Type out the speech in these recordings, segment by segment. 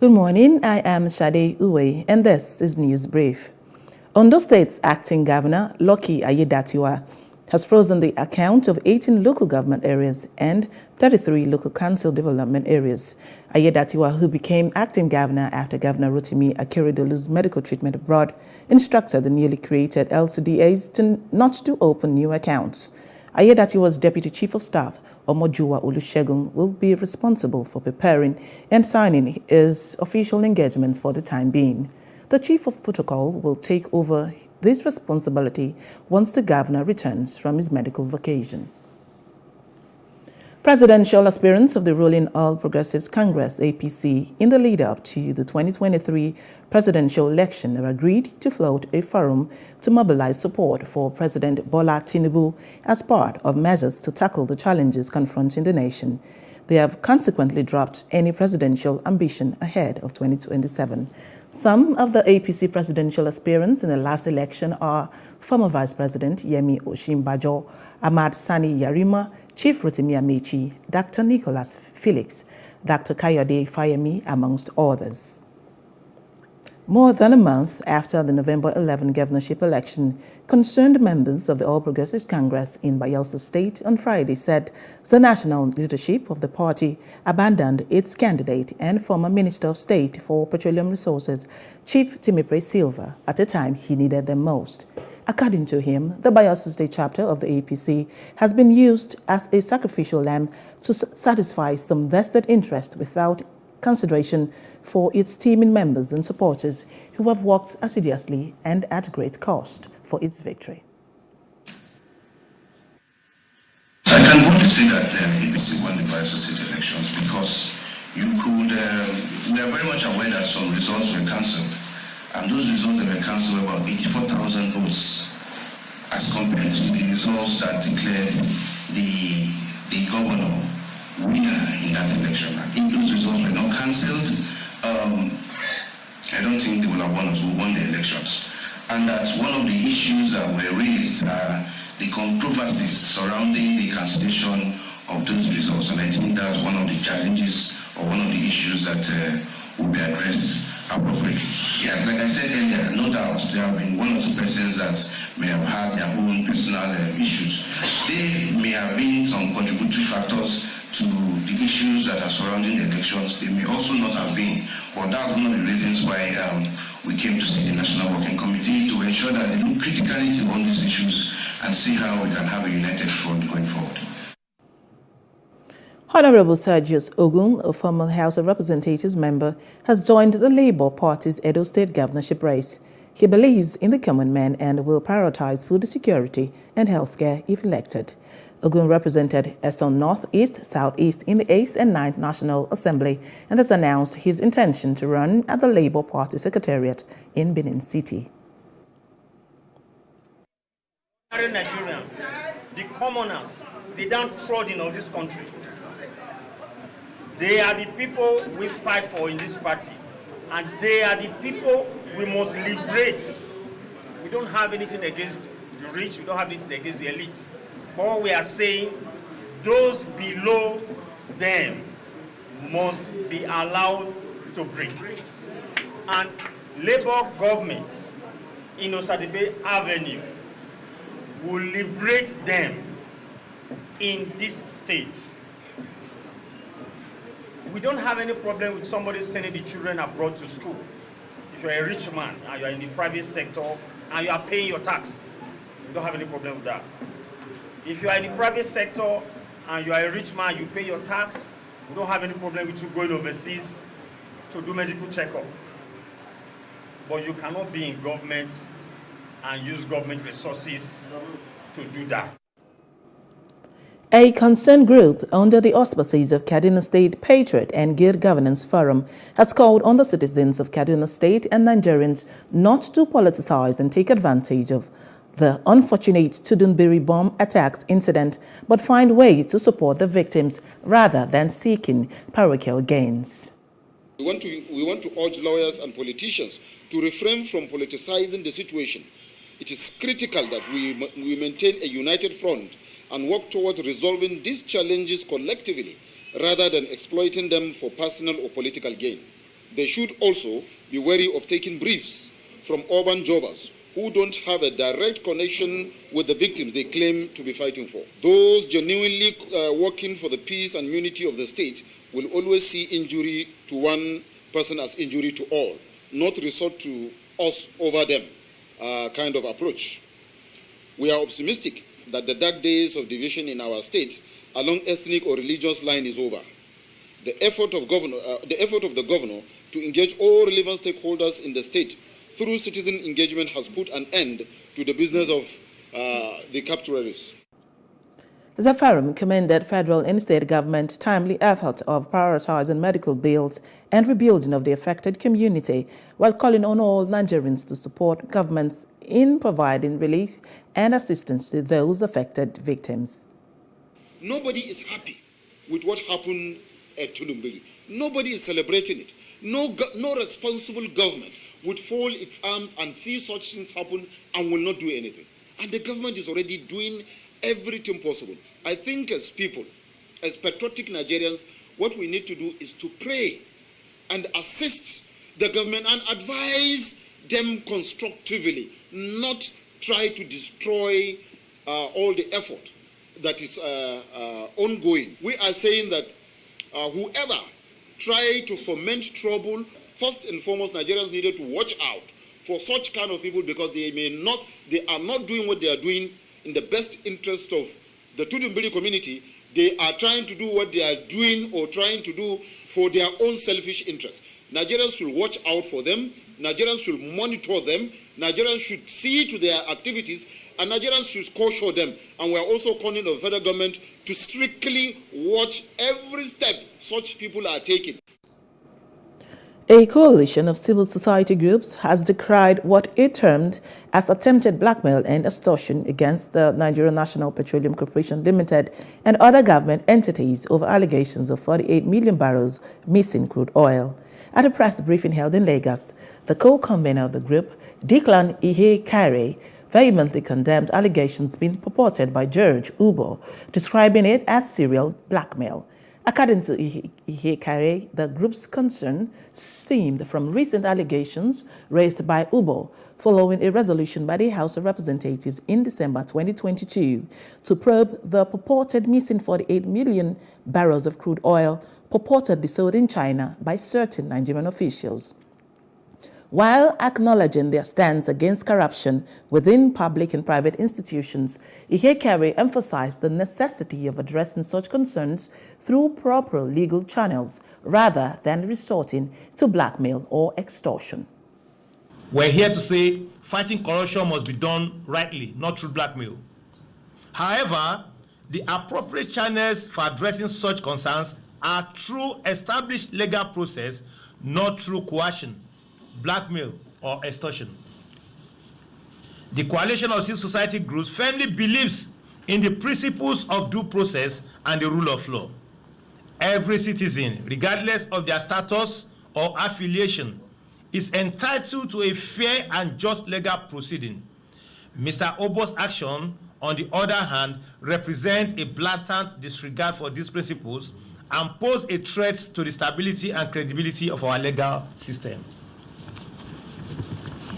Good morning, I am Shade Uwe, and this is News Brief. Ondo State's acting governor, Lucky Aiyedatiwa, has frozen the account of 18 local government areas and 33 local council development areas. Aiyedatiwa, who became acting governor after Governor Rotimi Akeredolu's medical treatment abroad, instructed the newly created LCDAs not to open new accounts. Aiyedatiwa's Deputy Chief of Staff, Omojuwa Olusegun, will be responsible for preparing and signing his official engagements for the time being. The Chief of Protocol will take over this responsibility once the governor returns from his medical vacation. Presidential aspirants of the ruling All Progressives Congress (APC) in the lead-up to the 2023 presidential election have agreed to float a forum to mobilize support for President Bola Tinubu as part of measures to tackle the challenges confronting the nation. They have consequently dropped any presidential ambition ahead of 2027. Some of the APC presidential aspirants in the last election are former Vice President Yemi Osinbajo, Ahmad Sani Yarima, Chief Rotimi Amechi, Dr. Nicholas Felix, Dr. Kayode Fayemi, amongst others. More than a month after the November 11 governorship election, concerned members of the All Progressives Congress in Bayelsa State on Friday said the national leadership of the party abandoned its candidate and former Minister of State for Petroleum Resources, Chief Timipre Silva, at a time he needed them most. According to him, the Bayelsa State chapter of the APC has been used as a sacrificial lamb to satisfy some vested interest without consideration for its teeming members and supporters who have worked assiduously and at great cost for its victory. I can boldly say that APC won the Bayelsa State elections because we are very much aware that some results were cancelled. And those results that were cancelled were about 84,000 votes as compared to the results that declared the governor winner in that election. If those results were not cancelled, I don't think they will have won the elections. And that's one of the issues that were raised, the controversies surrounding the cancellation of those results. And I think that's one of the challenges or one of the issues that will be addressed appropriately. Yeah, like I said earlier, no doubt there have been one or two persons that may have had their own personal issues. They may have been some contributory factors to the issues that are surrounding the elections. They may also not have been, but that's one of the reasons why we came to see the National Working Committee to ensure that they look critically to all these issues and see how we can have a united front going forward. Honorable Sergius Ogun, a former House of Representatives member, has joined the Labour Party's Edo State governorship race. He believes in the common man and will prioritize food security and healthcare if elected. Ogun represented Eson North East Southeast in the 8th and 9th National Assembly and has announced his intention to run at the Labour Party Secretariat in Benin City. Nigerians, the commoners, the downtrodden of this country, they are the people we fight for in this party, and they are the people we must liberate. We don't have anything against the rich, we don't have anything against the elites. But what we are saying, those below them must be allowed to breathe. And Labour government in Osadebe Avenue will liberate them in this state. We don't have any problem with somebody sending the children abroad to school. If you're a rich man and you're in the private sector and you are paying your tax, we don't have any problem with that. If you are in the private sector and you are a rich man, you pay your tax, we don't have any problem with you going overseas to do medical checkup. But you cannot be in government and use government resources to do that. A concerned group under the auspices of Kaduna State Patriot and Good Governance Forum has called on the citizens of Kaduna State and Nigerians not to politicize and take advantage of the unfortunate Tudunbiri bomb attacks incident, but find ways to support the victims rather than seeking parochial gains. We want to urge lawyers and politicians to refrain from politicizing the situation. It is critical that we maintain a united front and work towards resolving these challenges collectively rather than exploiting them for personal or political gain. They should also be wary of taking briefs from urban jobbers who don't have a direct connection with the victims they claim to be fighting for. Those genuinely working for the peace and unity of the state will always see injury to one person as injury to all, not resort to us over them kind of approach. We are optimistic that the dark days of division in our state along ethnic or religious line is over. The effort of the governor to engage all relevant stakeholders in the state through citizen engagement has put an end to the business of the capturers. Zafarim commended federal and state government timely effort of prioritizing medical bills and rebuilding of the affected community, while calling on all Nigerians to support governments in providing relief and assistance to those affected victims. Nobody is happy with what happened at Tulumbili. Nobody is celebrating it. No responsible government would fold its arms and see such things happen and will not do anything. And the government is already doing everything possible. I think as people, as patriotic Nigerians, what we need to do is to pray and assist the government and advise them constructively, not try to destroy all the effort that is ongoing. We are saying that whoever try to foment trouble, first and foremost, Nigerians needed to watch out for such kind of people, because they are not doing what they are doing in the best interest of the Tudunbili community. They are trying to do what they are doing or trying to do for their own selfish interests. Nigerians should watch out for them. Nigerians should monitor them. Nigerians should see to their activities, and Nigerians should caution them. And we are also calling on the federal government to strictly watch every step such people are taking. A coalition of civil society groups has decried what it termed as attempted blackmail and extortion against the Nigerian National Petroleum Corporation Limited and other government entities over allegations of 48 million barrels missing crude oil. At a press briefing held in Lagos, the co-convener of the group, Declan Ihe Kare, vehemently condemned allegations being purported by George Ubo, describing it as serial blackmail. According to Ihe Kare, the group's concern stemmed from recent allegations raised by Ubo following a resolution by the House of Representatives in December 2022 to probe the purported missing 48 million barrels of crude oil purportedly sold in China by certain Nigerian officials. While acknowledging their stance against corruption within public and private institutions, Ihe Kare emphasized the necessity of addressing such concerns through proper legal channels rather than resorting to blackmail or extortion. We're here to say fighting corruption must be done rightly, not through blackmail. However, the appropriate channels for addressing such concerns are through established legal process, not through coercion, blackmail, or extortion. The coalition of civil society groups firmly believes in the principles of due process and the rule of law. Every citizen, regardless of their status or affiliation, is entitled to a fair and just legal proceeding. Mr. Ubo's action, on the other hand, represents a blatant disregard for these principles and pose a threat to the stability and credibility of our legal system.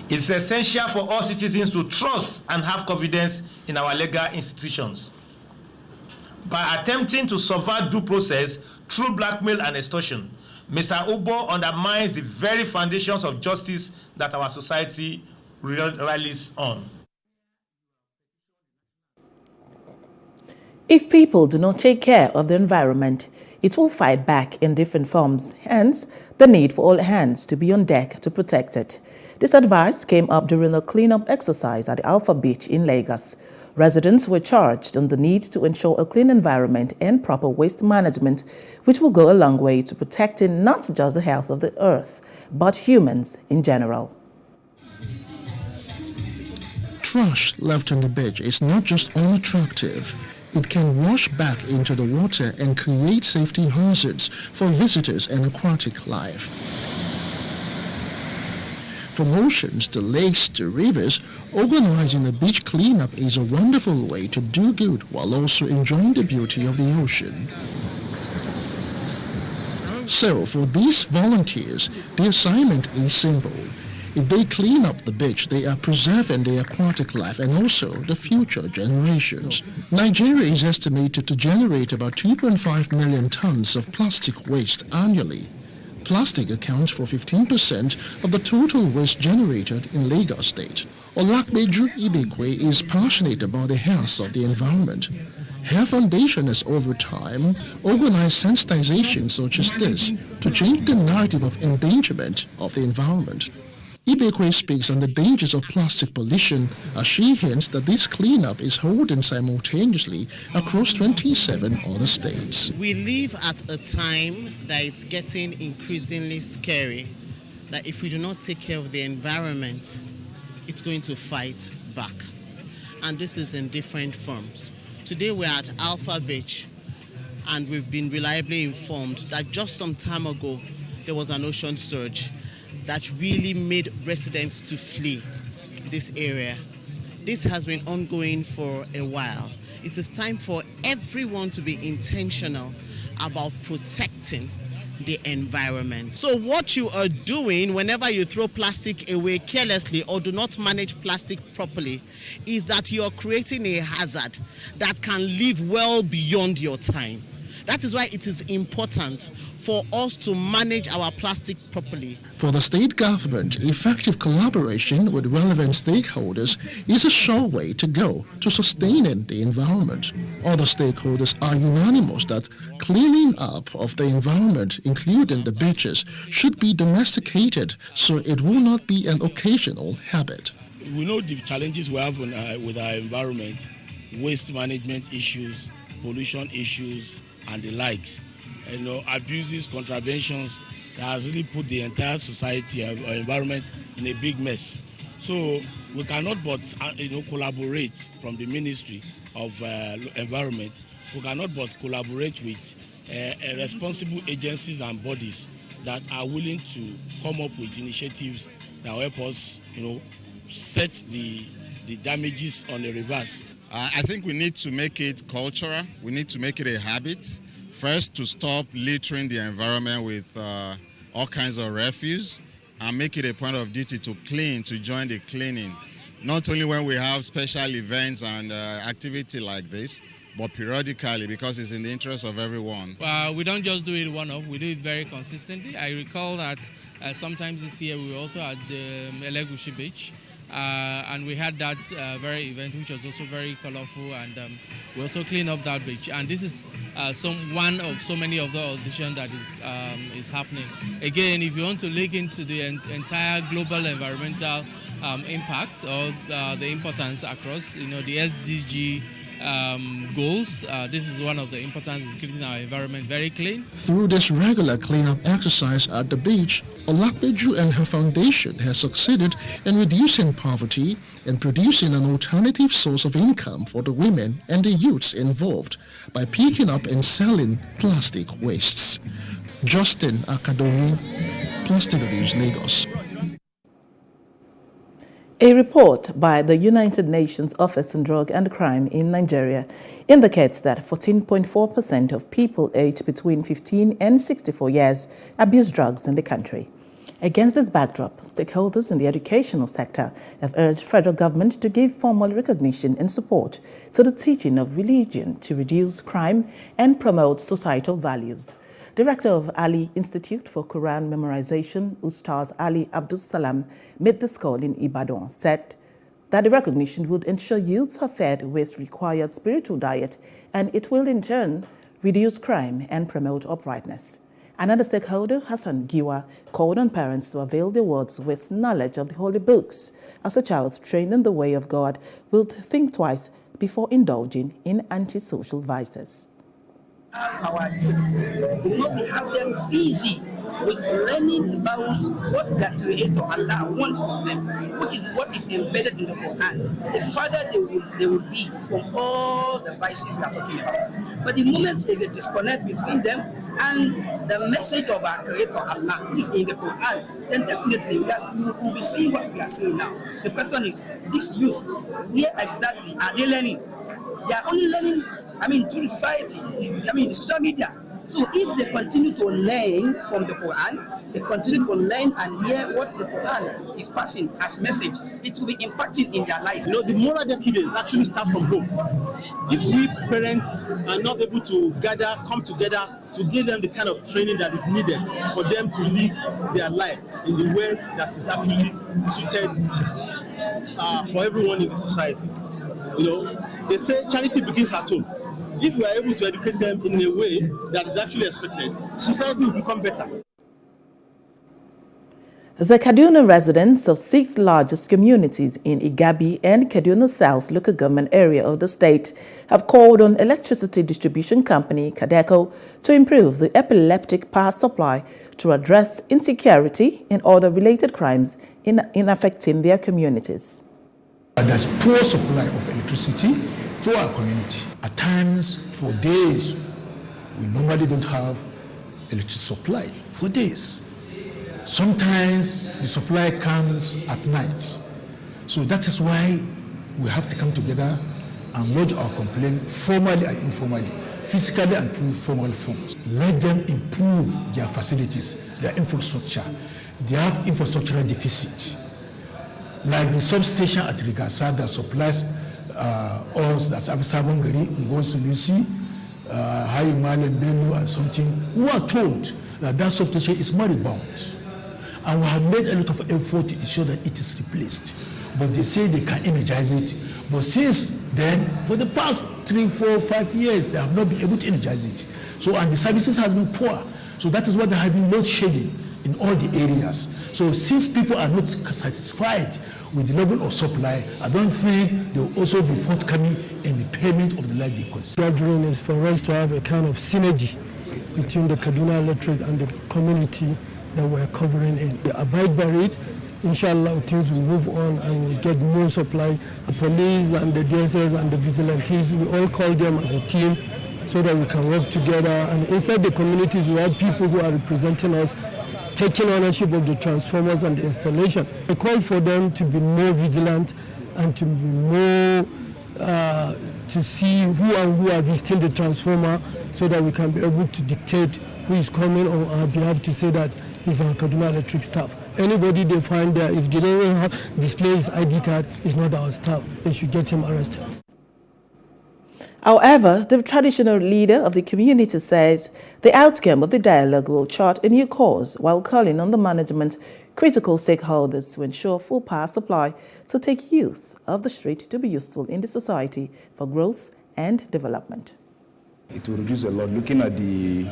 It's essential for all citizens to trust and have confidence in our legal institutions. By attempting to subvert due process through blackmail and extortion, Mr. Ubo undermines the very foundations of justice that our society relies on. If people do not take care of the environment, it will fight back in different forms, hence the need for all hands to be on deck to protect it. This advice came up during a cleanup exercise at the Alpha Beach in Lagos. Residents were charged on the need to ensure a clean environment and proper waste management, which will go a long way to protecting not just the health of the earth, but humans in general. Trash left on the beach is not just unattractive. It can wash back into the water and create safety hazards for visitors and aquatic life. From oceans to lakes to rivers, organizing a beach cleanup is a wonderful way to do good while also enjoying the beauty of the ocean. So for these volunteers, the assignment is simple. If they clean up the beach, they are preserving the aquatic life and also the future generations. Nigeria is estimated to generate about 2.5 million tons of plastic waste annually. Plastic accounts for 15% of the total waste generated in Lagos State. Olakbeju Ibekwe is passionate about the health of the environment. Her foundation has over time organized sensitizations such as this to change the narrative of endangerment of the environment. Ibekwe speaks on the dangers of plastic pollution as she hints that this cleanup is holding simultaneously across 27 other states. We live at a time that it's getting increasingly scary, that if we do not take care of the environment, it's going to fight back. And this is in different forms. Today we're at Alpha Beach, and we've been reliably informed that just some time ago there was an ocean surge that really made residents to flee this area. This has been ongoing for a while. It is time for everyone to be intentional about protecting the environment. So what you are doing whenever you throw plastic away carelessly or do not manage plastic properly is that you are creating a hazard that can live well beyond your time. That is why it is important for us to manage our plastic properly. For the state government, effective collaboration with relevant stakeholders is a sure way to go to sustaining the environment. Other stakeholders are unanimous that cleaning up of the environment, including the beaches, should be domesticated so it will not be an occasional habit. We know the challenges we have with our environment, waste management issues, pollution issues, and the likes. Abuses, contraventions that has really put the entire society or environment in a big mess. So we cannot but collaborate from the Ministry of Environment. We cannot but collaborate with responsible agencies and bodies that are willing to come up with initiatives that will help us, set the damages on the reverse. I think we need to make it cultural. We need to make it a habit. First, to stop littering the environment with all kinds of refuse, and make it a point of duty to clean, to join the cleaning. Not only when we have special events and activity like this, but periodically, because it's in the interest of everyone. We don't just do it one-off, we do it very consistently. I recall that sometimes this year we were also at the Elegushi Beach. And we had that very event, which was also very colorful, and we also cleaned up that beach. And this is one of so many of the auditions that is happening. Again, if you want to look into the entire global environmental impact or the importance across, the SDG goals, this is one of the importance is keeping our environment very clean. Through this regular cleanup exercise at the beach, Olakbeju and her foundation has succeeded in reducing poverty and producing an alternative source of income for the women and the youths involved by picking up and selling plastic wastes. Justin Akadomi, Plastic Abuse Lagos. A report by the United Nations Office on Drug and Crime in Nigeria indicates that 14.4% of people aged between 15 and 64 years abuse drugs in the country. Against this backdrop, stakeholders in the educational sector have urged federal government to give formal recognition and support to the teaching of religion to reduce crime and promote societal values. Director of Ali Institute for Quran Memorization, Ustaz Ali Abdul Salam, made this call in Ibadan, said that the recognition would ensure youths are fed with required spiritual diet, and it will in turn reduce crime and promote uprightness. Another stakeholder, Hassan Giwa, called on parents to avail their wards with knowledge of the holy books, as a child trained in the way of God will think twice before indulging in antisocial vices. Our youth will not have them busy with learning about what the Creator Allah wants from them, which is what is embedded in the Quran. The further they will be from all the vices we are talking about. But the moment there is a disconnect between them and the message of our Creator Allah, which is in the Quran, then definitely we will be seeing what we are seeing now. The question is, these youth, where exactly are they learning? They are only learning, through the society, the social media. So if they continue to learn from the Quran, they continue to learn and hear what the Quran is passing as message, it will be impacting in their life. You know, the moral decadence actually starts from home. If we parents are not able to come together to give them the kind of training that is needed for them to live their life in the way that is actually suited for everyone in the society. You know, they say charity begins at home. If we are able to educate them in a way that is actually expected, society will become better. The Kaduna residents of 6 largest communities in Igabi and Kaduna South local government area of the state have called on electricity distribution company Kadeco to improve the epileptic power supply to address insecurity and other related crimes in affecting their communities. There's poor supply of electricity to our community. At times, for days, we normally don't have electricity supply for days. Sometimes the supply comes at night. So that is why we have to come together and lodge our complaint formally and informally, physically and through formal forms. Let them improve their facilities, their infrastructure. They have infrastructural deficit. Like the substation at Rigasa that supplies us, that's Abisabon Gari, Ngozi Lucy, Hayi Malem Bello and something. We are told that that substation is moribund. And we have made a lot of effort to ensure that it is replaced. But they say they can energize it. But since then, for the past 3, 4, 5 years, they have not been able to energize it. So, and the services has been poor. So that is why there have been load shedding in all the areas. So since people are not satisfied with the level of supply, I don't think they will also be forthcoming in the payment of the light they consume. Gathering is for us to have a kind of synergy between the Kaduna Electric and the community that we're covering in. We abide by it. Inshallah, things will move on and we'll get more supply. The police and the DSS and the vigilantes, we all call them as a team so that we can work together. And inside the communities, we have people who are representing us, taking ownership of the transformers and the installation. I call for them to be more vigilant and to be more, to see who and who are visiting the transformer so that we can be able to dictate who is coming on our behalf to say that he's our Kaduna Electric staff. Anybody they find there, if they don't display his ID card, is not our staff. They should get him arrested. However, the traditional leader of the community says the outcome of the dialogue will chart a new course while calling on the management, critical stakeholders to ensure full power supply to take youth of the street to be useful in the society for growth and development. It will reduce a lot. Looking at the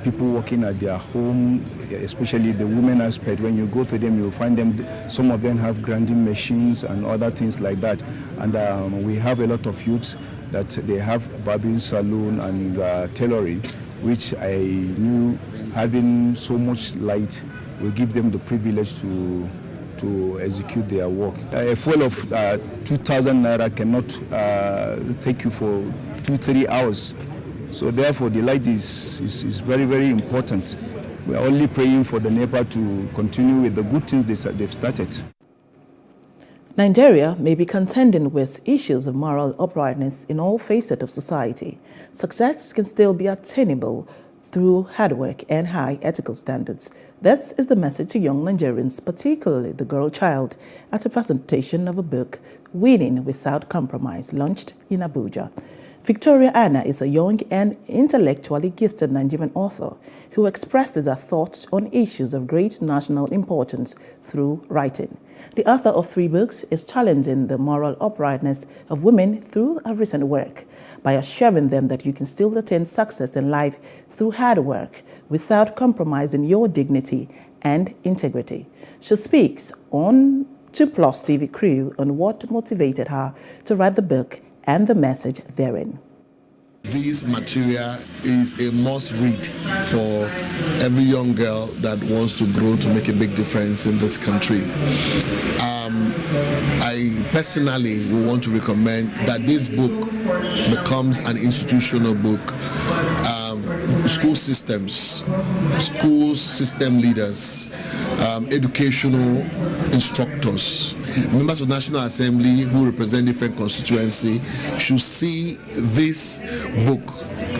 people working at their home, especially the women aspect, when you go to them, you'll find them, some of them have grinding machines and other things like that. And we have a lot of youths that they have barbing salon and tailoring, which I knew having so much light will give them the privilege to execute their work. A fuel of 2,000 naira cannot take you for 2-3 hours. So therefore, the light is very, very important. We are only praying for the NEPA to continue with the good things they've started. Nigeria may be contending with issues of moral uprightness in all facets of society. Success can still be attainable through hard work and high ethical standards. This is the message to young Nigerians, particularly the girl child, at a presentation of a book, Winning Without Compromise, launched in Abuja. Victoria Anna is a young and intellectually gifted Nigerian author who expresses her thoughts on issues of great national importance through writing. The author of 3 books is challenging the moral uprightness of women through her recent work by assuring them that you can still attain success in life through hard work without compromising your dignity and integrity. She speaks on 2+ TV crew on what motivated her to write the book and the message therein. This material is a must read for every young girl that wants to grow to make a big difference in this country. I personally will want to recommend that this book becomes an institutional book. School systems, school system leaders, educational instructors, members of National Assembly who represent different constituency should see this book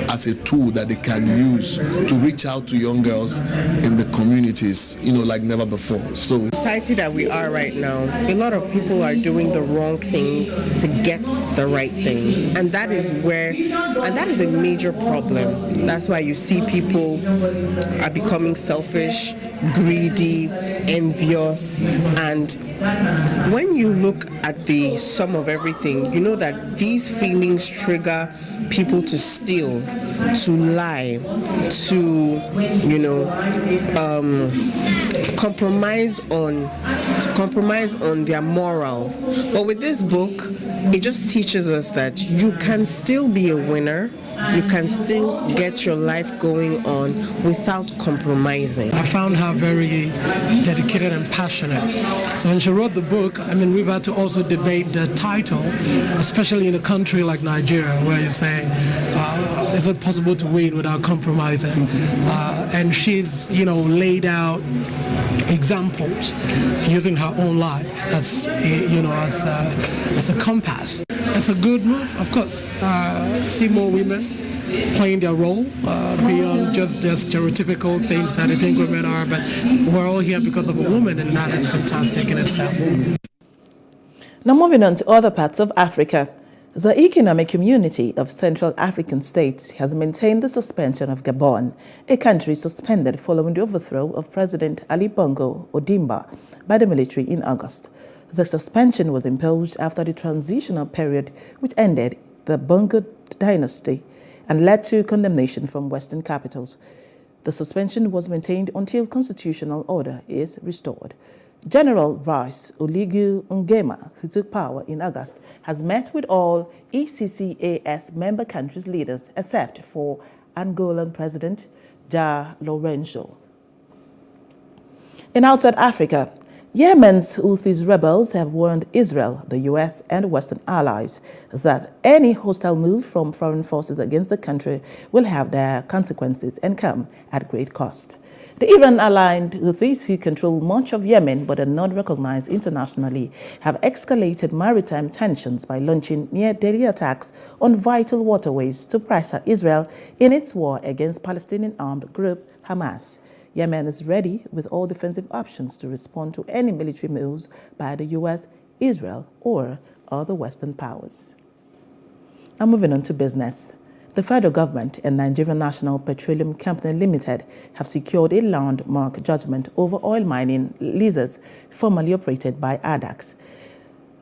as a tool that they can use to reach out to young girls in the communities, like never before. So, society that we are right now, a lot of people are doing the wrong things to get the right things, and that is a major problem. That's why you see people are becoming selfish, greedy, envious, and when you look at the sum of everything, you know that these feelings trigger people to steal, to lie, to compromise on their morals. But with this book, it just teaches us that you can still be a winner. You can still get your life going on without compromising. I found her very dedicated and passionate. So when she wrote the book, we've had to also debate the title, especially in a country like Nigeria, where you say, is it possible to win without compromising? And she's, laid out examples using her own life as a compass. It's a good move, of course. See more women playing their role beyond just their stereotypical things that I think women are, but we're all here because of a woman, and that is fantastic in itself. Now moving on to other parts of Africa. The Economic Community of Central African States has maintained the suspension of Gabon, a country suspended following the overthrow of President Ali Bongo Ondimba by the military in August. The suspension was imposed after the transitional period which ended the Bongo dynasty and led to condemnation from Western capitals. The suspension was maintained until constitutional order is restored. General Vice Oligui Nguema, who took power in August, has met with all ECCAS member countries' leaders except for Angolan President João Lourenço. In outside Africa, Yemen's Houthi rebels have warned Israel, the U.S., and Western allies that any hostile move from foreign forces against the country will have their consequences and come at great cost. The Iran-aligned Houthis, who control much of Yemen but are not recognized internationally, have escalated maritime tensions by launching near-daily attacks on vital waterways to pressure Israel in its war against Palestinian armed group Hamas. Yemen is ready with all defensive options to respond to any military moves by the U.S., Israel, or other Western powers. Now moving on to business. The federal government and Nigerian National Petroleum Company Limited have secured a landmark judgment over oil mining leases formerly operated by ADAX.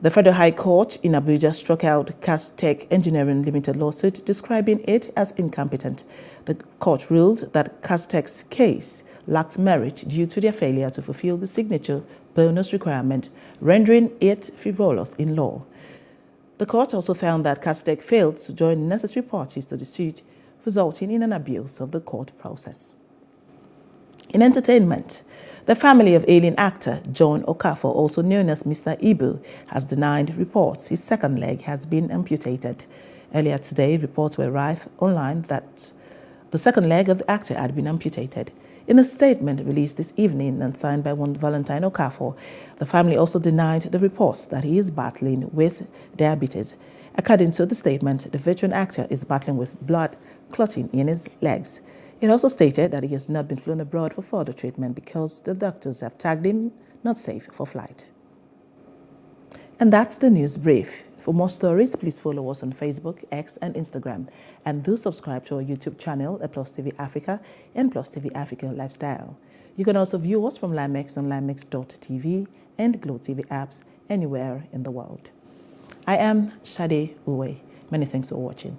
The Federal High Court in Abuja struck out Castech Engineering Limited lawsuit, describing it as incompetent. The court ruled that Castech's case lacked merit due to their failure to fulfill the signature bonus requirement, rendering it frivolous in law. The court also found that Castech failed to join necessary parties to the suit, resulting in an abuse of the court process. In entertainment, the family of alien actor John Okafor, also known as Mr. Ibu, has denied reports his second leg has been amputated. Earlier today, reports were rife online that the second leg of the actor had been amputated. In a statement released this evening and signed by one Valentine Okafor, the family also denied the reports that he is battling with diabetes. According to the statement, the veteran actor is battling with blood clotting in his legs. It also stated that he has not been flown abroad for further treatment because the doctors have tagged him not safe for flight. And that's the news brief. For more stories, please follow us on Facebook, X, and Instagram. And do subscribe to our YouTube channel at Plus TV Africa and Plus TV Africa Lifestyle. You can also view us from Limex on limex.tv and Glow TV apps anywhere in the world. I am Shade Uwe. Many thanks for watching.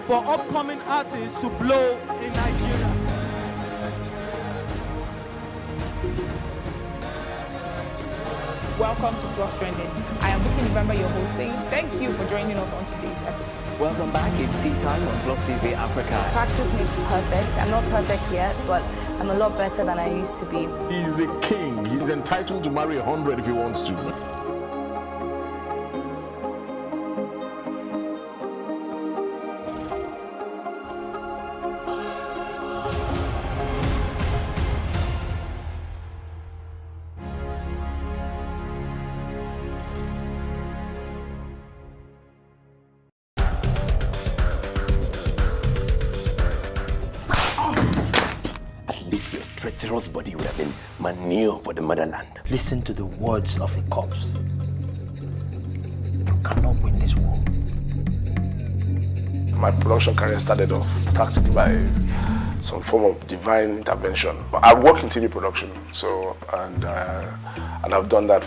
for upcoming artists to blow in Nigeria. Welcome to Plus Trending. I am Buki November, your host, saying thank you for joining us on today's episode. Welcome back. It's tea time on Plus TV Africa. Practice makes perfect. I'm not perfect yet, but I'm a lot better than I used to be. He's a king. He's entitled to marry 100 if he wants to. Treacherous body would have been manure for the motherland. Listen to the words of a corpse. You cannot win this war. My production career started off practically by some form of divine intervention. I work in TV production, and I've done that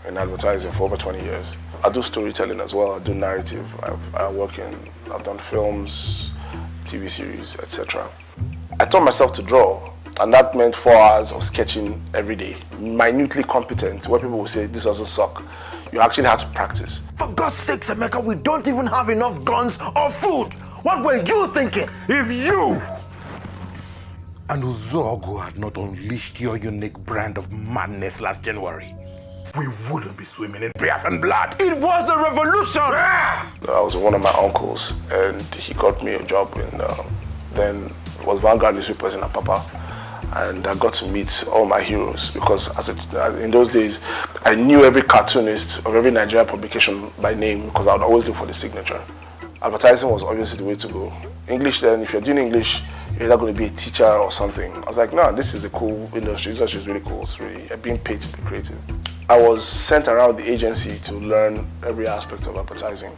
in advertising for over 20 years. I do storytelling as well. I do narrative. I've done films, TV series, etc. I taught myself to draw. And that meant 4 hours of sketching every day, minutely competent, where people will say, this doesn't suck. You actually had to practice. For God's sakes, Emeka, we don't even have enough guns or food. What were you thinking? If you and Uzogu had not unleashed your unique brand of madness last January, we wouldn't be swimming in Biafran blood. It was a revolution! I was with one of my uncles, and he got me a job in, then it was Vanguard newspapers in Apapa. And I got to meet all my heroes because in those days, I knew every cartoonist of every Nigerian publication by name because I would always look for the signature. Advertising was obviously the way to go. English then, if you're doing English, you're either going to be a teacher or something. I was like, no, this is a cool industry. This industry is really cool. It's really being paid to be creative. I was sent around the agency to learn every aspect of advertising.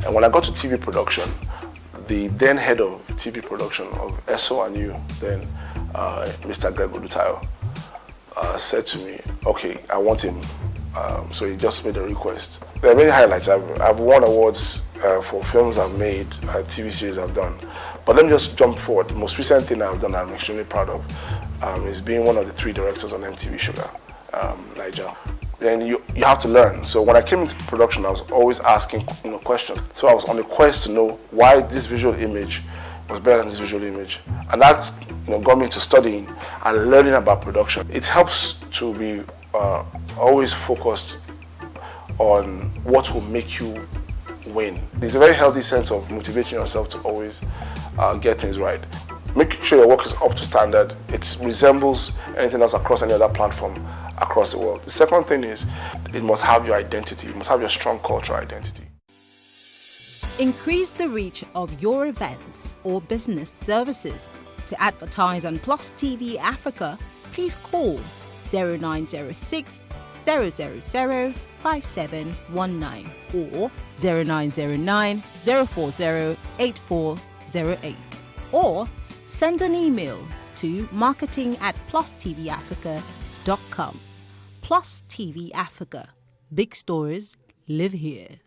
And when I got to TV production, the then head of TV production of ESO and you, then Mr. Greg Odutayo, said to me, okay, I want him. So he just made a request. There are many highlights. I've won awards for films I've made, TV series I've done. But let me just jump forward. The most recent thing I've done I'm extremely proud of is being one of the 3 directors on MTV Sugar, Niger. Then you have to learn. So when I came into production, I was always asking questions. So I was on a quest to know why this visual image was better than this visual image. And that got me into studying and learning about production. It helps to be always focused on what will make you win. There's a very healthy sense of motivating yourself to always get things right. Make sure your work is up to standard. It resembles anything else across any other platform across the world. The second thing is it must have your identity. It must have your strong cultural identity. Increase the reach of your events or business services. To advertise on Plus TV Africa, please call 0906 000 5719 or 0909 040 8408 or send an email to marketing@plustvafrica.com. Plus TV Africa. Big stories live here.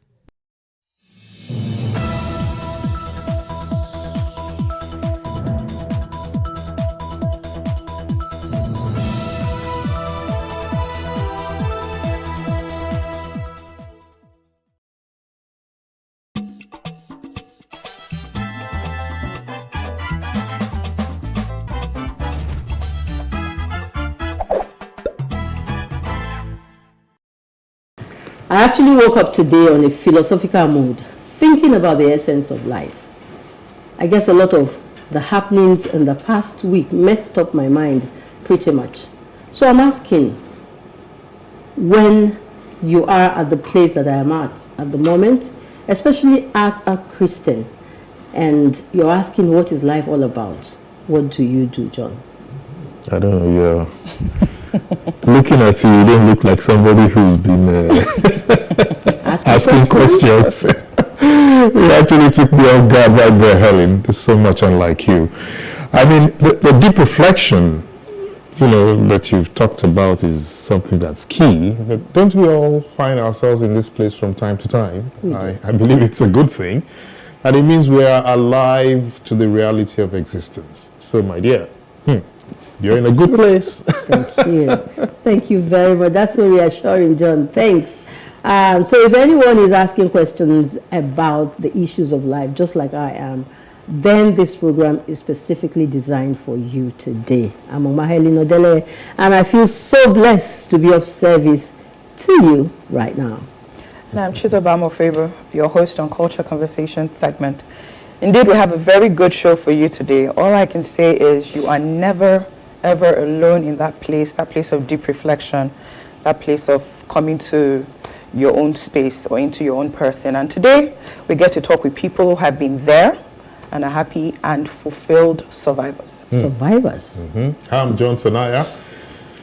I actually woke up today on a philosophical mood, thinking about the essence of life. I guess a lot of the happenings in the past week messed up my mind pretty much. So I'm asking, when you are at the place that I am at the moment, especially as a Christian, and you're asking what is life all about, what do you do, John? I don't know, yeah. Looking at you, you don't look like somebody who's been asking questions. You actually took me off guard right there, Helen. There's so much unlike you. I mean, the deep reflection, that you've talked about is something that's key. But don't we all find ourselves in this place from time to time? I believe it's a good thing. And it means we are alive to the reality of existence. So, my dear, you're in a good place. Thank you. Thank you very much. That's so reassuring, John. Thanks. So if anyone is asking questions about the issues of life, just like I am, then this program is specifically designed for you today. I'm Omaheli Nodele, and I feel so blessed to be of service to you right now. And I'm Chizoba Mofavor, your host on Culture Conversation segment. Indeed, we have a very good show for you today. All I can say is you are never, ever alone in that place of deep reflection, that place of coming to your own space or into your own person. And today, we get to talk with people who have been there and are happy and fulfilled survivors. Survivors. I'm John Sanaya.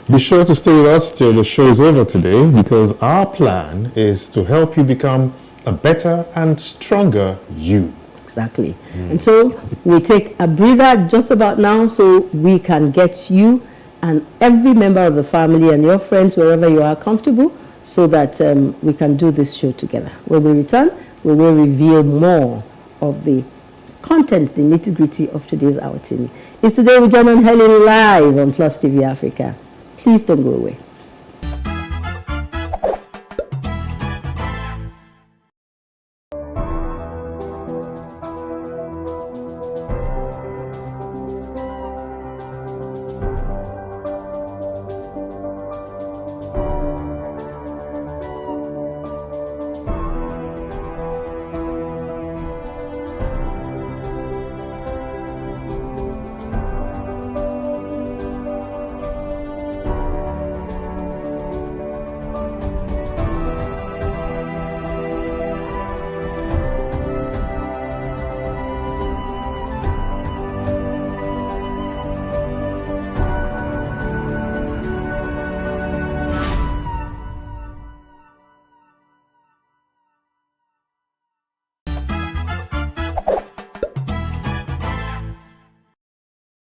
Be sure to stay with us till the show is over today, because our plan is to help you become a better and stronger you. Exactly. And so we take a breather just about now so we can get you and every member of the family and your friends, wherever you are, comfortable, so that we can do this show together. When we return, we will reveal more of the content, the nitty-gritty of today's outing. It's Today with John and Helen live on Plus TV Africa. Please don't go away.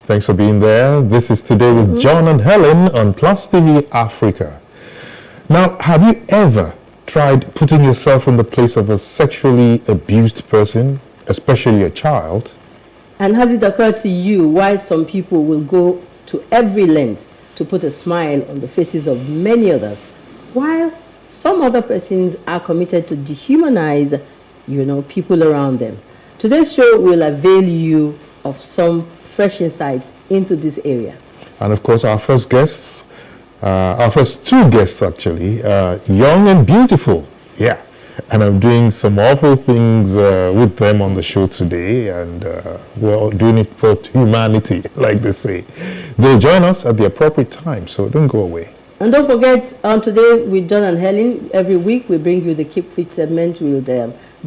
Thanks for being there. This is Today with John and Helen on Plus TV Africa. Now, have you ever tried putting yourself in the place of a sexually abused person, especially a child? And has it occurred to you why some people will go to every length to put a smile on the faces of many others, while some other persons are committed to dehumanize, people around them? Today's show will avail you of some fresh insights into this area. And of course, our first guests, our first two guests actually, young and beautiful. Yeah. And I'm doing some awful things with them on the show today, and we're doing it for humanity, like they say. They'll join us at the appropriate time, so don't go away. And don't forget, today with John and Helen, every week we bring you the Keep Fit segment with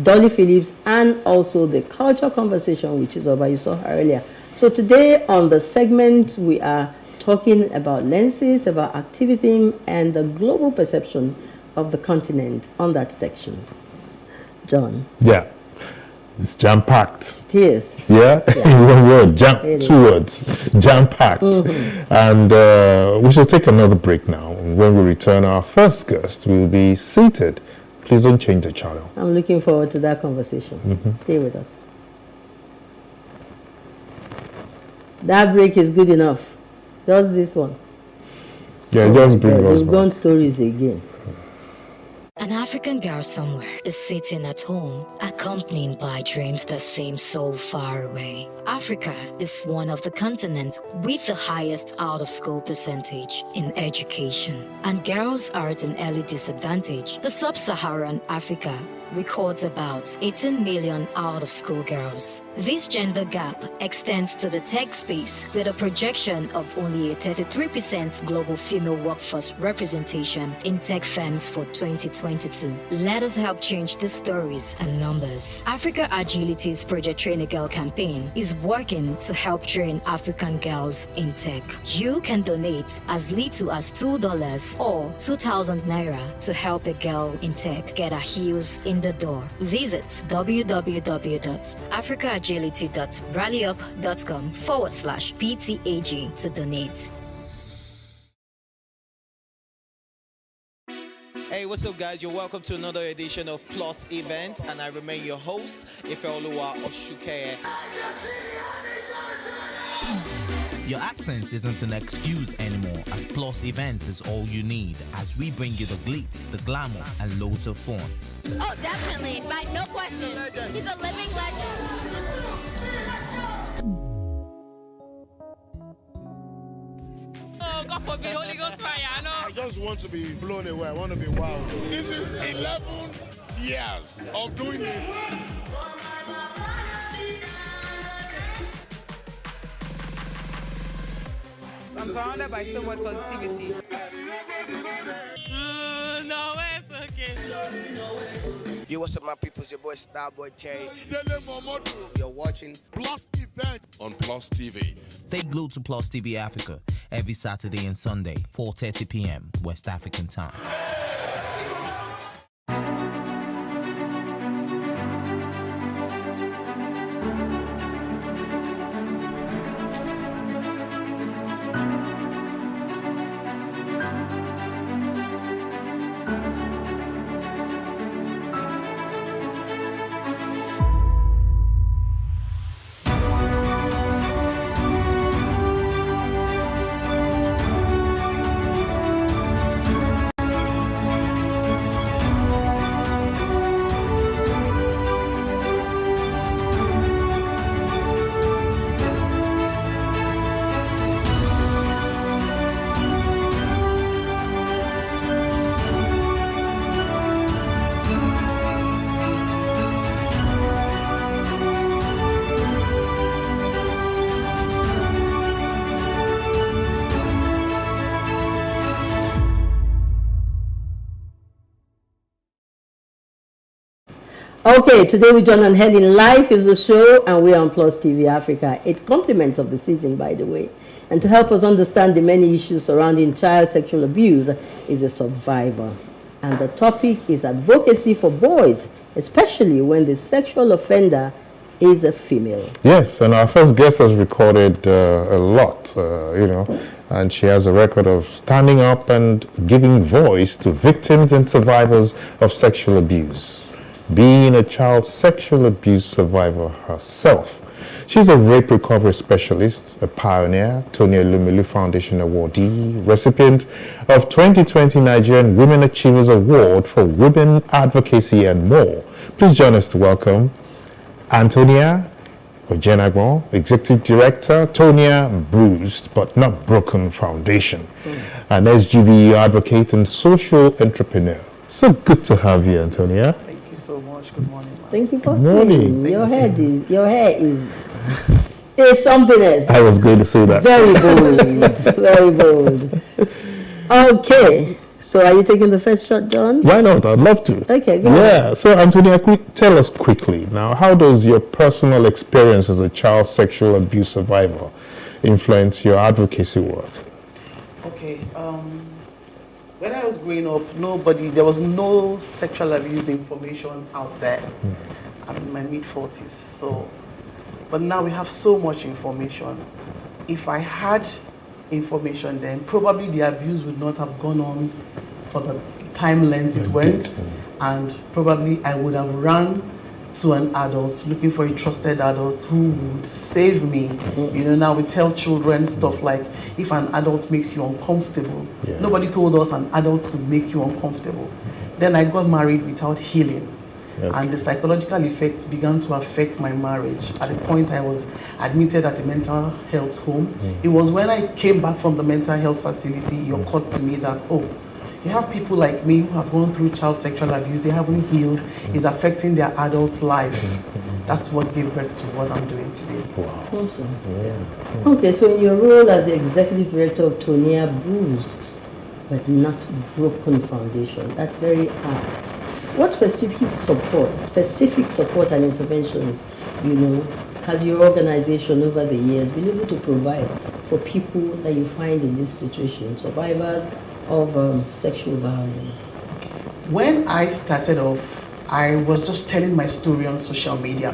Dolly Phillips, and also the Culture Conversation, which is over, you saw her earlier. So today on the segment, we are talking about lenses, about activism, and the global perception of the continent on that section. John. Yeah, it's jam-packed. It is. Yeah, in one word, two words, jam-packed. And we shall take another break now. And when we return, our first guest will be seated. Please don't change the channel. I'm looking forward to that conversation. Stay with us. That break is good enough. Just this one. Yeah, just bring us back. We've gone stories again. An African girl somewhere is sitting at home, accompanied by dreams that seem so far away. Africa is one of the continents with the highest out-of-school percentage in education, and girls are at an early disadvantage. The sub-Saharan Africa records about 18 million out-of-school girls. This gender gap extends to the tech space, with a projection of only a 33% global female workforce representation in tech firms for 2022. Let us help change the stories and numbers. Africa Agility's Project Train a Girl campaign is working to help train African girls in tech. You can donate as little as $2 or 2,000 naira to help a girl in tech get her heels in the door. Visit www.africaagility.rallyup.com/PTAG to donate. Hey, what's up, guys? You're welcome to another edition of Plus Event, and I remain your host, Ifeoluwa Oshukeye. Your absence isn't an excuse anymore, as Plus Events is all you need, as we bring you the glitz, the glamour, and loads of fun. Oh, definitely. No question. He's a living legend. Oh, God forbid, Holy Ghost fire, I know. I just want to be blown away. I want to be wild. This is 11 years of doing it. I'm surrounded by so much positivity. No, it's okay. Yo, what's up, my people? It's your boy Starboy Terry. You're watching Plus Event on Plus TV. Stay glued to Plus TV Africa every Saturday and Sunday, 4:30 p.m. West African time. Okay, today we join on Helen Life is the show, and we're on Plus TV Africa. It's compliments of the season, by the way. And to help us understand the many issues surrounding child sexual abuse is a survivor. And the topic is advocacy for boys, especially when the sexual offender is a female. Yes, and our first guest has recorded a lot, and she has a record of standing up and giving voice to victims and survivors of sexual abuse. Being a child sexual abuse survivor herself, she's a rape recovery specialist, a pioneer, Tony Elumelu Foundation awardee, recipient of 2020 Nigerian Women Achievers Award for Women Advocacy and more. Please join us to welcome Antonia Ojenagbon, Executive Director, Tonia Bruised But Not Broken Foundation, an SGB advocate and social entrepreneur. So good to have you, Antonia. Thank you so much. Good morning. Thank you for Good morning. coming. Your hair is something else. I was going to say that. Very bold. Very bold. Okay. So are you taking the first shot, John? Why not? I'd love to. Okay, go ahead. So Antonia, tell us quickly now, how does your personal experience as a child sexual abuse survivor influence your advocacy work? Okay. When I was growing up, there was no sexual abuse information out there. I'm in my mid-40s, but now we have so much information. If I had information then, probably the abuse would not have gone on for the time length it went, and probably I would have run to an adult, looking for a trusted adult who would save me. Now we tell children stuff like, if an adult makes you uncomfortable, nobody told us an adult would make you uncomfortable. Then I got married without healing. And the psychological effects began to affect my marriage. At the point I was admitted at a mental health home, it was when I came back from the mental health facility, it occurred to me that, you have people like me who have gone through child sexual abuse, they haven't healed, it's affecting their adult's life. That's what gave birth to what I'm doing today. Wow. Awesome. Yeah. Okay, so in your role as the Executive Director of Tonia Bruised But Not Broken Foundation, that's very apt. What specific support and interventions, has your organization over the years been able to provide for people that you find in this situation, survivors of sexual violence? When I started off, I was just telling my story on social media,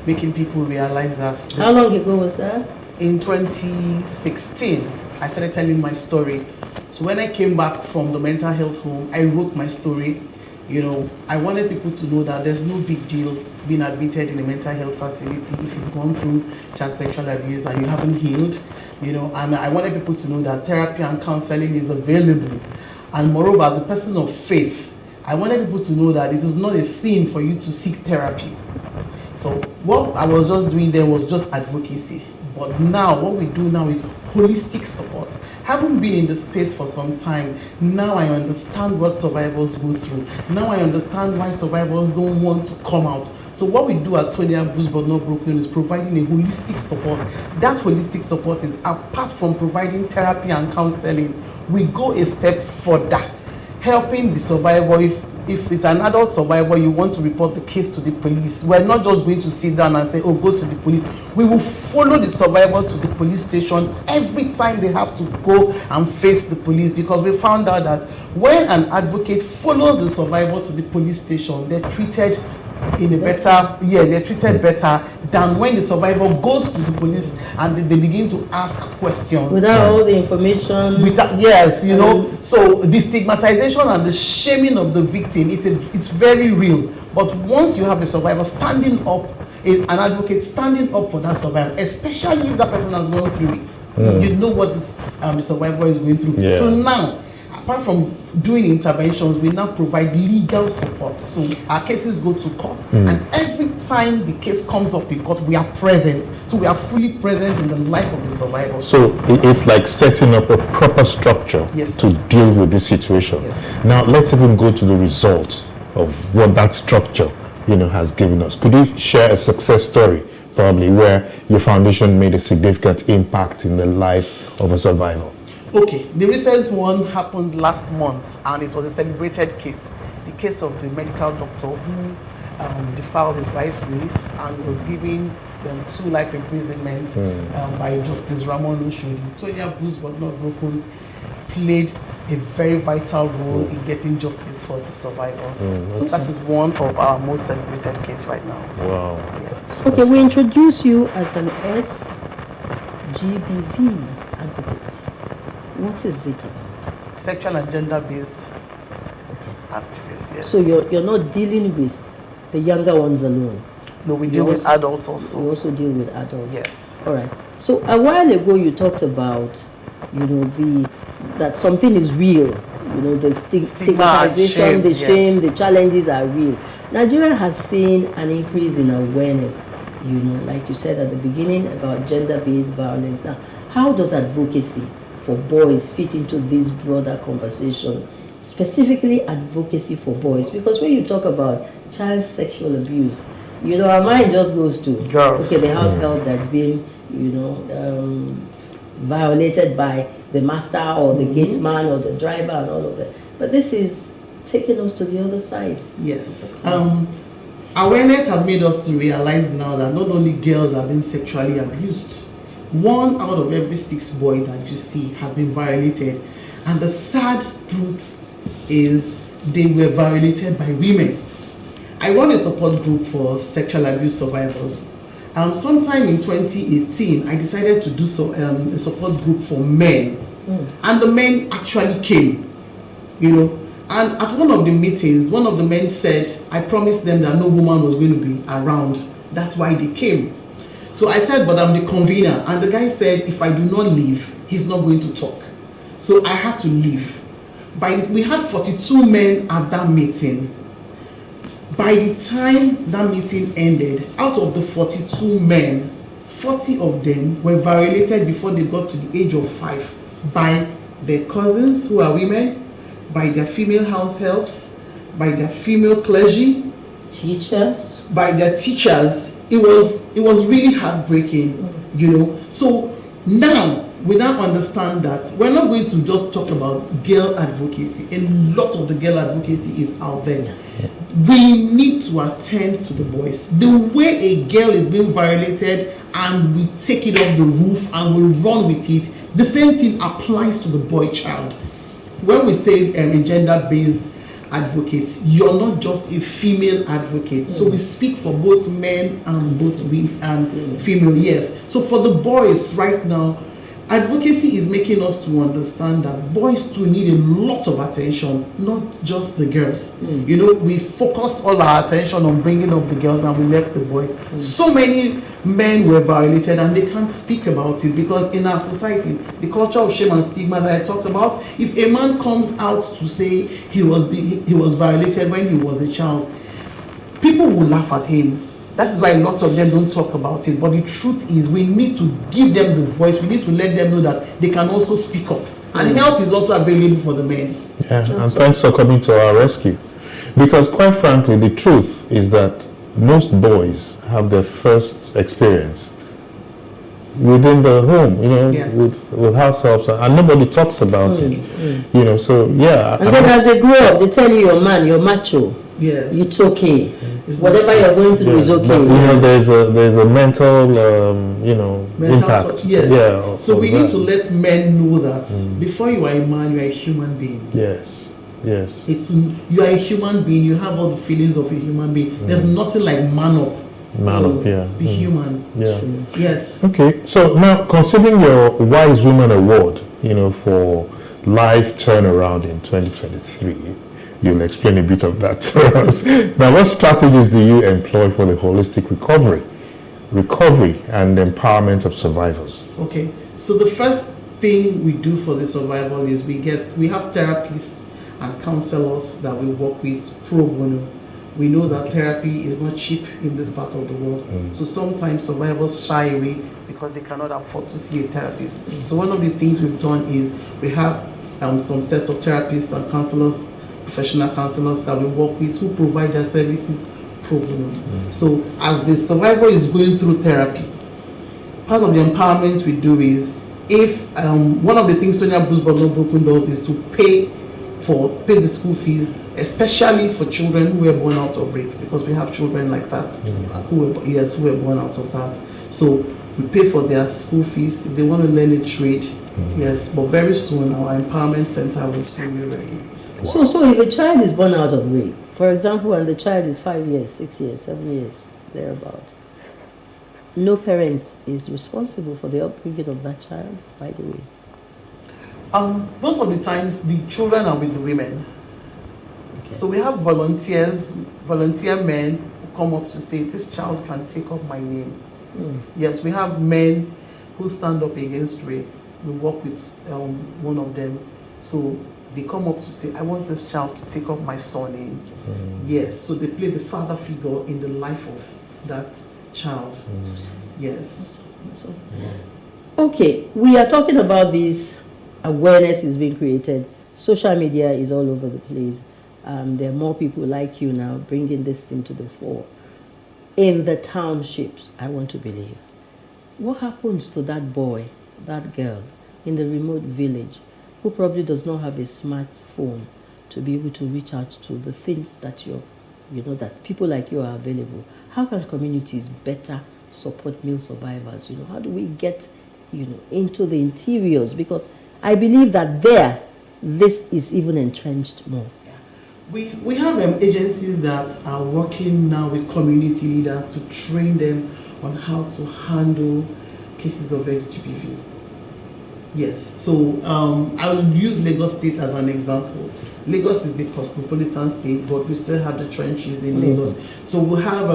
making people realize that. How long ago was that? In 2016, I started telling my story So when I came back from the mental health home, I wrote my story. I wanted people to know that there's no big deal being admitted in a mental health facility if you've gone through child sexual abuse and you haven't healed. And I wanted people to know that therapy and counseling is available. And moreover, as a person of faith, I wanted people to know that it is not a sin for you to seek therapy. So what I was just doing there was just advocacy. But now, what we do now is holistic support. Having been in the space for some time, now I understand what survivors go through. Now I understand why survivors don't want to come out. So what we do at Tonya Bruised But Not Broken is providing a holistic support. That holistic support is, apart from providing therapy and counseling, we go a step further, helping the survivor. If it's an adult survivor, you want to report the case to the police, we're not just going to sit down and say, oh, go to the police. We will follow the survivor to the police station every time they have to go and face the police, because we found out that when an advocate follows the survivor to the police station, they're treated in a better, they're treated better than when the survivor goes to the police and they begin to ask questions. Without all the information. So the stigmatization and the shaming of the victim, it's very real. But once you have a survivor standing up, an advocate standing up for that survivor, especially if that person has gone through it, you know what the survivor is going through. Yeah. So now, apart from doing interventions, we now provide legal support. So our cases go to court, and every time the case comes up in court, we are present. So we are fully present in the life of the survivor. So it's like setting up a proper structure to deal with this situation. Yes. Now let's even go to the result of what that structure, has given us. Could you share a success story, probably, where your foundation made a significant impact in the life of a survivor? Okay, the recent one happened last month, and it was a celebrated case. The case of the medical doctor who defiled his wife's niece and was given 2 life imprisonments by Justice Ramon Oshodi. Tonya Bruised But Not Broken played a very vital role in getting justice for the survivor. So that is one of our most celebrated cases right now. Wow. Yes. Okay, we introduce you as an SGBV advocate. What is it about? Sexual and gender-based activists, yes. So you're not dealing with the younger ones alone? No, we deal with adults also. You also deal with adults? Yes. All right. So a while ago you talked about, that something is real. The stigmatization, the shame, the challenges are real. Nigeria has seen an increase in awareness, like you said at the beginning, about gender-based violence. Now, how does advocacy for boys fit into this broader conversation, specifically advocacy for boys? Because when you talk about child sexual abuse, our mind just goes to girls. Okay, the house help that's been, violated by the master or the gatesman or the driver and all of that. But this is taking us to the other side. Yes. Awareness has made us to realize now that not only girls are being sexually abused, 1 out of every 6 boys that you see has been violated. And the sad truth is they were violated by women. I run a support group for sexual abuse survivors. Sometime in 2018, I decided to do a support group for men. And the men actually came, And at one of the meetings, one of the men said, I promised them that no woman was going to be around. That's why they came. So I said, but I'm the convener. And the guy said, if I do not leave, he's not going to talk. So I had to leave. We had 42 men at that meeting. By the time that meeting ended, out of the 42 men, 40 of them were violated before they got to the age of 5 by their cousins who are women, by their female house helps, by their female clergy, teachers, by their teachers. It was really heartbreaking, So now we now understand that we're not going to just talk about girl advocacy. A lot of the girl advocacy is out there. We need to attend to the boys. The way a girl is being violated and we take it off the roof and we run with it, the same thing applies to the boy child. When we say a gender-based advocate, you're not just a female advocate. So we speak for both men and both women and female, yes. So for the boys right now, advocacy is making us to understand that boys too need a lot of attention, not just the girls. You know, we focused all our attention on bringing up the girls and we left the boys. So many men were violated and they can't speak about it because in our society, the culture of shame and stigma that I talked about, if a man comes out to say he was violated when he was a child, people will laugh at him. That is why a lot of them don't talk about it. But the truth is, we need to give them the voice. We need to let them know that they can also speak up. And help is also available for the men. Yeah, and thanks for coming to our rescue. Because quite frankly, the truth is that most boys have their first experience within the home, you know, with house helps, and nobody talks about it. You know, so yeah. And then as they grow up, they tell you, you're man, you're macho. Yes. It's okay. Whatever you're going through is okay. But, you know, there's a mental, you know, impact. Yes. Yeah. So we need to let men know that before you are a man, you are a human being. Yes. Yes. You are a human being. You have all the feelings of a human being. There's nothing like man up. Man up. Yeah. Be human. Yeah. Yes. Okay. So now, considering your Wise Woman Award, you know, for life turnaround in 2023. You'll explain a bit of that to us. Now, what strategies do you employ for the holistic recovery and empowerment of survivors? Okay, so the first thing we do for the survival is we have therapists and counselors that we work with pro bono. We know that therapy is not cheap in this part of the world. So sometimes survivors shy away because they cannot afford to see a therapist. So one of the things we've done is we have some sets of therapists and counselors, professional counselors that we work with who provide their services pro bono. So as the survivor is going through therapy, part of the empowerment we do is, if one of the things Sonia Bruce but Not Broken does is to pay the school fees, especially for children who were born out of rape, because we have children like that who were born out of that. So we pay for their school fees if they want to learn a trade. Yes, but very soon our empowerment center will soon be ready. Wow. So if a child is born out of rape, for example, and the child is 5 years, 6 years, 7 years, thereabout, no parent is responsible for the upbringing of that child, by the way? Most of the times, the children are with the women. Okay. So we have volunteer men who come up to say, this child can take up my name. Yes, we have men who stand up against rape. We work with one of them. So they come up to say, I want this child to take up my surname. Yes, so they play the father figure in the life of that child. Yes. Yes. Okay, we are talking about this awareness is being created. Social media is all over the place. There are more people like you now bringing this thing to the fore. In the townships, I want to believe. What happens to that boy, that girl, in the remote village, who probably does not have a smartphone to be able to reach out to the things that that people like you are available? How can communities better support male survivors? How do we get, into the interiors? Because I believe that this is even entrenched more. We have agencies that are working now with community leaders to train them on how to handle cases of XGBV. Yes, so I will use Lagos State as an example. Lagos is the cosmopolitan state, but we still have the trenches in Lagos. So we have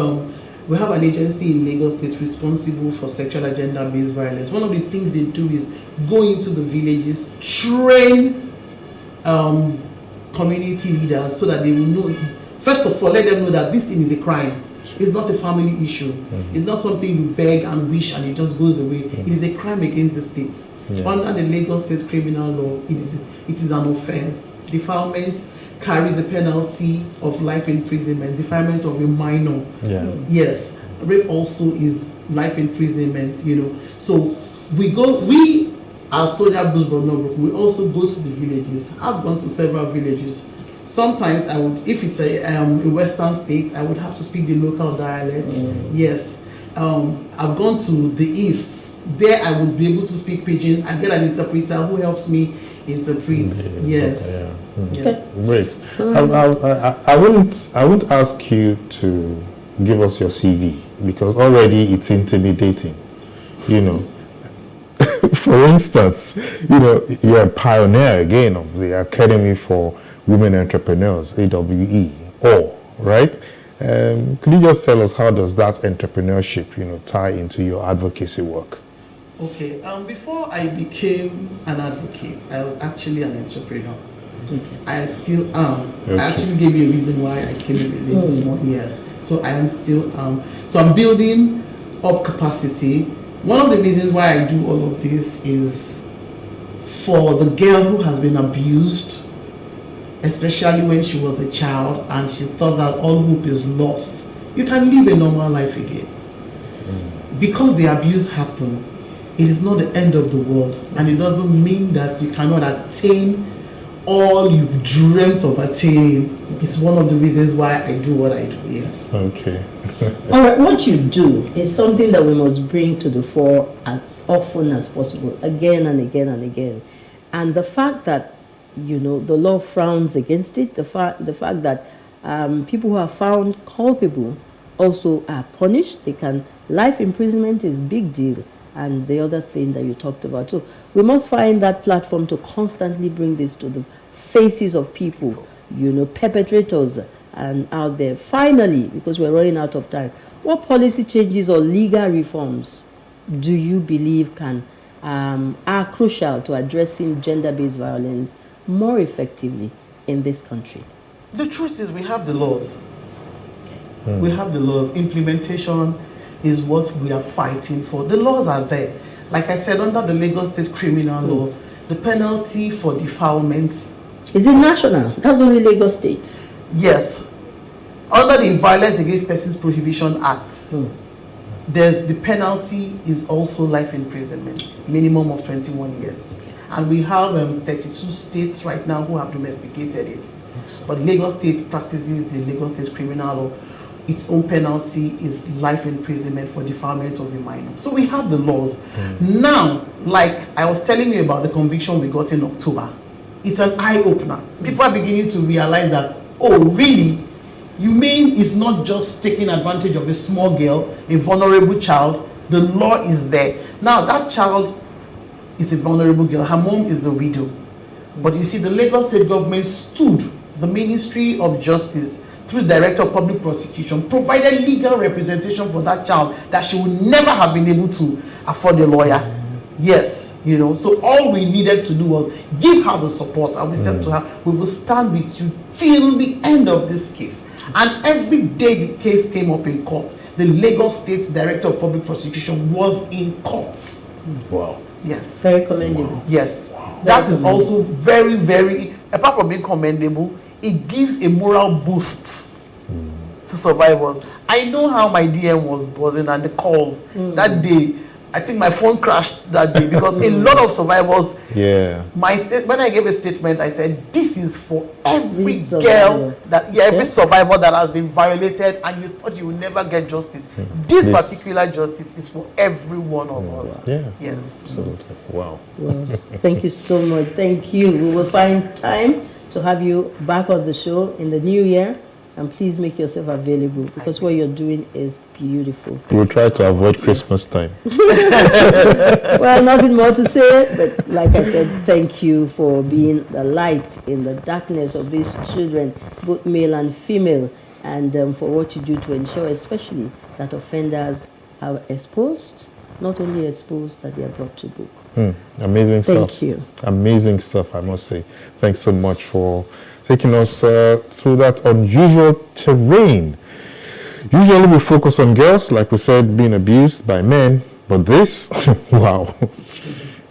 an agency in Lagos State responsible for sexual and gender-based violence. One of the things they do is go into the villages, train community leaders so that they will know. First of all, let them know that this thing is a crime. It's not a family issue. It's not something you beg and wish and it just goes away. It is a crime against the state. Under the Lagos State criminal law, it is an offense. Defilement carries a penalty of life imprisonment. Defilement of a minor. Yes. Rape also is life imprisonment, So we as Sonia Bruce but Not Broken, we also go to the villages. I've gone to several villages. Sometimes I would, if it's a Western state, I would have to speak the local dialect. Yes. I've gone to the East. There I would be able to speak Pidgin. I get an interpreter who helps me interpret. Yes. Yes. Great. I won't ask you to give us your CV because already it's intimidating. For instance, you're a pioneer again of the Academy for Women Entrepreneurs, AWE, right? Could you just tell us how does that entrepreneurship, tie into your advocacy work? Okay. Before I became an advocate, I was actually an entrepreneur. Okay. I still am. Okay. I actually gave you a reason why I came in within this morning. Yes. So I am still so I'm building up capacity. One of the reasons why I do all of this is for the girl who has been abused, especially when she was a child and she thought that all hope is lost. You can live a normal life again. Because the abuse happened, it is not the end of the world, and it doesn't mean that you cannot attain all you dreamt of attaining. It's one of the reasons why I do what I do, yes. Okay. All right, what you do is something that we must bring to the fore as often as possible, again and again and again. And the fact that, the law frowns against it, the fact that people who are found culpable also are punished. Life imprisonment is a big deal. And the other thing that you talked about. So we must find that platform to constantly bring this to the faces of people, perpetrators and out there. Finally, because we're running out of time, what policy changes or legal reforms do you believe are crucial to addressing gender-based violence more effectively in this country? The truth is we have the laws. We have the laws. Implementation is what we are fighting for. The laws are there. Like I said, under the Lagos State Criminal Law, the penalty for defilements... Is it national? That's only Lagos State? Yes. Under the Violence Against Persons Prohibition Act, the penalty is also life imprisonment, minimum of 21 years. And we have 32 states right now who have domesticated it. But Lagos State practices the Lagos State Criminal Law. Its own penalty is life imprisonment for defilement of a minor. So we have the laws. Now, like I was telling you about the conviction we got in October, it's an eye-opener. People are beginning to realize that, oh, really? You mean it's not just taking advantage of a small girl, a vulnerable child? The law is there. Now, that child is a vulnerable girl. Her mom is the widow. But you see, the Lagos State government stood, the Ministry of Justice, through the Director of Public Prosecution, provided legal representation for that child that she would never have been able to afford a lawyer. Yes, so all we needed to do was give her the support, and we said to her, we will stand with you till the end of this case. And every day the case came up in court, the Lagos State Director of Public Prosecution was in court. Wow. Yes. Very commendable. Wow. Yes. Wow. That is also very, very, apart from being commendable, it gives a moral boost to survivors. I know how my DM was buzzing and the calls that day. I think my phone crashed that day because a lot of survivors. Yeah. When I gave a statement, I said, "This is for every girl every survivor that has been violated, and you thought you would never get justice. This particular justice is for every one of us." Yeah. Yes. Absolutely. Wow. Well, thank you so much. Thank you. We will find time to have you back on the show in the new year, and please make yourself available because what you're doing is beautiful. We'll try to avoid Christmas time. Well, nothing more to say, but like I said, thank you for being the light in the darkness of these children, both male and female, and for what you do to ensure especially that offenders are exposed, not only exposed, that they are brought to book. Amazing stuff. Thank you. Amazing stuff, I must say. Thanks so much for taking us through that unusual terrain. Usually we focus on girls, like we said, being abused by men, but this, wow,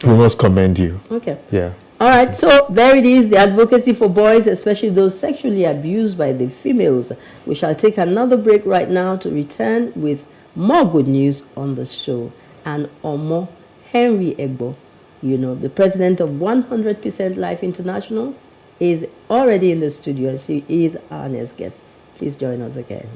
we must commend you. Okay. Yeah. All right, so there it is, the advocacy for boys, especially those sexually abused by the females. We shall take another break right now to return with more good news on the show. And Omo Henry Egbo, the president of 100% Life International, is already in the studio, and she is our next guest. Please join us again.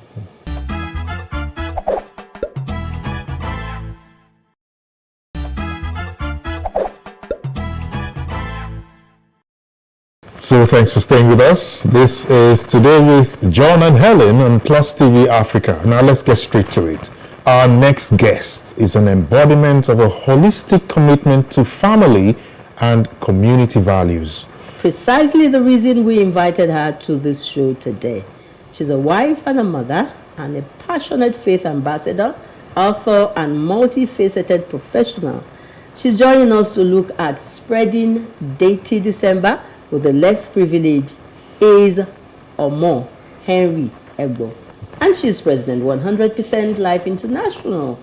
So thanks for staying with us. This is Today with John and Helen on Plus TV Africa. Now let's get straight to it. Our next guest is an embodiment of a holistic commitment to family and community values. Precisely the reason we invited her to this show today. She's a wife and a mother and a passionate faith ambassador, author, and multifaceted professional. She's joining us to look at spreading Dirty December with the less privileged is or more, Henry Egbo. And she's president 100% Life International.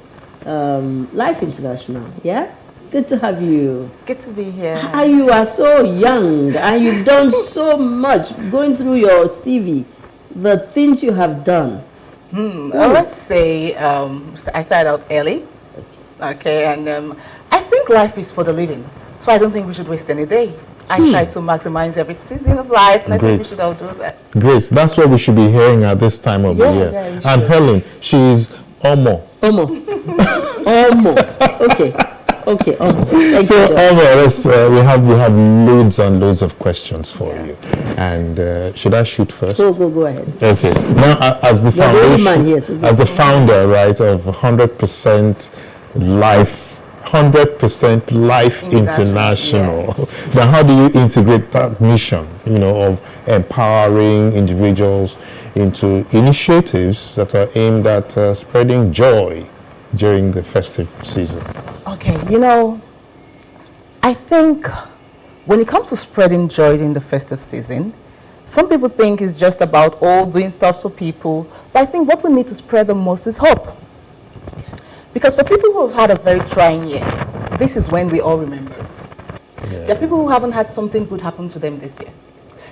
Yeah? Good to have you. Good to be here. You are so young and you've done so much. Going through your CV, the things you have done. Well, let's say I started out early. Okay, and I think life is for the living. So I don't think we should waste any day. I try to maximize every season of life, and I think we should all do that. Great. That's what we should be hearing at this time of the year. Yeah, and Helen, she is Omo. Omo. Okay, Omo. So Omo, we have loads and loads of questions for you. And should I shoot first? Go ahead. Okay. Now, as the foundation, as the founder, right, of 100% Life. 100% Life International. Yeah. Now, how do you integrate that mission, of empowering individuals into initiatives that are aimed at spreading joy during the festive season? Okay, I think when it comes to spreading joy during the festive season, some people think it's just about doing stuff for people, but I think what we need to spread the most is hope. Because for people who have had a very trying year, this is when we all remember it. Yeah. There are people who haven't had something good happen to them this year.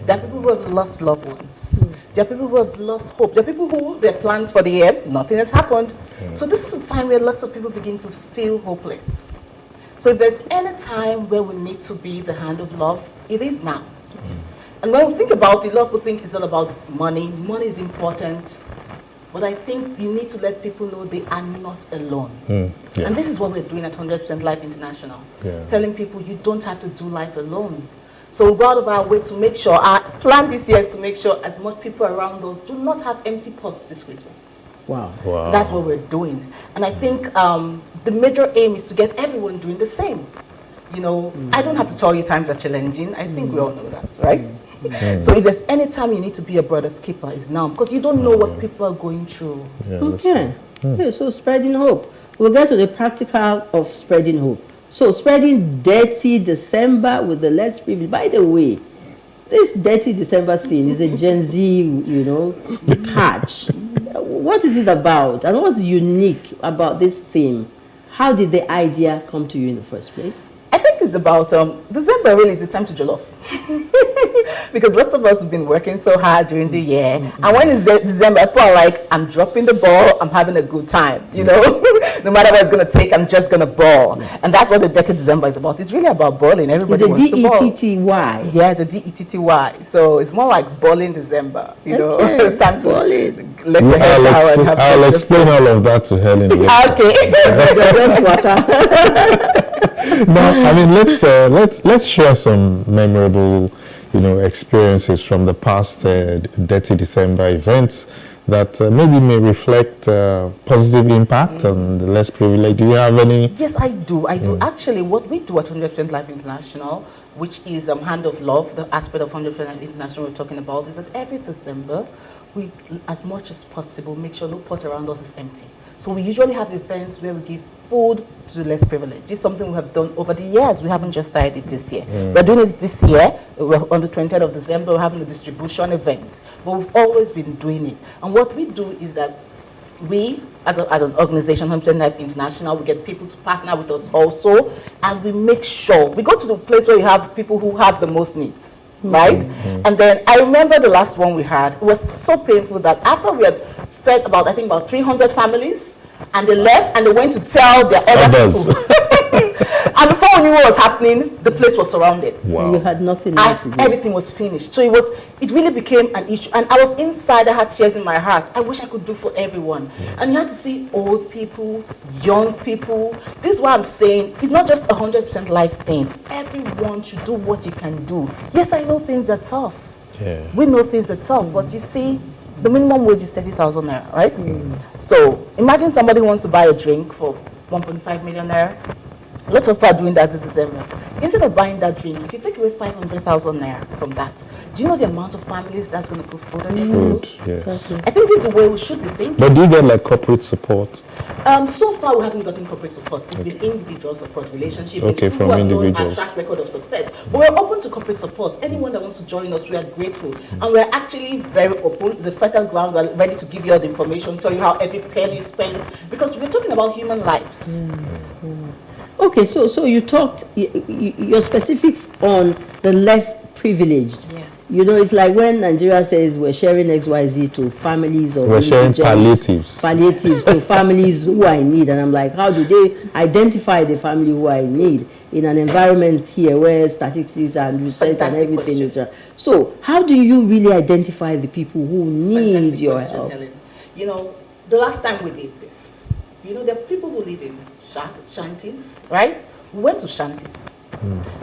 There are people who have lost loved ones. There are people who have lost hope. There are people who, their plans for the year, nothing has happened. Yeah. So this is a time where lots of people begin to feel hopeless. So if there's any time where we need to be the hand of love, it is now. And when we think about it, a lot of people think it's all about money. Money is important. But I think you need to let people know they are not alone. Yeah. And this is what we're doing at 100% Life International. Yeah. Telling people you don't have to do life alone. So we go out of our way to make sure, our plan this year is to make sure as much people around us do not have empty pots this Christmas. Wow. That's what we're doing. And I think the major aim is to get everyone doing the same. I don't have to tell you times are challenging. I think we all know that, right? So if there's any time you need to be a brother's keeper, it's now, because you don't know what people are going through. Okay, so spreading hope. We'll get to the practical of spreading hope. So spreading Dirty December with the less privileged. By the way, this Dirty December thing is a Gen Z, catch. What is it about, and what's unique about this theme? How did the idea come to you in the first place? I think it's about December really is the time to jollof. Because lots of us have been working so hard during the year. And when it's December, people are like, I'm dropping the ball, I'm having a good time. No matter what it's going to take, I'm just going to ball. And that's what the Dirty December is about. It's really about balling. Everybody wants to ball. It's a D-E-T-T-Y. Yeah, it's a D-E-T-T-Y. So it's more like balling December. Okay. It's time to let your hair down and have I'll explain all of that to Helen later. Okay. Now, I mean, let's share some memorable, experiences from the past Dirty December events that maybe may reflect positive impact on the less privileged. Do you have any? Yes, I do. Actually, what we do at 100% Life International, which is Hand of Love, the aspect of 100% Life International we're talking about, is that every December, we, as much as possible, make sure no pot around us is empty. So we usually have events where we give food to the less privileged. It's something we have done over the years. We haven't just started it this year. We're doing it this year. We're on the 20th of December. We're having a distribution event. But we've always been doing it. And what we do is that we, as an organization, 100% Life International, we get people to partner with us also. And we make sure, we go to the place where you have people who have the most needs. Right? And then I remember the last one we had. It was so painful that after we had fed about 300 families, and they left and they went to tell their other people. And before we knew what was happening, the place was surrounded. Wow. You had nothing more to do. Everything was finished. So it really became an issue. And I was inside, I had tears in my heart. I wish I could do for everyone. And you had to see old people, young people. This is why I'm saying it's not just a 100% life thing. Everyone should do what you can do. Yes, I know things are tough. Yeah. We know things are tough, but you see, The minimum wage is 30,000 naira, right? So imagine somebody wants to buy a drink for 1.5 million naira. Lots of people are doing that this December. Instead of buying that drink, you can take away 500,000 naira from that. Do you know the amount of families that's going to put food on the table? Yes. Exactly. I think this is the way we should be thinking. But do you get like corporate support? So far, we haven't gotten corporate support. It's been individual support, relationship. Okay, it's from people who have known individuals. our track record of success. But we're open to corporate support. Anyone that wants to join us, we are grateful. And we're actually very open. It's a fertile ground. We're ready to give you all the information, tell you how every penny is spent. Because we're talking about human lives. Okay, so you talked, you're specific on the less privileged. Yeah. You know, it's like when Nigeria says we're sharing XYZ to families or We're sharing palliatives. Palliatives to families who are in need. And I'm like, how do they identify the family who are in need in an environment here where statistics and research and everything is... So how do you really identify the people who need your help? Helen. You know, the last time we did this, you know, there are people who live in shanties, right? We went to shanties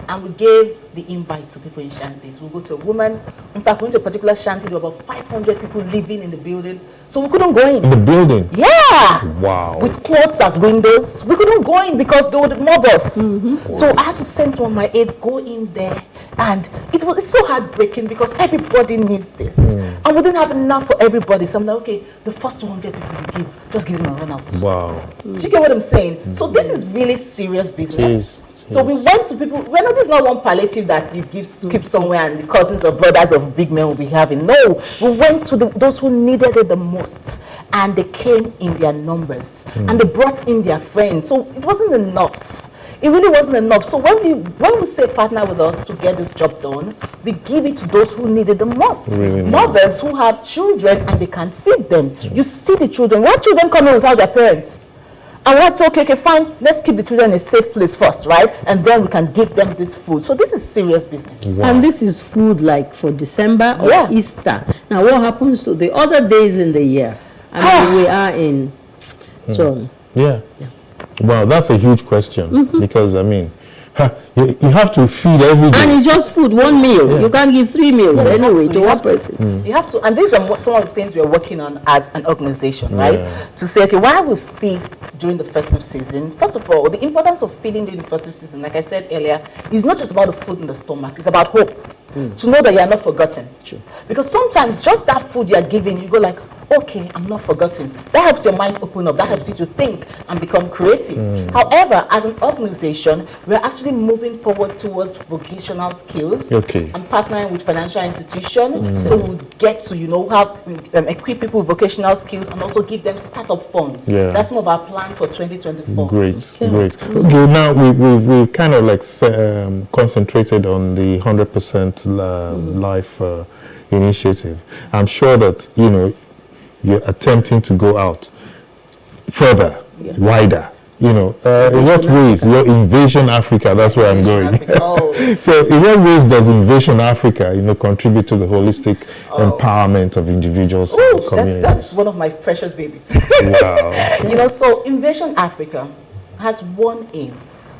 and we gave the invite to people in shanties. We go to a woman. In fact, we went to a particular shanty. There were about 500 people living in the building. So we couldn't go in. In the building? Yeah. Wow. With clothes as windows. We couldn't go in because they would mob us. So I had to send some of my aides, go in there. And it's so heartbreaking because everybody needs this. And we didn't have enough for everybody. So I'm like, okay, the first 200 people we give, just give them a run out. Wow. Do you get what I'm saying? So this is really serious business. So we went to people, this is not one palliative that you keep somewhere and the cousins or brothers of big men will be having. No, we went to those who needed it the most. And they came in their numbers. And they brought in their friends. So it wasn't enough. It really wasn't enough. So when we say partner with us to get this job done, we give it to those who need it the most. Really Mothers who have children and they can't feed them. You see the children. What children coming without their parents? And what's okay, fine, let's keep the children in a safe place first, right? And then we can give them this food. So this is serious business. Wow. And this is food like for December or Easter. Now what happens to the other days in the year? I mean, we are in John. Yeah. Wow, that's a huge question because, I mean, you have to feed every day. And it's just food, one meal. You can't give 3 meals anyway to one person. You have to, and these are some of the things we are working on as an organization, right? To say, okay, why we feed during the festive season? First of all, the importance of feeding during the festive season, like I said earlier, is not just about the food in the stomach, it's about hope. To know that you are not forgotten. Because sometimes just that food you are giving, you go like, okay, I'm not forgotten. That helps your mind open up. That helps you to think and become creative. However, as an organization, we're actually moving forward towards vocational skills and partnering with financial institutions. So we'll get to, have equip people with vocational skills and also give them startup funds. That's some of our plans for 2024. Great. Okay, now we kind of like concentrated on the 100% life initiative. I'm sure that, you're attempting to go out further, wider. In what ways? Your Invasion Africa, that's where I'm going. So in what ways does Invasion Africa, contribute to the holistic empowerment of individuals and communities? That's one of my precious babies. Wow. So Invasion Africa has one aim,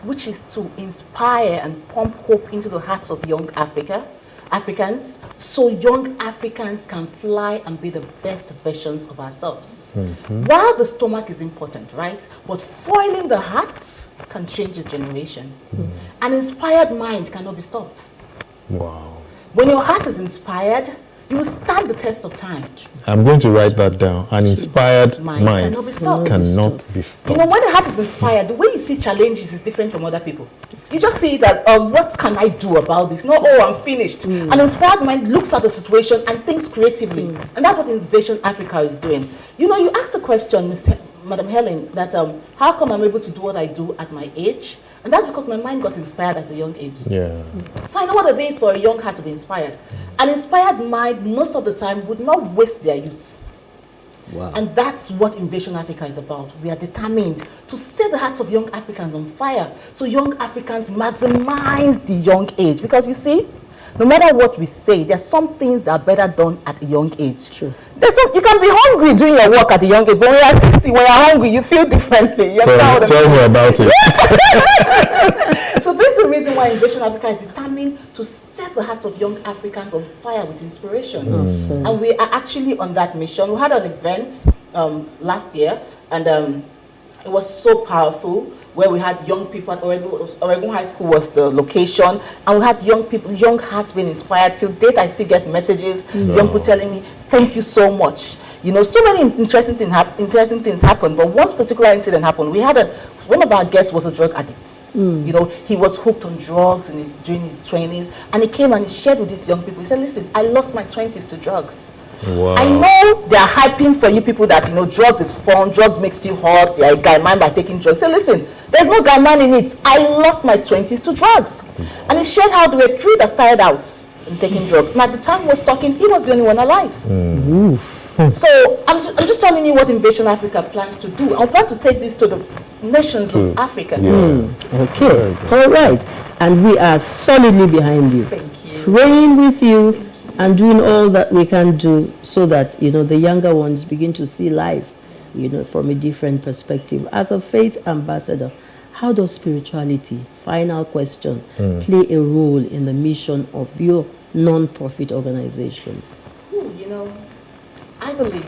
which is to inspire and pump hope into the hearts of young Africans, so young Africans can fly and be the best versions of ourselves. While the stomach is important, right? But foiling the heart can change a generation. An inspired mind cannot be stopped. Wow. When your heart is inspired, you will stand the test of time. I'm going to write that down. An inspired mind cannot be stopped. Cannot be stopped. When the heart is inspired, the way you see challenges is different from other people. You just see it as, what can I do about this? No, I'm finished. An inspired mind looks at the situation and thinks creatively. And that's what Invasion Africa is doing. You asked the question, Madam Helen, that how come I'm able to do what I do at my age? And that's because my mind got inspired at a young age. So I know what it is for a young heart to be inspired. An inspired mind, most of the time, would not waste their youth. Wow. And that's what Invasion Africa is about. We are determined to set the hearts of young Africans on fire so young Africans maximize the young age. Because you see, no matter what we say, there are some things that are better done at a young age. True. You can be hungry doing your work at a young age, but when you're 60, when you're hungry, you feel differently. Tell me about it. So this is the reason why why Innovation Africa is determined to set the hearts of young Africans on fire with inspiration. And we are actually on that mission. We had an event last year, and it was so powerful, where we had young people at Oregon High School was the location, and we had young people, young hearts being inspired. Till date, I still get messages, young people telling me, thank you so much. You know, so many interesting things happened, but one particular incident happened. We had one of our guests was a drug addict. You know, he was hooked on drugs during his 20s, and he came and he shared with these young people. He said, listen, I lost my 20s to drugs. Wow. I know they are hyping for you people that, you know, drugs is fun, drugs makes you hot, you're a guy man by taking drugs. Say, listen, there's no guy man in it. I lost my 20s to drugs. And he shared how there were 3 that started out in taking drugs. And at the time he was talking, he was the only one alive. So I'm just telling you what Innovation Africa plans to do. I plan to take this to the nations of Africa. Okay, all right. And we are solidly behind you. Thank you. Praying with you and doing all that we can do so that, you know, the younger ones begin to see life, you know, from a different perspective. As a faith ambassador, how does spirituality, final question, play a role in the mission of your non-profit organization? You know, I believe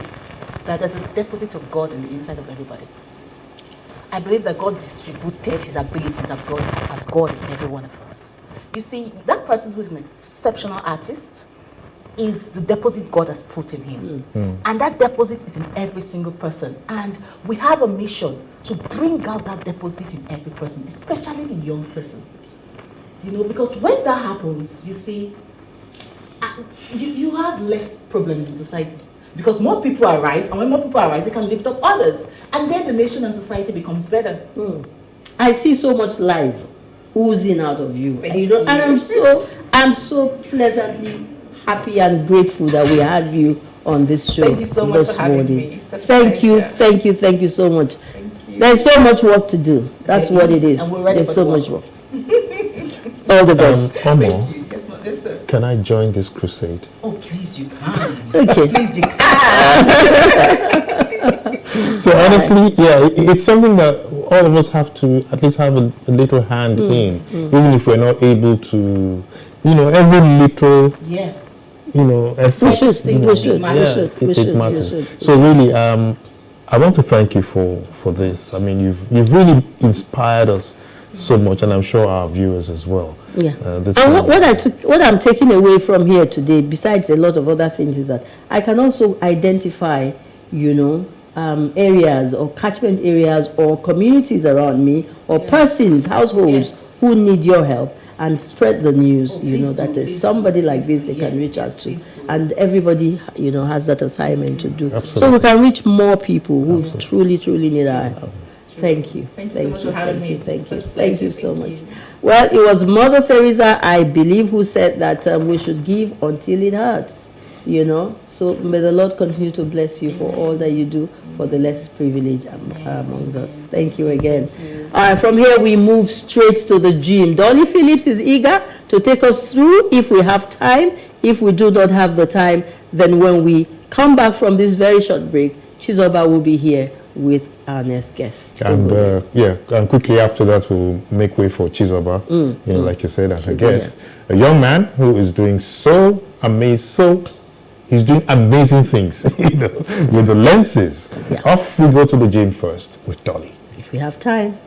that there's a deposit of God in the inside of everybody. I believe that God distributed his abilities as God in every one of us. You see, that person who's an exceptional artist is the deposit God has put in him. And that deposit is in every single person. And we have a mission to bring out that deposit in every person, especially the young person. You know, because when that happens, you see, you have less problems in society. Because more people arise, and when more people arise, they can lift up others. And then the nation and society becomes better. I see so much life oozing out of you. And I'm so pleasantly happy and grateful that we have you on this show. Thank you so much for having me. Thank you so much. There's so much work to do. That's what it is. And we're ready There's so much work. All the best. Omo, Yes, sir. can I join this crusade? Oh, please, you can. Okay. Please, you can. So honestly, yeah, it's something that all of us have to at least have a little hand in, even if we're not able to, you know, every little, you know, effort. It matters. So really, I want to thank you for this. I mean, you've really inspired us so much, and I'm sure our viewers as well. Yeah. And what I'm taking away from here today, besides a lot of other things, is that I can also identify, you know, areas or catchment areas or communities around me or persons, households who need your help, and spread the news, you know, that there's somebody like this they can reach out to. And everybody, you know, has that assignment to do. Absolutely. So we can reach more people who truly need our help. Thank you. Thank you so much for having me. Thank you so much. Well, it was Mother Teresa, I believe, who said that we should give until it hurts, you know. So may the Lord continue to bless you for all that you do for the less privileged among us. Thank you again. All right, from here we move straight to the gym. Dolly Phillips is eager to take us through if we have time. If we do not have the time, then when we come back from this very short break, Chizoba will be here with our next guest. And and quickly after that we'll make way for Chizoba, you know, like you said, as a guest. A young man who is doing he's doing amazing things, you know, with the lenses. Off we go to the gym first with Dolly. If we have time.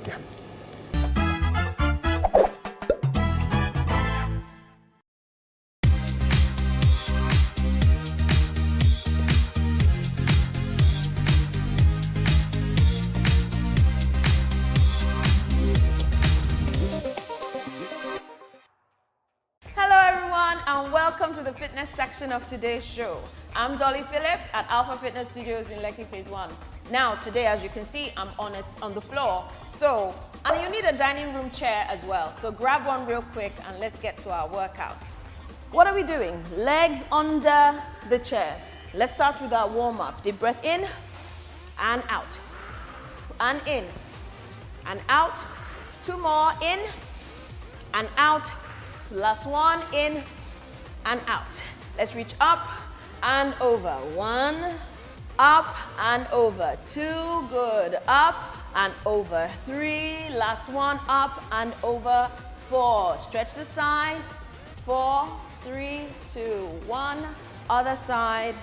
Welcome to the fitness section of today's show. I'm Dolly Phillips at Alpha Fitness Studios in Lekki Phase 1. Now, today, as you can see, I'm on the floor. So, and you need a dining room chair as well. So grab one real quick and let's get to our workout. What are we doing? Legs under the chair. Let's start with our warm-up. Deep breath in and out. And in and out. 2 more, in and out. Last one, in and out. Let's reach up and over. 1, up and over. 2, good. Up and over. 3, last one, up and over. 4. Stretch the side. 4, 3, 2, 1. Other side.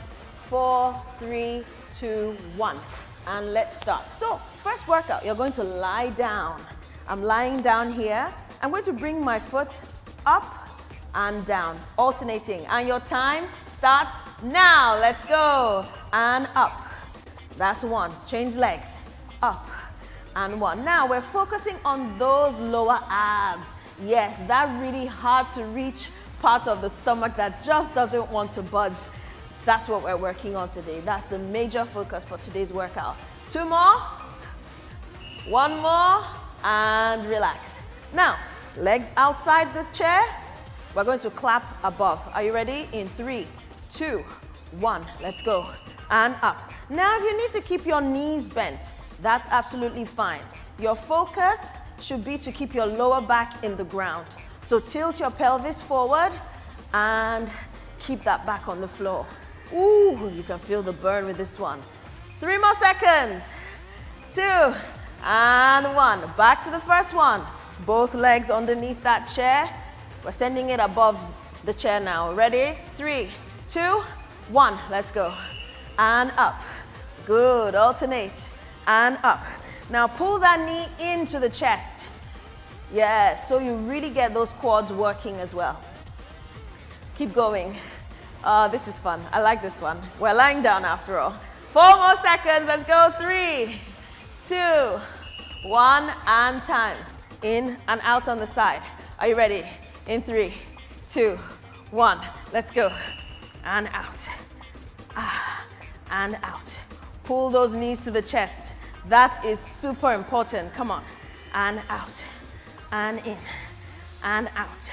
4, 3, 2, 1. And let's start. So, first workout, you're going to lie down. I'm lying down here. I'm going to bring my foot up and down, alternating. And your time starts now. Let's go. And up. That's 1. Change legs. Up and 1. Now we're focusing on those lower abs. Yes, that really hard to reach part of the stomach that just doesn't want to budge. That's what we're working on today. That's the major focus for today's workout. 2 more. 1 more. And relax. Now, legs outside the chair. We're going to clap above. Are you ready? In 3, 2, 1. Let's go. And up. Now, if you need to keep your knees bent, that's absolutely fine. Your focus should be to keep your lower back in the ground. So tilt your pelvis forward and keep that back on the floor. Ooh, you can feel the burn with this one. 3 more seconds. 2 and 1. Back to the first one. Both legs underneath that chair. We're sending it above the chair now. Ready? 3, 2, 1. Let's go. And up. Good. Alternate. And up. Now pull that knee into the chest. Yeah, so you really get those quads working as well. Keep going. This is fun. I like this one. We're lying down after all. 4 more seconds. Let's go. 3, 2, 1, and time. In and out on the side. Are you ready? In 3, 2, 1. Let's go. And out. And out. Pull those knees to the chest. That is super important. Come on. And out. And in. And out.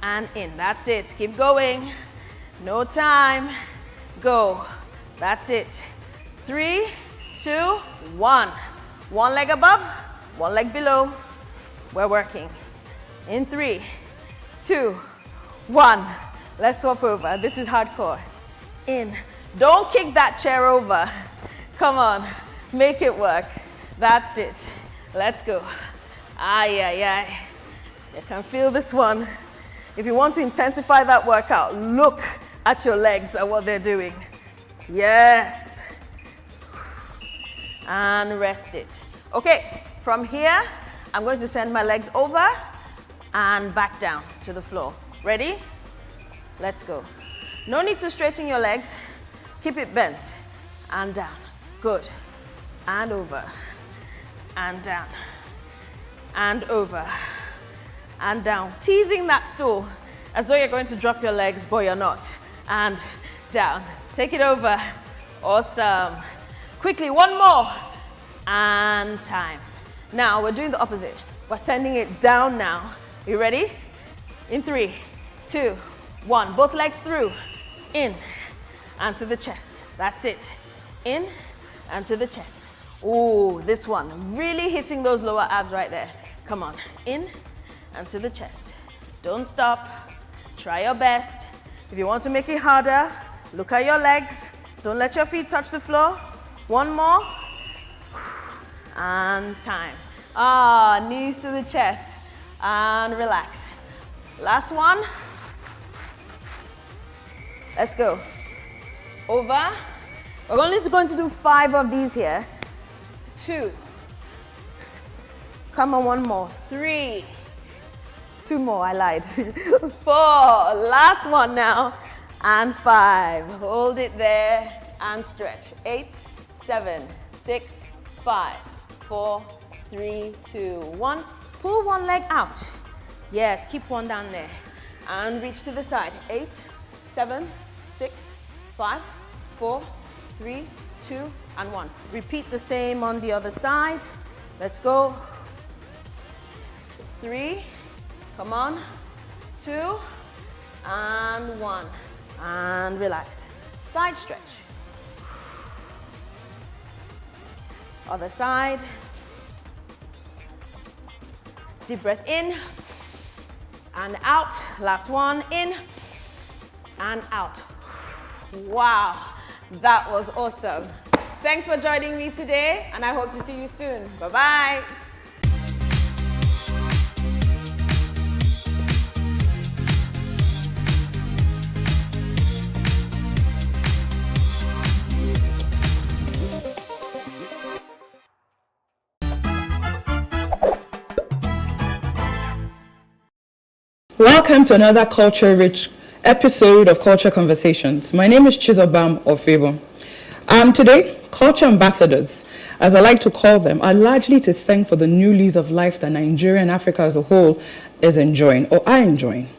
And in. That's it. Keep going. No time. Go. That's it. 3, 2, 1. 1 leg above, 1 leg below. We're working. In 3, 2, 1. Let's swap over. This is hardcore. In. Don't kick that chair over. Come on. Make it work. That's it. Let's go. Ay, ay, ay. You can feel this one. If you want to intensify that workout, look at your legs and what they're doing. Yes. And rest it. Okay, from here, I'm going to send my legs over and back down to the floor. Ready? Let's go. No need to straighten your legs. Keep it bent. And down. Good. And over. And down. And over. And down. Teasing that stool as though you're going to drop your legs, but you're not. And down. Take it over. Awesome. Quickly, 1 more. And time. Now we're doing the opposite. We're sending it down now. You ready? In 3, 2, 1. Both legs through. In and to the chest. That's it. In and to the chest. Ooh, this one. Really hitting those lower abs right there. Come on. In and to the chest. Don't stop. Try your best. If you want to make it harder, look at your legs. Don't let your feet touch the floor. 1 more. And time. Knees to the chest. And relax. Last one. Let's go. Over. We're only going to do 5 of these here. 2. Come on, 1 more. 3. 2 more, I lied. 4. Last one now. And 5. Hold it there and stretch. 8, 7, 6, 5, 4, 3, 2, 1. Pull 1 leg out. Yes, keep 1 down there. And reach to the side. 8, 7, 6, 5, 4, 3, 2, and 1. Repeat the same on the other side. Let's go. 3, come on. 2, and 1. And relax. Side stretch. Other side. Deep breath in and out. Last one, in and out. Wow, that was awesome. Thanks for joining me today, and I hope to see you soon. Bye-bye. Welcome to another culture-rich episode of Culture Conversations. My name is Chizobam Ofebo. Today, culture ambassadors, as I like to call them, are largely to thank for the new lease of life that Nigeria and Africa as a whole is enjoying, or are enjoying.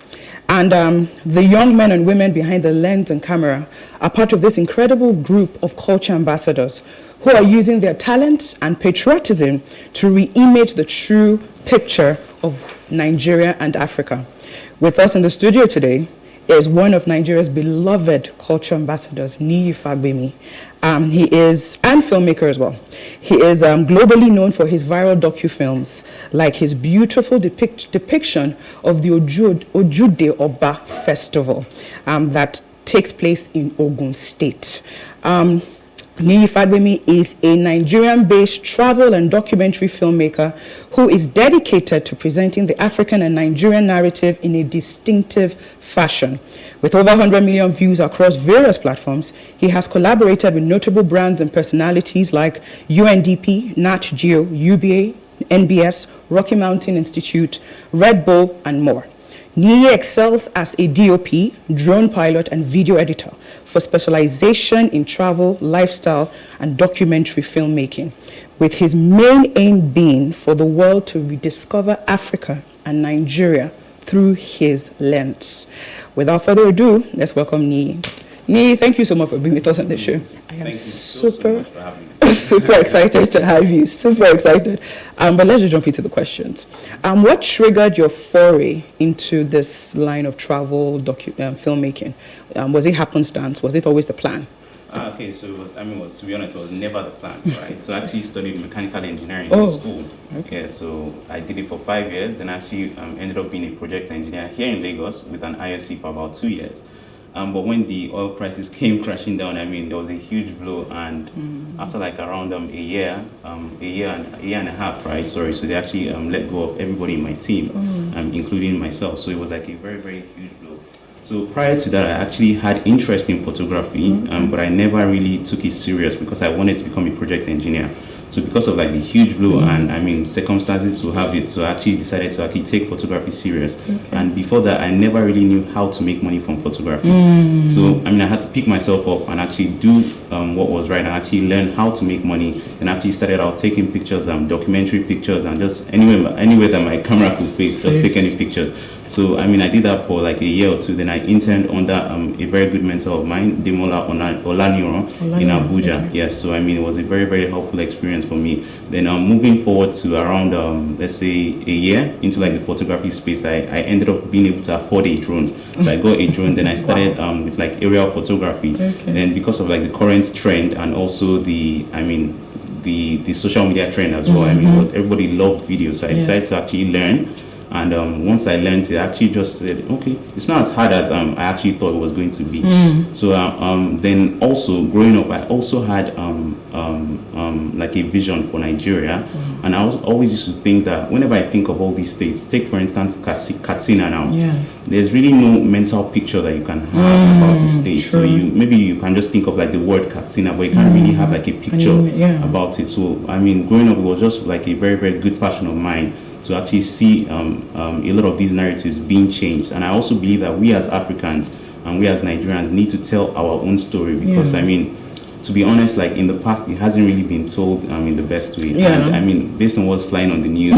And the young men and women behind the lens and camera are part of this incredible group of culture ambassadors who are using their talents and patriotism to re-image the true picture of Nigeria and Africa. With us in the studio today is one of Nigeria's beloved culture ambassadors, Niyi Fagbemi. He is, and filmmaker as well. He is globally known for his viral docufilms, like his beautiful depiction of the Ojude Oba Festival that takes place in Ogun State. Niyi Fagbemi is a Nigerian-based travel and documentary filmmaker who is dedicated to presenting the African and Nigerian narrative in a distinctive fashion. With over 100 million views across various platforms, he has collaborated with notable brands and personalities like UNDP, Nat Geo, UBA, NBS, Rocky Mountain Institute, Red Bull, and more. Niyi excels as a DOP, drone pilot, and video editor for specialization in travel, lifestyle, and documentary filmmaking, with his main aim being for the world to rediscover Africa and Nigeria through his lens. Without further ado, let's welcome Niyi. Niyi, thank you so much for being with us on the show. I am super excited to have you, super excited. But let's just jump into the questions. What triggered your foray into this line of travel filmmaking? Was it happenstance? Was it always the plan? Okay, so to be honest, it was never the plan, right? So I actually studied mechanical engineering in school. Okay, so I did it for 5 years, then I actually ended up being a project engineer here in Lagos with an ISC for about 2 years. But when the oil prices came crashing down, there was a huge blow, and after like around a year and a half, right? Sorry, so they actually let go of everybody in my team, including myself. So it was like a very, very huge blow. So prior to that, I actually had interest in photography, but I never really took it serious because I wanted to become a project engineer. So because of like the huge blow and circumstances to have it, so I actually decided to actually take photography serious. And before that, I never really knew how to make money from photography. So I had to pick myself up and actually do what was right and actually learn how to make money. And actually started out taking pictures, documentary pictures, and just anywhere that my camera could face, just take any pictures. So I did that for like a year or two. Then I interned under a very good mentor of mine, Demola Olaniran in Abuja. Yes, so it was a very, very helpful experience for me. Then moving forward to around let's say a year into like the photography space, I ended up being able to afford a drone. So I got a drone. Then I started with like aerial photography. Then because of like the current trend and also the social media trend as well, everybody loved videos. So I decided to actually learn. And once I learned it, I actually just said, okay, it's not as hard as I actually thought it was going to be. So then also growing up, I also had like a vision for Nigeria. And I always used to think that whenever I think of all these states, take for instance Katsina now, there's really no mental picture that you can have about the state. So maybe you can just think of like the word Katsina, but you can't really have like a picture about it. So growing up, it was just like a very, very good passion of mine to actually see a lot of these narratives being changed. And I also believe that we as Africans and we as Nigerians need to tell our own story because to be honest, like in the past, it hasn't really been told in the best way. And based on what's flying on the news,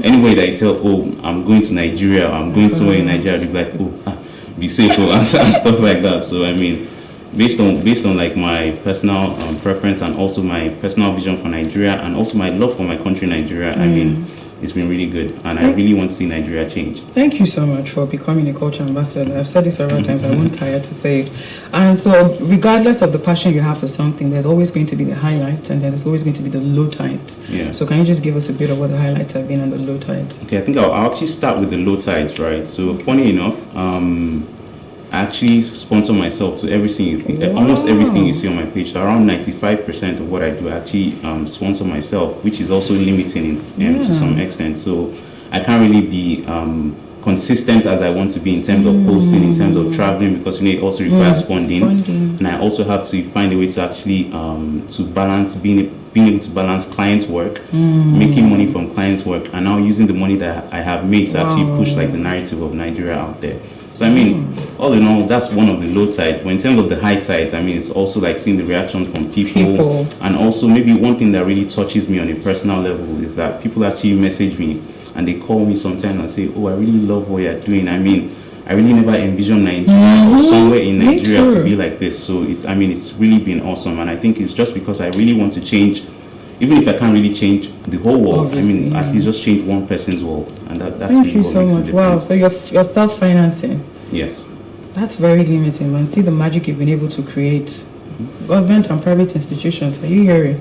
any way that you tell, oh, I'm going to Nigeria, I'm going somewhere in Nigeria, you'll be like, oh, be safe and stuff like that. So based on like my personal preference and also my personal vision for Nigeria and also my love for my country, Nigeria, it's been really good, and I really want to see Nigeria change. Thank you so much for becoming a culture ambassador. I've said it several times, I won't tire to say it. And so regardless of the passion you have for something, there's always going to be the highlights and there's always going to be the low tides. So can you just give us a bit of what the highlights have been on the low tides? Okay, I think I'll actually start with the low tides, right? So funny enough, I actually sponsor myself to almost everything you see on my page. So around 95% of what I do, I actually sponsor myself, which is also limiting to some extent. So I can't really be consistent as I want to be in terms of posting, in terms of traveling, because it also requires funding. And I also have to find a way to actually to balance being able to balance clients' work, making money from clients' clients' work and now using the money that I have made to actually push like the narrative of Nigeria out there. So I mean, all in all, that's one of the low tides. But in terms of the high tides, I mean, it's also like seeing the reactions from people. And also maybe one thing that really touches me on a personal level is that people actually message me and they call me sometimes and say, oh, I really love what you're doing. I mean, I really never envisioned Nigeria or somewhere in Nigeria to be like this. So it's, I mean, it's really been awesome. And I think it's just because I really want to change, even if I can't really change the whole world, I mean, at least just change one person's world. And that's Thank really you what so makes much. the Wow, difference. so you're self-financing. Yes. That's very limiting, man. See the magic you've been able to create. Government and private institutions, are you hearing?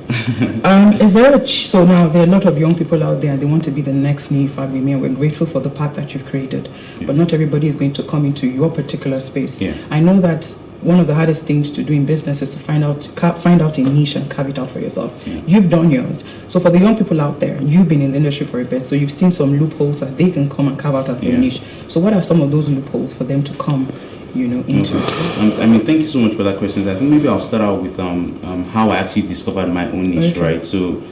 Is there so now there are a lot of young people out there and they want to be the next Nii Fagbemi, and we're grateful for the path that you've created. But not everybody is going to come into your particular space. I know that one of the hardest things to do in business is to find out a niche and carve it out for yourself. You've done yours. So for the young people out there, you've been in the industry for a bit, so you've seen some loopholes that they can come and carve out of their niche. So what are some of those loopholes for them to come, you know, into? I mean, thank you so much for that question. I think maybe I'll start out with how I actually discovered my own niche, right? So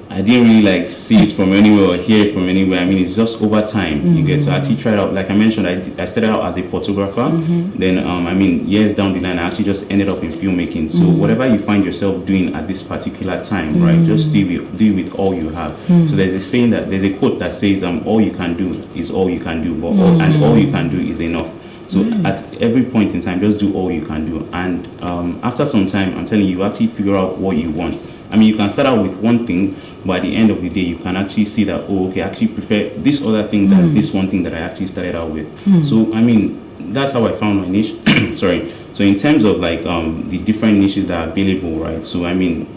I didn't really like see it from anywhere or hear it from anywhere. I mean, it's just over time you get to actually try it out. Like I mentioned, I started out as a photographer. Then, I mean, years down the line, I actually just ended up in filmmaking. So whatever you find yourself doing at this particular time, right, just do with all you have. So there's a saying there's a quote that says, all you can do is all you can do, but and all you can do is enough. So at every point in time, just do all you can do. And after some time, I'm telling you, you actually figure out what you want. I mean, you can start out with one thing, but at the end of the day, you can actually see that, oh, okay, I actually prefer this other thing than this one thing that I actually started out with. So, I mean, that's how I found my niche. Sorry. So in terms of like the different niches that are available, right? So, I mean,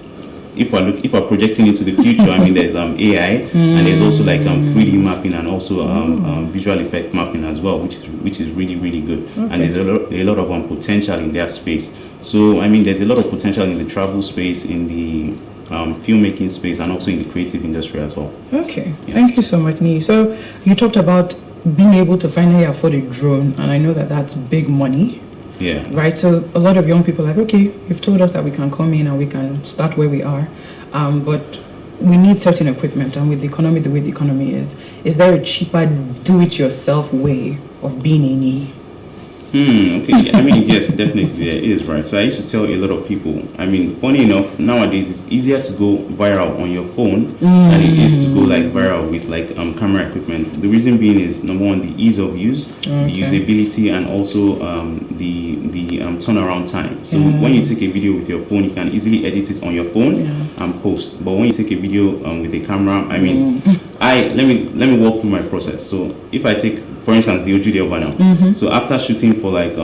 if we're projecting into the future, I mean, there's AI and there's also like 3D mapping and also visual effect mapping as well, which is really, really good. And there's a lot of potential in that space. So, I mean, there's a lot of potential in the travel space, in the filmmaking space, and also in the creative industry as well. Okay, thank you so much, Nii. So, you talked about being able to finally afford a drone, and I know that that's big money. Yeah. Right, so a lot of young people are like, okay, you've told us that we can come in and we can start where we are, but we need certain equipment, and with the economy the way the economy is there a cheaper do-it-yourself way of being a Nii? Okay. I mean, yes, definitely there is, right? So I used to tell a lot of people, I mean, funny enough, nowadays it's easier to go viral on your phone than it is to go like viral with like camera equipment. The reason being is, number one, the ease of use, the usability, and also the turnaround time. So when you take a video with your phone, you can easily edit it on your phone and post. But when you take a video with a camera, I mean, let me walk through my process. So if I take, for instance, the Ojude Obana. So after shooting for like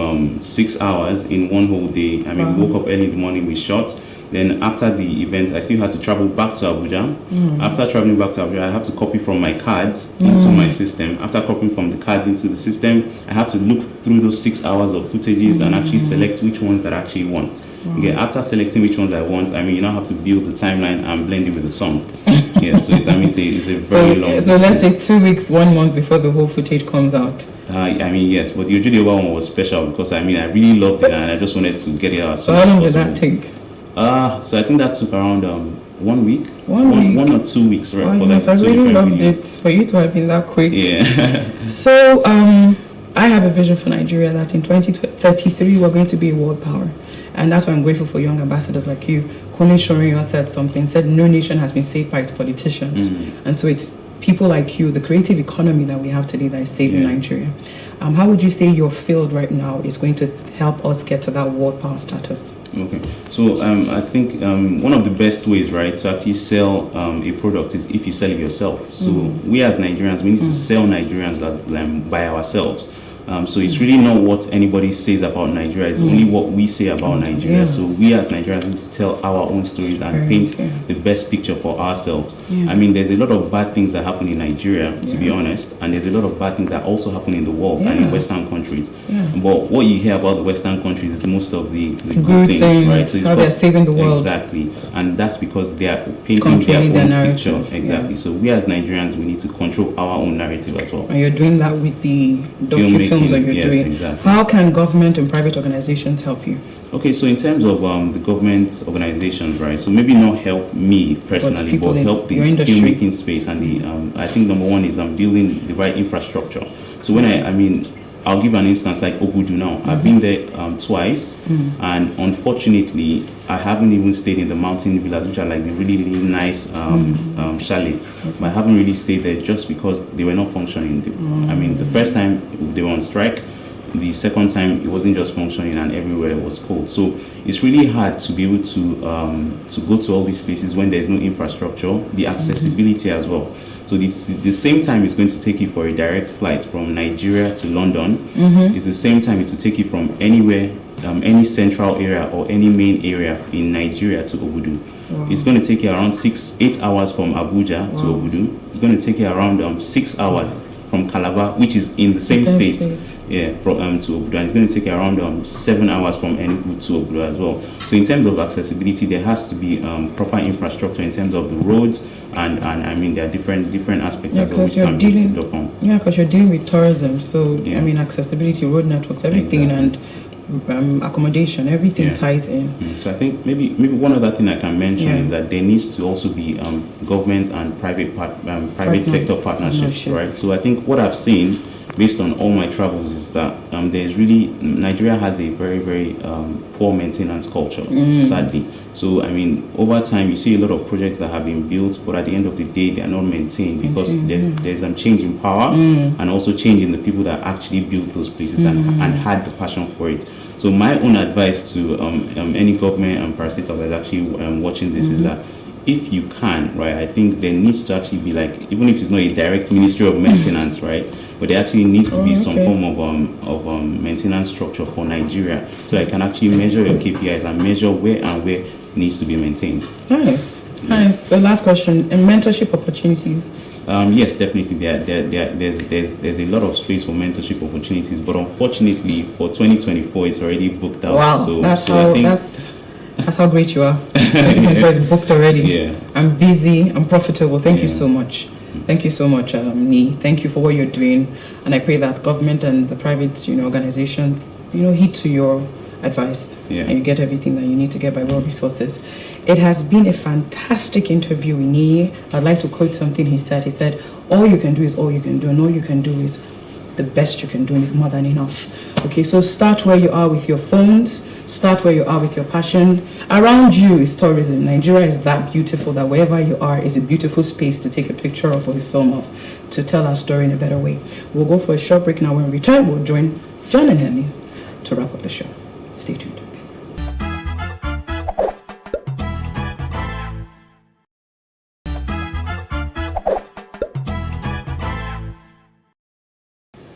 6 hours in one whole day, I mean, we woke up early in the morning, we shot. Then after the event, I still had to travel back to Abuja. After traveling back to Abuja, I have to copy from my cards into my system. After copying from the cards into the system, I have to look through those 6 hours of footages and actually select which ones that I actually want. Okay, after selecting which ones I want, I mean, you now have to build the timeline and blend it with the song. So it's a very long. So let's say 2 weeks, 1 month before the whole footage comes out. I mean, yes, but the Ojude one was special because I mean, I really loved it and I just wanted to get it out. So how long did that take? So I think that took around 1 week. 1 or 2 weeks, right? Oh, yes, I really loved it for you to have been that quick. Yeah. So I have a vision for Nigeria that in 2033 we're going to be a world power. And that's why I'm grateful for young ambassadors like you. Kone Shoriyon said no nation has been saved by its politicians. And so it's people like you, the creative economy that we have today that is saving Nigeria. How would you say your field right now is going to help us get to that world power status? Okay, so I think one of the best ways, right, to actually sell a product is if you sell it yourself. So we as Nigerians, we need to sell Nigerians by ourselves. So it's really not what anybody says about Nigeria, it's only what we say about Nigeria. So we as Nigerians need to tell our own stories and paint the best picture for ourselves. I mean, there's a lot of bad things that happen in Nigeria, to be honest, and there's a lot of bad things that also happen in the world and in Western countries. But what you hear about the Western countries is most of the good things, right? So how they're saving the world. Exactly, and that's because they are painting their own picture. Exactly. So we as Nigerians, we need to control our own narrative as well. And you're doing that with the filmmaking, films that you're doing. Exactly. How can government and private organizations help you? Okay, so in terms of the government organizations, right? So maybe not help me personally, but help the filmmaking space. And the I think number one is building the right infrastructure. So when I'll give an instance like Obudu now. I've been there twice, and unfortunately, I haven't even stayed in the mountain villas, which are like the really, really nice chalets. But I haven't really stayed there just because they were not functioning. The first time they were on strike, the second time it wasn't just functioning, and everywhere was cold. So it's really hard to be able to go to all these places when there's no infrastructure, the accessibility as well. So the same time it's going to take you for a direct flight from Nigeria to London. It's the same time it will take you from anywhere, any central area or any main area in Nigeria to Obudu. Wow. It's going to take you around 8 hours from Abuja to Obudu. It's going to take you around 6 hours from Calabar, which is in the same state. Yeah, from to Obudu. And it's going to take you around 7 hours from Enugu to Obudu as well. So in terms of accessibility, there has to be proper infrastructure in terms of the roads, and there are different aspects that because you're dealing with tourism. So accessibility, road networks, everything, and accommodation, everything ties in. So I think maybe one other thing I can mention is that there needs to also be government and private sector partnerships, right? So I think what I've seen based on all my travels is that Nigeria has a very, very poor maintenance culture, sadly. So over time you see a lot of projects that have been built, but at the end of the day they are not maintained because there's a change in power and also change in the people that actually built those places and had the passion for it. So my own advice to any government and parastatal that is actually watching this is that if you can, right, I think there needs to actually be even if it's not a direct Ministry of Maintenance, right, but there actually needs to be some form of maintenance structure for Nigeria, so I can actually measure your KPIs and measure where needs to be maintained. Nice. The last question: mentorship opportunities. Yes, definitely. There's a lot of space for mentorship opportunities, but unfortunately for 2024, it's already booked out. Wow, that's how great you are. 2024 is booked already. Yeah. I'm busy. I'm profitable. Thank you so much. Thank you so much, Nee. Thank you for what you're doing, and I pray that government and the private, organizations, heed to your advice, and you get everything that you need to get by World Resources. It has been a fantastic interview, Nee. I'd like to quote something he said. He said, "All you can do is all you can do, and all you can do is the best you can do, and is more than enough." Okay, so start where you are with your phones. Start where you are with your passion. Around you is tourism. Nigeria is that beautiful that wherever you are is a beautiful space to take a picture of or a film of, to tell our story in a better way. We'll go for a short break now. When we return, we'll join John and Henry to wrap up the show. Stay tuned.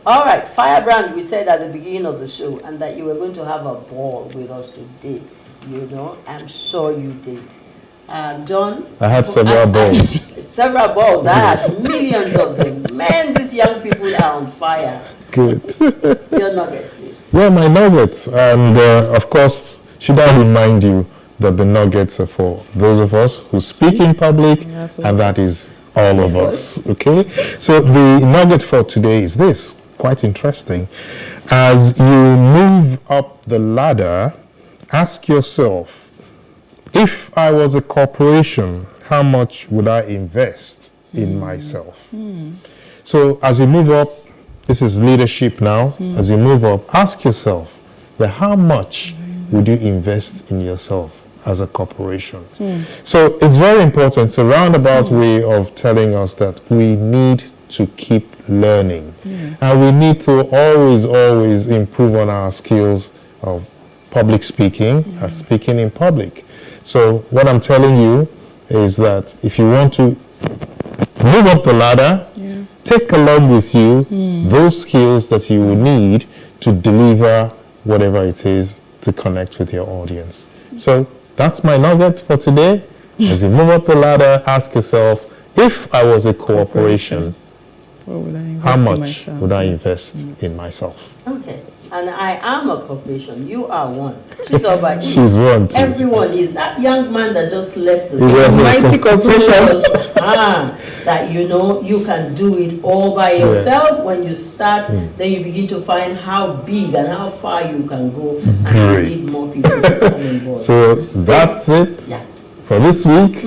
All right, Firebrand, we said at the beginning of the show, and that you were going to have a ball with us today. I'm sure you did. John? I had several balls. Several balls. I had millions of them. Man, these young people are on fire. Good. Your nuggets, please. Yeah, my nuggets. And of course, should I remind you that the nuggets are for those of us who speak in public, and that is all of us. Okay? So the nugget for today is this. Quite interesting. As you move up the ladder, ask yourself, if I was a corporation, how much would I invest in myself? So as you move up, this is leadership now, as you move up, ask yourself, how much would you invest in yourself as a corporation? So it's very important. It's a roundabout way of telling us that we need to keep learning, and we need to always improve on our skills of public speaking, speaking in public. So what I'm telling you is that if you want to move up the ladder, take along with you those skills that you will need to deliver whatever it is to connect with your audience. So that's my nugget for today. As you move up the ladder, ask yourself, if I was a corporation, What would I invest How in much myself? would I invest in myself? Okay. And I am a corporation. You are one. She's over. She's one too. Everyone is. That young man that just left us. He's also a Mighty corporation. corporation. That you know you can do it all by yourself. When you start, then you begin to find how big and how far you can go, and you need more people to come on board. So that's it for this week.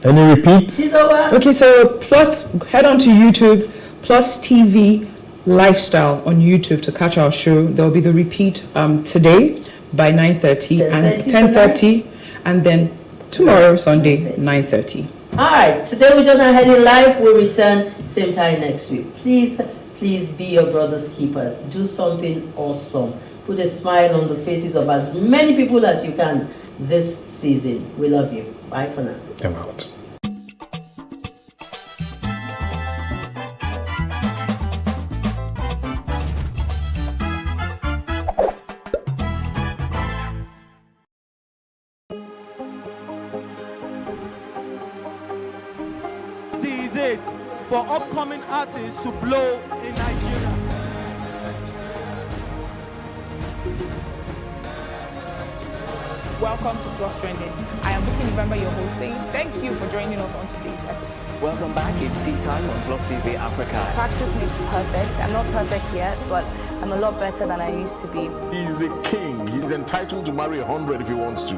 Any repeats? She's over. Okay, so plus head on to YouTube, Plus TV Lifestyle on YouTube to catch our show. There will be the repeat today by 9:30 and 10:30, and then tomorrow Sunday 9:30. All right, today we don't have Heading Live. We'll return same time next week. Please be your brother's keepers. Do something awesome. Put a smile on the faces of as many people as you can this season. We love you. Bye for now. I'm out. This is it for upcoming artists to blow in Nigeria. Welcome to Plus Trending. I am Bookie November, your host, saying thank you for joining us on today's episode. Welcome back. It's Tea Time on Plus TV Africa. Practice makes perfect. I'm not perfect yet, but I'm a lot better than I used to be. He's a king. He's entitled to marry 100 if he wants to.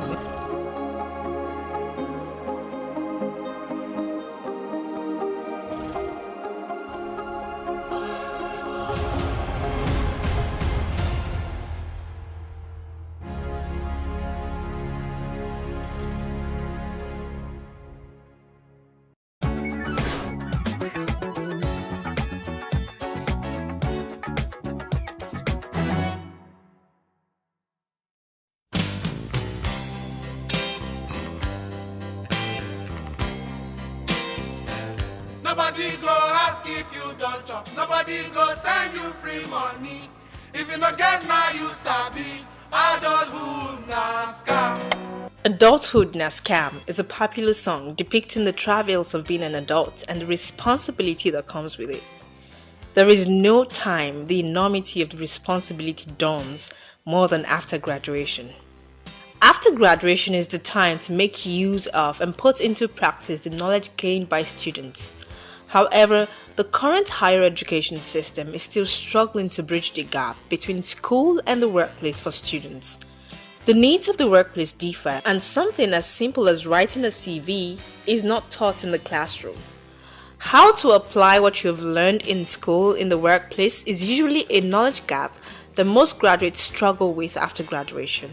Nobody go ask if you don't chop. Nobody go send you free money. If you not get now, you sabi. Adulthood na scam. Adulthood na Scam is a popular song depicting the travails of being an adult and the responsibility that comes with it. There is no time the enormity of the responsibility dawns more than after graduation. After graduation is the time to make use of and put into practice the knowledge gained by students. However, the current higher education system is still struggling to bridge the gap between school and the workplace for students. The needs of the workplace differ, and something as simple as writing a CV is not taught in the classroom. How to apply what you have learned in school in the workplace is usually a knowledge gap that most graduates struggle with after graduation.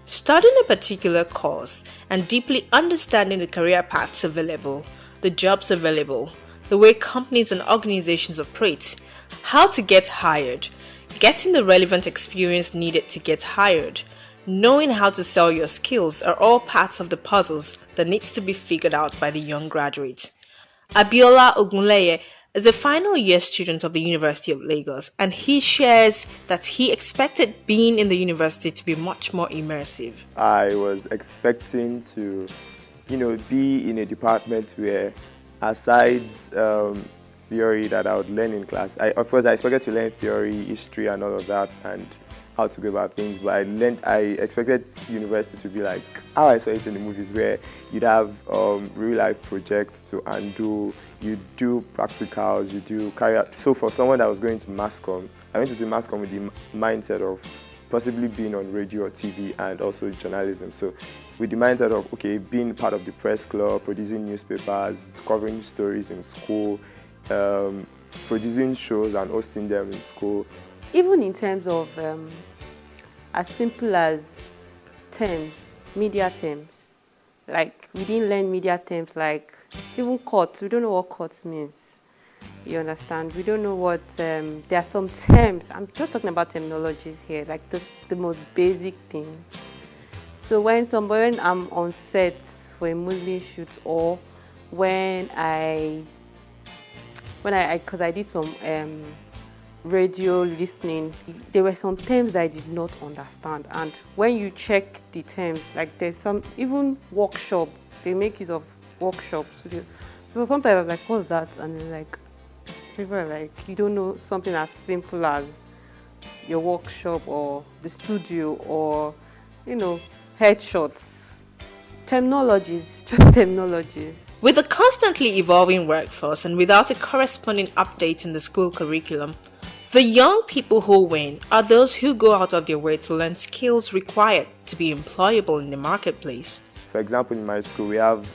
Studying a particular course and deeply understanding the career paths available, the jobs available, the way companies and organizations operate, how to get hired, getting the relevant experience needed to get hired, knowing how to sell your skills are all parts of the puzzles that needs to be figured out by the young graduate. Abiola Ogunleye is a final year student of the University of Lagos, and he shares that he expected being in the university to be much more immersive. I was expecting to, be in a department where, aside theory that I would learn in class, of course I expected to learn theory, history and all of that, and how to go about things, but I expected university to be like how I saw it in the movies, where you'd have real life projects to undo, you do practicals, you do carry out. So for someone that was going to mass comm, I went into mass comm with the mindset of possibly being on radio or TV and also journalism. So with the mindset of, okay, being part of the press club, producing newspapers, covering stories in school, producing shows and hosting them in school. Even in terms of as simple as terms, media terms, like we didn't learn media terms, like even courts, we don't know what courts means. You understand? We don't know what, there are some terms, I'm just talking about terminologies here, like the most basic thing. So when I'm on set for a movie shoot, or because I did some radio listening, there were some terms that I did not understand, and when you check the terms, like there's some, even workshop, they make use of workshop. So sometimes I was like, what's that? And they're like, People are like, you don't know something as simple as your workshop or the studio or, headshots. Terminologies, just terminologies. With a constantly evolving workforce and without a corresponding update in the school curriculum, the young people who win are those who go out of their way to learn skills required to be employable in the marketplace. For example, in my school, we have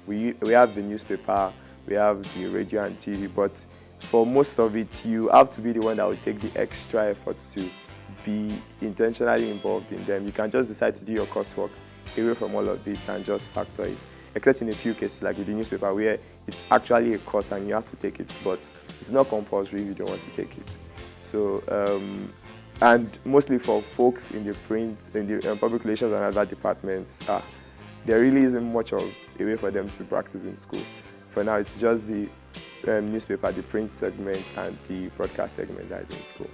we have the newspaper, we have the radio and TV, but for most of it, you have to be the one that will take the extra effort to be intentionally involved in them. You can just decide to do your coursework away from all of this and just factor it. Except in a few cases, like with the newspaper, where it's actually a course and you have to take it, but it's not compulsory if you don't want to take it. So, and mostly for folks in the print, in the public relations and other departments, there really isn't much of a way for them to practice in school. For now, it's just the newspaper, the print segment, and the broadcast segment that is in school.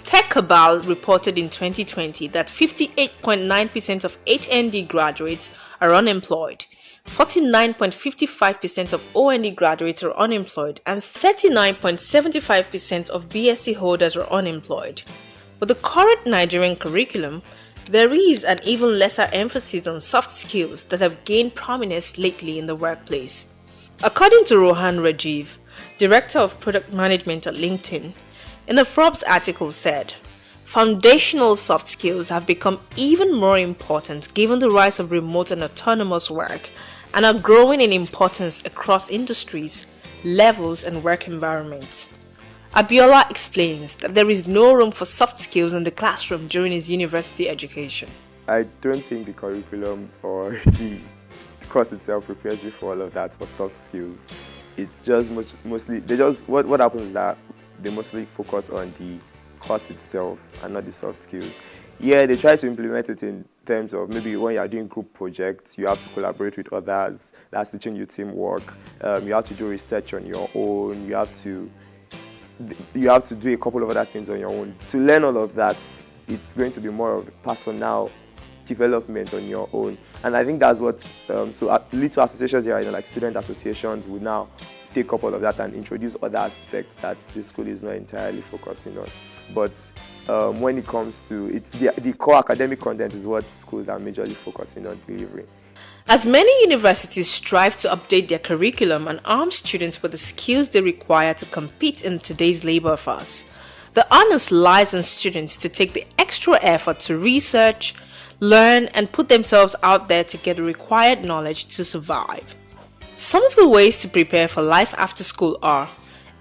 TechCabal reported in 2020 that 58.9% of HND graduates are unemployed, 49.55% of OND graduates are unemployed, and 39.75% of BSc holders are unemployed. With the current Nigerian curriculum, there is an even lesser emphasis on soft skills that have gained prominence lately in the workplace. According to Rohan Rajiv, Director of Product Management at LinkedIn, in a Forbes article said, foundational soft skills have become even more important given the rise of remote and autonomous work and are growing in importance across industries, levels, and work environments. Abiola explains that there is no room for soft skills in the classroom during his university education. I don't think the curriculum or the course itself prepares you for all of that, for soft skills. It's just mostly, what happens is that they mostly focus on the course itself and not the soft skills. Yeah, they try to implement it in terms of maybe when you are doing group projects, you have to collaborate with others. That's teaching you teamwork. You have to do research on your own. You have to do a couple of other things on your own. To learn all of that, it's going to be more of a personal development on your own. And I think that's what little associations here, like student associations, would now take up all of that and introduce other aspects that the school is not entirely focusing on. But when it comes to the core academic content is what schools are majorly focusing on delivering. As many universities strive to update their curriculum and arm students with the skills they require to compete in today's labor force, the onus lies on students to take the extra effort to research, learn, and put themselves out there to get the required knowledge to survive. Some of the ways to prepare for life after school are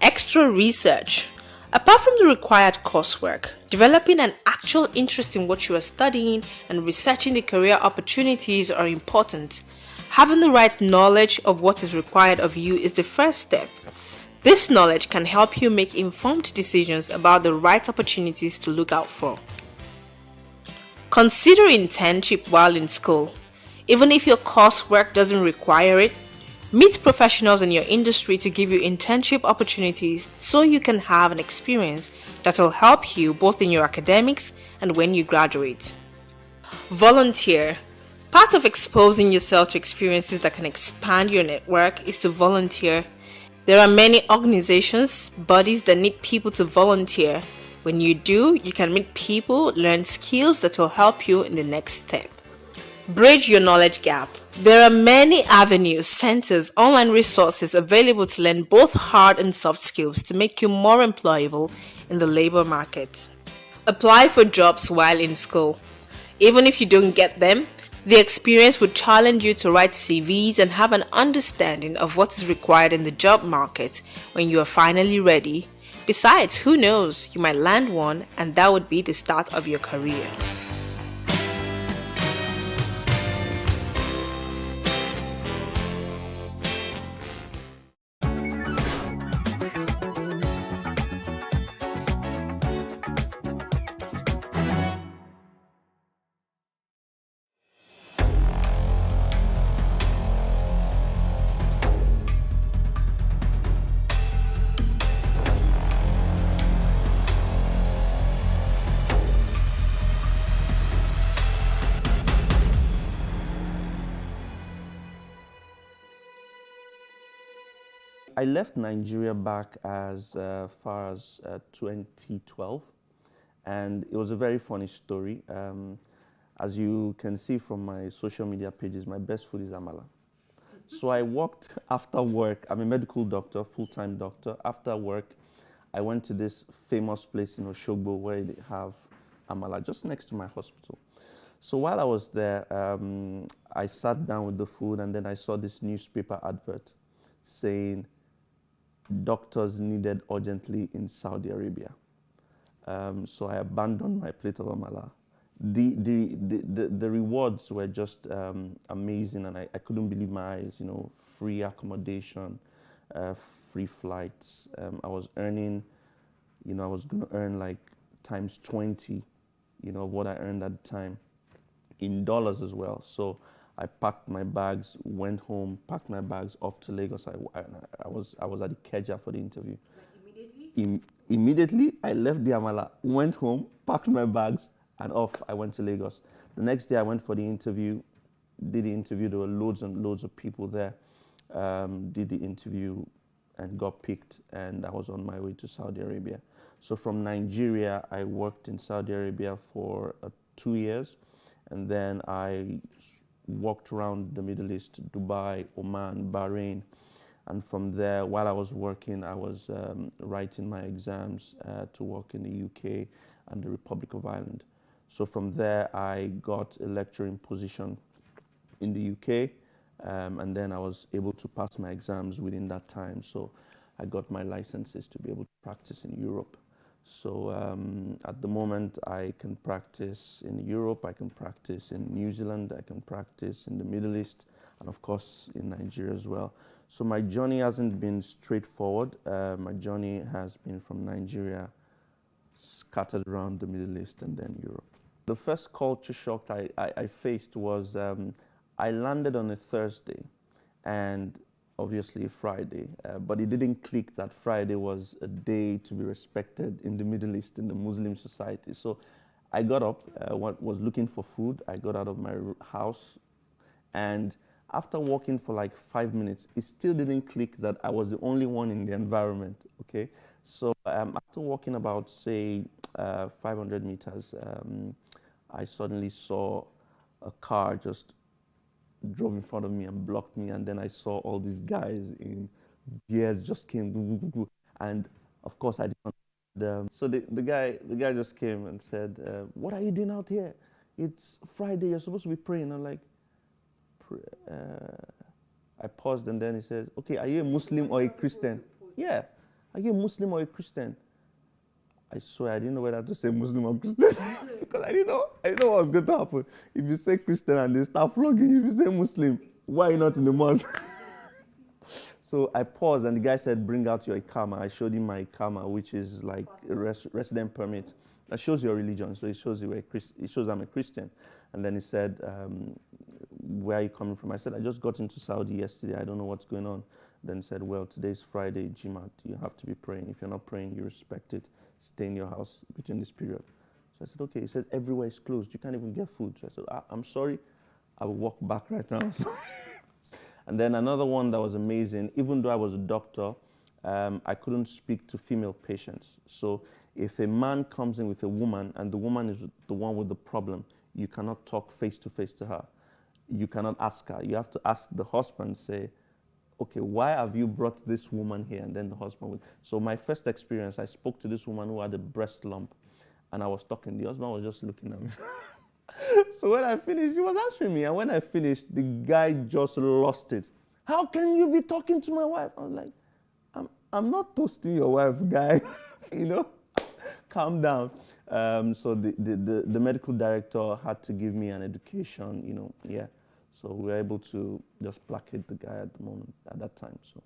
extra research. Apart from the required coursework, developing an actual interest in what you are studying and researching the career opportunities are important. Having the right knowledge of what is required of you is the first step. This knowledge can help you make informed decisions about the right opportunities to look out for. Consider internship while in school. Even if your coursework doesn't require it, meet professionals in your industry to give you internship opportunities so you can have an experience that will help you both in your academics and when you graduate. Volunteer. Part of exposing yourself to experiences that can expand your network is to volunteer. There are many organizations, bodies that need people to volunteer. When you do, you can meet people, learn skills that will help you in the next step. Bridge your knowledge gap. There are many avenues, centers, online resources available to learn both hard and soft skills to make you more employable in the labor market. Apply for jobs while in school. Even if you don't get them, the experience would challenge you to write CVs and have an understanding of what is required in the job market when you are finally ready. Besides, who knows, you might land one and that would be the start of your career. I left Nigeria back as far as 2012, and it was a very funny story. As you can see from my social media pages, my best food is amala. So I worked after work. I'm a medical doctor, full-time doctor. After work, I went to this famous place in Oshogbo where they have amala, just next to my hospital. So while I was there, I sat down with the food, and then I saw this newspaper advert saying doctors needed urgently in Saudi Arabia. So I abandoned my plate of amala. The rewards were just amazing, and I couldn't believe my eyes. You know, free accommodation, free flights. I was earning, you know, I was going to earn like times 20, you know, of what I earned at the time, in dollars as well. So I packed my bags, went home, packed my bags off to Lagos. I was at Ikeja for the interview. Like immediately? Immediately, I left the amala, went home, packed my bags, and off I went to Lagos. The next day I went for the interview, did the interview. There were loads and loads of people there. Did the interview and got picked, and I was on my way to Saudi Arabia. So from Nigeria, I worked in Saudi Arabia for 2 years, and then I walked around the Middle East, Dubai, Oman, Bahrain, and from there, while I was working, I was writing my exams to work in the UK and the Republic of Ireland. So from there, I got a lecturing position in the UK, and then I was able to pass my exams within that time. So I got my licenses to be able to practice in Europe. So at the moment, I can practice in Europe, I can practice in New Zealand, I can practice in the Middle East, and of course in Nigeria as well. So my journey hasn't been straightforward. My journey has been from Nigeria, scattered around the Middle East, and then Europe. The first culture shock I faced was I landed on a Thursday and obviously a Friday, but it didn't click that Friday was a day to be respected in the Middle East, in the Muslim society. So I got up, was looking for food. I got out of my house, and after walking for like 5 minutes, it still didn't click that I was the only one in the environment, okay? So after walking about, say, 500 meters, I suddenly saw a car just drove in front of me and blocked me, and then I saw all these guys in beards just came, and of course I didn't. So the guy just came and said, "What are you doing out here? It's Friday. You're supposed to be praying." I'm like, I paused, and then he says, "Okay, are you a Muslim or a Christian?" "Yeah. Are you a Muslim or a Christian?" I swear I didn't know whether to say Muslim or Christian because I didn't know what was going to happen. If you say Christian and they start flogging you, if you say Muslim, why are you not in the mosque? So I paused, and the guy said, "Bring out your Ikama." I showed him my Ikama, which is like a resident permit. That shows your religion, so it shows it shows I'm a Christian. And then he said, "Where are you coming from?" I said, "I just got into Saudi yesterday. I don't know what's going on." Then he said, "Well, today's Friday, Jumat. You have to be praying. If you're not praying, you respect it. Stay in your house between this period." So I said, "Okay." He said, "Everywhere is closed. You can't even get food." So I said, "I'm sorry. I will walk back right now." And then another one that was amazing, even though I was a doctor, I couldn't speak to female patients. So if a man comes in with a woman and the woman is the one with the problem, you cannot talk face to face to her. You cannot ask her. You have to ask the husband, say, "Okay, why have you brought this woman here?" And then the husband would. So my first experience, I spoke to this woman who had a breast lump, and I was talking. The husband was just looking at me. So when I finished, he was answering me. And when I finished, the guy just lost it. "How can you be talking to my wife?" I was like, I'm not toasting your wife, guy. You know, calm down. So the medical director had to give me an education, you know, yeah. So we were able to just placate the guy at that time. So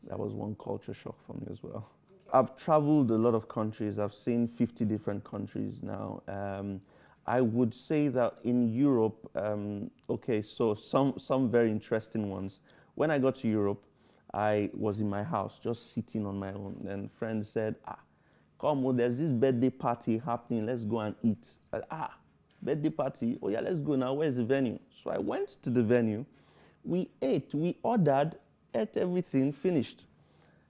that was one culture shock for me as well. I've traveled a lot of countries. I've seen 50 different countries now. I would say that in Europe, okay, so some very interesting ones. When I got to Europe, I was in my house, just sitting on my own, and friends said, "Come on, there's this birthday party happening, let's go and eat." I said, "Birthday party? Oh yeah, let's go now, where's the venue?" So I went to the venue, we ate, we ordered, ate everything, finished.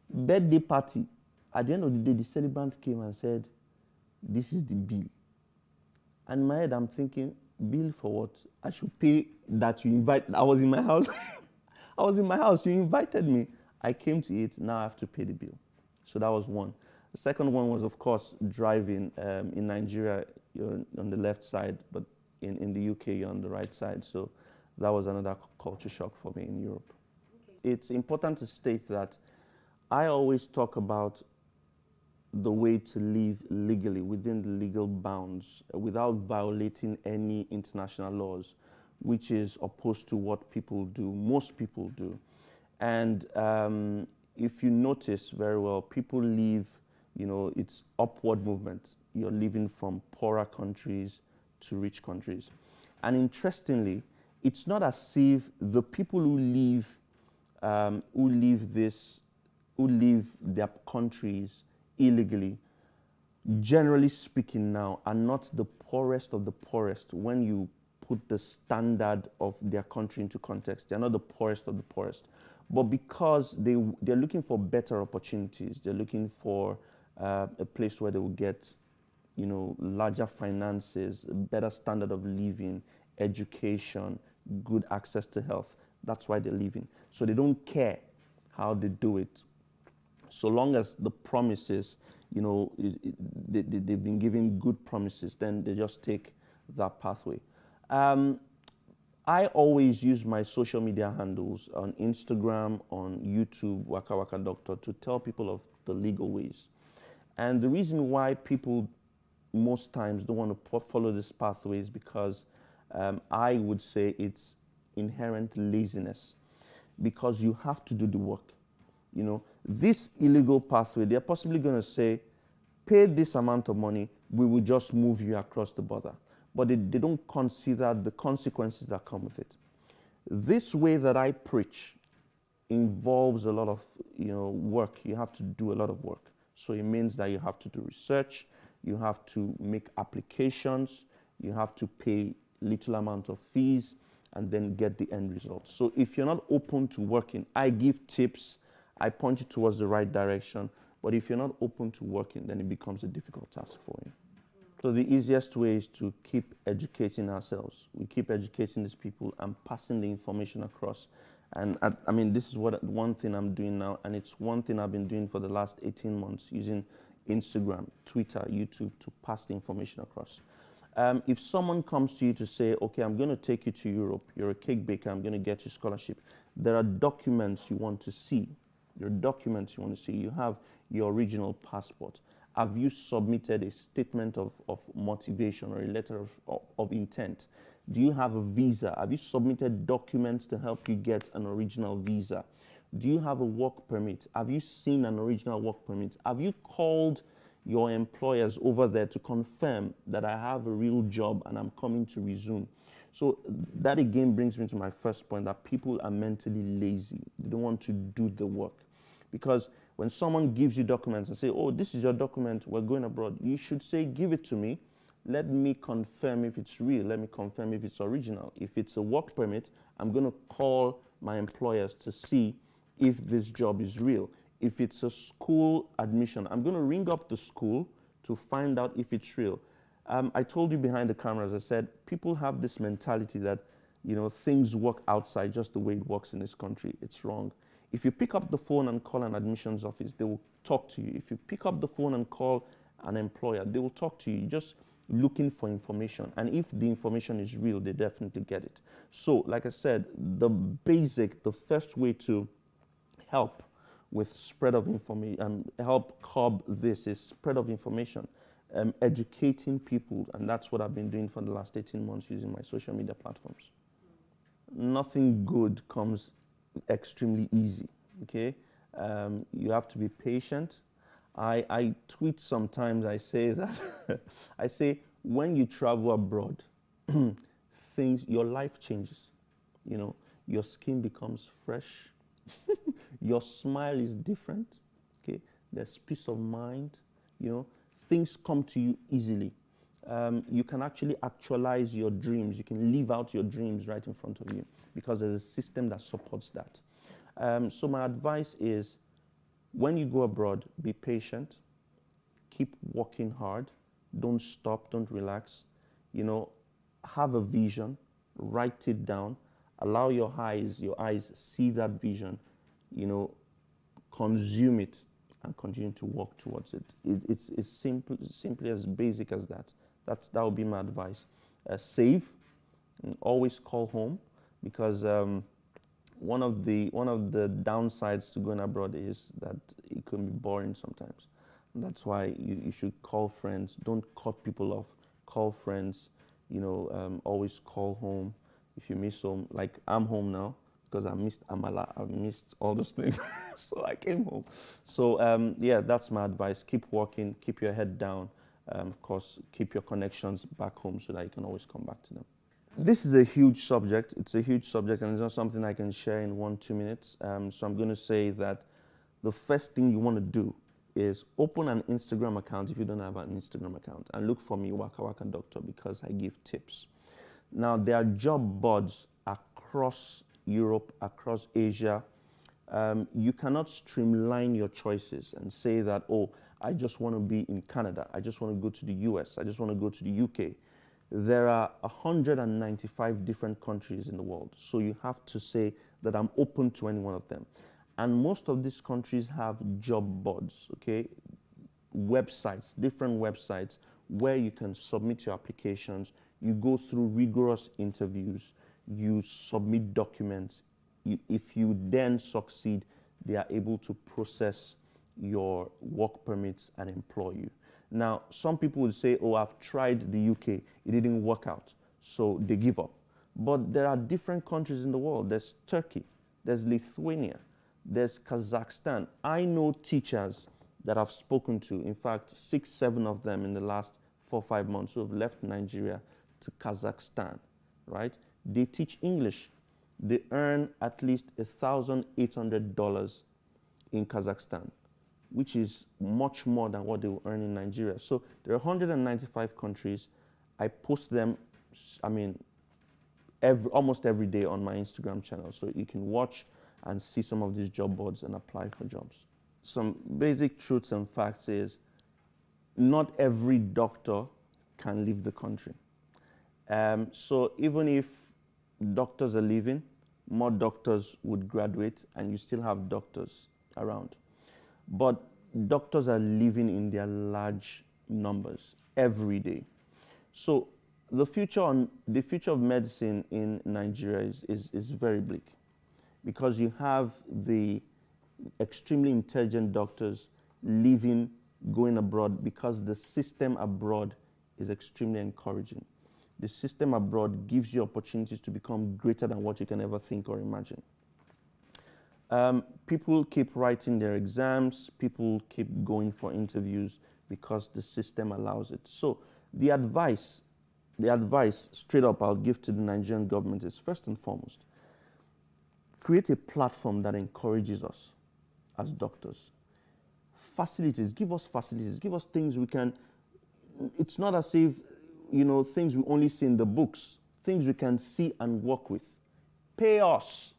Birthday party. At the end of the day, the celebrant came and said, this is the bill. And in my head, I'm thinking, bill for what? I should pay that you invite. I was in my house. I was in my house. You invited me. I came to eat. Now I have to pay the bill. So that was one. The second one was, of course, driving. In Nigeria, you're on the left side, but in the UK, you're on the right side. So that was another culture shock for me in Europe. Okay. It's important to state that I always talk about the way to live legally within the legal bounds without violating any international laws, which is opposed to what people do, most people do. And if you notice very well, people live, you know, it's upward movement. You're living from poorer countries to rich countries. And interestingly, it's not as if the people who leave their countries illegally, generally speaking now, are not the poorest of the poorest when you put the standard of their country into context. They're not the poorest of the poorest. But because they're looking for better opportunities, they're looking for a place where they will get, you know, larger finances, a better standard of living, education, good access to health. That's why they're leaving. So they don't care how they do it. So long as the promises, you know, they've been given good promises, then they just take that pathway. I always use my social media handles on Instagram, on YouTube, Waka Waka Doctor, to tell people of the legal ways. And the reason why people most times don't want to follow this pathway is because I would say it's inherent laziness, because you have to do the work. You know, this illegal pathway, they're possibly going to say, pay this amount of money, we will just move you across the border. But they don't consider the consequences that come with it. This way that I preach involves a lot of, you know, work. You have to do a lot of work. So it means that you have to do research, you have to make applications, you have to pay little amount of fees, and then get the end result. So if you're not open to working, I give tips, I point you towards the right direction, but if you're not open to working, then it becomes a difficult task for you. So the easiest way is to keep educating ourselves. We keep educating these people and passing the information across. And I mean, this is one thing I'm doing now, and it's one thing I've been doing for the last 18 months, using Instagram, Twitter, YouTube to pass the information across. If someone comes to you to say, okay, I'm going to take you to Europe, you're a cake baker, I'm going to get you scholarship, there are documents you want to see. There are documents you want to see. You have your original passport. Have you submitted a statement of motivation or a letter of intent? Do you have a visa? Have you submitted documents to help you get an original visa? Do you have a work permit? Have you seen an original work permit? Have you called your employers over there to confirm that I have a real job and I'm coming to resume? So that again brings me to my first point, that people are mentally lazy. They don't want to do the work. Because when someone gives you documents and say, oh, this is your document, we're going abroad, you should say, give it to me. Let me confirm if it's real. Let me confirm if it's original. If it's a work permit, I'm going to call my employers to see if this job is real. If it's a school admission, I'm going to ring up the school to find out if it's real. I told you behind the cameras, I said, people have this mentality that, you know, things work outside just the way it works in this country. It's wrong. If you pick up the phone and call an admissions office, they will talk to you. If you pick up the phone and call an employer, they will talk to you, just looking for information. And if the information is real, they definitely get it. So, like I said, the first way to help with spread of information, help curb this is spread of information, educating people, and that's what I've been doing for the last 18 months using my social media platforms. Nothing good comes extremely easy, okay? You have to be patient. I tweet sometimes, I say that, I say, when you travel abroad, your life changes. You know, your skin becomes fresh, your smile is different, okay? There's peace of mind, you know, things come to you easily. You can actually actualize your dreams. You can live out your dreams right in front of you because there's a system that supports that. So my advice is, when you go abroad, be patient, keep working hard, don't stop, don't relax, you know, have a vision, write it down, allow your eyes see that vision, you know, consume it, and continue to work towards it. It's simply as basic as that. That would be my advice. Save, and always call home, because one of the downsides to going abroad is that it can be boring sometimes. And that's why you should call friends. Don't cut people off. Call friends. You know, always call home if you miss home. Like, I'm home now because I missed Amala. I missed all those things, so I came home. So yeah, that's my advice. Keep working. Keep your head down. Of course, keep your connections back home so that you can always come back to them. This is a huge subject. It's a huge subject, and it's not something I can share in 1-2 minutes. So I'm going to say that the first thing you want to do is open an Instagram account if you don't have an Instagram account, and look for me, Waka Waka Doctor, because I give tips. Now, there are job boards across Europe, across Asia. You cannot streamline your choices and say that, oh, I just want to be in Canada, I just want to go to the US, I just want to go to the UK. There are 195 different countries in the world, so you have to say that I'm open to any one of them. And most of these countries have job boards, okay? Websites, different websites where you can submit your applications. You go through rigorous interviews, you submit documents. If you then succeed, they are able to process your work permits and employ you. Now, some people will say, oh, I've tried the UK, it didn't work out, so they give up. But there are different countries in the world. There's Turkey, there's Lithuania, there's Kazakhstan. I know teachers that I've spoken to, in fact, 6-7 of them in the last 4-5 months who have left Nigeria to Kazakhstan, right? They teach English. They earn at least $1,800 in Kazakhstan, which is much more than what they will earn in Nigeria. So there are 195 countries. I post them, I mean, almost every day on my Instagram channel. So you can watch and see some of these job boards and apply for jobs. Some basic truths and facts is not every doctor can leave the country. So even if doctors are leaving, more doctors would graduate and you still have doctors around. But doctors are leaving in their large numbers every day. So the future of medicine in Nigeria is very bleak, because you have the extremely intelligent doctors leaving, going abroad, because the system abroad is extremely encouraging. The system abroad gives you opportunities to become greater than what you can ever think or imagine. People keep writing their exams, people keep going for interviews because the system allows it. So the advice straight up I'll give to the Nigerian government is, first and foremost, create a platform that encourages us as doctors. Facilities, give us things we can, it's not as if, you know, things we only see in the books, things we can see and work with. Pay us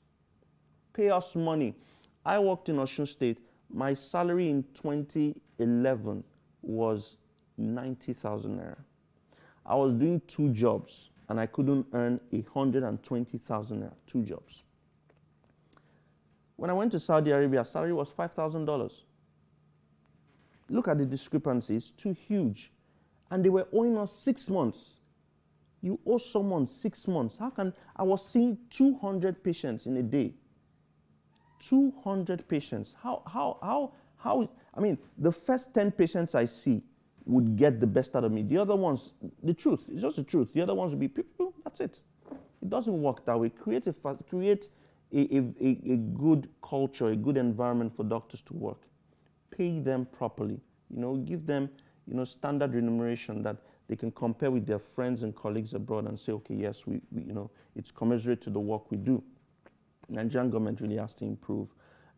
money. I worked in Osun State. My salary in 2011 was 90,000 naira. I was doing 2 jobs and I couldn't earn 120,000 naira, 2 jobs. When I went to Saudi Arabia, salary was $5,000. Look at the discrepancy, it's too huge. And they were owing us 6 months. You owe someone 6 months. How can, I was seeing 200 patients in a day. 200 patients. How, I mean, the first 10 patients I see would get the best out of me. The other ones, the truth, it's just the truth. The other ones would be people, that's it. It doesn't work that way. Create a good culture, a good environment for doctors to work. Pay them properly. You know, give them, you know, standard remuneration that they can compare with their friends and colleagues abroad and say, okay, yes, we you know, it's commensurate to the work we do. Nigerian government really has to improve.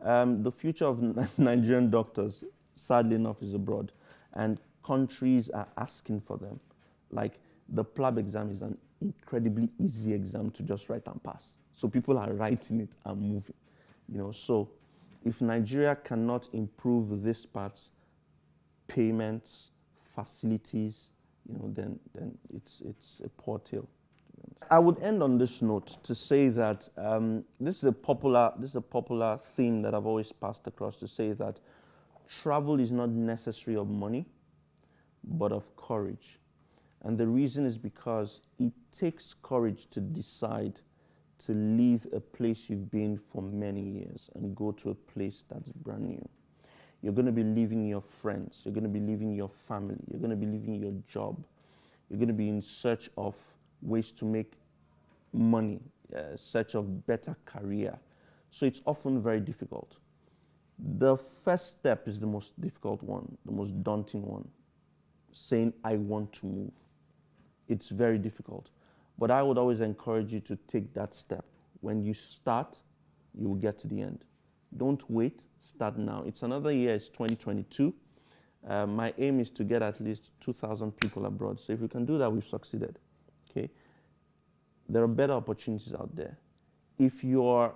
The future of Nigerian doctors, sadly enough, is abroad, and countries are asking for them. Like, the PLAB exam is an incredibly easy exam to just write and pass. So people are writing it and moving, you know. So if Nigeria cannot improve these parts, payments, facilities, then it's a poor tale. I would end on this note to say that this is a popular theme that I've always passed across, to say that travel is not necessary of money, but of courage. And the reason is because it takes courage to decide to leave a place you've been for many years and go to a place that's brand new. You're going to be leaving your friends, you're going to be leaving your family, you're going to be leaving your job, you're going to be in search of ways to make money, search of better career. So it's often very difficult. The first step is the most difficult one, the most daunting one, saying, I want to move. It's very difficult. But I would always encourage you to take that step. When you start, you will get to the end. Don't wait, start now. It's another year, it's 2022. My aim is to get at least 2,000 people abroad. So if we can do that, we've succeeded. Okay? There are better opportunities out there. If you're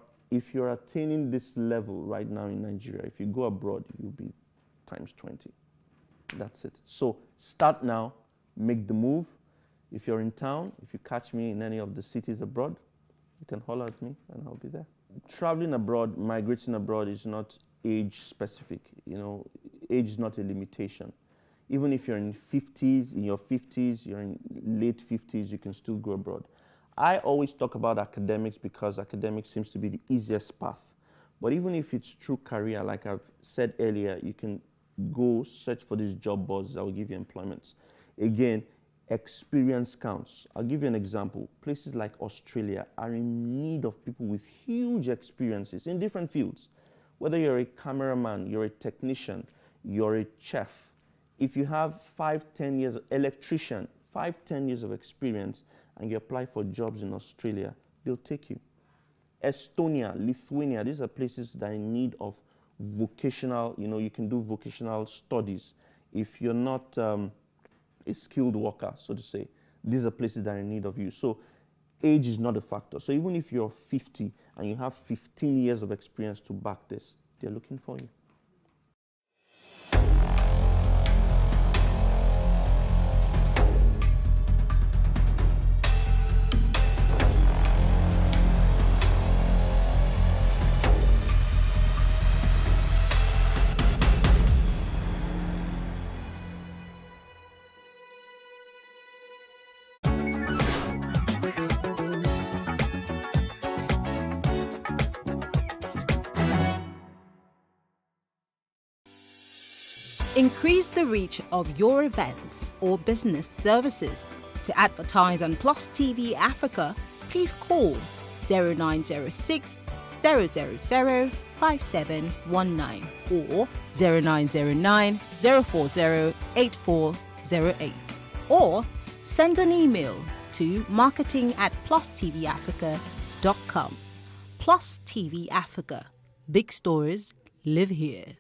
attaining this level right now in Nigeria, if you go abroad, you'll be times 20. That's it. So start now, make the move. If you're in town, if you catch me in any of the cities abroad, you can holler at me and I'll be there. Traveling abroad, migrating abroad is not age specific. Age is not a limitation. Even if you're in your 50s, you're in late 50s, you can still go abroad. I always talk about academics because academics seems to be the easiest path. But even if it's true career, like I've said earlier, you can go search for these job boards that will give you employment. Again, experience counts. I'll give you an example. Places like Australia are in need of people with huge experiences in different fields. Whether you're a cameraman, you're a technician, you're a chef, if you have 5-10 years, electrician, 5-10 years of experience, and you apply for jobs in Australia, they'll take you. Estonia, Lithuania, these are places that are in need of vocational, you can do vocational studies. If you're not a skilled worker, so to say, these are places that are in need of you. So age is not a factor. So even if you're 50 and you have 15 years of experience to back this, they're looking for you. Increase the reach of your events or business services. To advertise on Plus TV Africa, please call 0906 000 5719 or 0909 040 8408, or send an email to marketing@plustvafrica.com. Plus TV Africa. Big stories live here.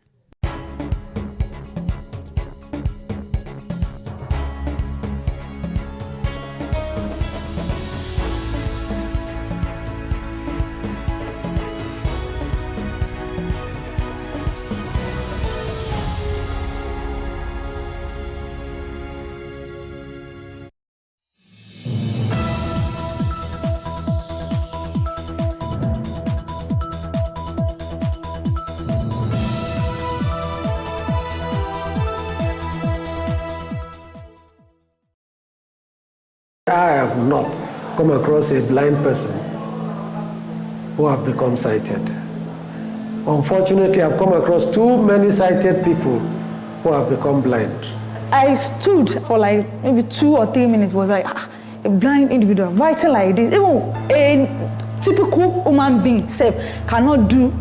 I have not come across a blind person who have become sighted. Unfortunately, I've come across too many sighted people who have become blind. I stood for like maybe 2 or 3 minutes, was like, a blind individual writing like this. Even a typical human being cannot do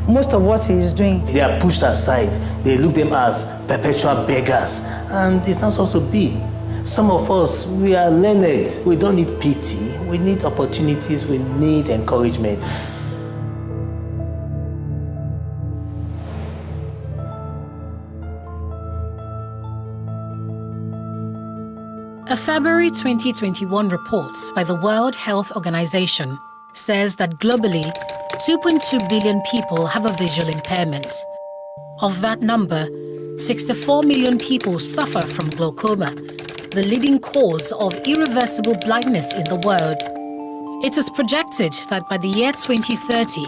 most of what he is doing. They are pushed aside. They look them as perpetual beggars. And it's not supposed to be. Some of us, we are learned. We don't need pity. We need opportunities. We need encouragement. A February 2021 report by the World Health Organization says that globally, 2.2 billion people have a visual impairment. Of that number, 64 million people suffer from glaucoma, the leading cause of irreversible blindness in the world. It is projected that by the year 2030,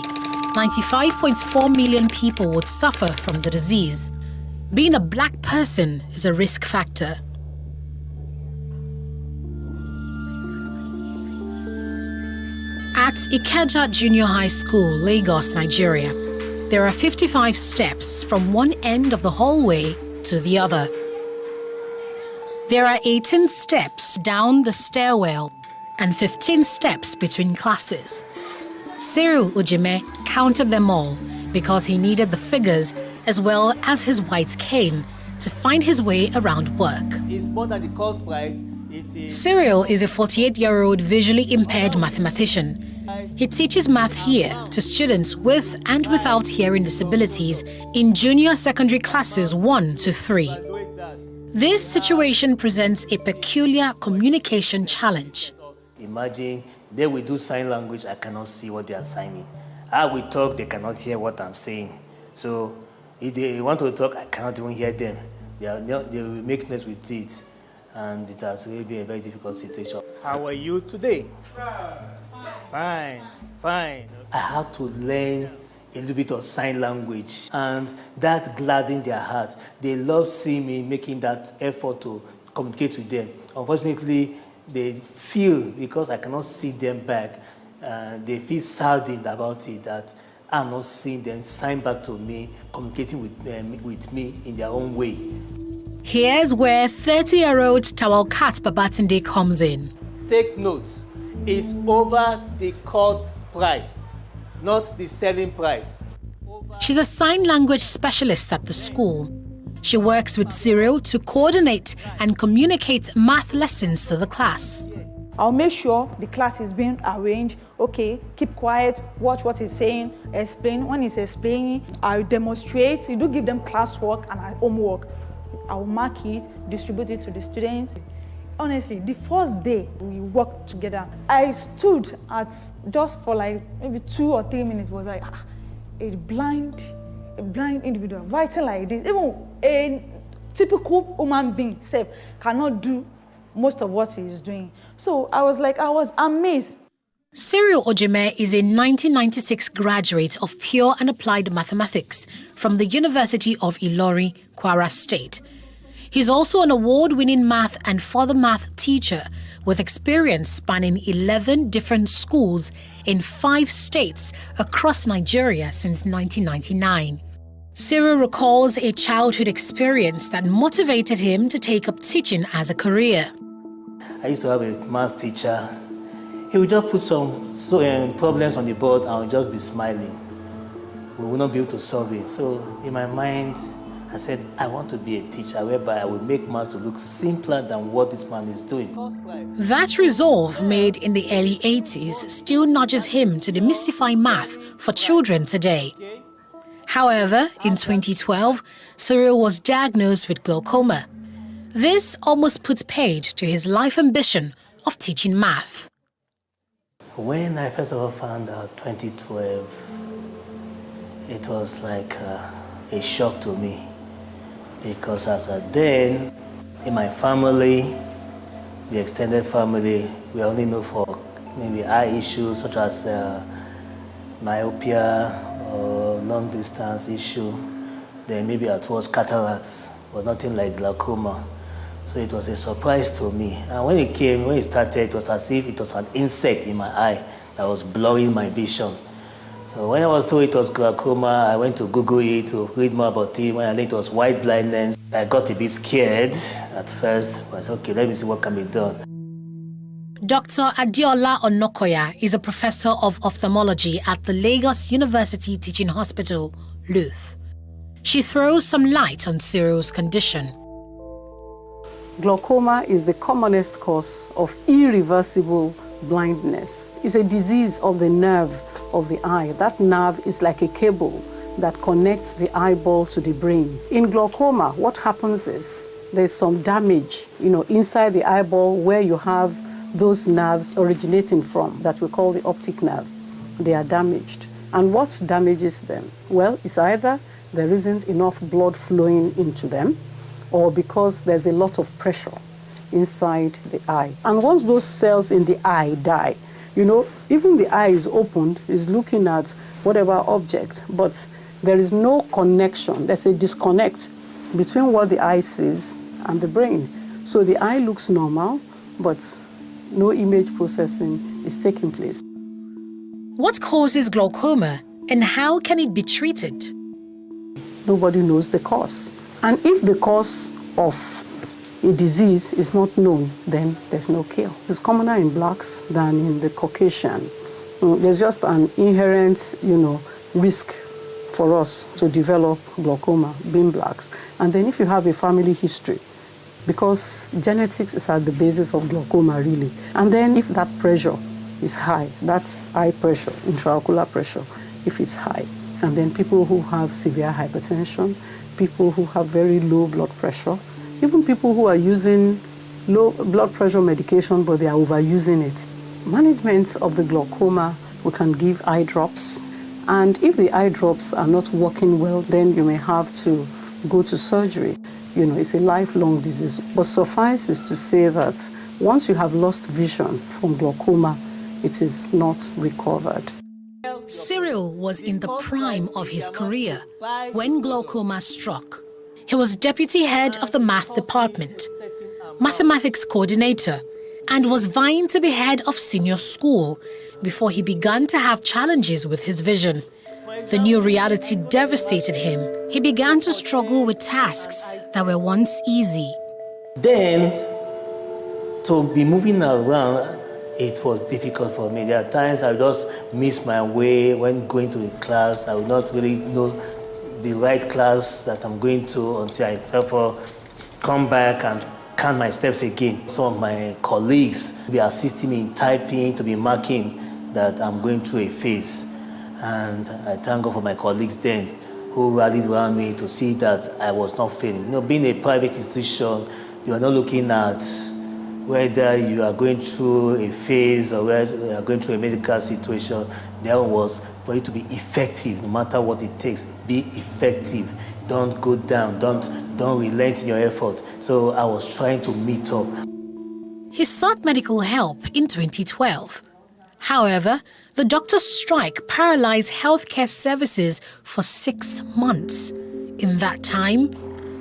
95.4 million people would suffer from the disease. Being a black person is a risk factor. At Ikeja Junior High School, Lagos, Nigeria, there are 55 steps from one end of the hallway to the other. There are 18 steps down the stairwell and 15 steps between classes. Cyril Ojime counted them all because he needed the figures as well as his white cane to find his way around work. It's more than the cost price. Cyril is a 48-year-old visually impaired mathematician. He teaches math here to students with and without hearing disabilities in junior secondary classes 1 to 3. This situation presents a peculiar communication challenge. Imagine they will do sign language, I cannot see what they are signing. I will talk, they cannot hear what I'm saying. So if they want to talk, I cannot even hear them. They will make noise with it. And it has really been a very difficult situation. How are you today? Fine, fine. I had to learn a little bit of sign language, and that gladdened their heart. They love seeing me making that effort to communicate with them. Unfortunately, they feel, because I cannot see them back, they feel saddened about it, that I'm not seeing them sign back to me, communicating with me in their own way. Here's where 30-year-old Tawalkat Babatunde comes in. Take note, it's over the cost price, not the selling price. She's a sign language specialist at the school. She works with Cyril to coordinate and communicate math lessons to the class. I'll make sure the class is being arranged. Okay, keep quiet, watch what he's saying, explain. When he's explaining, I'll demonstrate. You do give them classwork and homework. I'll mark it, distribute it to the students. Honestly, the first day we worked together, I stood at just for like maybe 2 or 3 minutes, was like, a blind individual writing like this. Even a typical human being cannot do most of what he is doing. So I was amazed. Cyril Ojime is a 1996 graduate of Pure and Applied Mathematics from the University of Ilorin, Kwara State. He's also an award-winning math and further math teacher with experience spanning 11 different schools in 5 states across Nigeria since 1999. Cyril recalls a childhood experience that motivated him to take up teaching as a career. I used to have a math teacher. He would just put some problems on the board and I would just be smiling. We would not be able to solve it. So in my mind, I said, I want to be a teacher whereby I will make math to look simpler than what this man is doing. That resolve made in the early 80s still nudges him to demystify math for children today. However, in 2012, Cyril was diagnosed with glaucoma. This almost put paid to his life ambition of teaching math. When I first of all found out 2012, it was like a shock to me. Because as a then, in my family, the extended family, we only know for maybe eye issues such as myopia or long distance issue. Then maybe it was cataracts, but nothing like glaucoma. So it was a surprise to me. And when it started, it was as if it was an insect in my eye that was blurring my vision. So when I was told it was glaucoma, I went to Google it to read more about it. When I learned it was white blindness, I got a bit scared at first. But I said, okay, let me see what can be done. Dr. Adiola Onokoya is a professor of ophthalmology at the Lagos University Teaching Hospital, LUTH. She throws some light on Cyril's condition. Glaucoma is the commonest cause of irreversible blindness. It's a disease of the nerve of the eye. That nerve is like a cable that connects the eyeball to the brain. In glaucoma, what happens is there's some damage, inside the eyeball where you have those nerves originating from that we call the optic nerve. They are damaged. And what damages them? Well, it's either there isn't enough blood flowing into them, or because there's a lot of pressure inside the eye. And once those cells in the eye die, even the eye is opened, is looking at whatever object, but there is no connection. There's a disconnect between what the eye sees and the brain. So the eye looks normal, but no image processing is taking place. What causes glaucoma and how can it be treated? Nobody knows the cause. And if the cause of a disease is not known, then there's no cure. It's commoner in blacks than in the Caucasian. There's just an inherent, risk for us to develop glaucoma, being blacks. And then if you have a family history, because genetics is at the basis of glaucoma, really. And then if that pressure is high, that's eye pressure, intraocular pressure, if it's high. And then people who have severe hypertension, people who have very low blood pressure, even people who are using low blood pressure medication but they are overusing it. Management of the glaucoma, we can give eye drops. And if the eye drops are not working well, then you may have to go to surgery. It's a lifelong disease. But suffice is to say that once you have lost vision from glaucoma, it is not recovered. Cyril was in the prime of his career when glaucoma struck. He was deputy head of the math department, mathematics coordinator, and was vying to be head of senior school before he began to have challenges with his vision. The new reality devastated him. He began to struggle with tasks that were once easy. Then, to be moving around, it was difficult for me. There are times I would just miss my way when going to a class. I would not really know the right class that I'm going to until I therefore come back and count my steps again. Some of my colleagues will be assisting me in typing, to be marking that I'm going through a phase. And I thank God for my colleagues then who rallied around me to see that I was not failing. Being a private institution, you are not looking at whether you are going through a phase or whether you are going through a medical situation. There was for you to be effective, no matter what it takes. Be effective. Don't go down. Don't relent in your effort. So I was trying to meet up. He sought medical help in 2012. However, the doctor's strike paralyzed healthcare services for 6 months. In that time,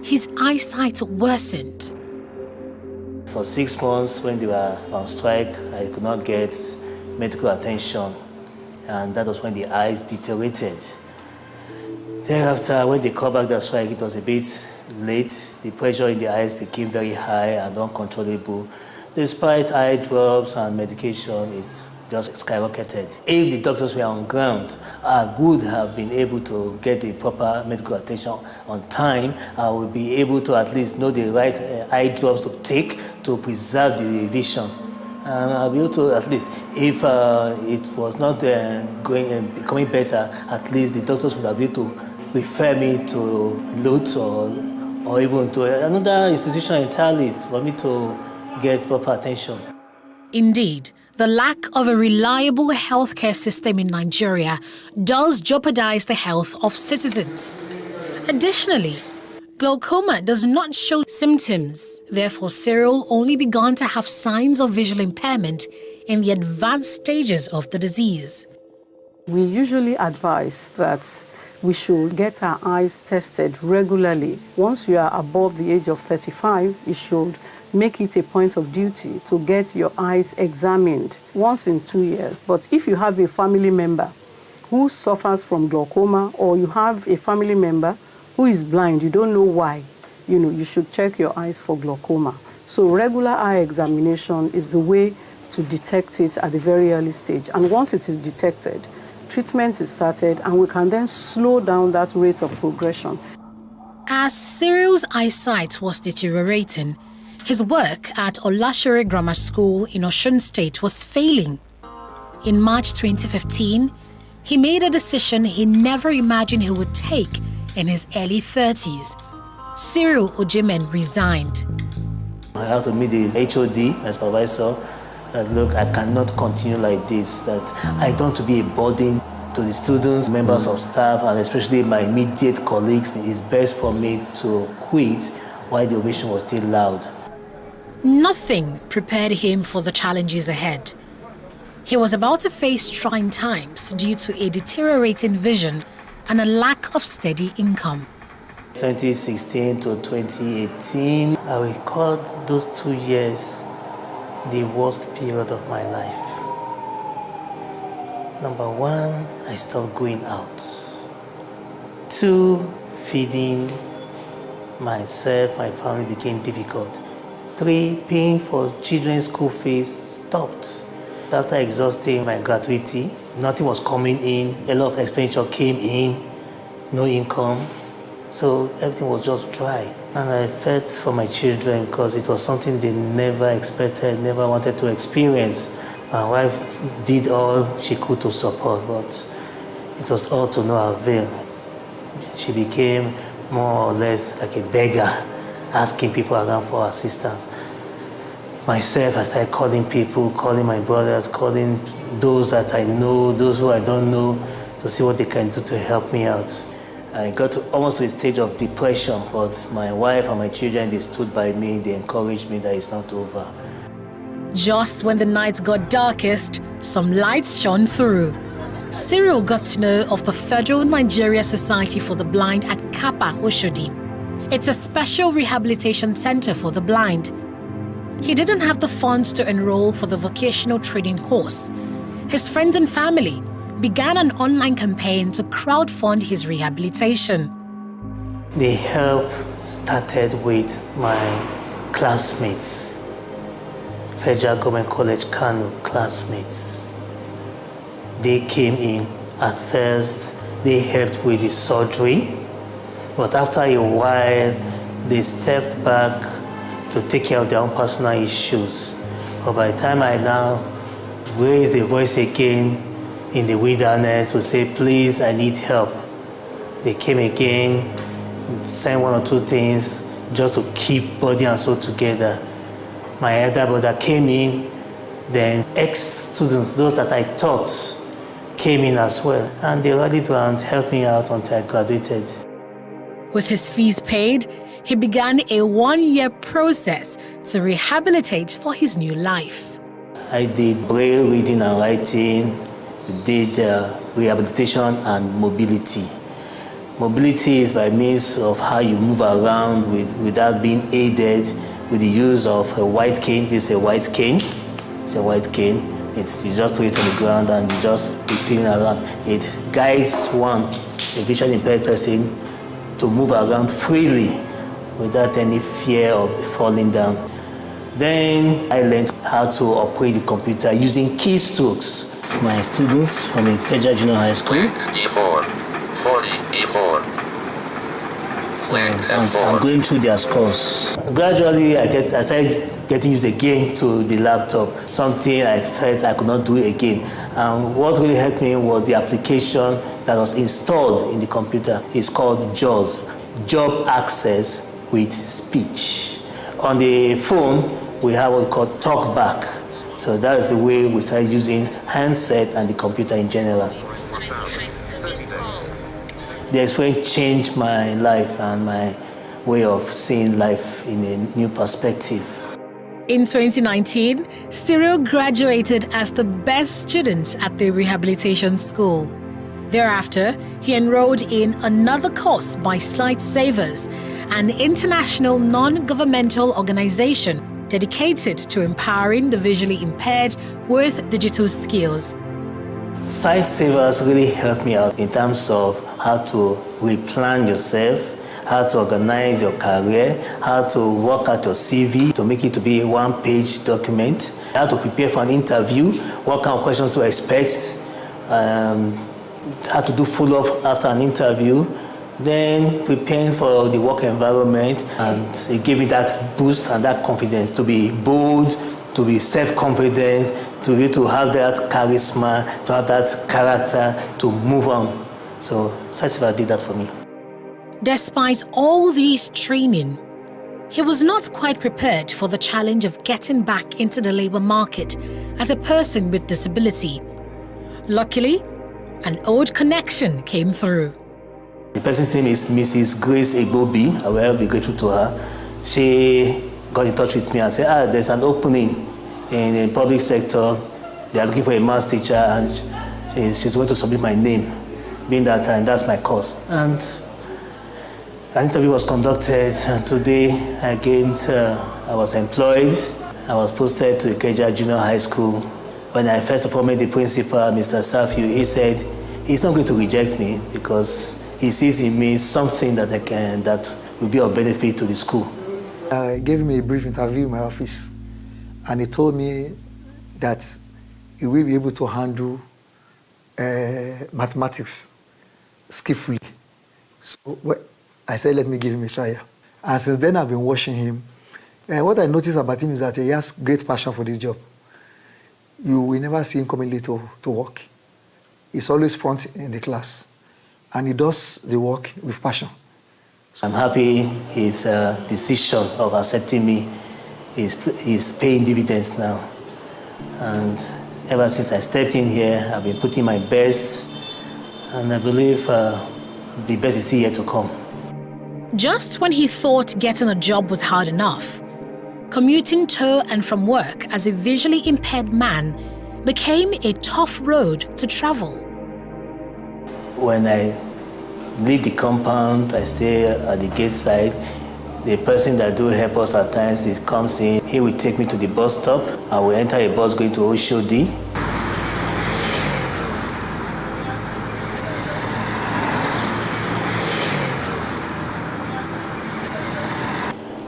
his eyesight worsened. For 6 months, when they were on strike, I could not get medical attention, and that was when the eyes deteriorated. Thereafter, when they called back the strike, it was a bit late. The pressure in the eyes became very high and uncontrollable. Despite eye drops and medication, it just skyrocketed. If the doctors were on ground, I would have been able to get the proper medical attention on time. I would be able to at least know the right eye drops to take to preserve the vision. And I'll be able to at least, if it was not becoming better, at least the doctors would have been able to refer me to Lutz or even to another institution entirely for me to get proper attention. Indeed, the lack of a reliable healthcare system in Nigeria does jeopardize the health of citizens. Additionally, glaucoma does not show symptoms. Therefore, Cyril only began to have signs of visual impairment in the advanced stages of the disease. We usually advise that we should get our eyes tested regularly. Once you are above the age of 35, you should make it a point of duty to get your eyes examined once in 2 years. But if you have a family member who suffers from glaucoma, or you have a family member who is blind, you don't know why, you should check your eyes for glaucoma. So regular eye examination is the way to detect it at a very early stage. And once it is detected, treatment is started, and we can then slow down that rate of progression. As Cyril's eyesight was deteriorating, his work at Olashere Grammar School in Osun State was failing. In March 2015, he made a decision he never imagined he would take in his early 30s. Cyril Ojemen resigned. I had to meet the HOD, my supervisor, that look, I cannot continue like this, that I don't want to be a burden to the students, members of staff, and especially my immediate colleagues, it's best for me to quit while the ovation was still loud. Nothing prepared him for the challenges ahead. He was about to face trying times due to a deteriorating vision and a lack of steady income. 2016 to 2018, I will call those 2 years the worst period of my life. Number one, I stopped going out. 2, feeding myself, my family became difficult. 3, paying for children's school fees stopped. After exhausting my gratuity, nothing was coming in, a lot of expenditure came in, no income. So everything was just dry. And I felt for my children because it was something they never expected, never wanted to experience. My wife did all she could to support, but it was all to no avail. She became more or less like a beggar, asking people around for assistance. Myself, I started calling people, calling my brothers, calling those that I know, those who I don't know, to see what they can do to help me out. I got almost to a stage of depression, but my wife and my children, they stood by me, they encouraged me that it's not over. Just when the nights got darkest, some lights shone through. Cyril got to know of the Federal Nigeria Society for the Blind at Kappa Oshodi. It's a special rehabilitation center for the blind. He didn't have the funds to enroll for the vocational training course. His friends and family began an online campaign to crowdfund his rehabilitation. The help started with my classmates, Federal Government College Kano classmates. They came in. At first, they helped with the surgery, but after a while, they stepped back to take care of their own personal issues. But by the time I now raised the voice again in the wilderness to say, please, I need help, they came again, sent 1 or 2 things just to keep body and soul together. My elder brother came in, then ex-students, those that I taught, came in as well. And they rallied around, helped me out until I graduated. With his fees paid, he began a 1-year process to rehabilitate for his new life. I did braille reading and writing, did rehabilitation and mobility. Mobility is by means of how you move around without being aided with the use of a white cane. This is a white cane. It's a white cane. You just put it on the ground and you just be feeling around. It guides one, a visually impaired person, to move around freely without any fear of falling down. Then I learned how to operate the computer using keystrokes. My students from Ikeja Junior High School. So I'm going through their scores. Gradually, I started getting used again to the laptop, something I felt I could not do again. And what really helped me was the application that was installed in the computer. It's called JAWS, Job Access with Speech. On the phone, we have what we call TalkBack. So that is the way we started using handset and the computer in general. The experience changed my life and my way of seeing life in a new perspective. In 2019, Cyril graduated as the best student at the rehabilitation school. Thereafter, he enrolled in another course by Sightsavers, an international non-governmental organization dedicated to empowering the visually impaired with digital skills. Sightsavers really helped me out in terms of how to replan yourself, how to organize your career, how to work out your CV to make it to be a one-page document, how to prepare for an interview, what kind of questions to expect, how to do follow-up after an interview, then preparing for the work environment, and it gave me that boost and that confidence to be bold, to be self-confident, to be to have that charisma, to have that character, to move on. So Sightsavers did that for me. Despite all this training, he was not quite prepared for the challenge of getting back into the labor market as a person with disability. Luckily, an old connection came through. The person's name is Mrs. Grace Egbobi. I will be grateful to her. She got in touch with me and said, there's an opening in the public sector. They are looking for a maths teacher, and she's going to submit my name. Being that time, that's my course. And an interview was conducted, and today I was employed. I was posted to Ikeja Junior High School. When I first of all met the principal, Mr. Safiu, he said he's not going to reject me because he sees in me something that will be of benefit to the school. He gave me a brief interview in my office, and he told me that he will be able to handle mathematics skillfully. So I said, let me give him a try. And since then, I've been watching him. What I noticed about him is that he has great passion for this job. You will never see him coming late to work. He's always front in the class, and he does the work with passion. I'm happy his decision of accepting me is paying dividends now. And ever since I stepped in here, I've been putting my best, and I believe the best is still yet to come. Just when he thought getting a job was hard enough, commuting to and from work as a visually impaired man became a tough road to travel. When I leave the compound, I stay at the gate side. The person that do help us at times, he comes in, he will take me to the bus stop. I will enter a bus going to Oshodi.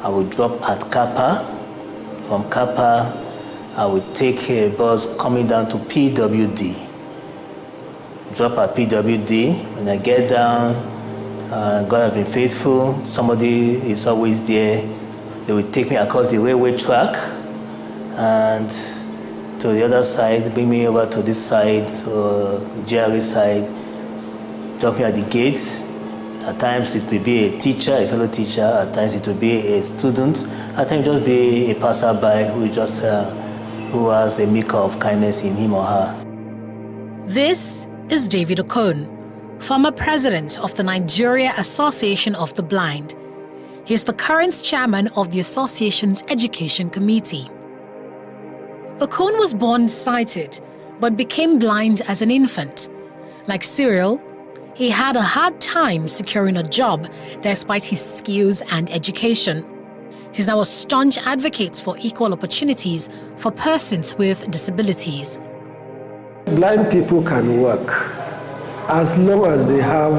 I will drop at Kappa. From Kappa, I will take a bus coming down to PWD. Drop at PWD. When I get down, God has been faithful. Somebody is always there. They will take me across the railway track and to the other side, bring me over to this side, to the GRA side, drop me at the gate. At times it will be a teacher, a fellow teacher. At times it will be a student. At times just be a passerby who has a measure of kindness in him or her. This is David Okon, former president of the Nigeria Association of the Blind. He is the current chairman of the association's education committee. Okon was born sighted, but became blind as an infant. Like Cyril, he had a hard time securing a job despite his skills and education. He's now a staunch advocate for equal opportunities for persons with disabilities. Blind people can work as long as they have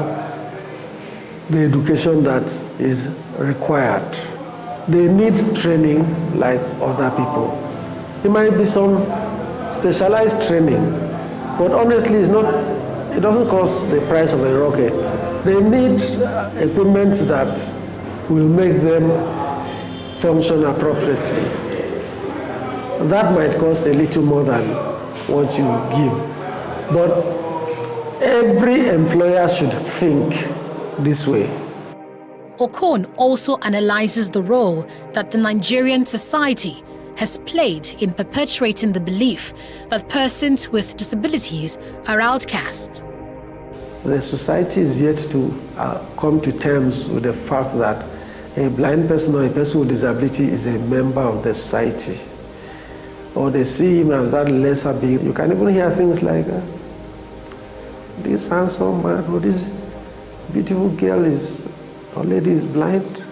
the education that is required. They need training like other people. It might be some specialized training, but honestly it doesn't cost the price of a rocket. They need equipment that will make them function appropriately. That might cost a little more than what you give. But every employer should think this way. Okon also analyzes the role that the Nigerian society has played in perpetuating the belief that persons with disabilities are outcast. The society is yet to come to terms with the fact that a blind person or a person with disability is a member of the society. Or they see him as that lesser being. You can even hear things like, this handsome man or this beautiful girl or lady is blind.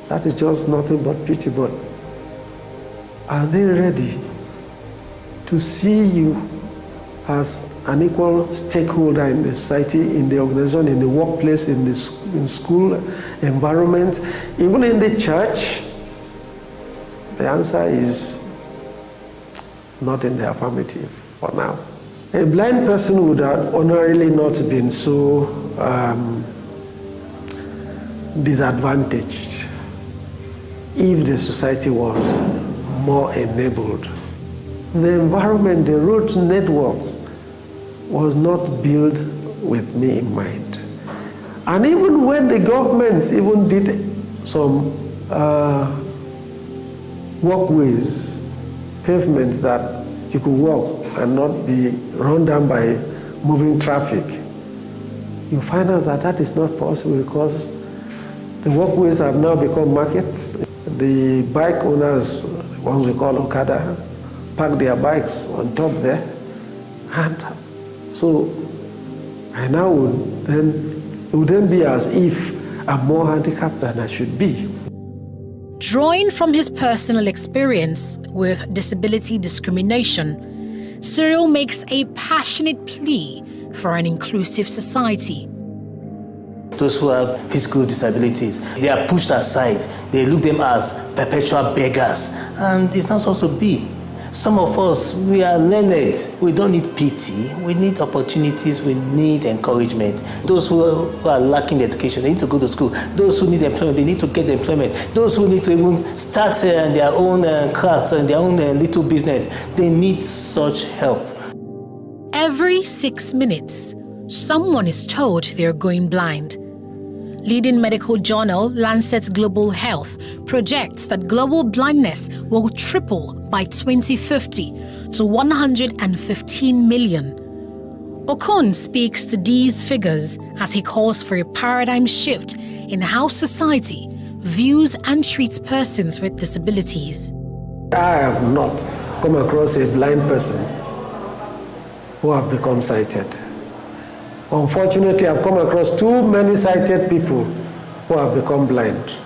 That is just nothing but pity. But are they ready to see you as an equal stakeholder in the society, in the organization, in the workplace, in school environment, even in the church? The answer is not in the affirmative for now. A blind person would have ordinarily not been so disadvantaged if the society was more enabled. The environment, the road networks was not built with me in mind. And even when the government even did some walkways, pavements that you could walk and not be run down by moving traffic, you find out that that is not possible because the walkways have now become markets. The bike owners, the ones we call Okada, park their bikes on top there. And so I now it would then be as if I'm more handicapped than I should be. Drawing from his personal experience with disability discrimination, Cyril makes a passionate plea for an inclusive society. Those who have physical disabilities, they are pushed aside. They look them as perpetual beggars. And it's not supposed to be. Some of us, we are learned. We don't need pity. We need opportunities. We need encouragement. Those who are lacking education, they need to go to school. Those who need employment, they need to get employment. Those who need to even start their own crafts and their own little business, they need such help. Every 6 minutes, someone is told they're going blind. Leading medical journal Lancet Global Health projects that global blindness will triple by 2050 to 115 million. Okon speaks to these figures as he calls for a paradigm shift in how society views and treats persons with disabilities. I have not come across a blind person who have become sighted. Unfortunately, I've come across too many sighted people who have become blind.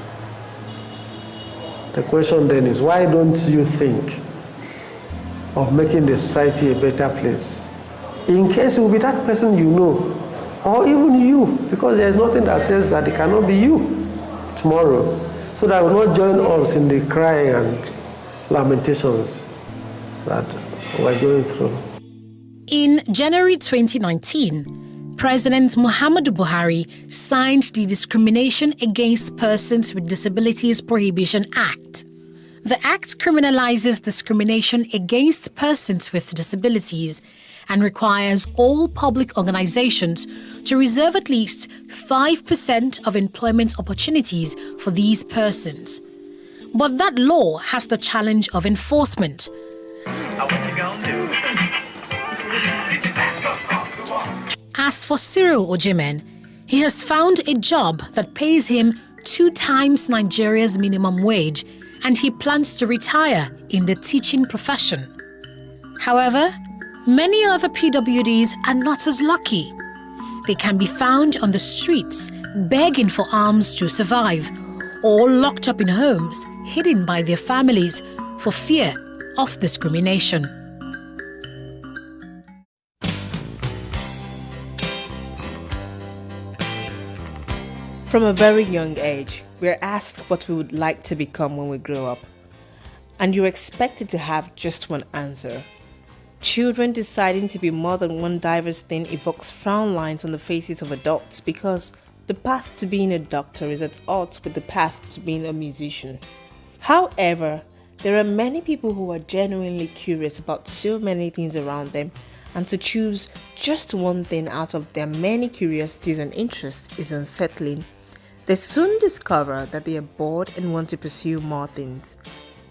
The question then is, why don't you think of making the society a better place? In case it will be that person you know, or even you, because there's nothing that says that it cannot be you tomorrow, so that will not join us in the crying and lamentations that we're going through. In January 2019, President Muhammadu Buhari signed the Discrimination Against Persons with Disabilities Prohibition Act. The act criminalizes discrimination against persons with disabilities and requires all public organizations to reserve at least 5% of employment opportunities for these persons. But that law has the challenge of enforcement. As for Cyril Ojemen, he has found a job that pays him 2 times Nigeria's minimum wage, and he plans to retire in the teaching profession. However, many other PWDs are not as lucky. They can be found on the streets, begging for alms to survive, or locked up in homes, hidden by their families for fear of discrimination. From a very young age, we are asked what we would like to become when we grow up. And you're expected to have just one answer. Children deciding to be more than one diverse thing evokes frown lines on the faces of adults because the path to being a doctor is at odds with the path to being a musician. However, there are many people who are genuinely curious about so many things around them, and to choose just one thing out of their many curiosities and interests is unsettling. They soon discover that they are bored and want to pursue more things.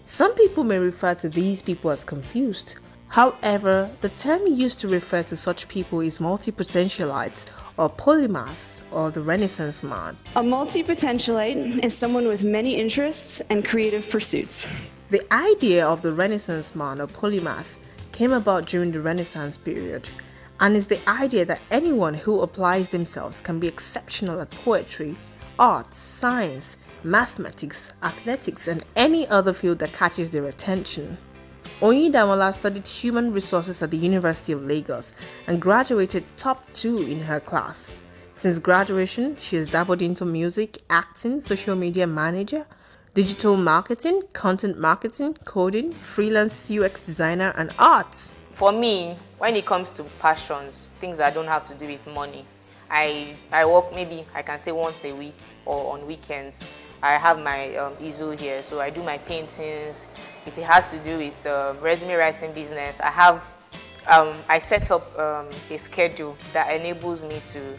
Some people may refer to these people as confused. However, the term used to refer to such people is multi-potentialites or polymaths or the Renaissance man. A multi-potentialite is someone with many interests and creative pursuits. The idea of the Renaissance man or polymath came about during the Renaissance period and is the idea that anyone who applies themselves can be exceptional at poetry, art, science, mathematics, athletics, and any other field that catches their attention. Oyindamola studied human resources at the University of Lagos and graduated top 2 in her class. Since graduation, she has dabbled into music, acting, social media manager, digital marketing, content marketing, coding, freelance UX designer, and art. For me, when it comes to passions, things that don't have to do with money, I work maybe, I can say once a week or on weekends. I have my easel here, so I do my paintings. If it has to do with resume writing business, I set up a schedule that enables me to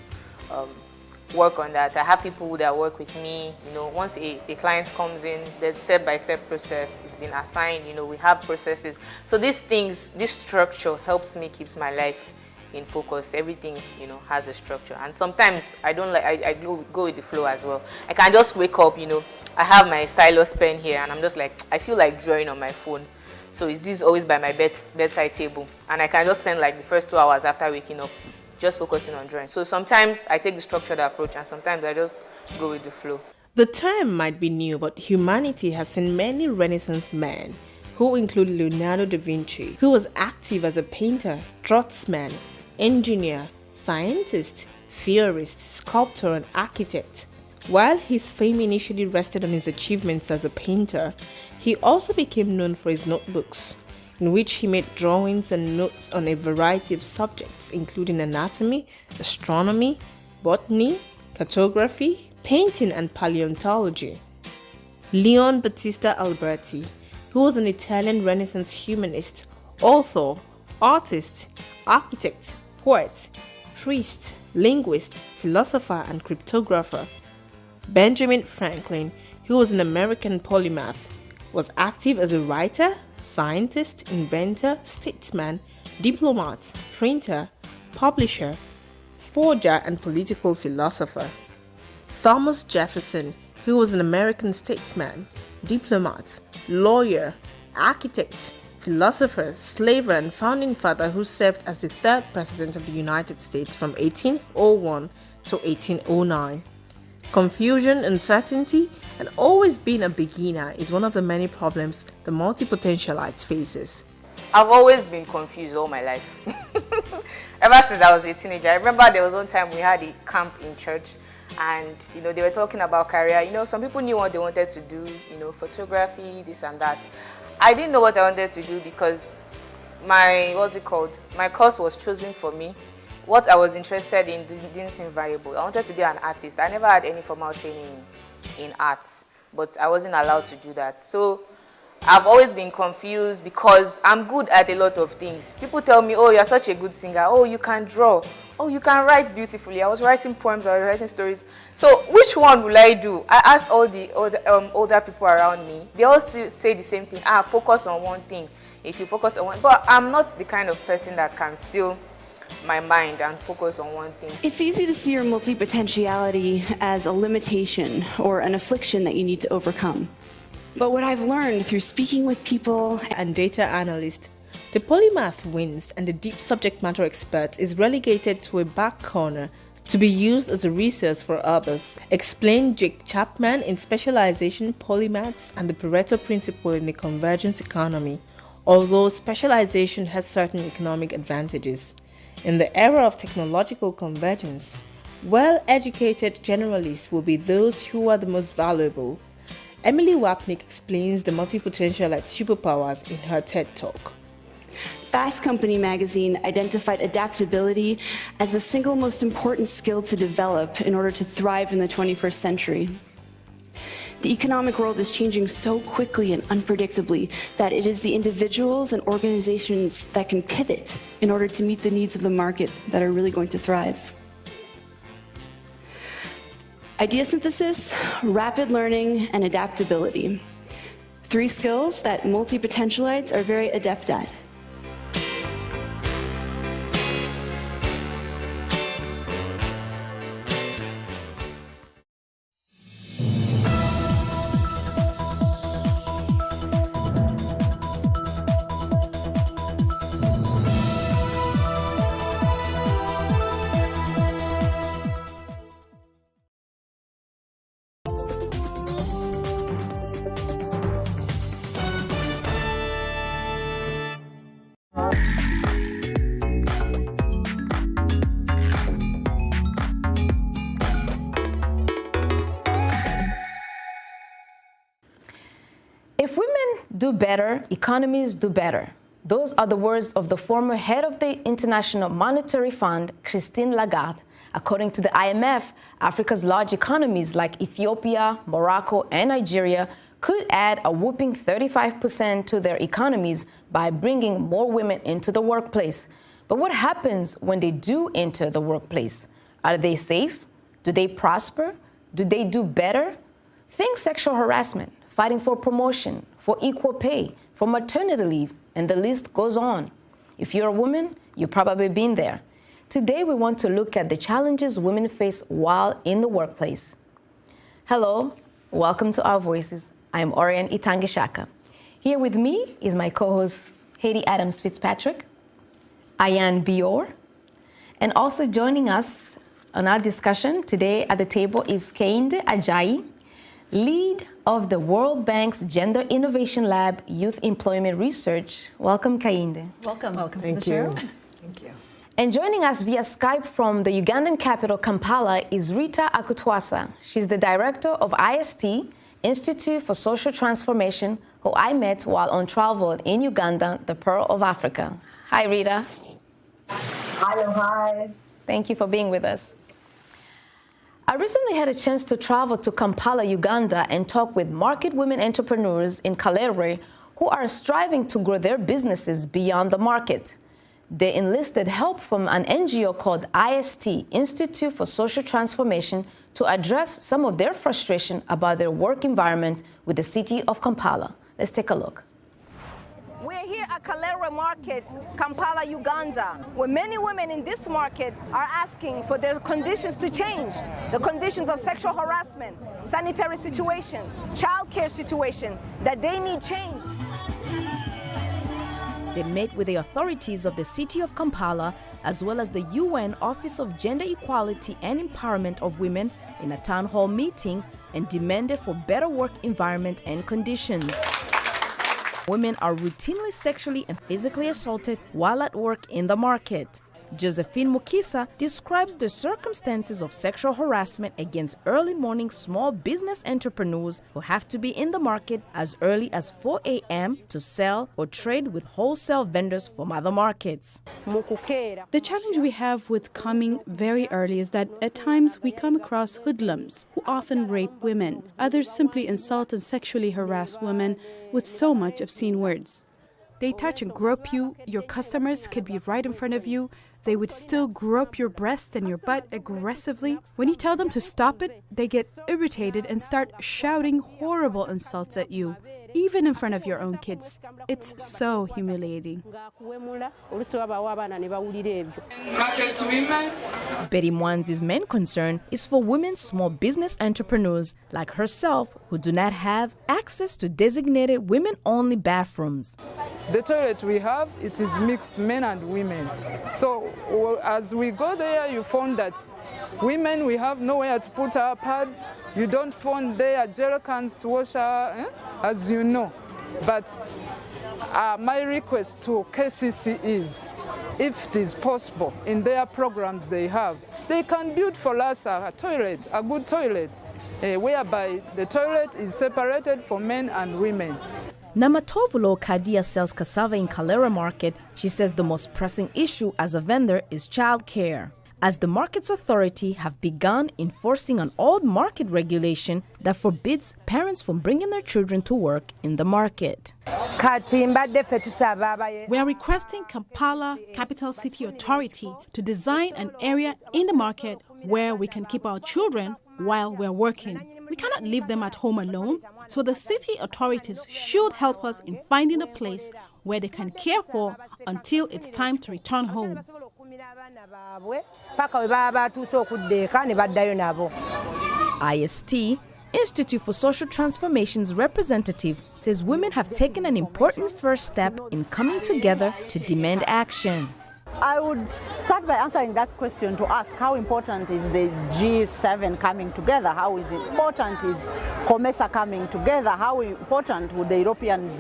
work on that. I have people that work with me. You know, once a client comes in, there's step-by-step process. It's been assigned. You know, we have processes. So these things, this structure helps me keeps my life in focus. Everything, has a structure. And sometimes I don't like, I go with the flow as well. I can just wake up, I have my stylus pen here, and I'm just like, I feel like drawing on my phone. So this is always by my bedside table. And I can just spend like the first 2 hours after waking up just focusing on drawing. So sometimes I take the structured approach, and sometimes I just go with the flow. The term might be new, but humanity has seen many Renaissance men, who include Leonardo da Vinci, who was active as a painter, draftsman, engineer, scientist, theorist, sculptor, and architect. While his fame initially rested on his achievements as a painter, he also became known for his notebooks, in which he made drawings and notes on a variety of subjects, including anatomy, astronomy, botany, cartography, painting, and paleontology. Leon Battista Alberti, who was an Italian Renaissance humanist, author, artist, architect, poet, priest, linguist, philosopher, and cryptographer. Benjamin Franklin, who was an American polymath, was active as a writer, scientist, inventor, statesman, diplomat, printer, publisher, forger, and political philosopher. Thomas Jefferson, who was an American statesman, diplomat, lawyer, architect, philosopher, slaver, and founding father who served as the third president of the United States from 1801 to 1809. Confusion, uncertainty, and always being a beginner is one of the many problems the multi-potentialite faces. I've always been confused all my life. Ever since I was a teenager. I remember there was one time we had a camp in church, and they were talking about career. Some people knew what they wanted to do, photography, this and that. I didn't know what I wanted to do because my course was chosen for me. What I was interested in didn't seem viable. I wanted to be an artist. I never had any formal training in arts, but I wasn't allowed to do that. So I've always been confused because I'm good at a lot of things. People tell me, oh, you're such a good singer. Oh, you can draw. Oh, you can write beautifully. I was writing poems, I was writing stories. So which one will I do? I asked all the older people around me. They all say the same thing. Focus on one thing. If you focus on one, but I'm not the kind of person that can still my mind and focus on one thing. It's easy to see your multi-potentiality as a limitation or an affliction that you need to overcome. But what I've learned through speaking with people and data analysts, the polymath wins and the deep subject matter expert is relegated to a back corner to be used as a resource for others, explained Jake Chapman in Specialization, Polymaths, and the Pareto Principle in the Convergence Economy. Although specialization has certain economic advantages, in the era of technological convergence, well-educated generalists will be those who are the most valuable. Emily Wapnick explains the multi-potentialite superpowers in her TED Talk. Fast Company magazine identified adaptability as the single most important skill to develop in order to thrive in the 21st century. The economic world is changing so quickly and unpredictably that it is the individuals and organizations that can pivot in order to meet the needs of the market that are really going to thrive. Idea synthesis, rapid learning, and adaptability. 3 skills that multi-potentialites are very adept at. If women do better, economies do better. Those are the words of the former head of the International Monetary Fund, Christine Lagarde. According to the IMF, Africa's large economies like Ethiopia, Morocco, and Nigeria could add a whopping 35% to their economies by bringing more women into the workplace. But what happens when they do enter the workplace? Are they safe? Do they prosper? Do they do better? Think sexual harassment, fighting for promotion, for equal pay, for maternity leave, and the list goes on. If you're a woman, you've probably been there. Today, we want to look at the challenges women face while in the workplace. Hello, welcome to Our Voices. I'm Orion Itangishaka. Here with me is my co-host, Haiti Adams Fitzpatrick, Ayan Bior, and also joining us on our discussion today at the table is Kehinde Ajayi, lead of the World Bank's Gender Innovation Lab Youth Employment Research. Welcome, Kehinde. Welcome. Welcome Thank to the you. show. Thank you. And joining us via Skype from the Ugandan capital, Kampala, is Rita Akutwasa. She's the director of IST, Institute for Social Transformation, who I met while on travel in Uganda, the Pearl of Africa. Hi, Rita. Hello, hi. Thank you for being with us. I recently had a chance to travel to Kampala, Uganda, and talk with market women entrepreneurs in Kalere who are striving to grow their businesses beyond the market. They enlisted help from an NGO called IST, Institute for Social Transformation, to address some of their frustration about their work environment with the city of Kampala. Let's take a look. We're here at Kalere Market, Kampala, Uganda, where many women in this market are asking for their conditions to change. The conditions of sexual harassment, sanitary situation, childcare situation, that they need change. They met with the authorities of the city of Kampala, as well as the UN Office of Gender Equality and Empowerment of Women in a town hall meeting and demanded for better work environment and conditions. Women are routinely sexually and physically assaulted while at work in the market. Josephine Mukisa describes the circumstances of sexual harassment against early morning small business entrepreneurs who have to be in the market as early as 4 a.m. to sell or trade with wholesale vendors from other markets. The challenge we have with coming very early is that at times we come across hoodlums who often rape women. Others simply insult and sexually harass women with so much obscene words. They touch and grope you. Your customers could be right in front of you. They would still grope your breast and your butt aggressively. When you tell them to stop it, they get irritated and start shouting horrible insults at you, even in front of your own kids. It's so humiliating. Betty Mwanzi's main concern is for women small business entrepreneurs like herself who do not have access to designated women-only bathrooms. The toilet we have, it is mixed men and women. So as we go there, you found that women, we have nowhere to put our pads. You don't find there gel cans to wash our, as you know. But my request to KCC is, if it is possible, in their programs they can build for us a toilet, a good toilet, whereby the toilet is separated for men and women. Namatovulo Kadia sells cassava in Kalere Market. She says the most pressing issue as a vendor is childcare, as the market's authority have begun enforcing an old market regulation that forbids parents from bringing their children to work in the market. We are requesting Kampala Capital City Authority to design an area in the market where we can keep our children while we're working. We cannot leave them at home alone, so the city authorities should help us in finding a place where they can care for until it's time to return home. IST, Institute for Social Transformation's representative, says women have taken an important first step in coming together to demand action. I would start by answering that question to ask how important is the G7 coming together? How important is COMESA coming together? How important would the European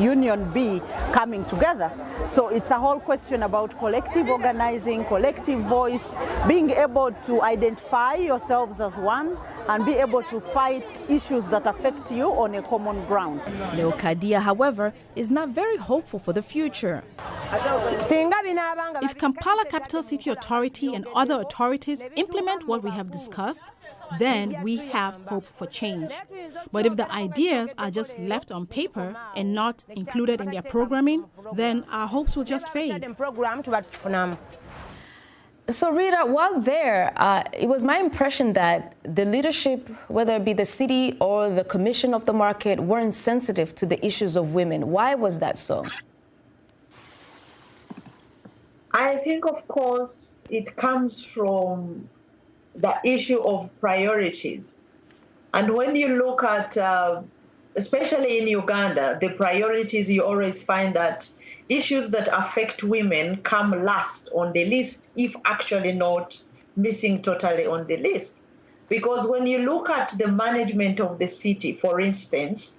Union be coming together? So it's a whole question about collective organizing, collective voice, being able to identify yourselves as one and be able to fight issues that affect you on a common ground. Leocadia, however, is not very hopeful for the future. If Kampala Capital City Authority and other authorities implement what we have discussed, then we have hope for change. But if the ideas are just left on paper and not included in their programming, then our hopes will just fade. So Rita, while there, it was my impression that the leadership, whether it be the city or the commission of the market, weren't sensitive to the issues of women. Why was that so? I think, of course, it comes from the issue of priorities. And when you look at, especially in Uganda, the priorities, you always find that issues that affect women come last on the list, if actually not missing totally on the list. Because when you look at the management of the city, for instance,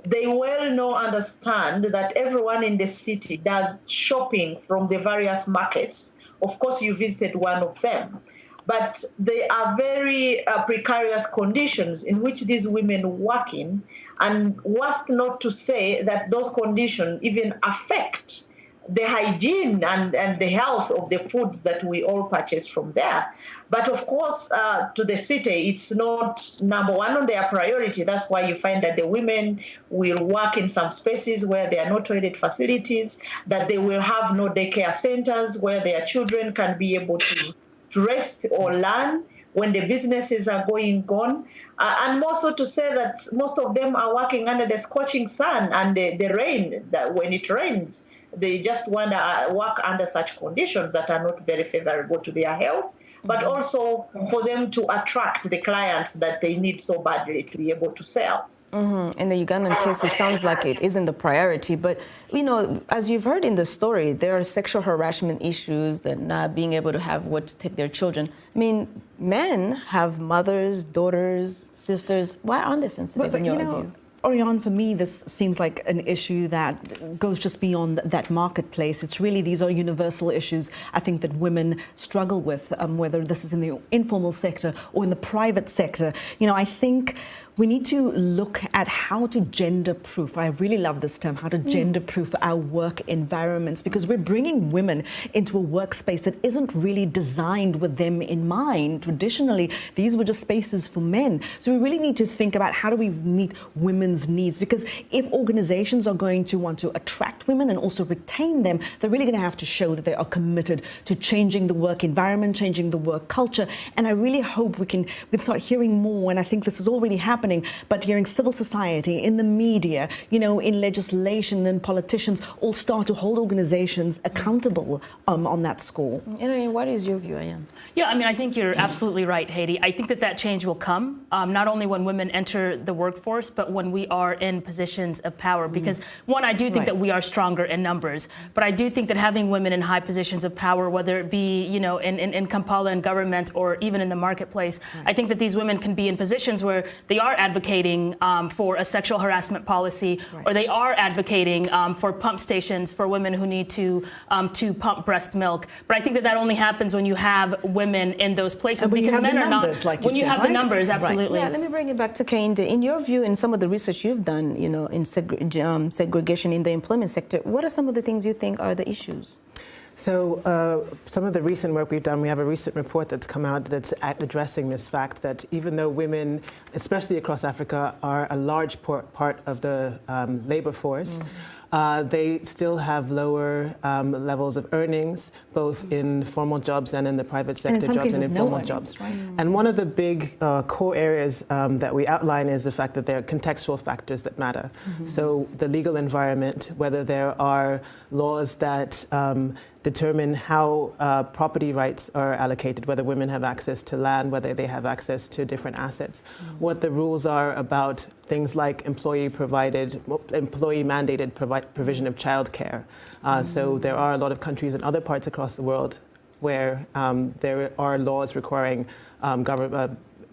they well understand that everyone in the city does shopping from the various markets. Of course, you visited one of them. But they are very precarious conditions in which these women work in, and worst not to say that those conditions even affect the hygiene and the health of the foods that we all purchase from there. But of course, to the city, it's not number one on their priority. That's why you find that the women will work in some spaces where there are no toilet facilities, that they will have no daycare centers where their children can be able to rest or learn when the businesses are going on. And more so to say that most of them are working under the scorching sun and the rain, that when it rains, they just want to work under such conditions that are not very favorable to their health, but also for them to attract the clients that they need so badly to be able to sell. In the Ugandan case, it sounds like it isn't the priority. But, you know, as you've heard in the story, there are sexual harassment issues and not being able to have what to take their children. I mean, men have mothers, daughters, sisters. Why aren't they sensitive in your view? Oriane, for me, this seems like an issue that goes just beyond that marketplace. It's really, these are universal issues, I think, that women struggle with, whether this is in the informal sector or in the private sector. You know, I think we need to look at how to gender-proof, I really love this term, how to gender-proof our work environments, because we're bringing women into a workspace that isn't really designed with them in mind. Traditionally, these were just spaces for men. So we really need to think about how do we meet women's needs, because if organizations are going to want to attract women and also retain them, they're really going to have to show that they are committed to changing the work environment, changing the work culture. And I really hope we can start hearing more, and I think this is already happening, but hearing civil society, in the media, you know, in legislation, and politicians all start to hold organizations accountable on that score. You know, what is your view, Ayan? Yeah, I mean, I think you're absolutely right, Haiti. I think that change will come, not only when women enter the workforce, but when we are in positions of power. Because, one, I do think that we are stronger in numbers, but I do think that having women in high positions of power, whether it be, you know, in Kampala and government or even in the marketplace, I think that these women can be in positions where they are advocating for a sexual harassment policy, or they are advocating for pump stations for women who need to pump breast milk. But I think that only happens when you have women in those places, because men are not. Like when you have the numbers, absolutely. Yeah, let me bring it back to Kehinde. In your view, in some of the research you've done, you know, in segregation in the employment sector, what are some of the things you think are the issues? So some of the recent work we've done, we have a recent report that's come out that's addressing this fact that even though women, especially across Africa, are a large part of the labor force, they still have lower levels of earnings, both in formal jobs and in the private sector jobs and informal jobs. And one of the big core areas that we outline is the fact that there are contextual factors that matter. So the legal environment, whether there are laws that determine how property rights are allocated, whether women have access to land, whether they have access to different assets, what the rules are about things like employee-mandated provision of childcare. So there are a lot of countries in other parts across the world where there are laws requiring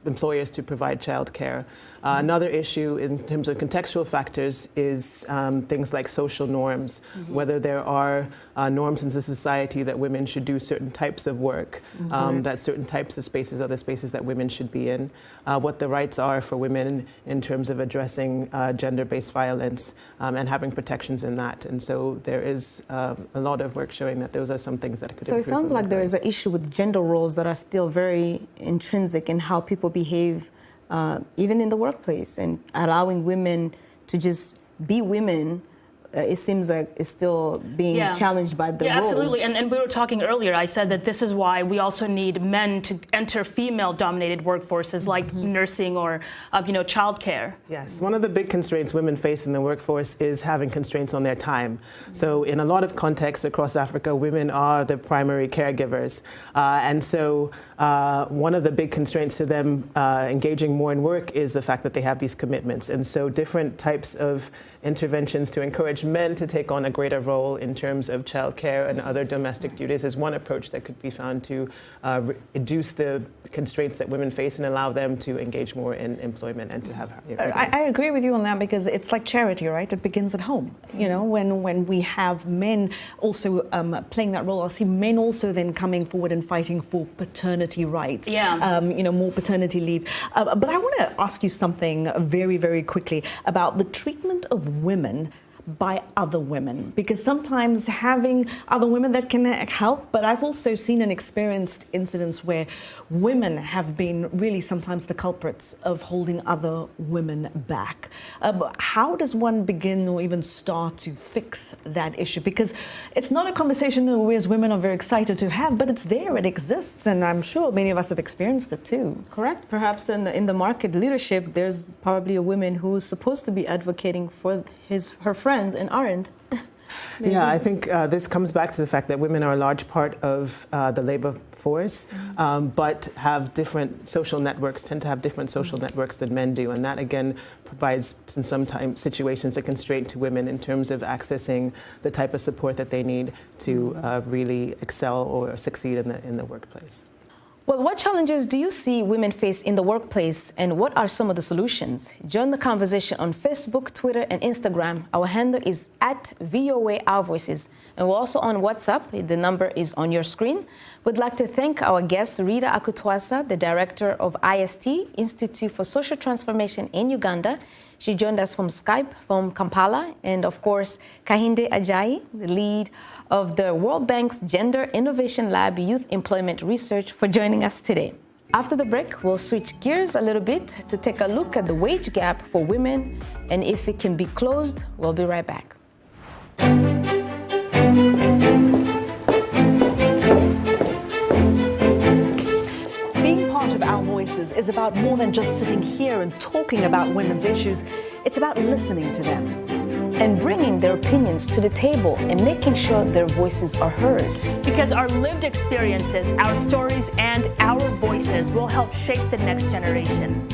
employers to provide childcare. Another issue in terms of contextual factors is things like social norms, whether there are norms in the society that women should do certain types of work, that certain types of spaces are the spaces that women should be in, what the rights are for women in terms of addressing gender-based violence and having protections in that. And so there is a lot of work showing that those are some things that could improve. So it sounds like there is an issue with gender roles that are still very intrinsic in how people behave even in the workplace, and allowing women to just be women it seems like it's still being challenged by the roles. Absolutely. And we were talking earlier, I said that this is why we also need men to enter female-dominated workforces like nursing or, childcare. Yes, one of the big constraints women face in the workforce is having constraints on their time. So in a lot of contexts across Africa, women are the primary caregivers. And so one of the big constraints to them engaging more in work is the fact that they have these commitments. And so different types of interventions to encourage men to take on a greater role in terms of childcare and other domestic duties is one approach that could be found to reduce the constraints that women face and allow them to engage more in employment and to have. I agree with you on that, because it's like charity, right? It begins at home. When we have men also playing that role, I see men also then coming forward and fighting for paternity rights. More paternity leave. But I want to ask you something very, very quickly about the treatment of women by other women, because sometimes having other women that can help, but I've also seen and experienced incidents where women have been really sometimes the culprits of holding other women back. How does one begin or even start to fix that issue? Because it's not a conversation we as women are very excited to have, but it's there, it exists, and I'm sure many of us have experienced it too. Correct. Perhaps in the market leadership, there's probably a woman who's supposed to be advocating for her friends and aren't. Yeah, I think this comes back to the fact that women are a large part of the labor force, but have different social networks, tend to have different social networks than men do. And that, again, provides, in some situations, a constraint to women in terms of accessing the type of support that they need to really excel or succeed in the workplace. Well, what challenges do you see women face in the workplace, and what are some of the solutions? Join the conversation on Facebook, Twitter, and Instagram. Our handle is @VOA Our Voices, and we're also on WhatsApp. The number is on your screen. We'd like to thank our guest, Rita Akutwasa, the director of IST, Institute for Social Transformation in Uganda. She joined us from Skype from Kampala, and of course, Kahinde Ajayi, the lead of the World Bank's Gender Innovation Lab Youth Employment Research, for joining us today. After the break, we'll switch gears a little bit to take a look at the wage gap for women and if it can be closed. We'll be right back. Our Voices is about more than just sitting here and talking about women's issues. It's about listening to them and bringing their opinions to the table and making sure their voices are heard. Because our lived experiences, our stories, and our voices will help shape the next generation.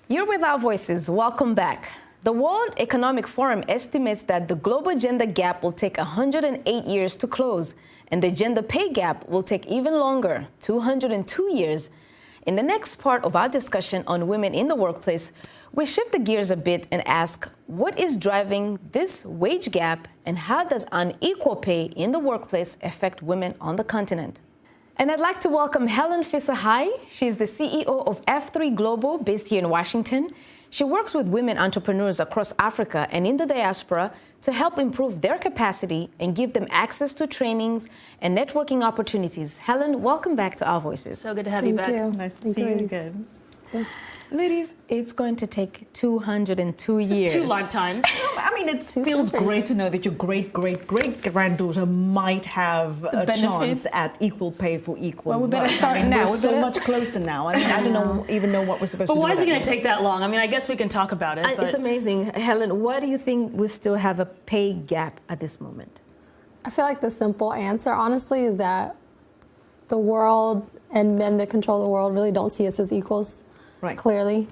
You're with Our Voices. Welcome back. The World Economic Forum estimates that the global gender gap will take 108 years to close, and the gender pay gap will take even longer, 202 years. In the next part of our discussion on women in the workplace, we shift the gears a bit and ask, what is driving this wage gap, and how does unequal pay in the workplace affect women on the continent? And I'd like to welcome Helen Fisahai. She's the CEO of F3 Global, based here in Washington. She works with women entrepreneurs across Africa and in the diaspora to help improve their capacity and give them access to trainings and networking opportunities. Helen, welcome back to Our Voices. So good to have you back. Nice to see you again. Ladies, it's going to take 202 years. 2 lifetimes. I mean, it feels great to know that your great-great-great-granddaughter might have a chance at equal pay for equal work. Well, we better start now. We're so much closer now. I mean, I don't even know what we're supposed to do. But why is it going to take that long? I mean, I guess we can talk about it. It's amazing. Helen, why do you think we still have a pay gap at this moment? I feel like the simple answer, honestly, is that the world and men that control the world really don't see us as equals. Right. Clearly.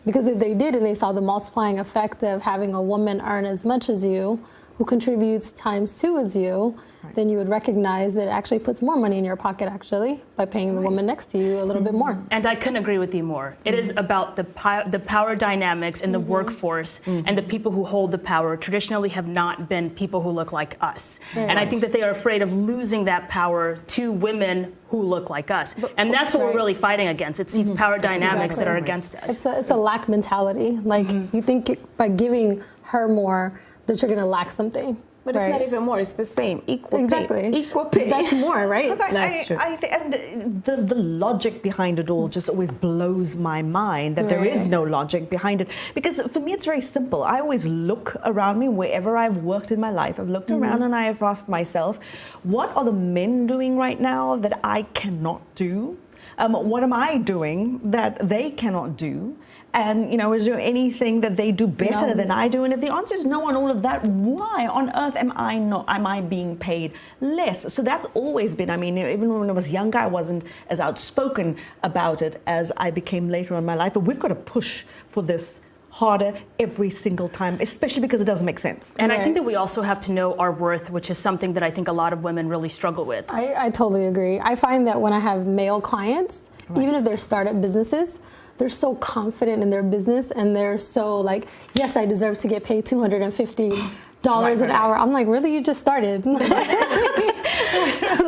Because if they did and they saw the multiplying effect of having a woman earn as much as you, who contributes ×2 as you, then you would recognize that it actually puts more money in your pocket, actually, by paying the woman next to you a little bit more. And I couldn't agree with you more. It is about the power dynamics in the workforce, and the people who hold the power traditionally have not been people who look like us. And I think that they are afraid of losing that power to women who look like us. And that's what we're really fighting against. It's these power dynamics that are against us. It's a lack mentality. Like, you think by giving her more that you're going to lack something. But it's not even more. It's the same. Equal exactly. pay. Equal pay. That's more, right? That's true. And the logic behind it all just always blows my mind that there is no logic behind it. Because for me, it's very simple. I always look around me wherever I've worked in my life. I've looked around and I have asked myself, what are the men doing right now that I cannot do? What am I doing that they cannot do? And, you know, is there anything that they do better than I do? And if the answer is no on all of that, why on earth am I being paid less? So that's always been, I mean, even when I was younger, I wasn't as outspoken about it as I became later on in my life. But we've got to push for this harder every single time, especially because it doesn't make sense. And I think that we also have to know our worth, which is something that I think a lot of women really struggle with. I totally agree. I find that when I have male clients, even if they're startup businesses, they're so confident in their business and they're so like, yes, I deserve to get paid $250 an hour. I'm like, really? You just started. So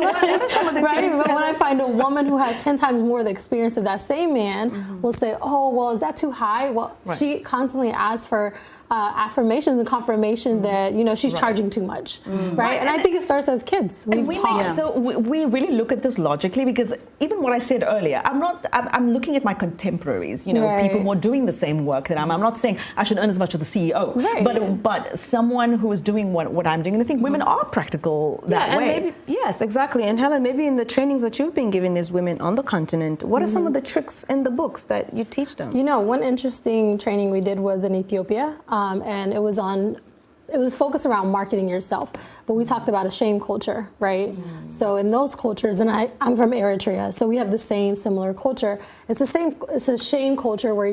what are some of the things? But when I find a woman who has 10 times more of the experience of that same man will say, oh, well, is that too high? Well, she constantly asks for affirmations and confirmation that, you know, she's charging too much, right? And I think it starts as kids. We really look at this logically, because even what I said earlier, I'm looking at my contemporaries, you know, people who are doing the same work that I'm not saying I should earn as much as the CEO, but someone who is doing what I'm doing. And I think women are practical that way. Maybe, yes, exactly. And Helen, maybe in the trainings that you've been giving these women on the continent, what are some of the tricks in the books that you teach them? You know, one interesting training we did was in Ethiopia. And it was focused around marketing yourself, but we talked about a shame culture, right? So in those cultures, and I'm from Eritrea, so we have the similar culture. It's a shame culture where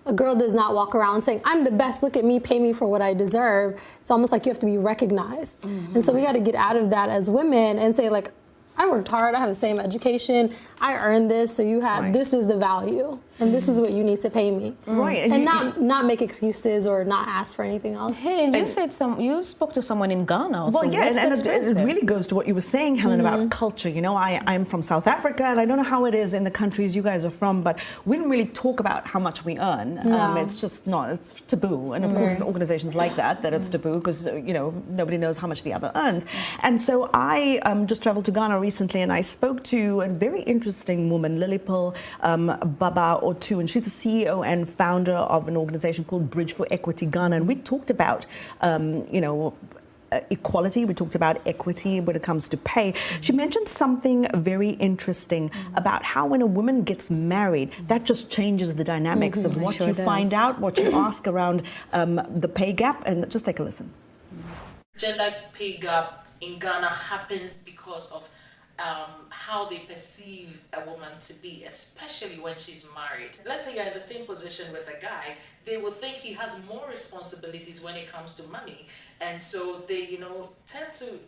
a girl does not walk around saying, I'm the best, look at me, pay me for what I deserve. It's almost like you have to be recognized. And so we got to get out of that as women and say, like, I worked hard, I have the same education, I earned this, so this is the value. And this is what you need to pay me. Right. And not make excuses or not ask for anything else. Hey, and you spoke to someone in Ghana also. Well, yeah, and it really goes to what you were saying, Helen, about culture. You know, I'm from South Africa, and I don't know how it is in the countries you guys are from, but we don't really talk about how much we earn. It's just not, it's taboo. And of course, organizations like that it's taboo because, you know, nobody knows how much the other earns. And so I just traveled to Ghana recently, and I spoke to a very interesting woman, Lilipal Baba Otu, and she's the CEO and founder of an organization called Bridge for Equity Ghana. And we talked about, equality. We talked about equity when it comes to pay. She mentioned something very interesting about how when a woman gets married, that just changes the dynamics of what you find out, what you ask around the pay gap. And just take a listen. Gender pay gap in Ghana happens because of how they perceive a woman to be, especially when she's married. Let's say you're in the same position with a guy, they will think he has more responsibilities when it comes to money, and so they, you know, tend to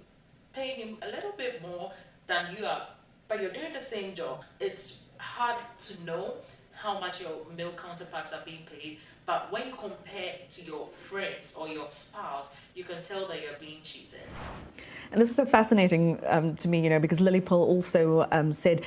pay him a little bit more than you are, but you're doing the same job. It's hard to know how much your male counterparts are being paid, but when you compare to your friends or your spouse, you can tell that you're being cheated. And this is so fascinating to me, you know, because Lilipal also said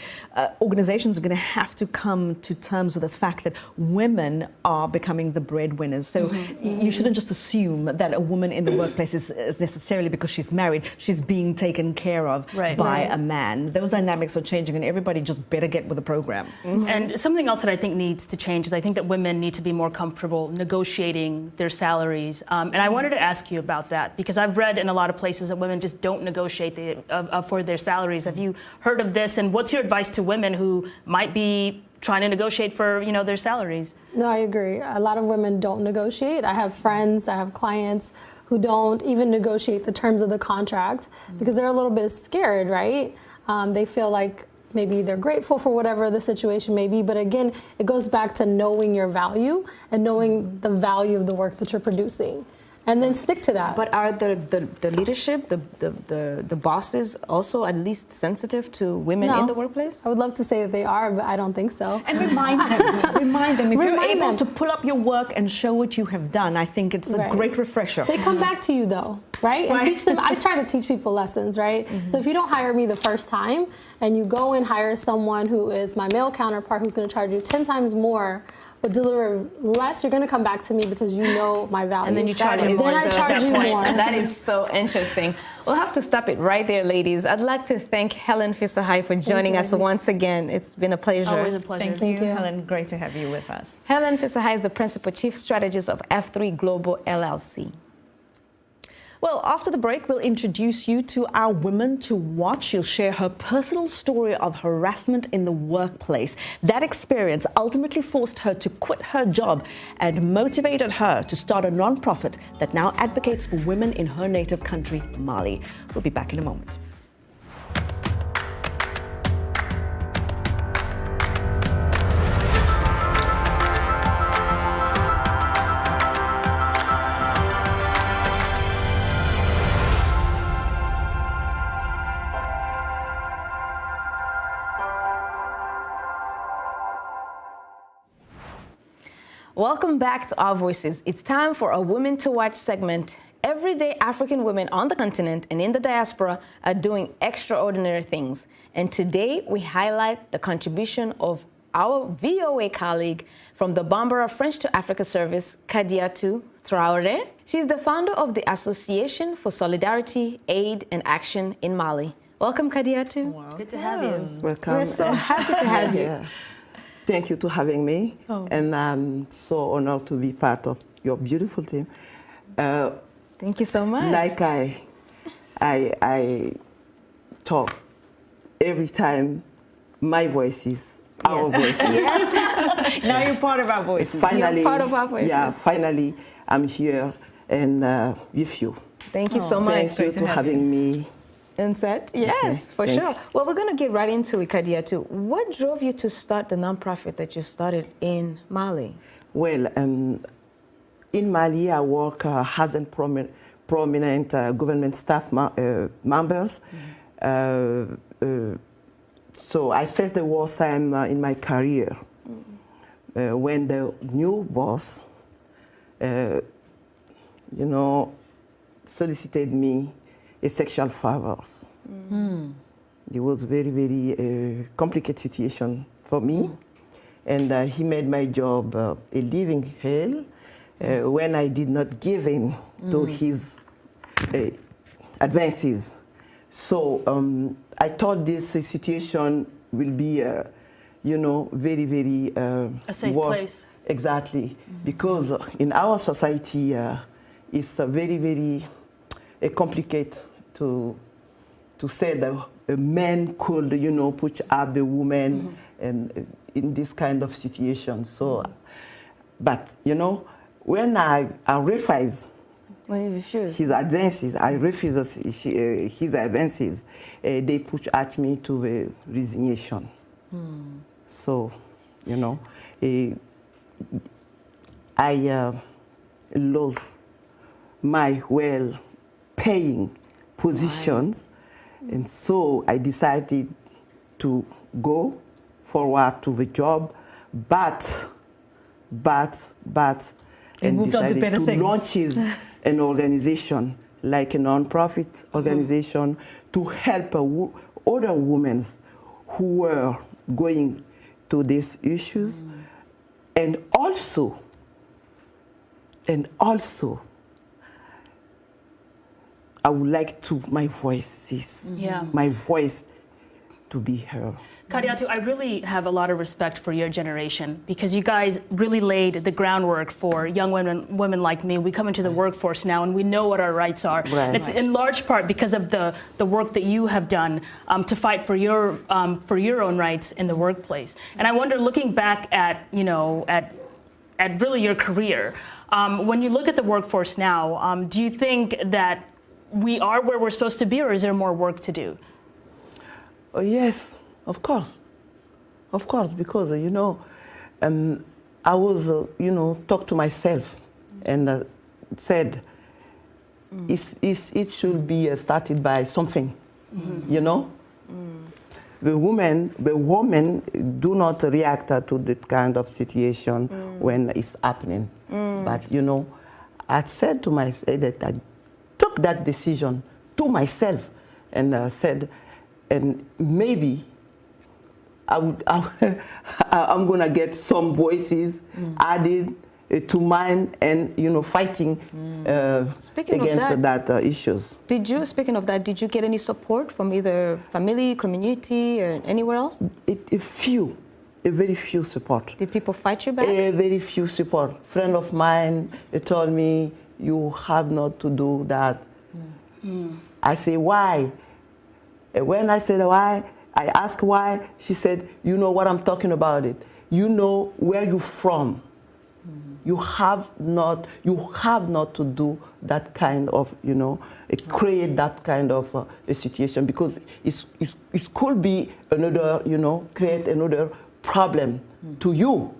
organizations are going to have to come to terms with the fact that women are becoming the breadwinners. So you shouldn't just assume that a woman in the workplace is necessarily because she's married, she's being taken care of by a man. Those dynamics are changing, and everybody just better get with the program. And something else that I think needs to change is I think that women need to be more comfortable negotiating their salaries. And I wanted to ask you about that, because I've read in a lot of places that women just don't negotiate for their salaries. Have you heard of this? And what's your advice to women who might be trying to negotiate for, you know, their salaries? No, I agree. A lot of women don't negotiate. I have friends, I have clients who don't even negotiate the terms of the contract because they're a little bit scared, right? They feel like maybe they're grateful for whatever the situation may be, but again, it goes back to knowing your value and knowing the value of the work that you're producing. And then stick to that. But are the leadership, the bosses also at least sensitive to women in the workplace? I would love to say that they are, but I don't think so. And remind them. If you're able to pull up your work and show what you have done, I think it's a great refresher. They come back to you though. right? And teach them. I try to teach people lessons, right? So if you don't hire me the first time and you go and hire someone who is my male counterpart who's going to charge you 10 times more but deliver less, you're going to come back to me because you know my value. And then you charge me more. Then I charge you more. That is so interesting. We'll have to stop it right there, ladies. I'd like to thank Helen Fisahai for joining us once again. It's been a pleasure. Always a pleasure. Thank you, Helen. Great to have you with us. Helen Fisahai is the Principal Chief Strategist of F3 Global LLC. Well, after the break, we'll introduce you to our Women to Watch. She'll share her personal story of harassment in the workplace. That experience ultimately forced her to quit her job and motivated her to start a non-profit that now advocates for women in her native country, Mali. We'll be back in a moment. Welcome back to Our Voices. It's time for a Women to Watch segment. Everyday African women on the continent and in the diaspora are doing extraordinary things. And today we highlight the contribution of our VOA colleague from the Bambara French to Africa Service, Kadiatou Traoré. She's the founder of the Association for Solidarity, Aid and Action in Mali. Welcome, Kadiatou. Wow. Good to have you. Welcome. We're so happy to have you. Yeah. Thank you for having me, and I'm so honored to be part of your beautiful team. Thank you so much. Like I talk every time, my voice is our voice. Yes. Now you're part of our voice. Finally, you're part of our voice. Yeah, finally, I'm here and with you. Thank you so much. Thank you for having me. Inset? Yes, Okay, for thanks. sure. Well, we're going to get right into it, Kadiatou. What drove you to start the nonprofit that you started in Mali? Well, in Mali, I work as a prominent government staff members. So I faced the worst time in my career when the new boss, solicited me a sexual favors. It was very, very complicated situation for me. And he made my job a living hell when I did not give in to his advances. So I thought this situation will be, very, very A safe worse. place. Exactly, because in our society, it's very, very complicated to say that a man could, put up the woman and in this kind of situation. So, but when I refuse his advances, I refuse his advances, they put at me to the resignation. So, I lost my well-paying positions, and so I decided to go forward to the job, but and moved on to decided better to things. launch an organization, like a non-profit organization, to help other women who were going to these issues, and also, I would like my voice to be heard. Kadiatou, I really have a lot of respect for your generation because you guys really laid the groundwork for young women like me. We come into the workforce now and we know what our rights are. Right. And it's in large part because of the work that you have done to fight for your own rights in the workplace. And I wonder, looking back at really your career, when you look at the workforce now, do you think that we are where we're supposed to be, or is there more work to do? Oh, yes, of course, because I was talk to myself and said it should be started by something, The women do not react to that kind of situation when it's happening. But I said to myself that took that decision to myself and said, and maybe I'm going to get some voices added to mine and, fighting against that issues. Speaking of that, did you get any support from either family, community, or anywhere else? A very few support. Did people fight you back? A very few support. Friend of mine told me, you have not to do that. I say, why? When I said why, I asked why, she said, you know what I'm talking about it. You know where you're from. You have not to do that kind of, create that kind of a situation, because it could be another, create another problem to you,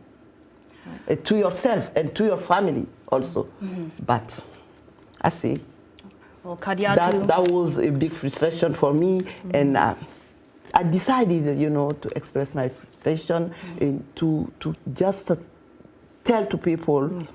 to yourself, and to your family also. But I see. Well, Kadiatu, that was a big frustration for me, and I decided, to express my frustration and to just tell to people,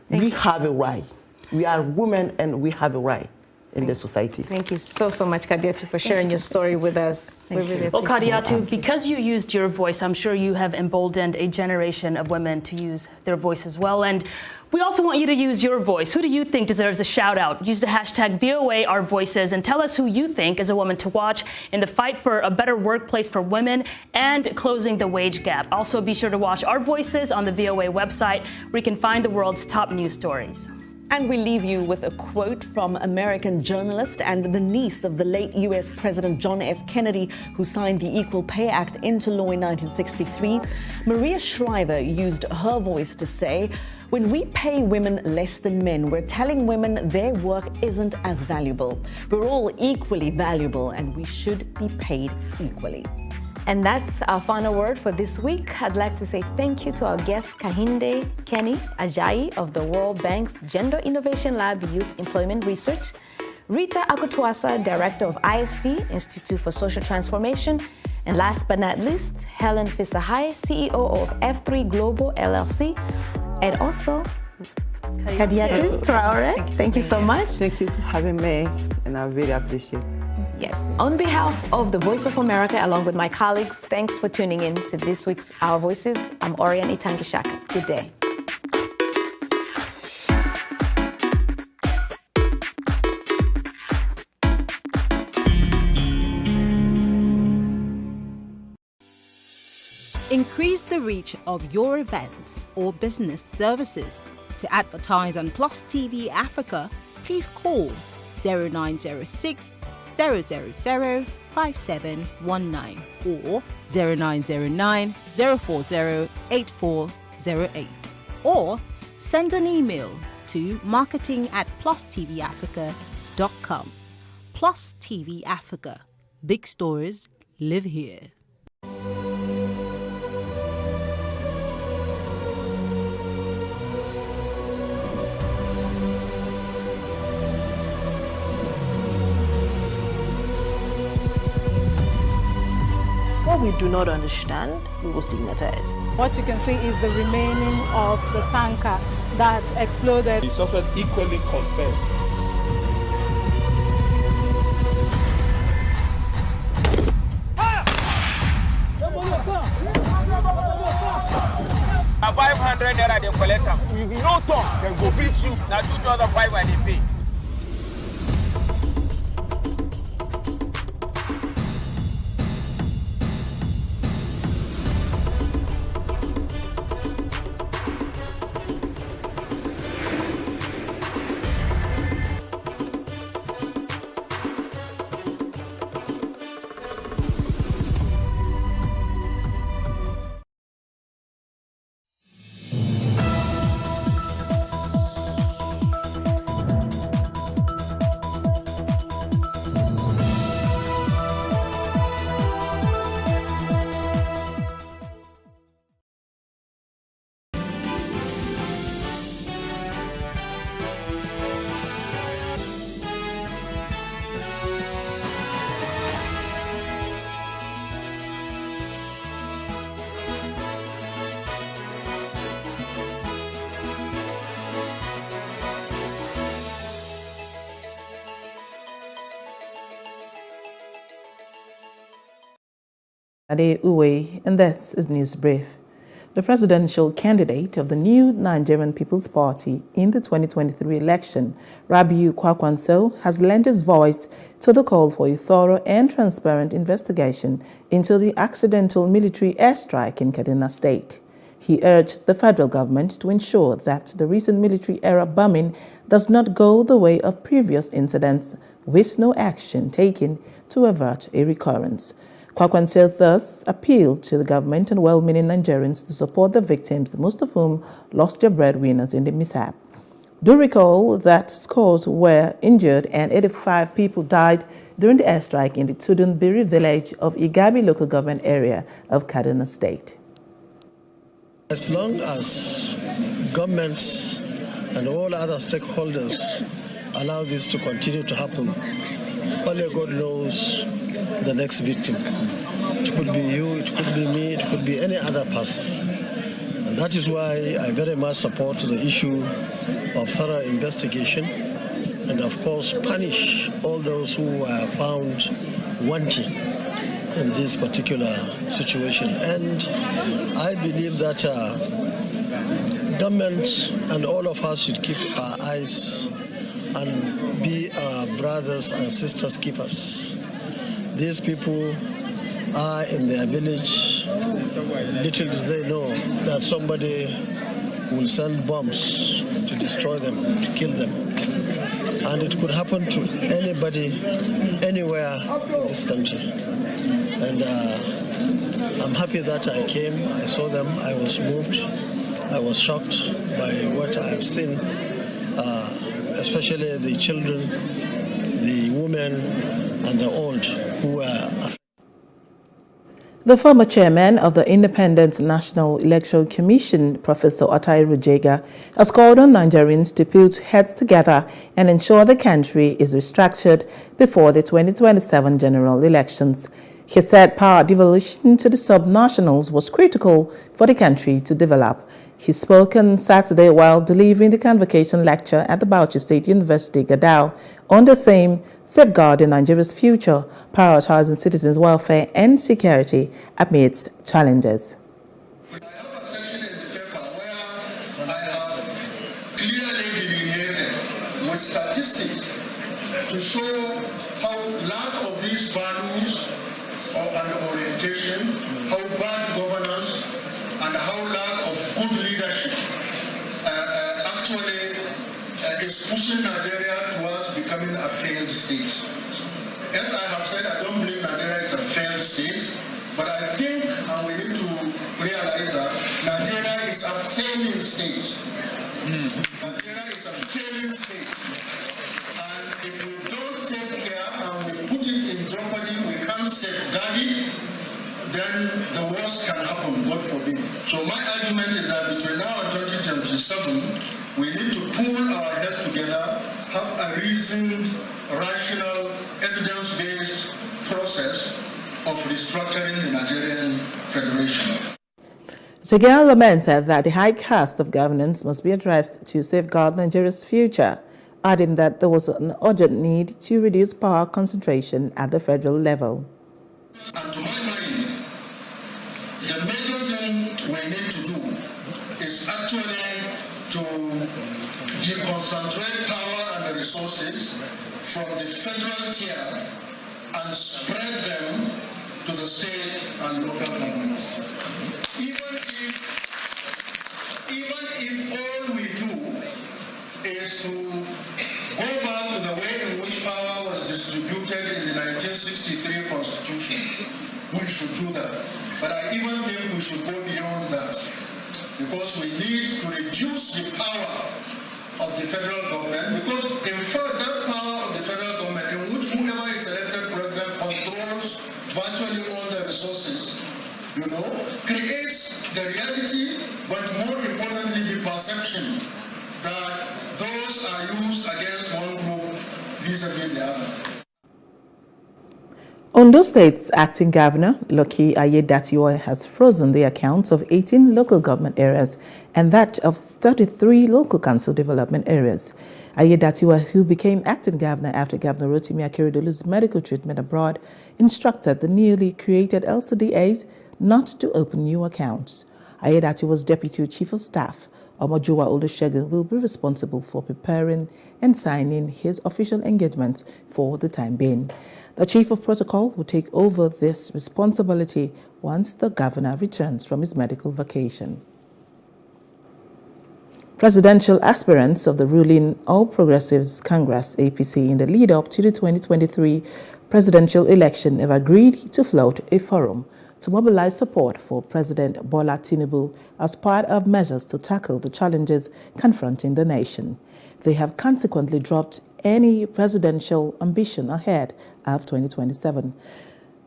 we have a right. We are women and we have a right in the society. Thank you so much, Kadiatu, for sharing your story with us. Well, Kadiatu, because you used your voice, I'm sure you have emboldened a generation of women to use their voice as well. And we also want you to use your voice. Who do you think deserves a shout out? Use the hashtag VOA Our Voices and tell us who you think is a woman to watch in the fight for a better workplace for women and closing the wage gap. Also, be sure to watch Our Voices on the VOA website, where you can find the world's top news stories. And we leave you with a quote from American journalist and the niece of the late U.S. President John F. Kennedy, who signed the Equal Pay Act into law in 1963. Maria Shriver used her voice to say, when we pay women less than men, we're telling women their work isn't as valuable. We're all equally valuable and we should be paid equally. And that's our final word for this week. I'd like to say thank you to our guest, Kehinde Kenny Ajayi of the World Bank's Gender Innovation Lab Youth Employment Research, Rita Akutwasa, Director of IST, Institute for Social Transformation, and last but not least, Helen Fisahai, CEO of F3 Global LLC, and also Kadiatu Traore. Thank you so much. Thank you for having me, and I really appreciate it. Yes. On behalf of the Voice of America, along with my colleagues, thanks for tuning in to this week's Our Voices. I'm Orion Itangishaka. Good day. Increase the reach of your events or business services. To advertise on Plus TV Africa, please call 0906 000 5719 or 0909 040 8408, or send an email to marketing@plustvafrica.com. Plus TV Africa. Big stories live here. What we do not understand, we will stigmatize. What you can see is the remaining of the tanker that exploded. The suspect equally confessed. A 500 naira they collect them. If you no talk, then go beat you. Now 2,500 and they pay. Ade Uwe, and this is News Brief. The presidential candidate of the new Nigerian People's Party in the 2023 election, Rabiu Kwankwaso, has lent his voice to the call for a thorough and transparent investigation into the accidental military airstrike in Kaduna State. He urged the federal government to ensure that the recent military-era bombing does not go the way of previous incidents, with no action taken to avert a recurrence. Kwankwaso thus appealed to the government and well-meaning Nigerians to support the victims, most of whom lost their breadwinners in the mishap. Do recall that scores were injured and 85 people died during the airstrike in the Tudunbiri village of Igabi local government area of Kaduna State. As long as governments and all other stakeholders allow this to continue to happen, only God knows the next victim. It could be you, it could be me, it could be any other person. And that is why I very much support the issue of thorough investigation and, of course, punish all those who are found wanting in this particular situation. And I believe that government and all of us should keep our eyes and be our brothers and sisters keepers. These people are in their village. Little do they know that somebody will send bombs to destroy them, to kill them. And it could happen to anybody, anywhere in this country. And I'm happy that I came, I saw them, I was moved, I was shocked by what I have seen, especially the children, the women, and the old who were affected. The former chairman of the Independent National Electoral Commission, Professor Otai Rujega, has called on Nigerians to put heads together and ensure the country is restructured before the 2027 general elections. He said power devolution to the sub-nationals was critical for the country to develop. He spoke on Saturday while delivering the convocation lecture at the Bauchi State University, Gadao, on the theme Safeguarding Nigeria's Future, Prioritizing Citizens' Welfare and Security Amidst Challenges. With statistics to show how lack of these values and orientation, how bad governance, and how lack of good leadership actually is pushing Nigeria towards becoming a failed state. As I have said, I don't believe Nigeria is a failed state, but I think, and we need to realize that Nigeria is a failing state. Nigeria is a failing state. And if we don't take care and we put it in jeopardy, we can't safeguard it, then the worst can happen, God forbid. So my argument is that between now and 2027, we need to pull our heads together, have a reasoned, rational, evidence-based process of restructuring the Nigerian Federation. Rujega lamented that the high cost of governance must be addressed to safeguard Nigeria's future, adding that there was an urgent need to reduce power concentration at the federal level. And to my mind, the major thing we need to do is actually to deconcentrate power and the resources from the federal tier and spread them to the state and local governments. Even if all we do is to go back to the way in which power was distributed in the 1963 Constitution, we should do that. But I even think we should go beyond that, because we need to reduce the power of the federal government, because in fact that power of the federal government, in which whoever is elected president controls virtually all the resources, creates the reality, but more importantly the perception that those are used against one group vis-a-vis the other. Ondo State's acting governor, Lucky Aiyedatiwa, has frozen the accounts of 18 local government areas and that of 33 local council development areas. Aiyedatiwa, who became acting governor after Governor Rotimi Akeredolu's medical treatment abroad, instructed the newly created LCDAs not to open new accounts. Aiyedatiwa's deputy chief of staff, Omojowa Olusegun, will be responsible for preparing and signing his official engagements for the time being. The chief of protocol will take over this responsibility once the governor returns from his medical vacation. Presidential aspirants of the ruling All Progressives Congress (APC) in the lead-up to the 2023 presidential election have agreed to float a forum to mobilize support for President Bola Tinubu as part of measures to tackle the challenges confronting the nation. They have consequently dropped any presidential ambition ahead of 2027.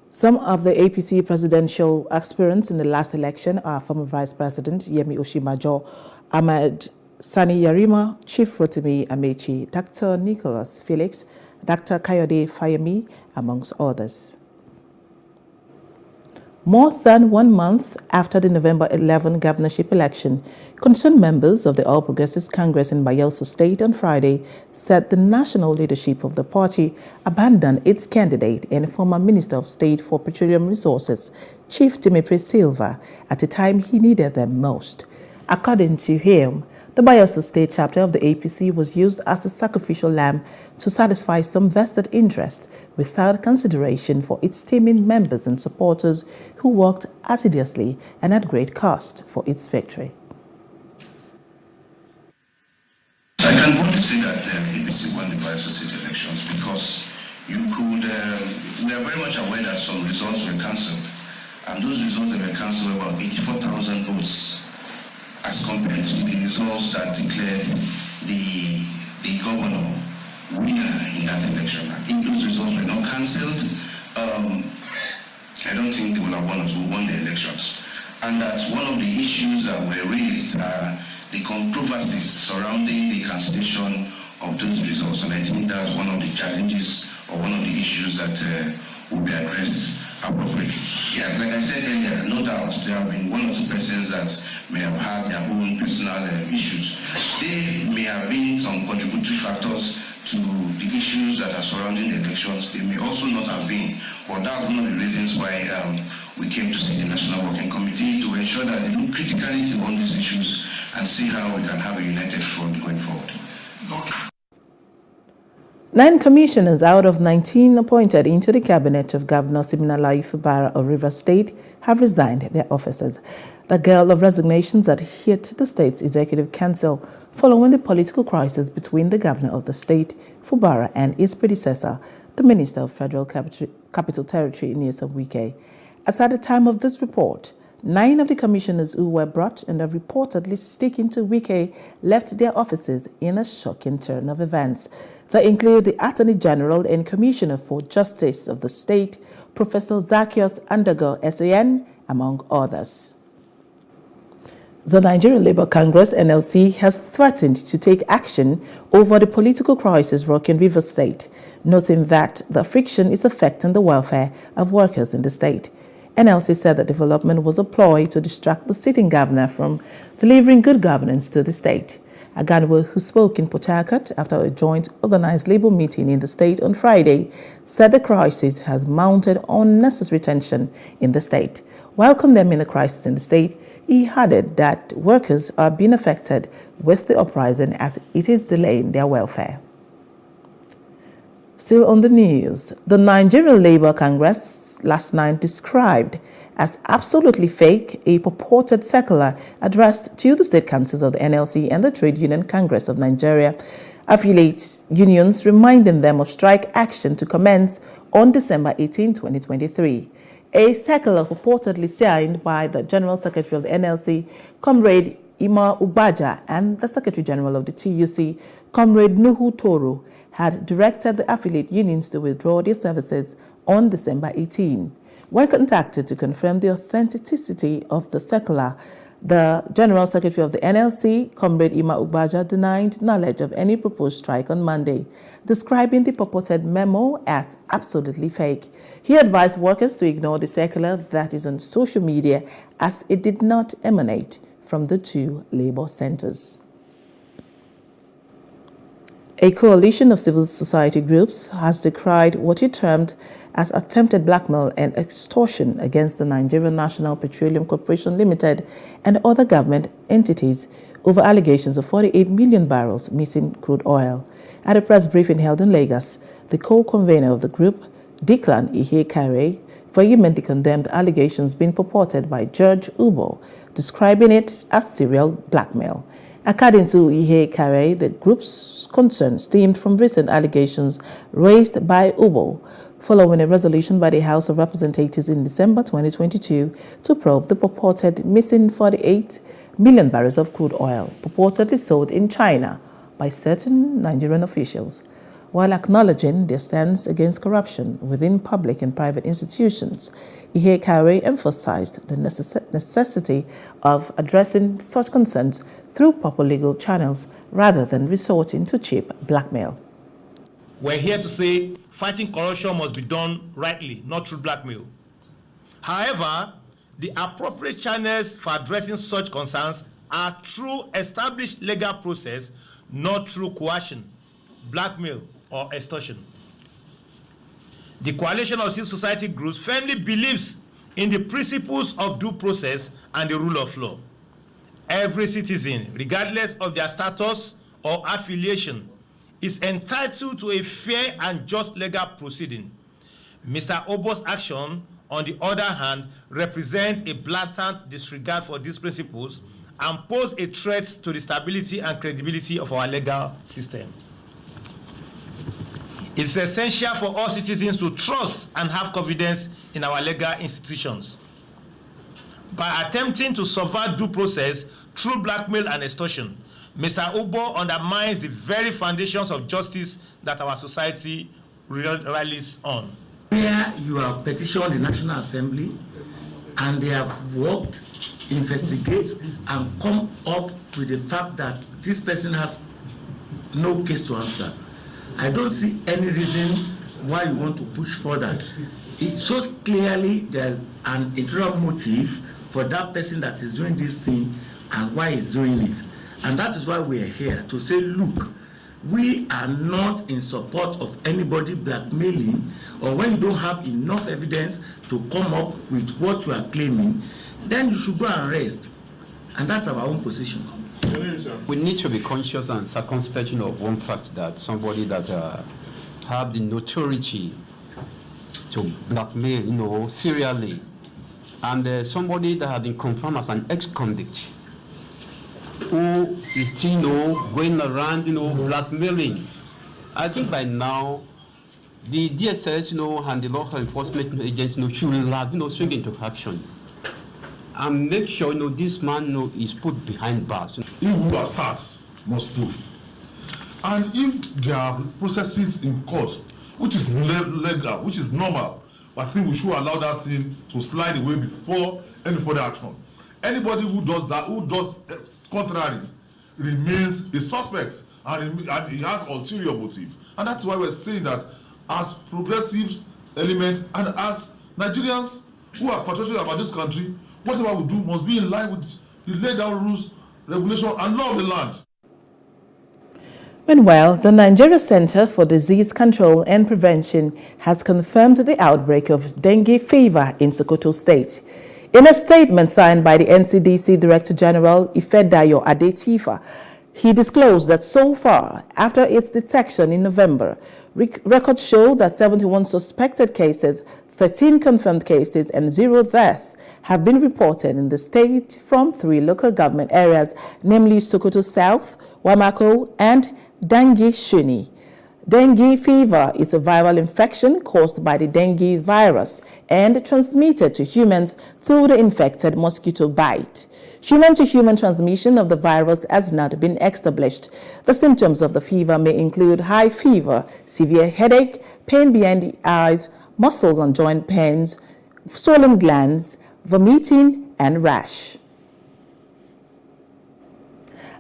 Some of the APC presidential aspirants in the last election are former Vice President Yemi Oshimajo, Ahmed Sani Yarima, Chief Rotimi Amechi, Dr. Nicholas Felix, Dr. Kayode Fayemi, amongst others. More than 1 month after the November 11 governorship election, concerned members of the All Progressives Congress in Bayelsa State on Friday said the national leadership of the party abandoned its candidate and former Minister of State for Petroleum Resources, Chief Dimitri Silva, at a time he needed them most. According to him, the Bayelsa State chapter of the APC was used as a sacrificial lamb to satisfy some vested interest without consideration for its teeming members and supporters who worked assiduously and at great cost for its victory. I can boldly say that the APC won the Bayelsa State elections because we are very much aware that some results were cancelled, and those results that were cancelled were about 84,000 votes as compared to the results that declared the governor winner in that election. If those results were not cancelled, I don't think they would have won the elections. And that's one of the issues that were raised are the controversies surrounding the cancellation of those results. And I think that's one of the challenges or one of the issues that will be addressed appropriately. Yeah, like I said earlier, no doubt there have been 1 or 2 persons that may have had their own personal issues. They may have been some contributory factors to the issues that are surrounding the elections. They may also not have been, but that's one of the reasons why we came to see the National Working Committee to ensure that they look critically into all these issues and see how we can have a united front going forward. Okay. 9 commissioners out of 19 appointed into the cabinet of Governor Siminalayi Fubara of Rivers State have resigned their offices. The gale of resignations that hit the state's executive council following the political crisis between the governor of the state, Fubara, and his predecessor, the Minister of Federal Capital Territory, Nyesom Wike. As at the time of this report, 9 of the commissioners who were brought and are reportedly sticking to Wike left their offices in a shocking turn of events. They include the Attorney General and Commissioner for Justice of the state, Professor Zacchaeus Andago, SAN, among others. The Nigerian Labour Congress, NLC, has threatened to take action over the political crisis rocking Rivers State, noting that the friction is affecting the welfare of workers in the state. NLC said the development was a ploy to distract the sitting governor from delivering good governance to the state. Aganwo, who spoke in Port Harcourt after a joint organized Labour meeting in the state on Friday, said the crisis has mounted unnecessary tension in the state. While condemning the crisis in the state, he added that workers are being affected with the uprising as it is delaying their welfare. Still on the news, the Nigerian Labour Congress last night described as absolutely fake a purported circular addressed to the state councils of the NLC and the Trade Union Congress of Nigeria affiliate unions, reminding them of strike action to commence on December 18, 2023. A circular purportedly signed by the General Secretary of the NLC, Comrade Ima Ubaja, and the Secretary General of the TUC, Comrade Nuhu Toro, had directed the affiliate unions to withdraw their services on December 18. When contacted to confirm the authenticity of the circular, The General Secretary of the NLC, Comrade Ima Ugbaja, denied knowledge of any proposed strike on Monday, describing the purported memo as absolutely fake. He advised workers to ignore the circular that is on social media as it did not emanate from the two labor centers. A coalition of civil society groups has decried what he termed as attempted blackmail and extortion against the Nigerian National Petroleum Corporation Limited and other government entities over allegations of 48 million barrels missing crude oil. At a press briefing held in Lagos, the co-convener of the group, Declan Ihe Kare, vehemently condemned allegations being purported by Judge Ubo, describing it as serial blackmail. According to Ihe Kare, the group's concern stemmed from recent allegations raised by Ubo following a resolution by the House of Representatives in December 2022 to probe the purported missing 48 million barrels of crude oil purportedly sold in China by certain Nigerian officials. While acknowledging their stance against corruption within public and private institutions, Ihe Kare emphasized the necessity of addressing such concerns through proper legal channels rather than resorting to cheap blackmail. We're here to say fighting corruption must be done rightly, not through blackmail. However, the appropriate channels for addressing such concerns are through established legal process, not through coercion, blackmail, or extortion. The Coalition of Civil Society Groups firmly believes in the principles of due process and the rule of law. Every citizen, regardless of their status or affiliation, is entitled to a fair and just legal proceeding. Mr. Obo's action, on the other hand, represents a blatant disregard for these principles and pose a threat to the stability and credibility of our legal system. It's essential for all citizens to trust and have confidence in our legal institutions. By attempting to subvert due process through blackmail and extortion, Mr. Ubo undermines the very foundations of justice that our society relies on. Where you have petitioned the National Assembly and they have worked, investigate, and come up with the fact that this person has no case to answer, I don't see any reason why you want to push further. It shows clearly there's an interior motive for that person that is doing this thing and why he's doing it. And that is why we are here to say, look, we are not in support of anybody blackmailing, or when you don't have enough evidence to come up with what you are claiming, then you should go and rest. And that's our own position. We need to be conscious and circumspect of one fact, that somebody that have the notoriety to blackmail, serially, and somebody that has been confirmed as an ex-convict, who is still, going around, blackmailing. I think by now, the DSS, and the local enforcement agents, should have, swing into action and make sure, this man, is put behind bars. If who asserts must prove, and if there are processes in court, which is legal, which is normal, I think we should allow that thing to slide away before any further action. Anybody who does that, who does contrary, remains a suspect, and he has ulterior motive. And that's why we're saying that as progressive elements and as Nigerians who are patriotic about this country, whatever we do must be in line with the laid down rules, regulation, and law of the land. Meanwhile, the Nigeria Center for Disease Control and Prevention has confirmed the outbreak of dengue fever in Sokoto State. In a statement signed by the NCDC Director General Ifedayo Adetifa, he disclosed that so far, after its detection in November, records show that 71 suspected cases, 13 confirmed cases, and 0 deaths have been reported in the state from 3 local government areas, namely Sokoto South, Wamako, and Dangi Shuni. Dengue fever is a viral infection caused by the dengue virus and transmitted to humans through the infected mosquito bite. Human-to-human transmission of the virus has not been established. The symptoms of the fever may include high fever, severe headache, pain behind the eyes, muscle and joint pains, swollen glands, vomiting, and rash.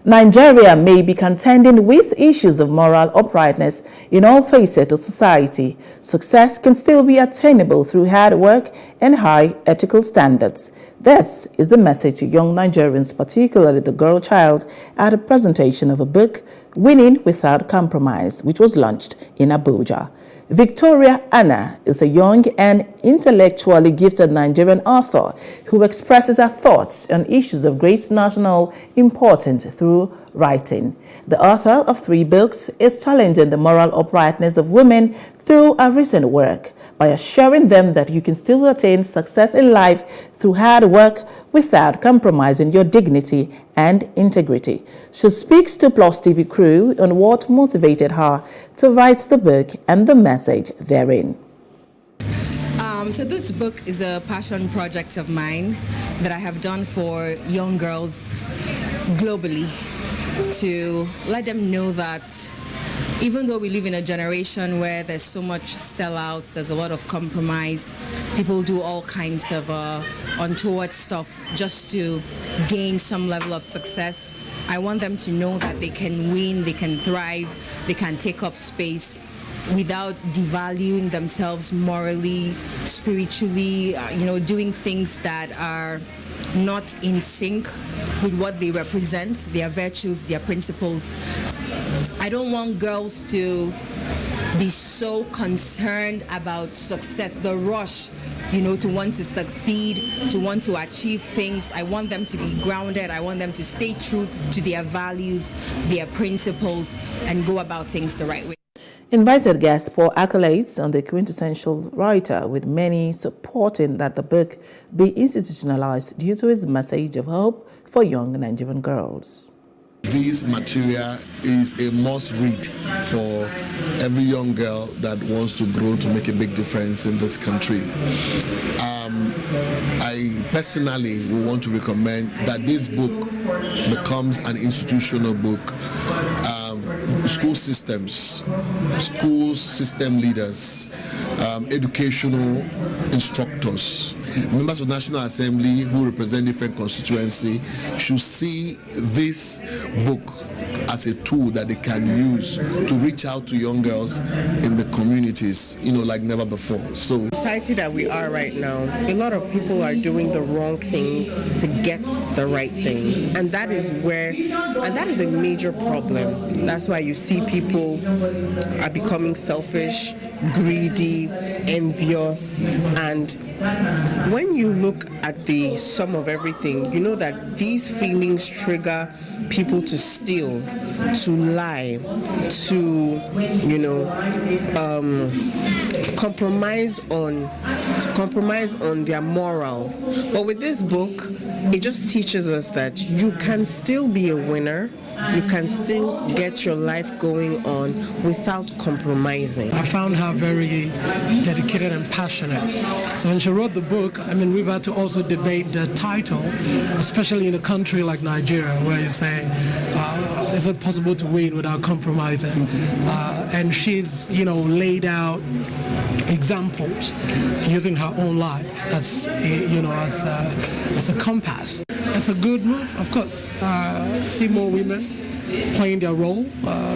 Nigeria may be contending with issues of moral uprightness in all facets of society. Success can still be attainable through hard work and high ethical standards. This is the message to young Nigerians, particularly the girl child, at a presentation of a book, Winning Without Compromise, which was launched in Abuja. Victoria Anna is a young and intellectually gifted Nigerian author who expresses her thoughts on issues of great national importance through writing. The author of 3 books is challenging the moral uprightness of women through her recent work by assuring them that you can still attain success in life through hard work without compromising your dignity and integrity. She speaks to Plus TV crew on what motivated her to write the book and the message therein. So this book is a passion project of mine that I have done for young girls globally, to let them know that even though we live in a generation where there's so much sellout, there's a lot of compromise, people do all kinds of untoward stuff just to gain some level of success, I want them to know that they can win, they can thrive, they can take up space without devaluing themselves morally, spiritually, doing things that are not in sync with what they represent, their virtues, their principles. I don't want girls to be so concerned about success, the rush, to want to succeed, to want to achieve things. I want them to be grounded. I want them to stay true to their values, their principles, and go about things the right way. Invited guests pour accolades on the quintessential writer, with many supporting that the book be institutionalized due to its message of hope for young Nigerian girls. This material is a must read for every young girl that wants to grow to make a big difference in this country. I personally would want to recommend that this book becomes an institutional book. School systems, school system leaders, educational instructors, members of National Assembly who represent different constituencies should see this book as a tool that they can use to reach out to young girls in the communities, like never before. So, the society that we are right now, a lot of people are doing the wrong things to get the right things, and that is a major problem. That's why you see people are becoming selfish, greedy, envious, and when you look at the sum of everything, you know that these feelings trigger people to steal, to lie, to compromise on their morals. But with this book, it just teaches us that you can still be a winner. You can still get your life going on without compromising. I found her very dedicated and passionate. So when she wrote the book, we've had to also debate the title, especially in a country like Nigeria, where you say, is it possible to win without compromising? And she's, laid out examples using her own life as a compass. It's a good move, of course. See more women playing their role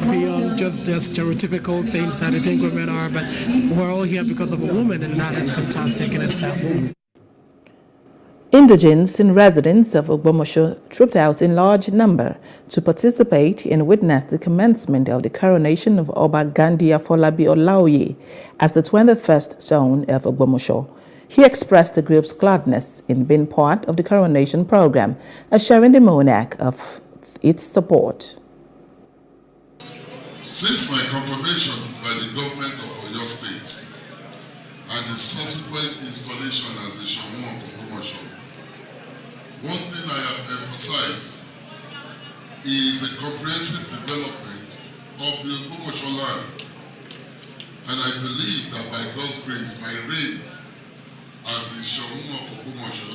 beyond just the stereotypical things that I think women are, but we're all here because of a woman, and that is fantastic in itself. Indigenes and residents of Ogbomosho trooped out in large number to participate and witness the commencement of the coronation of Oba Gandhi Afolabi Olaoye as the 21st Son of Ogbomosho. He expressed the group's gladness in being part of the coronation program, assuring the monarch of its support. Since my confirmation by the government of Oyo State and the subsequent installation as the Shamu of Ogbomosho, one thing I have emphasized is the comprehensive development of the Ogbomosho land, and I believe that by God's grace, my reign as the Shamu of Ogbomosho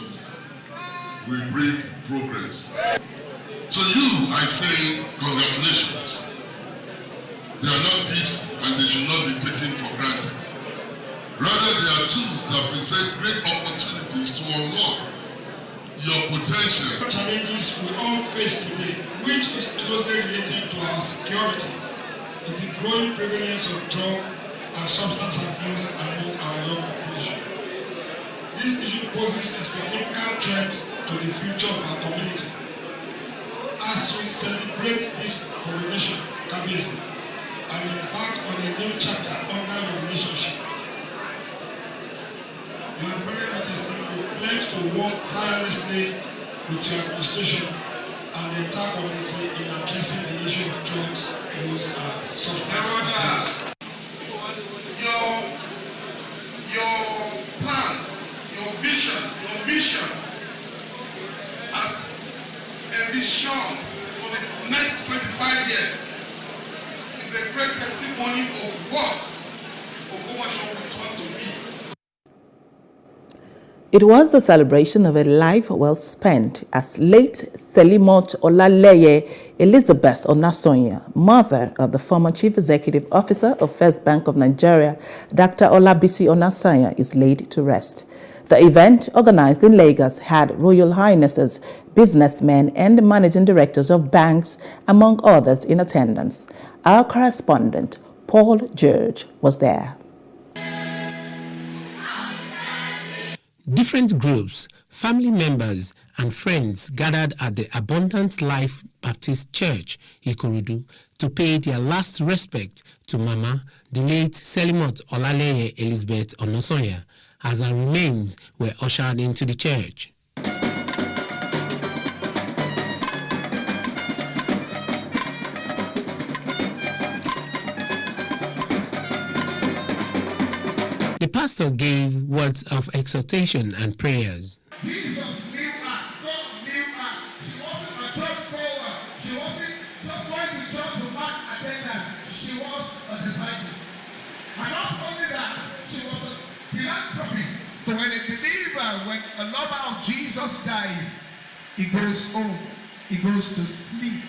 will bring progress. To you, I say congratulations. They are not gifts and they should not be taken for granted. Rather, they are tools that present great opportunities to unlock your potential. Challenges we all face today, which is closely related to our security, is the growing prevalence of drug and substance abuse among our young population. This issue poses a significant threat to the future of our community. As we celebrate this coronation, Kabiyesi, and embark on a new chapter under your relationship, your Imperial Majesty will pledge to work tirelessly with your administration and the entire community in addressing the issue of drugs use and substance abuse. Your plans, your vision, your mission as a vision for the next 25 years is a great testimony of what Ogbomoso will turn to be. It was a celebration of a life well spent as late Selimot Olaleye Elizabeth Onasonya, mother of the former Chief Executive Officer of First Bank of Nigeria, Dr. Olabisi Onasonya, is laid to rest. The event, organized in Lagos, had Royal Highnesses, businessmen, and managing directors of banks, among others, in attendance. Our correspondent, Paul George, was there. Different groups, family members, and friends gathered at the Abundant Life Baptist Church, Ikorodu, to pay their last respect to Mama, the late Selimot Olaleye Elizabeth Onasonya, as her remains were ushered into the church. The pastor gave words of exhortation and prayers. Jesus knew her. God knew her. She wasn't a church goer. She wasn't just going to church to mark attendance. She was a disciple. And not only that, she was a philanthropist. So when a believer, when a lover of Jesus dies, he goes home, he goes to sleep,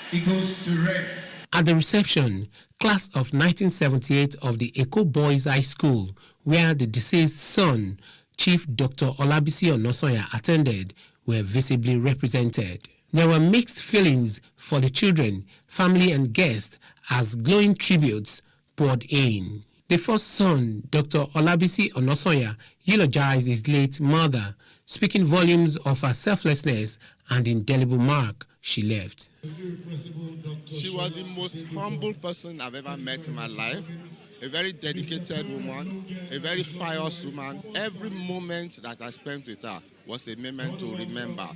he goes to rest. At the reception, class of 1978 of the Eko Boys High School, where the deceased son, Chief Dr. Olabisi Onasonya, attended, were visibly represented. There were mixed feelings for the children, family, and guests as glowing tributes poured in. The first son, Dr. Olabisi Onasonya, eulogized his late mother, speaking volumes of her selflessness and indelible mark she left. She was the most humble person I've ever met in my life, a very dedicated woman, a very pious woman. Every moment that I spent with her was a moment to remember,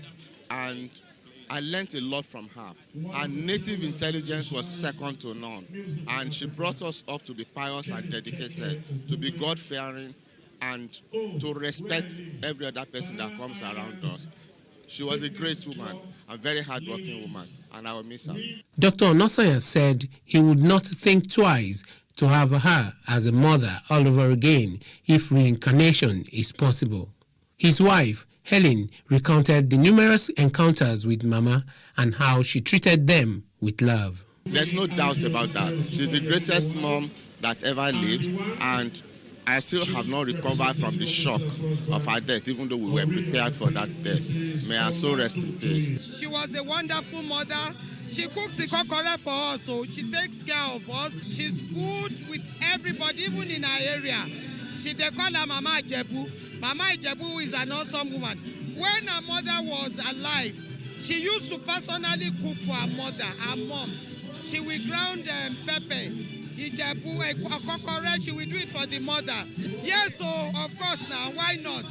and I learned a lot from her. Her native intelligence was second to none, and she brought us up to be pious and dedicated, to be God-fearing, and to respect every other person that comes around us. She was a great woman, a very hardworking woman, and I will miss her. Dr. Onasonya said he would not think twice to have her as a mother all over again if reincarnation is possible. His wife, Helen, recounted the numerous encounters with Mama and how she treated them with love. There's no doubt about that. She's the greatest mom that ever lived, and I still have not recovered from the shock of her death, even though we were prepared for that death. May her soul rest in peace. She was a wonderful mother. She cooks ikokore for us, so she takes care of us. She's good with everybody, even in our area. They call her Mama Ijebu. Mama Ijebu is an awesome woman. When her mother was alive, she used to personally cook for her mother, her mom. She will ground pepper. Ijebu, kokore, she will do it for the mother. Yes, so of course now, why not?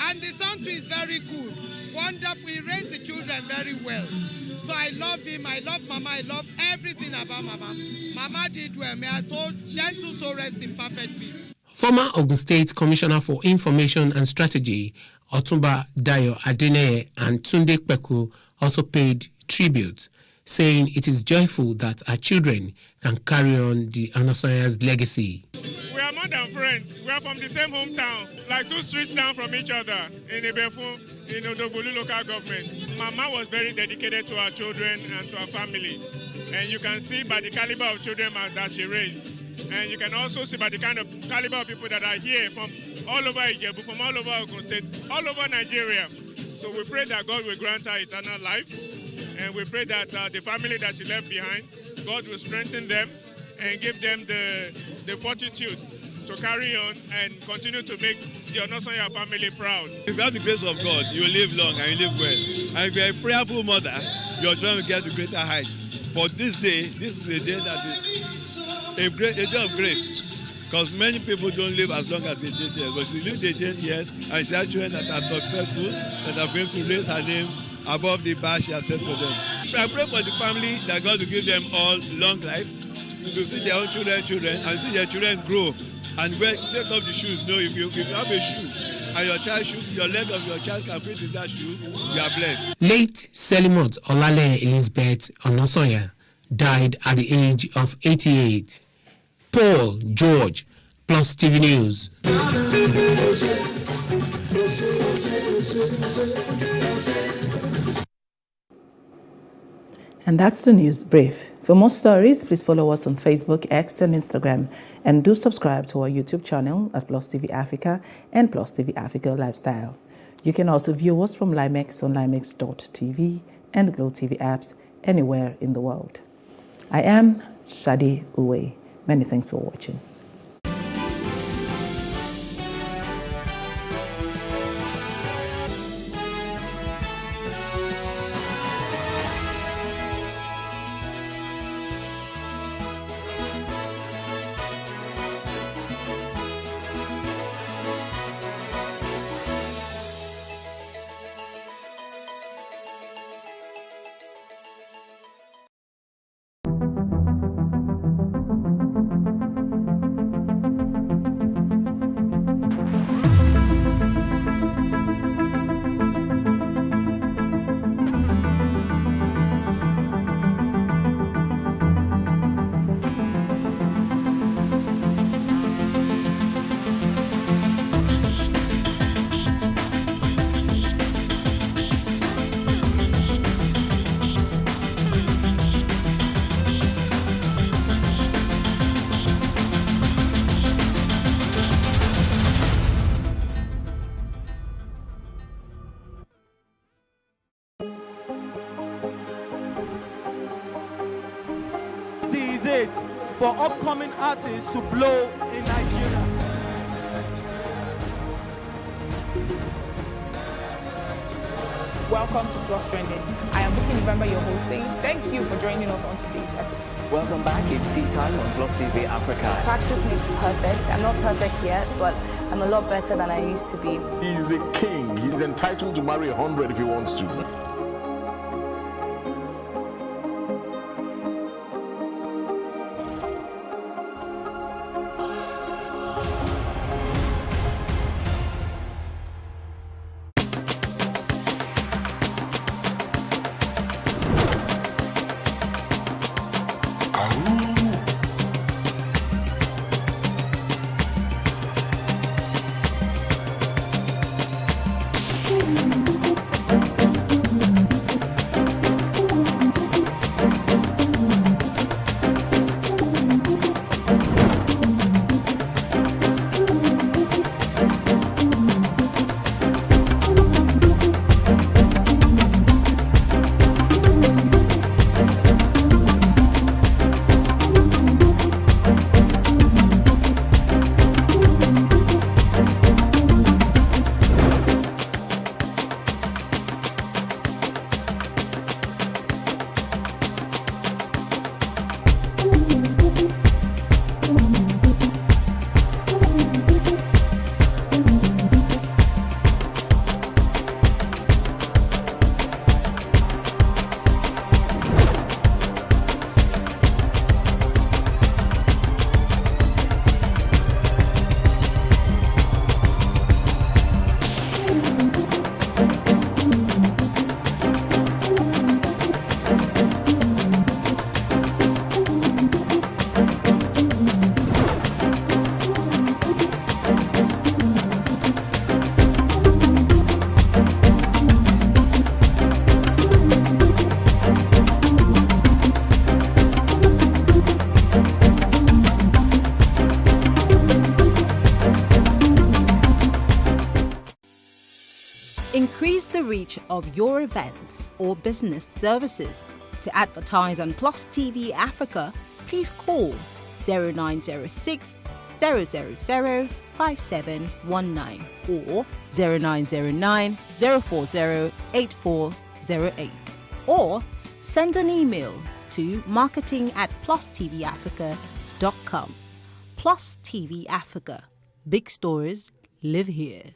And the son too is very good. Wonderful, he raised the children very well. So I love him, I love Mama, I love everything about Mama. Mama did well, may her soul gentle soul rest in perfect peace. Former Ogun State Commissioner for Information and Strategy, Otumba Dayo Adeneye and Tunde Kpeku also paid tribute, saying it is joyful that our children can carry on the Onasonya's legacy. We are more than friends. We are from the same hometown, like 2 streets down from each other in Ibefu, in Odogbolu local government. Mama was very dedicated to our children and to our family. And you can see by the caliber of children that she raised. And you can also see by the kind of caliber of people that are here from all over Ijebu, from all over Ogun State, all over Nigeria. So we pray that God will grant her eternal life, and we pray that the family that she left behind, God will strengthen them and give them the fortitude to carry on and continue to make the Onosanya family proud. If you have the grace of God, you will live long and you live well. And if you're a prayerful mother, your children will get to greater heights. For this day, this is a day that is a day of grace. Because many people don't live as long as 88 years. But she lived 88 years and she has children that are successful, that are going to raise her name above the bar she has set for them. I pray for the family that God will give them all long life, to see their own children, and see their children grow. And take off the shoes. No, if you have a shoe and your child shoe, your leg of your child can fit in that shoe, you are blessed. Late Selimot Olale Elizabeth Onosoya died at the age of 88. Paul George, Plus TV News. And that's the news brief. For more stories, please follow us on Facebook, X, and Instagram. And do subscribe to our YouTube channel at Plus TV Africa and Plus TV Africa Lifestyle. You can also view us from Limex on limex.tv and the Glow TV apps anywhere in the world. I am Shadi Uwe. Many thanks for watching. For upcoming artists to blow in Nigeria. Welcome to Plus Trending. I am Buki November, your host, saying thank you for joining us on today's episode. Welcome back. It's tea time on Plus TV Africa. Practice makes perfect. I'm not perfect yet, but I'm a lot better than I used to be. He's a king. He's entitled to marry 100 if he wants to. the reach of your events or business services. To advertise on Plus TV Africa, please call 0906 000 5719 or 0909 040 8408, or send an email to marketing@plustvafrica.com. Plus TV Africa. Big stories live here.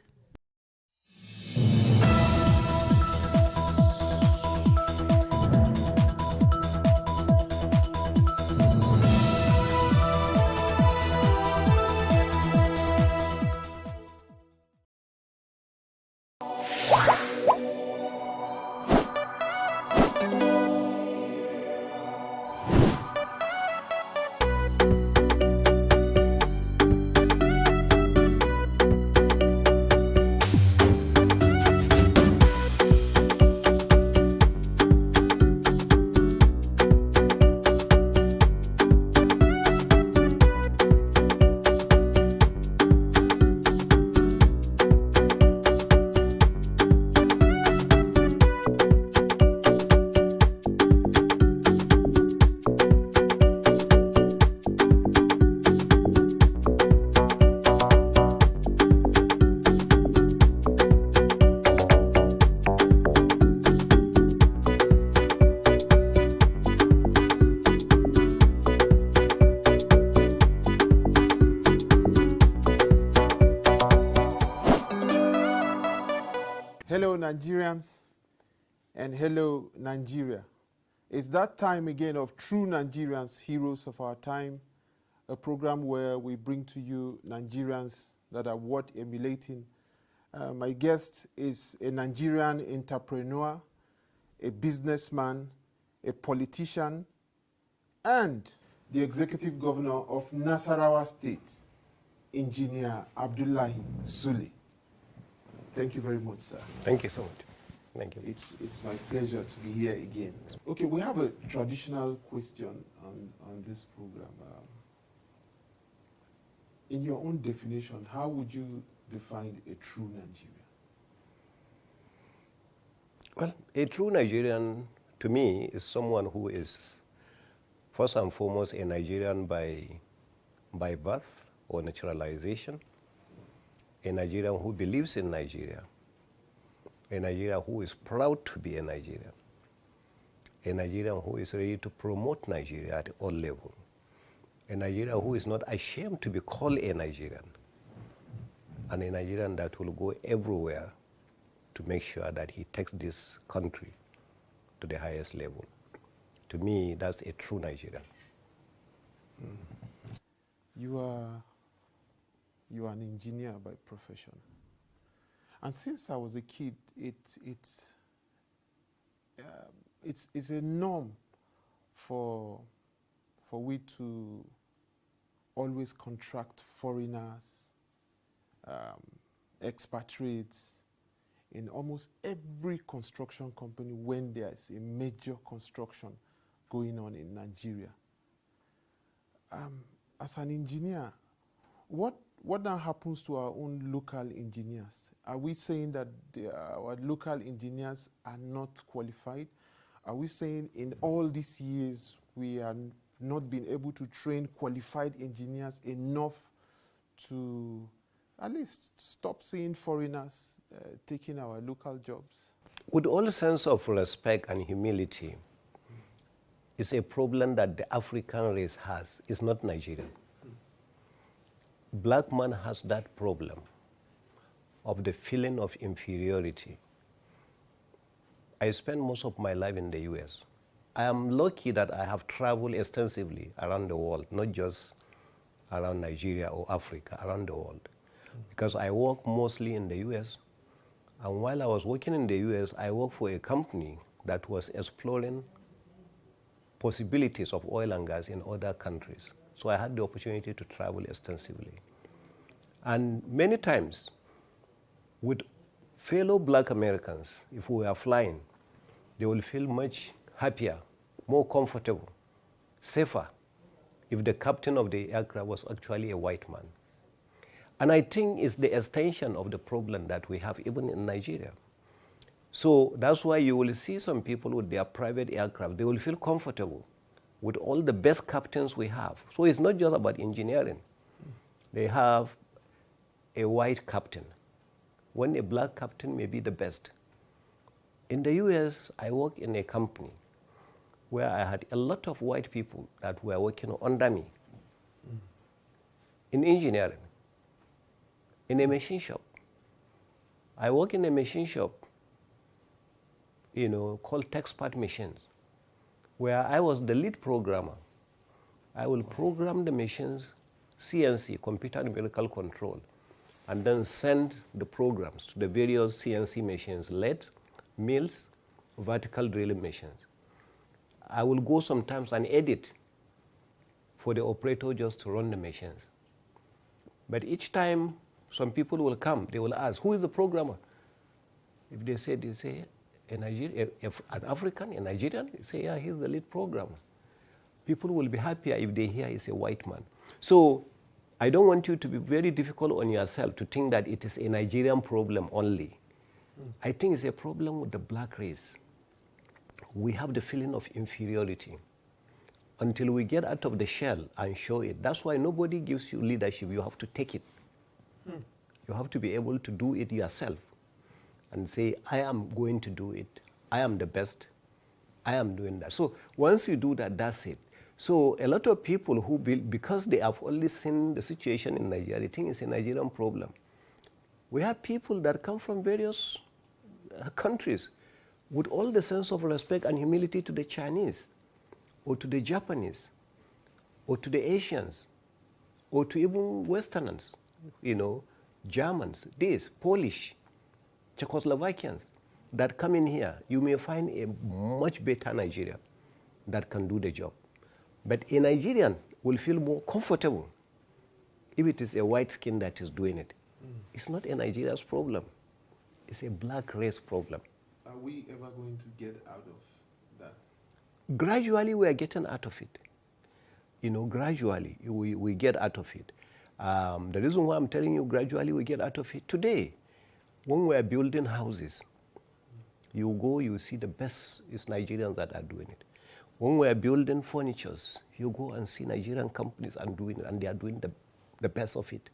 Hello Nigerians and hello Nigeria. It's that time again of True Nigerians, Heroes of Our Time, a program where we bring to you Nigerians that are worth emulating. My guest is a Nigerian entrepreneur, a businessman, a politician, and the executive governor of Nasarawa State, Engineer Abdullahi Sule. Thank you very much, sir. Thank you so much. Thank you. It's my pleasure to be here again. Okay, we have a traditional question on this program. In your own definition, how would you define a true Nigerian? Well, a true Nigerian, to me, is someone who is, first and foremost, a Nigerian by birth or naturalization, a Nigerian who believes in Nigeria, a Nigerian who is proud to be a Nigerian, a Nigerian who is ready to promote Nigeria at all levels, a Nigerian who is not ashamed to be called a Nigerian, and a Nigerian that will go everywhere to make sure that he takes this country to the highest level. To me, that's a true Nigerian. You are an engineer by profession. And since I was a kid, it's a norm for we to always contract foreigners, expatriates in almost every construction company when there's a major construction going on in Nigeria. As an engineer, what now happens to our own local engineers? Are we saying that our local engineers are not qualified? Are we saying in all these years we are not been able to train qualified engineers enough to at least stop seeing foreigners taking our local jobs? With all sense of respect and humility, it's a problem that the African race has. It's not Nigerian. Black man has that problem of the feeling of inferiority. I spent most of my life in the US. I am lucky that I have traveled extensively around the world, not just around Nigeria or Africa, around the world. Because I work mostly in the US. And while I was working in the US, I worked for a company that was exploring possibilities of oil and gas in other countries. So I had the opportunity to travel extensively. And many times, with fellow black Americans, if we are flying, they will feel much happier, more comfortable, safer, if the captain of the aircraft was actually a white man. And I think it's the extension of the problem that we have even in Nigeria. So that's why you will see some people with their private aircraft. They will feel comfortable with all the best captains we have. So it's not just about engineering. They have a white captain, when a black captain may be the best. In the US, I work in a company where I had a lot of white people that were working under me in engineering, in a machine shop. I work in a machine shop, called TechSpart Machines, where I was the lead programmer. I will program the machines, CNC, computer numerical control, and then send the programs to the various CNC machines, lathe, mills, vertical drilling machines. I will go sometimes and edit for the operator just to run the machines. But each time some people will come, they will ask, who is the programmer? If they say an African, a Nigerian, they say, yeah, he's the lead programmer. People will be happier if they hear it's a white man. So I don't want you to be very difficult on yourself to think that it is a Nigerian problem only. I think it's a problem with the black race. We have the feeling of inferiority until we get out of the shell and show it. That's why nobody gives you leadership. You have to take it. You have to be able to do it yourself and say, I am going to do it. I am the best. I am doing that. So once you do that, that's it. So a lot of people who because they have only seen the situation in Nigeria, they think it's a Nigerian problem. We have people that come from various countries with all the sense of respect and humility to the Chinese, or to the Japanese, or to the Asians, or to even Westerners, Germans, Polish, Czechoslovakians, that come in here. You may find a much better Nigerian that can do the job. But a Nigerian will feel more comfortable if it is a white skin that is doing it. It's not a Nigeria's problem. It's a black race problem. Are we ever going to get out of that? Gradually, we are getting out of it. Gradually, we get out of it. The reason why I'm telling you gradually we get out of it, today, when we are building houses, you go, you see the best is Nigerians that are doing it. When we are building furnitures, you go and see Nigerian companies are doing it, and they are doing the best of it.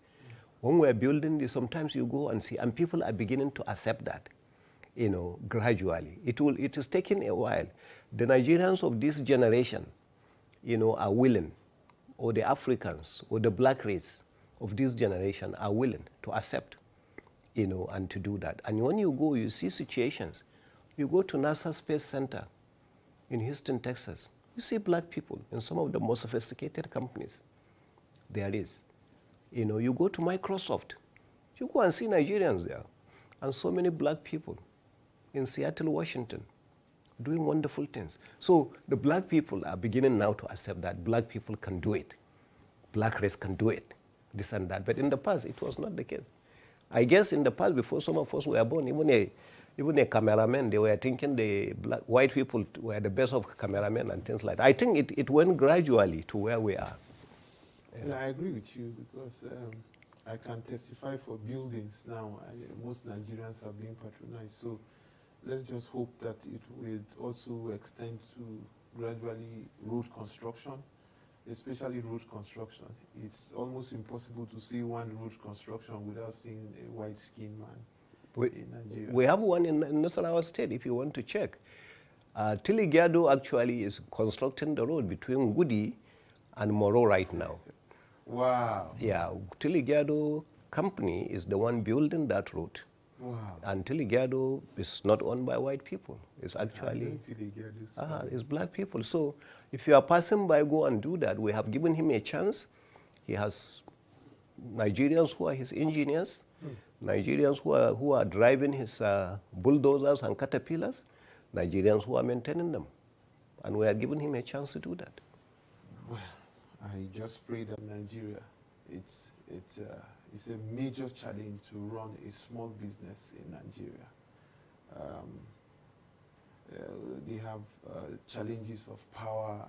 When we are building this, sometimes you go and see, and people are beginning to accept that, gradually. It is taking a while. The Nigerians of this generation, are willing, or the Africans, or the black race of this generation are willing to accept, and to do that. And when you go, you see situations. You go to NASA Space Center in Houston, Texas, you see black people in some of the most sophisticated companies. There is. You go to Microsoft, you go and see Nigerians there, and so many black people in Seattle, Washington, doing wonderful things. So the black people are beginning now to accept that black people can do it. Black race can do it, this and that. But in the past, it was not the case. I guess in the past, before some of us were born, even a cameraman, they were thinking the white people were the best of cameramen and things like that. I think it went gradually to where we are. Yeah, I agree with you, because I can testify for buildings now. Most Nigerians have been patronized. So let's just hope that it will also extend to gradually road construction, especially road construction. It's almost impossible to see one road construction without seeing a white-skinned man in Nigeria. We have one in Nasarawa State, if you want to check. Tiligado actually is constructing the road between Gudi and Moro right now. Wow. Yeah, Tiligado company is the one building that road. Wow. And Tiligado is not owned by white people. It's actually it's black people. So if you are passing by, go and do that. We have given him a chance. He has Nigerians who are his engineers, Nigerians who are driving his bulldozers and caterpillars, Nigerians who are maintaining them. And we are giving him a chance to do that. Well, I just pray that Nigeria, it's a major challenge to run a small business in Nigeria. They have challenges of power.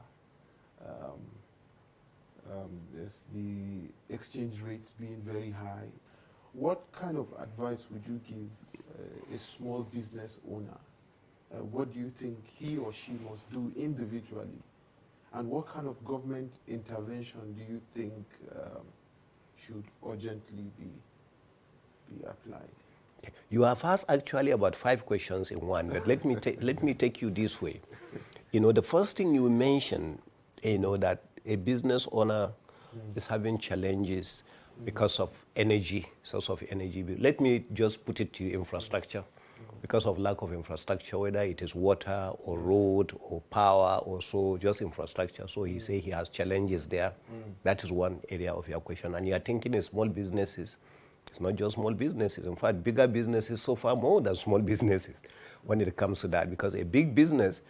There's the exchange rates being very high. What kind of advice would you give a small business owner? What do you think he or she must do individually? And what kind of government intervention do you think should urgently be applied? You have asked actually about 5 questions in one, but let me take you this way. You know, the first thing you mentioned, you know, that a business owner is having challenges because of energy, source of energy. Let me just put it to infrastructure. Because of lack of infrastructure, whether it is water or road or power or so, just infrastructure. So he say he has challenges there. That is one area of your question. And you are thinking of small businesses. It's not just small businesses. In fact, bigger businesses so far more than small businesses when it comes to that. Because a big business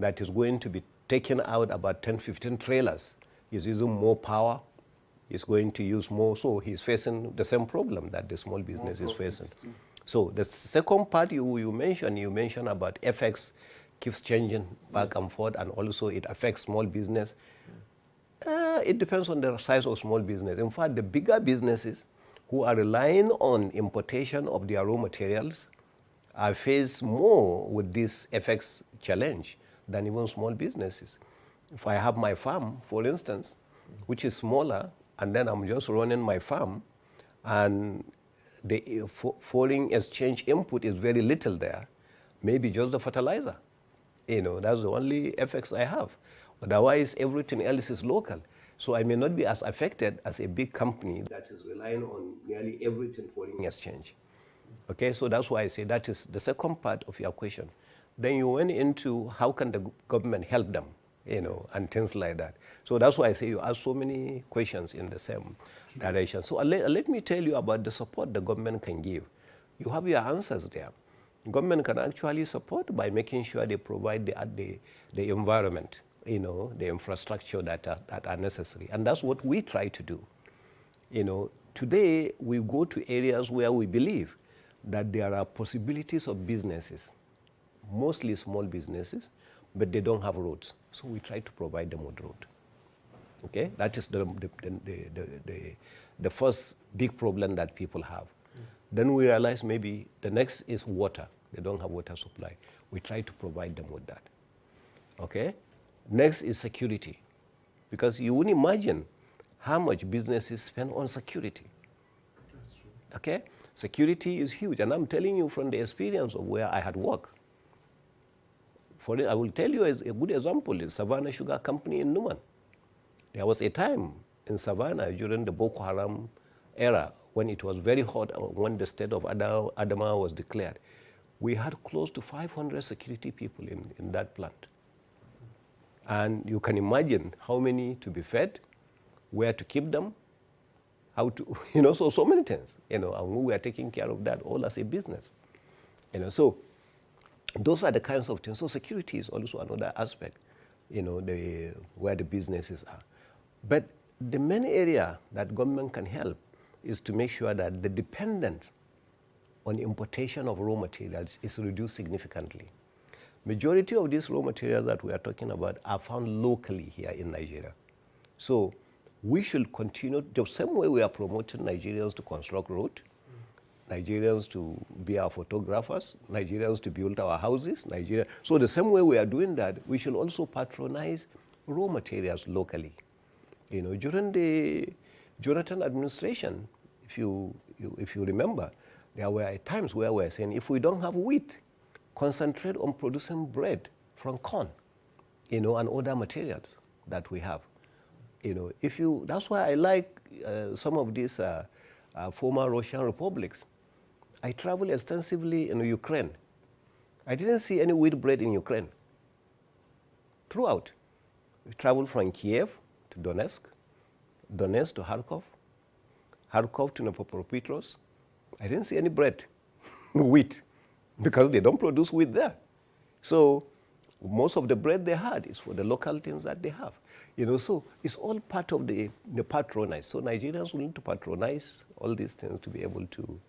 that is going to be taking out about 10, 15 trailers is using more power, is going to use more. So he's facing the same problem that the small business is facing. So the second part you mentioned about FX keeps changing back and forth, and also it affects small business. It depends on the size of small business. In fact, the bigger businesses who are relying on importation of their raw materials are faced more with this FX challenge than even small businesses. If I have my farm, for instance, which is smaller, and then I'm just running my farm, and the foreign exchange input is very little there, maybe just the fertilizer. You know, that's the only FX I have. Otherwise, everything else is local. So I may not be as affected as a big company that is relying on nearly everything foreign exchange. Okay, so that's why I say that is the second part of your question. Then you went into how can the government help them, you know, and things like that. So that's why I say you ask so many questions in the same direction. So let me tell you about the support the government can give. You have your answers there. Government can actually support by making sure they provide the environment, you know, the infrastructure that are necessary. And that's what we try to do. You know, today we go to areas where we believe that there are possibilities of businesses, mostly small businesses, but they don't have roads. So we try to provide them with road. Okay, that is the first big problem that people have. Then we realize maybe the next is water. They don't have water supply. We try to provide them with that. Okay, next is security, because you wouldn't imagine how much businesses spend on security. That's true. Okay, security is huge, and I'm telling you from the experience of where I had worked. I will tell you as a good example is Savannah Sugar Company in Numan. There was a time in Savannah during the Boko Haram era when it was very hot, when the state of Adamawa was declared. We had close to 500 security people in that plant. And you can imagine how many to be fed, where to keep them, how to, you know, so many things, you know, and we were taking care of that all as a business. You know, so those are the kinds of things. So security is also another aspect, you know, where the businesses are. But the main area that government can help is to make sure that the dependence on importation of raw materials is reduced significantly. Majority of these raw materials that we are talking about are found locally here in Nigeria. So we should continue the same way we are promoting Nigerians to construct roads, Nigerians to be our photographers, Nigerians to build our houses, So the same way we are doing that, we should also patronize raw materials locally. You know, during the Jonathan administration, if you remember, there were times where we were saying, if we don't have wheat, concentrate on producing bread from corn, you know, and other materials that we have. You know, that's why I like some of these former Russian republics. I traveled extensively in Ukraine. I didn't see any wheat bread in Ukraine. Throughout, we traveled from Kiev to Donetsk, Donetsk to Kharkov, Kharkov to Dnipropetrovsk. I didn't see any bread, wheat, because they don't produce wheat there. So most of the bread they had is for the local things that they have. You know, so it's all part of the patronage. So Nigerians will need to patronize all these things to be able to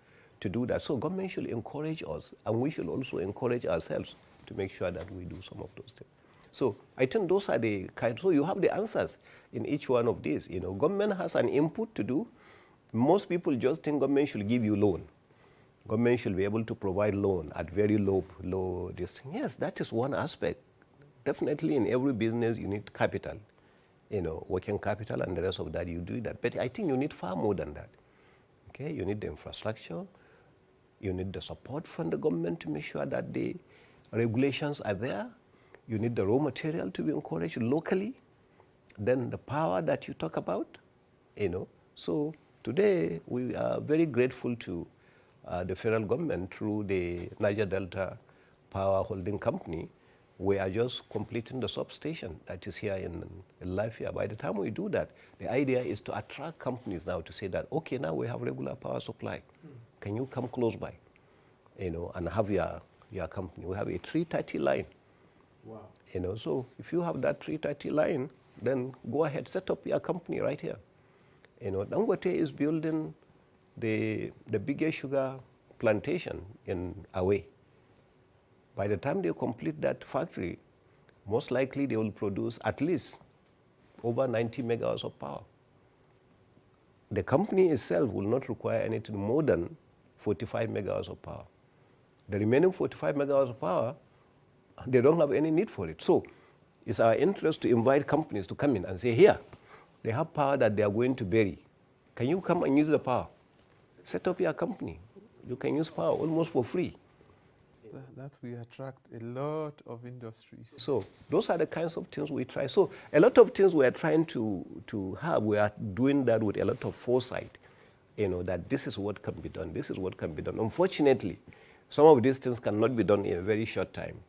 do that. So government should encourage us, and we should also encourage ourselves to make sure that we do some of those things. So I think those are so you have the answers in each one of these. You know, government has an input to do, Most people just think government should give you loan. Government should be able to provide loan at very low this thing. Yes, that is one aspect. Definitely in every business you need capital, working capital, and the rest of that you do that. But I think you need far more than that. Okay, you need the infrastructure, you need the support from the government to make sure that the regulations are there. You need the raw material to be encouraged locally. Then the power that you talk about, So today we are very grateful to the federal government through the Niger Delta Power Holding Company. We are just completing the substation that is here in Lafia. By the time we do that, the idea is to attract companies now to say that, okay, now we have regular power supply. Can you come close by, and have your company? We have a 330 line. Wow. So if you have that 330 line, then go ahead, set up your company right here. Dangote is building the biggest sugar plantation in Away. By the time they complete that factory, most likely they will produce at least over 90 megawatts of power. The company itself will not require anything more than 45 megawatts of power. The remaining 45 megawatts of power, they don't have any need for it. So it's our interest to invite companies to come in and say, here, they have power that they are going to bury. Can you come and use the power? Set up your company. You can use power almost for free. That we attract a lot of industries. So those are the kinds of things we try. So a lot of things we are trying to have, we are doing that with a lot of foresight, that this is what can be done, this is what can be done. Unfortunately, some of these things cannot be done in a very short time.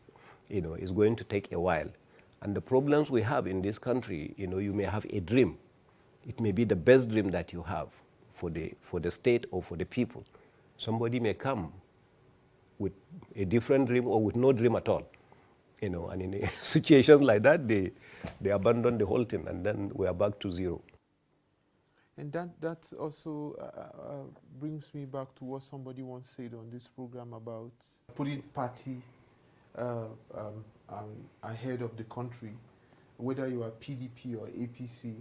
It's going to take a while. And the problems we have in this country, you may have a dream. It may be the best dream that you have for the state or for the people. Somebody may come with a different dream or with no dream at all. And in a situation like that, they abandon the whole thing, and then we are back to zero. And that also brings me back to what somebody once said on this program about putting party ahead of the country, whether you are PDP or APC.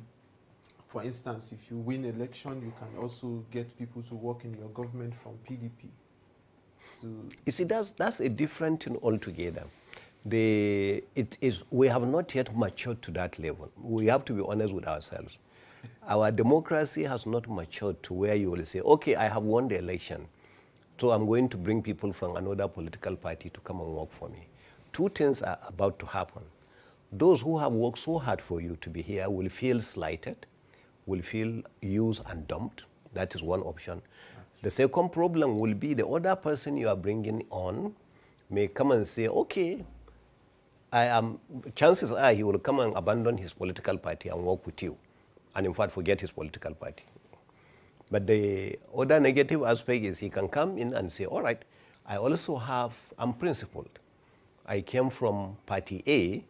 For instance, if you win election, you can also get people to work in your government from PDP. You see, that's a different thing altogether. We have not yet matured to that level. We have to be honest with ourselves. Our democracy has not matured to where you will say, okay, I have won the election, so I'm going to bring people from another political party to come and work for me. Two things are about to happen. Those who have worked so hard for you to be here will feel slighted, will feel used and dumped. That is one option. The second problem will be the other person you are bringing on may come and say, okay, chances are he will come and abandon his political party and work with you, and in fact forget his political party. But the other negative aspect is he can come in and say, all right, I'm principled. I came from party A,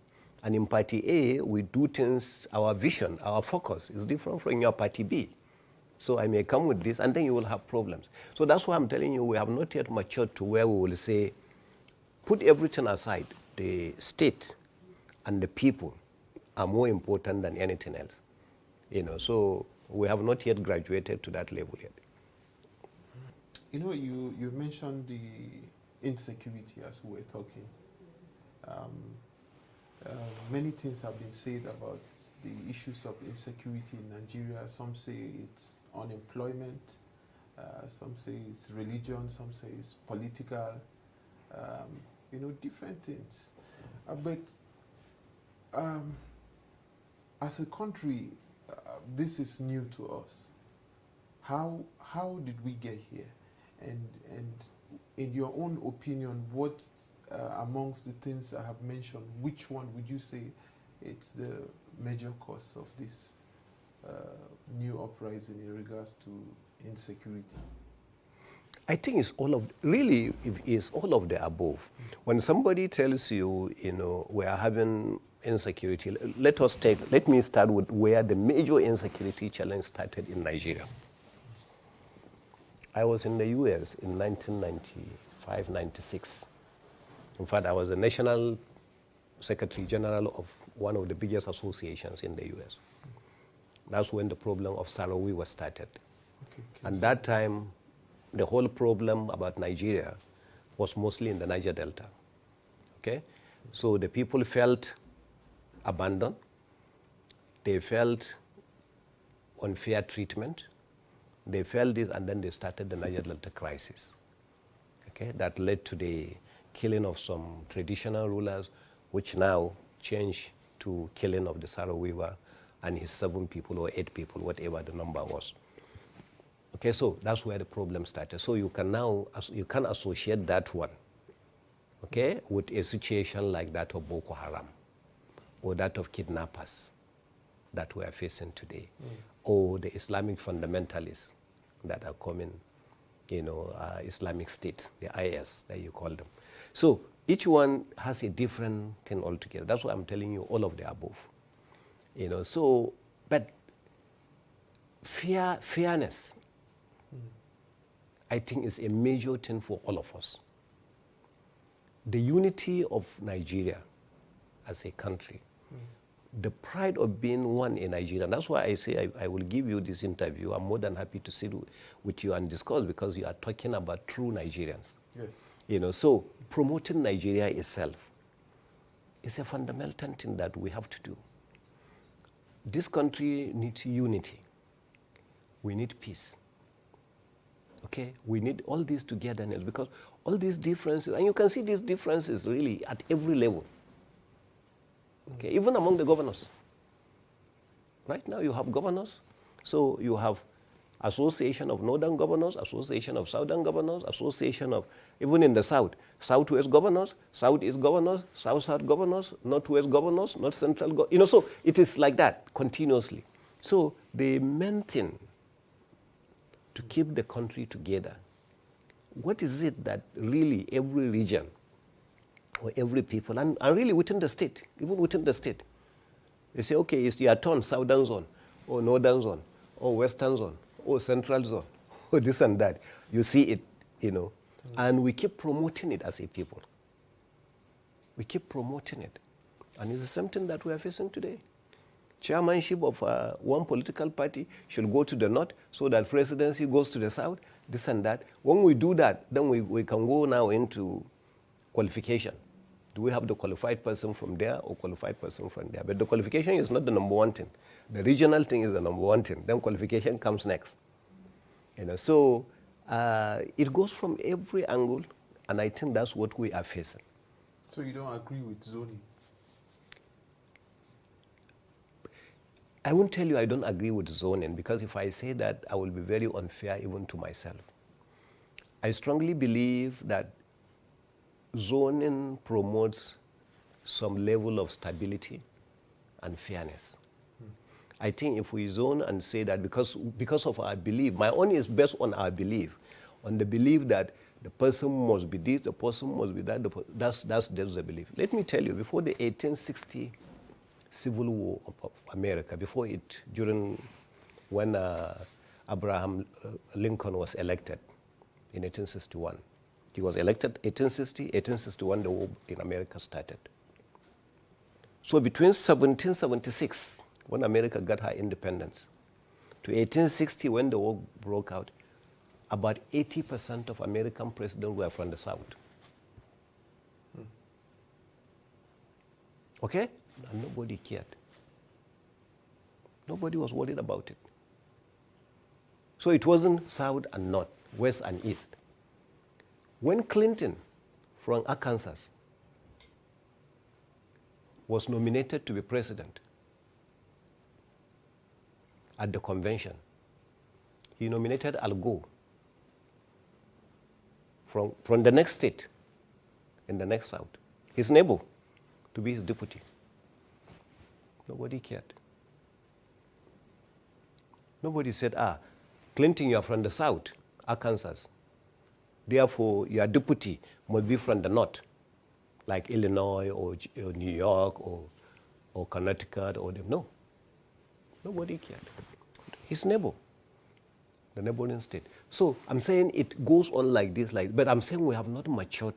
and in party A, we do things, our vision, our focus is different from your party B. So I may come with this, and then you will have problems. So that's why I'm telling you, we have not yet matured to where we will say, put everything aside. The state and the people are more important than anything else. So we have not yet graduated to that level yet. You mentioned the insecurity as we were talking. Many things have been said about the issues of insecurity in Nigeria. Some say it's unemployment, some say it's religion, some say it's political, different things. But as a country, this is new to us. How did we get here? And in your own opinion, what amongst the things I have mentioned, which one would you say it's the major cause of this new uprising in regards to insecurity? I think it's all of the above. When somebody tells you, we are having insecurity, let me start with where the major insecurity challenge started in Nigeria. I was in the US in 1995, 96. In fact, I was the National Secretary General of one of the biggest associations in the US. That's when the problem of Sarawi was started. And that time, the whole problem about Nigeria was mostly in the Niger Delta. Okay? So the people felt abandoned. They felt unfair treatment. They felt this, and then they started the Niger Delta crisis. Okay? That led to the killing of some traditional rulers, which now changed to killing of the Sarah Weaver and his 7 people or 8 people, whatever the number was. Okay, so that's where the problem started. So you can now, you can associate that one, okay, with a situation like that of Boko Haram or that of kidnappers that we are facing today, or the Islamic fundamentalists that are coming, you know, Islamic State, the IS that you call them. So each one has a different thing altogether. That's why I'm telling you all of the above. You know, so, but fairness, I think, is a major thing for all of us. The unity of Nigeria as a country, the pride of being one in Nigeria. That's why I say I will give you this interview. I'm more than happy to sit with you and discuss, because you are talking about true Nigerians. Yes. You know, so promoting Nigeria itself is a fundamental thing that we have to do. This country needs unity. We need peace. Okay, we need all these togetherness, because all these differences, and you can see these differences really at every level. Okay, even among the governors. Right now you have governors, so you have Association of Northern Governors, Association of Southern Governors, Association of, even in the South, Southwest Governors, Southeast Governors, South-South Governors, Northwest Governors, North Central, you know, so it is like that continuously. So the main thing to keep the country together, what is it that really every region or every people, and really within the state, even within the state, they say, okay, it's your turn, Southern Zone, or Northern Zone, or Western Zone, or Central Zone, or this and that. You see it, you know, and we keep promoting it as a people. We keep promoting it. And it's the same thing that we are facing today. Chairmanship of one political party should go to the north, so that presidency goes to the south, this and that. When we do that, then we can go now into qualification. Do we have the qualified person from there or qualified person from there? But the qualification is not the number one thing. The regional thing is the number one thing. Then qualification comes next. You know, so it goes from every angle, and I think that's what we are facing. So you don't agree with zoning? I won't tell you I don't agree with zoning, because if I say that, I will be very unfair even to myself. I strongly believe that zoning promotes some level of stability and fairness. I think if we zone and say that because of our belief, my own is based on our belief, on the belief that the person must be this, the person must be that, that's the belief. Let me tell you, before the 1860 Civil War of America, before it, when Abraham Lincoln was elected in 1861. He was elected 1860, 1861, the war in America started. So between 1776, when America got her independence, to 1860, when the war broke out, about 80% of American presidents were from the South. Okay? And nobody cared. Nobody was worried about it. So it wasn't South and North, West and East. When Clinton from Arkansas was nominated to be president at the convention, he nominated Al Gore from the next state in the next South, his neighbor, to be his deputy. Nobody cared. Nobody said, Clinton, you are from the South, Arkansas. Therefore, your deputy must be from the North, like Illinois or New York or Connecticut or them. No. Nobody cared. His neighbor, the neighboring state. So I'm saying it goes on like this, but I'm saying we have not matured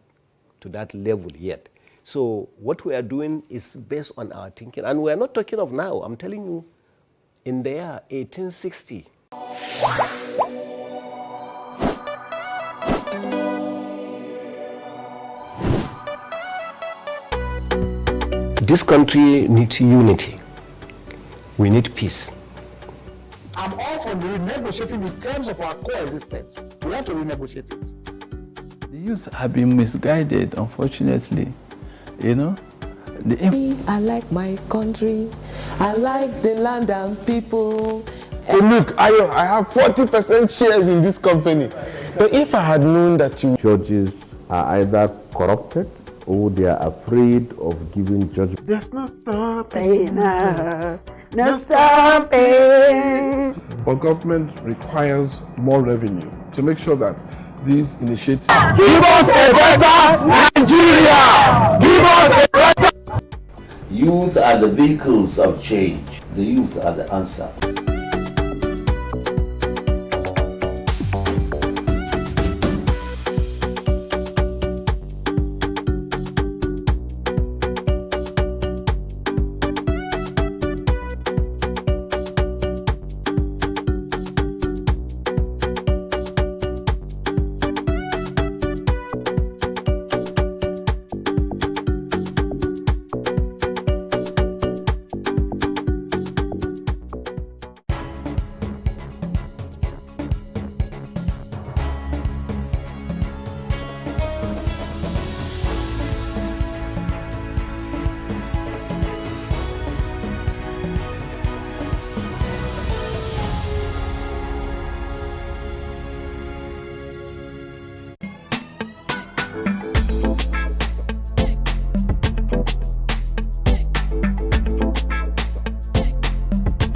to that level yet. So what we are doing is based on our thinking. And we are not talking of now. I'm telling you, in the year 1860, This country needs unity. We need peace. I'm all for renegotiating the terms of our coexistence. We have to renegotiate it. The youth have been misguided, unfortunately. You know, I like my country. I like the land and people. Hey, look, I have 40% shares in this company. But if I had known that you... Judges are either corrupted or they are afraid of giving judgment. There's no stopping us. No stopping. But government requires more revenue to make sure that these initiatives... Give us a better Nigeria! Give us a better... Youth are the vehicles of change. The youth are the answer.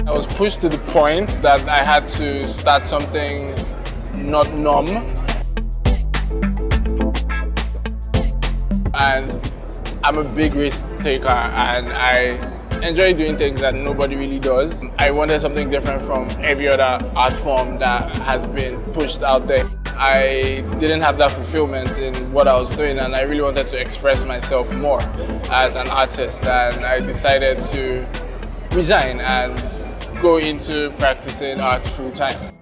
I was pushed to the point that I had to start something not norm. And I'm a big risk taker and I enjoy doing things that nobody really does. I wanted something different from every other art form that has been pushed out there. I didn't have that fulfillment in what I was doing and I really wanted to express myself more as an artist, and I decided to resign and go into practicing art full time.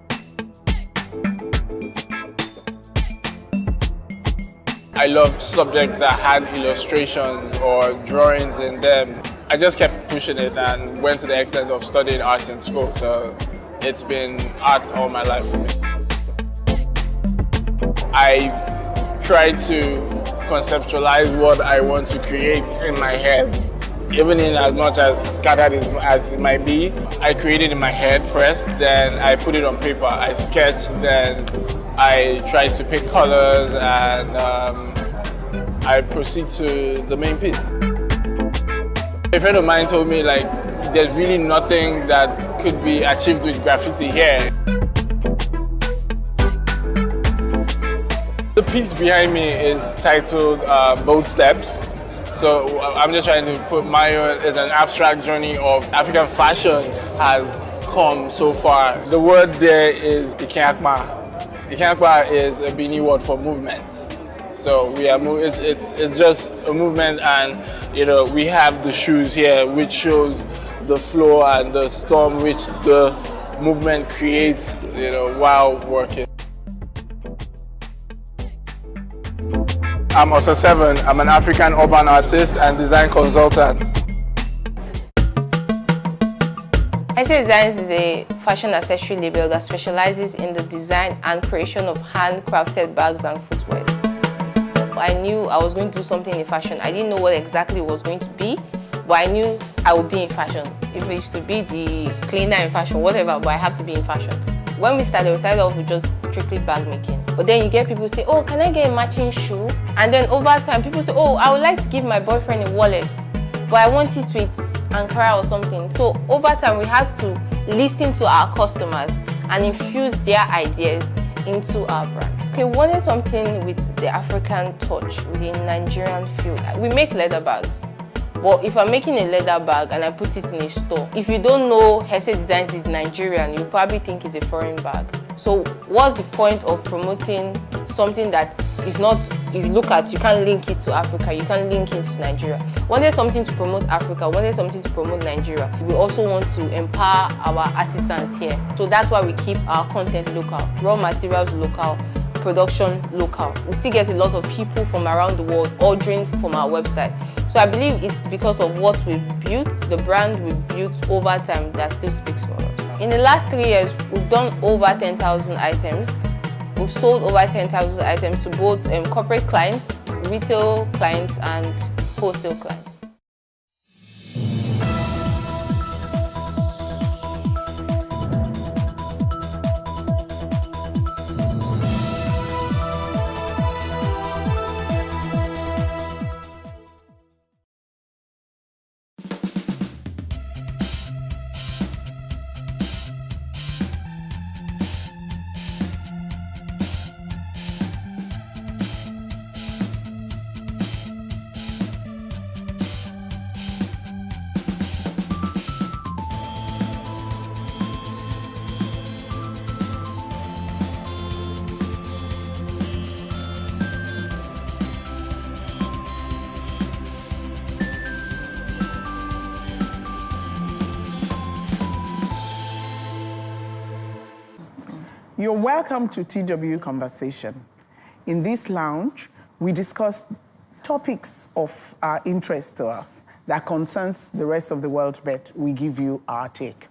I loved subjects that had illustrations or drawings in them. I just kept pushing it and went to the extent of studying art in school, so it's been art all my life for me. I try to conceptualize what I want to create in my head. Even in as much as scattered as it might be, I create it in my head first, then I put it on paper. I sketch, then I try to pick colors, and I proceed to the main piece. A friend of mine told me, like, there's really nothing that could be achieved with graffiti here. The piece behind me is titled Bold Steps. So I'm just trying to put my own as an abstract journey of African fashion has come so far. The word there is Ikeakpa. Ikeakpa is a Bini word for movement. So we are it's just a movement, and you know, we have the shoes here which shows the flow and the storm which the movement creates, you know, while working. I'm Osa 7. I'm an African urban artist and design consultant. ISA Designs is a fashion accessory label that specializes in the design and creation of handcrafted bags and footwear. I knew I was going to do something in fashion. I didn't know what exactly it was going to be, but I knew I would be in fashion. If it used to be the cleaner in fashion, whatever, but I have to be in fashion. When we started off with just strictly bag making. But then you get people say, oh, can I get a matching shoe? And then over time, people say, oh, I would like to give my boyfriend a wallet, but I want it with Ankara or something. So over time, we had to listen to our customers and infuse their ideas into our brand. Okay, we wanted something with the African touch, with the Nigerian feel. We make leather bags. But if I'm making a leather bag and I put it in a store, if you don't know Hesse Designs is Nigerian, you probably think it's a foreign bag. So what's the point of promoting something that is not, if you look at, you can't link it to Africa, you can't link it to Nigeria. Wanted something to promote Africa, wanted something to promote Nigeria. We also want to empower our artisans here. So that's why we keep our content local, raw materials local, production local. We still get a lot of people from around the world ordering from our website. So I believe it's because of what we've built, the brand we've built over time that still speaks for us. In the last 3 years, we've done over 10,000 items. We've sold over 10,000 items to both corporate clients, retail clients, and wholesale clients. You're welcome to TW Conversation. In this lounge, we discuss topics of interest to us that concerns the rest of the world, but we give you our take.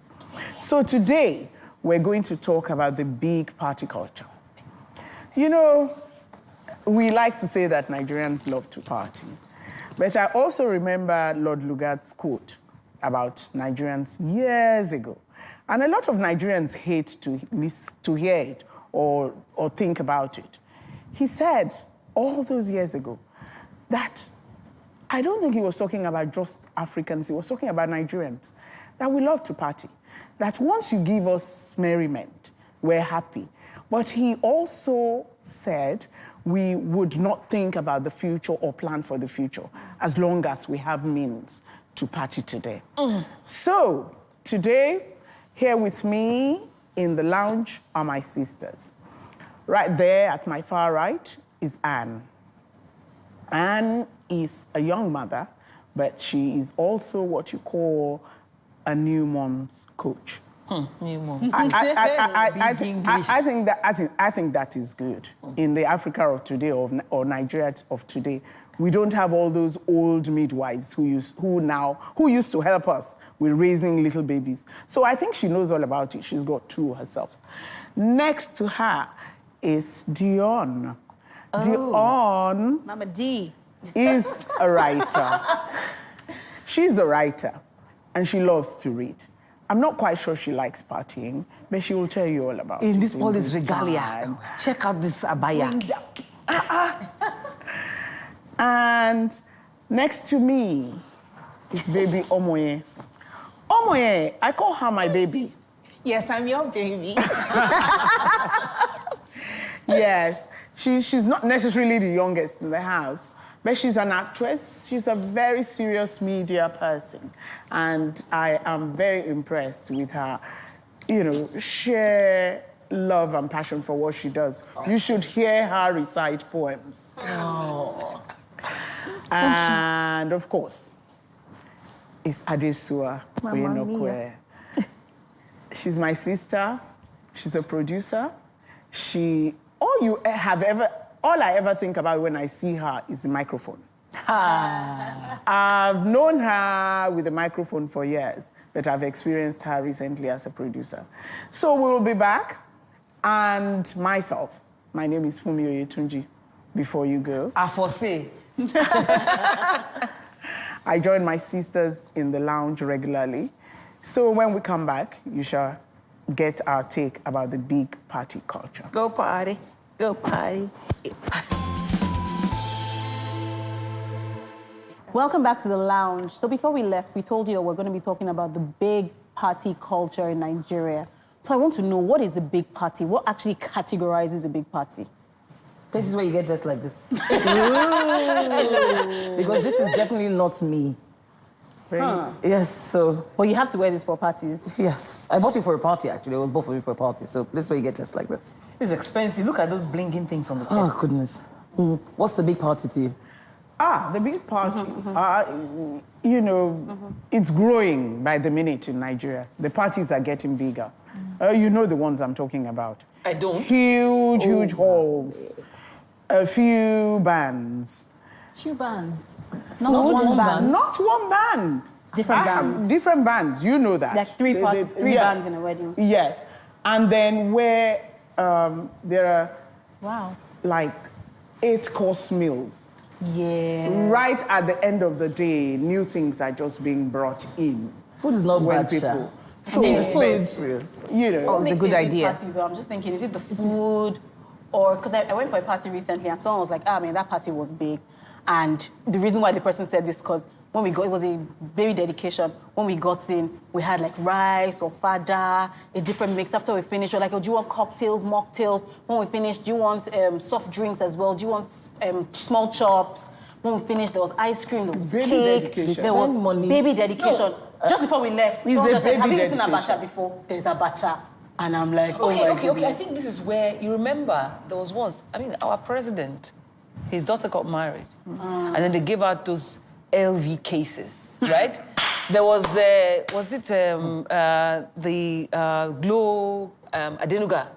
So today, we're going to talk about the big party culture. You know, we like to say that Nigerians love to party, but I also remember Lord Lugard's quote about Nigerians years ago. And a lot of Nigerians hate to hear it or think about it. He said all those years ago that I don't think he was talking about just Africans, he was talking about Nigerians, that we love to party, that once you give us merriment, we're happy. But he also said we would not think about the future or plan for the future as long as we have means to party today. So today, here with me in the lounge are my sisters. Right there at my far right is Anne. Anne is a young mother, but she is also what you call a new mom's coach. New moms. I think that is good. In the Africa of today or Nigeria of today, we don't have all those old midwives who used to help us with raising little babies. So I think she knows all about it. She's got two herself. Next to her is Dion. Dion Mama D is a writer. She's a writer, and she loves to read. I'm not quite sure she likes partying, but she will tell you all about it. All this regalia. Check out this abaya. And next to me is baby Omoye. Omoye, I call her my baby. Yes, I'm your baby. Yes, she's not necessarily the youngest in the house, but she's an actress. She's a very serious media person. And I am very impressed with her, sheer love and passion for what she does. You should hear her recite poems. Oh. And of course, it's Adesua Oyenokwe. She's my sister. She's a producer. All I ever think about when I see her is the microphone. I've known her with the microphone for years, but I've experienced her recently as a producer. So we will be back. And myself, my name is Fumi Oyetunji. Before you go. I foresee. I join my sisters in the lounge regularly. So when we come back, you shall get our take about the big party culture. Go party. Go party. Welcome back to the lounge. So before we left, we told you that we're going to be talking about the big party culture in Nigeria. So I want to know, what is a big party? What actually categorizes a big party? This is where you get dressed like this. Because this is definitely not me. Really? Huh. Yes, so... But you have to wear this for parties? Yes. I bought it for a party, actually. It was bought for me for a party. So this is where you get dressed like this. It's expensive. Look at those blinking things on the chest. Oh, goodness. What's the big party to you? The big party, it's growing by the minute in Nigeria. The parties are getting bigger. You know the ones I'm talking about. I don't. Huge halls. A few bands. Few bands. Not one band. Not one band. Different bands. Different bands. You know that. Like three bands in a wedding. Yes. And then where there are like 8-course meals. Yeah. Right at the end of the day, new things are just being brought in. Food is not when bad, people. So food, you know, it's a good idea. Party, though, I'm just thinking, is it the food, or because I went for a party recently and someone was like, man, that party was big, and the reason why the person said this because when we got, it was a baby dedication. When we got in, we had like rice or fada, a different mix. After we finished, we're like, oh, do you want cocktails, mocktails? When we finished, do you want soft drinks as well? Do you want small chops? When we finished, there was ice cream, there was cake, there was money. Baby dedication. Just before we left, someone just said, have you eaten abacha before? There's abacha. And I'm like, okay. I think this is where, you remember, there was once, our president, his daughter got married. And then they gave out those LV cases, right? There was, the Glow Adenuga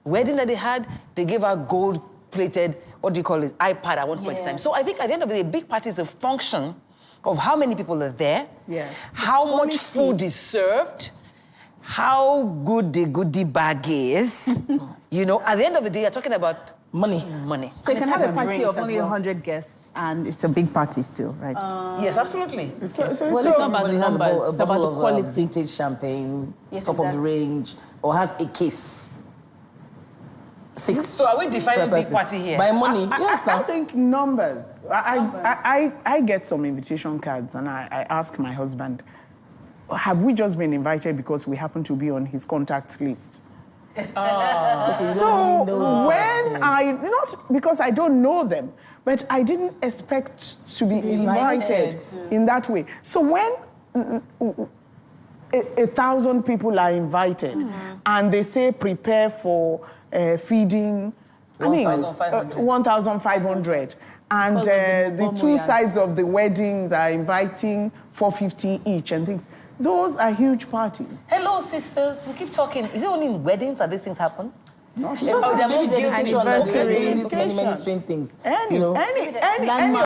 wedding that they had, they gave out gold-plated, what do you call it, iPad at one point in time. So I think at the end of the day, big party is a function of how many people are there, how much food is served, how good the goodie bag is. You know, at the end of the day, you're talking about money. So you can have a party of only 100 guests, and it's a big party still, right? Yes, absolutely. It's not about the numbers, it's about the quality. Vintage champagne, top of the range, or has a case. 6. So are we defining big party here? By money? I think numbers. I get some invitation cards and I ask my husband, have we just been invited because we happen to be on his contact list? So when not because I don't know them, but I didn't expect to be invited in that way. So when 1,000 people are invited and they say prepare for feeding, 1,500. And the two sides of the weddings are inviting 450 each and things. Those are huge parties. Hello, sisters. We keep talking. Is it only in weddings that these things happen? No, she just many strange things. Any.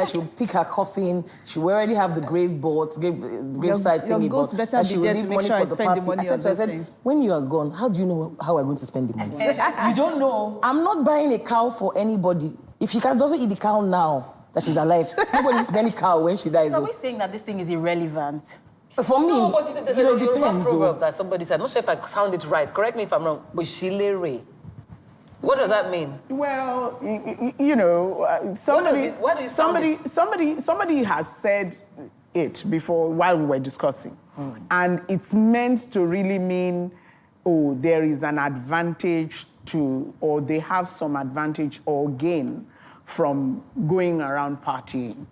She will pick her coffin. She will already have the graveside thingy. Your ghost better be there to make sure I spend the money on those things. When you are gone, how do you know how we're going to spend the money? You don't know. I'm not buying a cow for anybody. If she doesn't eat the cow now that she's alive, nobody eats any cow when she dies. So are we saying that this thing is irrelevant? For me, no, but there's a Yoruba proverb that somebody said. I'm not sure if I sound it right. Correct me if I'm wrong. But Shilere. What does that mean? Well, you know, somebody has said it before while we were discussing. And it's meant to really mean, oh, there is an advantage to, or they have some advantage or gain from going around partying.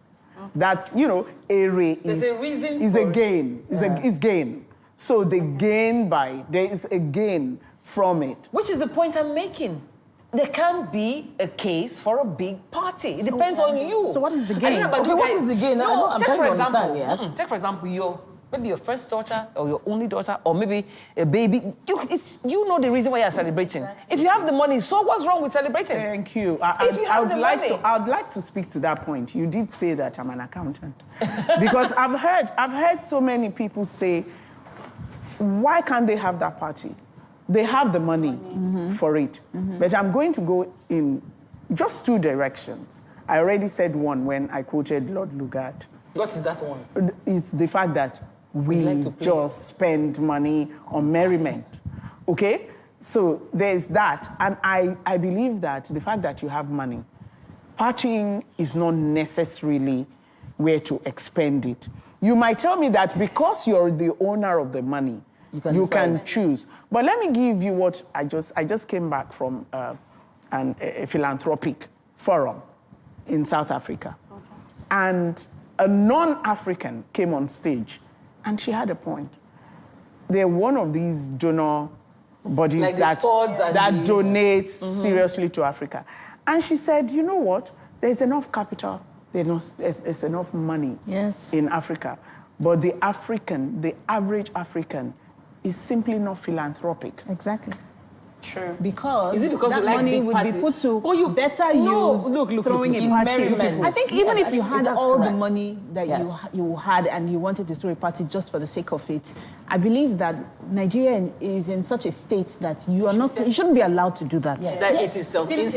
That's, you know, is a gain. Is gain. So the gain there is a gain from it. Which is the point I'm making. There can be a case for a big party. It depends on you. So what is the gain? What is the gain? No, I'm trying to understand, yes. Take, for example, maybe your first daughter or your only daughter or maybe a baby. You know the reason why you're celebrating. Exactly. If you have the money, so what's wrong with celebrating? Thank you. If you have the money. I would like to speak to that point. You did say that I'm an accountant. Because I've heard so many people say, why can't they have that party? They have the money for it. But I'm going to go in just 2 directions. I already said one when I quoted Lord Lugard. What is that one? It's the fact that we just spend money on merriment. Okay? So there's that. And I believe that the fact that you have money, partying is not necessarily where to expend it. You might tell me that because you're the owner of the money, you can choose. But let me give you what I just came back from a philanthropic forum in South Africa. Okay. And a non-African came on stage and she had a point. They're one of these donor bodies like that donates seriously to Africa. And she said, you know what? There's enough capital, there's enough money in Africa. But the average African, is simply not philanthropic. Exactly. True. Because Is it because that you like money big would party? be put to you better no, use look, throwing in a party. merriment. I think even Yes, if you had that's all the correct. money that Yes. you had and you wanted to throw a party just for the sake of it, I believe that Nigeria is in such a state that you shouldn't be allowed to do that. That it is insensitive. It is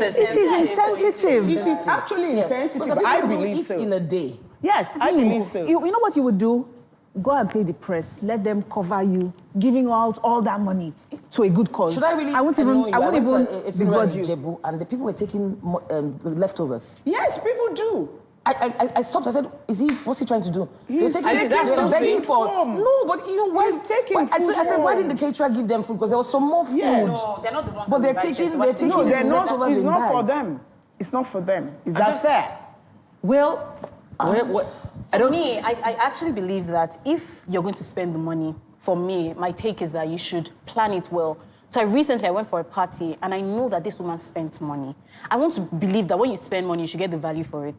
insensitive. It is actually insensitive. I believe so. In a day. Yes, I believe so. You know what you would do? Go and pay the press. Let them cover you, giving out all that money to a good cause. Should I really? I won't even begrudge you. Jebu, and the people were taking leftovers. Yes, people do. I stopped. I said, what's he trying to do? He's They're taking begging for home. no, but you know why? He's taking I food said, why home. didn't the caterer give them food? Because there was some more food. Yes. No, they're not the ones. But that they're invite taking. you. They're taking. No, they're the not. leftovers It's in not for bags. them. It's not for them. Is that fair? Well, For me, I actually believe that if you're going to spend the money, for me, my take is that you should plan it well. So recently I went for a party and I know that this woman spent money. I want to believe that when you spend money, you should get the value for it.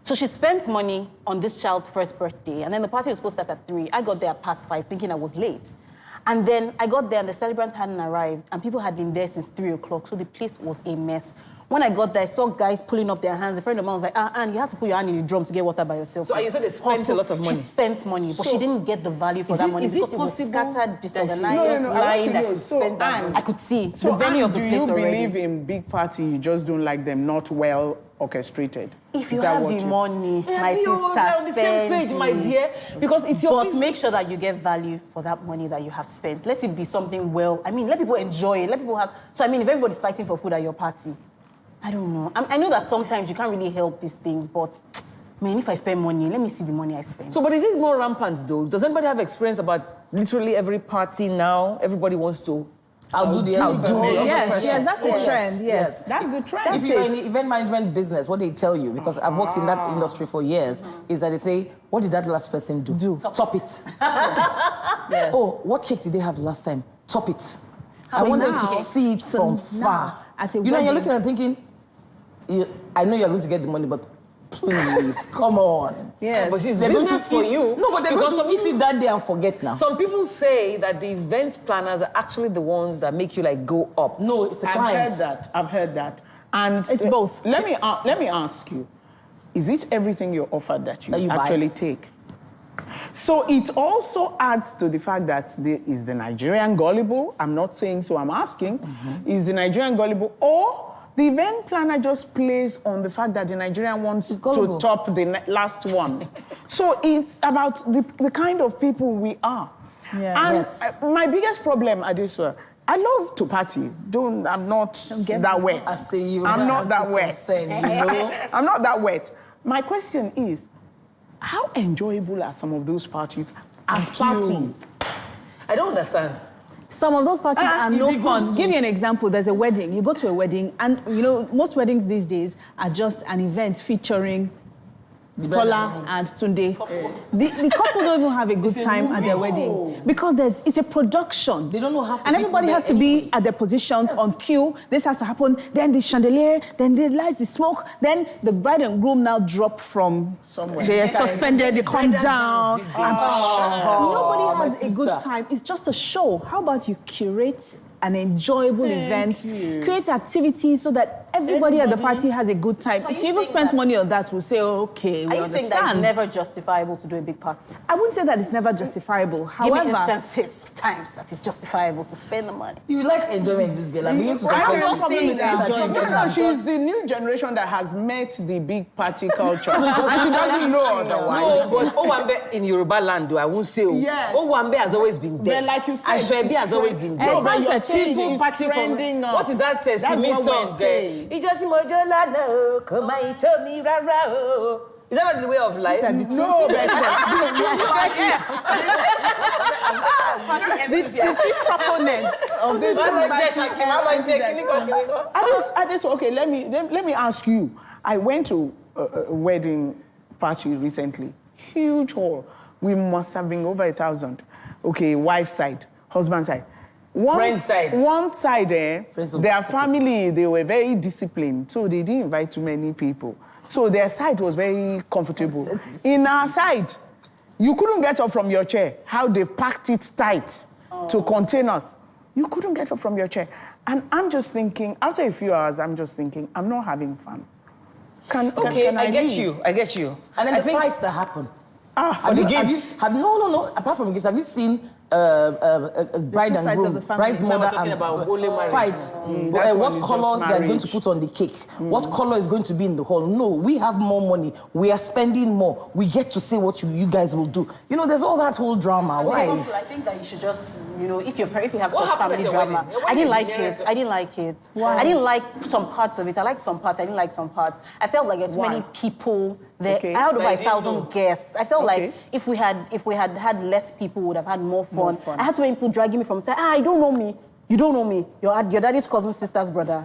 So she spent money on this child's first birthday and then the party was supposed to start at 3. I got there at past 5 thinking I was late. And then I got there and the celebrants hadn't arrived and people had been there since 3 o'clock. So the place was a mess. When I got there, I saw guys pulling up their hands. A friend of mine was like, Anne, you have to put your hand in the drum to get water by yourself. So you said they spent a lot of money. She spent money, but So, she didn't get the value for that money is it because it was possible scattered, that she disorganized, just I want lying to that know. she spent that money. I could see So the venue of the do place you already. believe in big party? You just don't like them not well orchestrated. If Is you that have what the money, my we all sister, on the same page, my spend dear, it. because it's your But business. make sure that you get value for that money that you have spent. Let it be something well. I mean, let people enjoy it. Let people have. So I mean, if everybody's fighting for food at your party, I don't know. I know that sometimes you can't really help these things, but man, if I spend money, let me see the money I spend. So, but is it more rampant though? Does anybody have experience about literally every party now? Everybody wants to outdo the other person. Yes, that's the trend. Yes, That's the trend. If you're in the event management business, what they tell you, because I've worked in that industry for years, is that they say, what did that last person do? Top it. Yes. Oh, what cake did they have last time? Top it. I So want them now- to see it so from now, far. at a You know, you're wedding- looking and thinking, I know you're going to get the money, but please, come on. Yes. But she's They're going to business for eat- you. No, but they're because going to eat it that day and forget now. Some people say that the event planners are actually the ones that make you like go up. No, it's the clients. I've heard that. And It's both. Let me ask you, is it everything you're offered that you buy? actually take? So it also adds to the fact that is the Nigerian gullible? I'm not saying so, I'm asking. Is the Nigerian gullible, or the event planner just plays on the fact that the Nigerian wants to top the last one? So it's about the kind of people we are. Yeah. And my biggest problem, Adesua, I love to party. I'm not that wet. I say you I'm not have that to wet. consent, you know? I'm not that wet. My question is, how enjoyable are some of those parties as parties? I don't understand. Some of those parties are no fun. Give you an example. There's a wedding. You go to a wedding, and you know most weddings these days are just an event featuring Tola and Tunde. The couple don't even have a good time at their wedding because it's a production. They don't know half the and people everybody there has to be at their positions on cue. This has to happen. Then the chandelier, then the lights, the smoke. Then the bride and groom now drop from somewhere. They're suspended. They come down. Nobody has a good time. It's just a show. How about you curate an enjoyable event, create activities so that everybody at the party has a good time. So if you you even saying spend that- money on that, we'll say, okay, we Are you saying that it's understand. never justifiable to do a big party? I wouldn't say that it's never justifiable. However, Give me instances of times that it's justifiable to spend the money. You like enjoyment, this girl. I'm going to I support don't you. see that. No, she's the new generation that has met the big party culture. And she doesn't know otherwise. No, but Owambe in Yoruba land, though, I won't say. Yes. Owambe has always been there. Then, like you said, Ashwebi has it's always trend- been No, there. but you're saying Simple it's party from- trending up. What is that That's Simi what song? we're saying. Ijó tí mo jó lánàá o, kò má ì tó mi rárá o. Is that not the way of life? No, but the chief proponent of the okay, let me ask you. I went to a wedding party recently. Huge hall. We must have been over 1,000. Okay, wife side, husband side. Friend side. One side, their family, they were very disciplined, so they didn't invite too many people. So their side was very comfortable. In our side, you couldn't get up from your chair. How they packed it tight to contain us. You couldn't get up from your chair. And I'm just thinking, after a few hours, I'm just thinking, I'm not having fun. Can I get leave? you. I get you. And then I the think- fights that happen. for the gifts. No. Apart from gifts, have you seen bride and groom, bride's mother and fights? What color they are going to put on the cake? What color is going to be in the hall? No, we have more money. We are spending more. We get to say what you guys will do. You know, there's all that whole drama. Why? I think that you should just, if you have such family drama. I didn't like it. I didn't like it. Why? I didn't like some parts of it. I liked some parts. I didn't like some parts. I felt like there's many people there. Okay. I had over 1,000 guests. I felt like if we had less people, we would have had more fun. I had so many people dragging me from saying, you don't know me. You don't know me. Your daddy's cousin, sister's brother.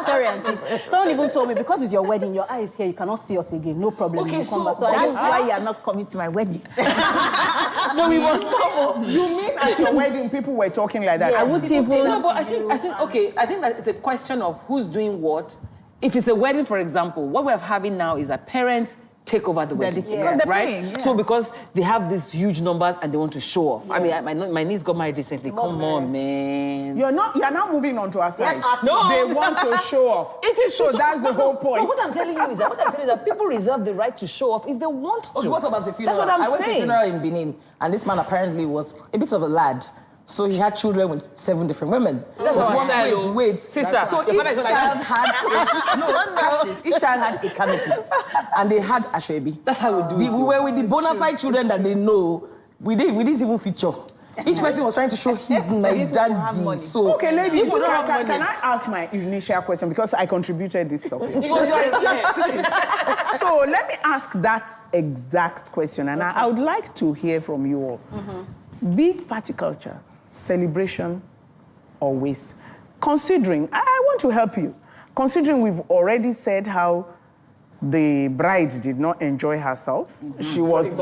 Sorry, auntie. Someone even told me, because it's your wedding, your eye is here, you cannot see us again. No problem. Okay, You come back. so that's I why you are not coming to my wedding. No, we must come. You mean at your wedding, people were talking like that? Yes. I would No, but I think I think that it's a question of who's doing what. If it's a wedding, for example, what we're having now is that parents take over the wedding, Yes. right? Paying, yeah. So because they have these huge numbers and they want to show off. Yes. I mean, my niece got married recently. Come on, man. You're now moving on to our side. No. They want to show off. It is so that's the whole point. No, what I'm telling you is that people reserve the right to show off if they want to. Okay, what about the funeral? That's what I'm I went to a saying. funeral in Benin, and this man apparently was a bit of a lad. So he had children with 7 different women. That's But our style. wait. Sister, So your each father is child like had catch this. Each child had a canopy, and they had ashwebi. That's how we do it. We were with the bona fide children that they know. We didn't even feature. Each person was trying to show his my daddy. So Okay, ladies, people don't have can money. I ask my initial question because I contributed this topic? Because you are So let me ask that exact question, and I would like to hear from you all. Big party culture, celebration or waste? Considering, I want to help you. Considering we've already said how the bride did not enjoy herself. She was,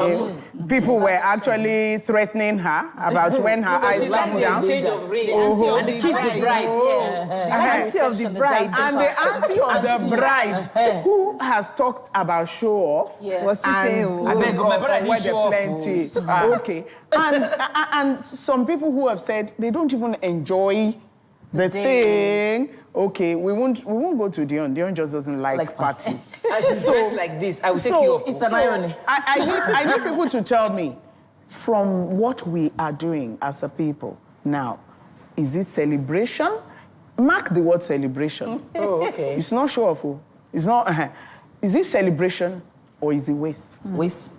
people were actually threatening her about when her eyes come down. Exchange of rings and they kiss the bride. The auntie of the bride. And the auntie of the bride, who has talked about show off, Was and saying, I beg, my brother where didn't the show off. plenty. Okay, and some people who have said they don't even enjoy the thing. Okay, we won't go to Dion. Dion just doesn't like parties. And she's dressed like this. I will take you up. It's an irony. I need people to tell me, from what we are doing as a people now, is it celebration? Mark the word celebration. Oh, okay. It's not show off. It's not. Is it celebration or is it waste? Waste.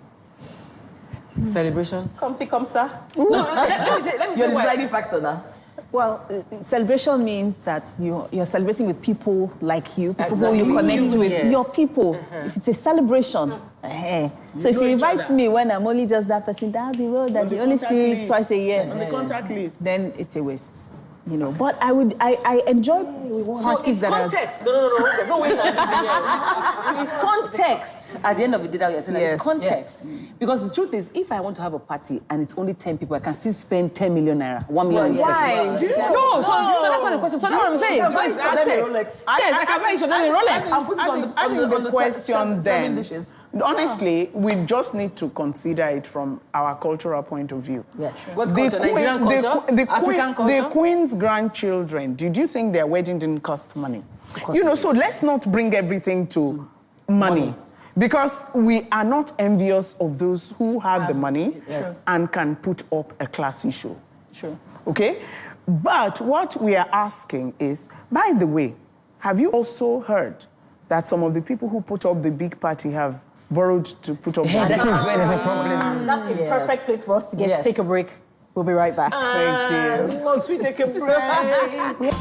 Celebration. Come see, come sir. No, let me say You're the why. deciding factor now. Well, celebration means that you're celebrating with people like you, people Exactly. who you connect with, Yes. your people. If it's a celebration. So if you invite me when I'm only just that person down the road that you only see twice a year, On the contact list. then it's a waste. But I enjoy So parties it's that are... context. No. There's no way It's context. At the end of the day, that you're saying that Yes. it's context. Because the truth is, if I want to have a party and it's only 10 people, I can still spend 10 million naira, 1 million. Why? No, so that's not the question. So that's what I'm saying. So it's context. Yes, I can buy each of them in Rolex. I'll put it on the I think the question seven then, dishes. honestly, we just need to consider it from our cultural point of view. Yes. What culture? Nigerian culture? African culture? The Queen's grandchildren, did you think their wedding didn't cost money? So let's not bring everything to money. Because we are not envious of those who have the money and can put up a classy show. Sure. Okay? But what we are asking is, by the way, have you also heard that some of the people who put up the big party have borrowed to put up That's the a problem. That's a perfect place for us to get to take a break. We'll be right back. Thank you. Must we take a break?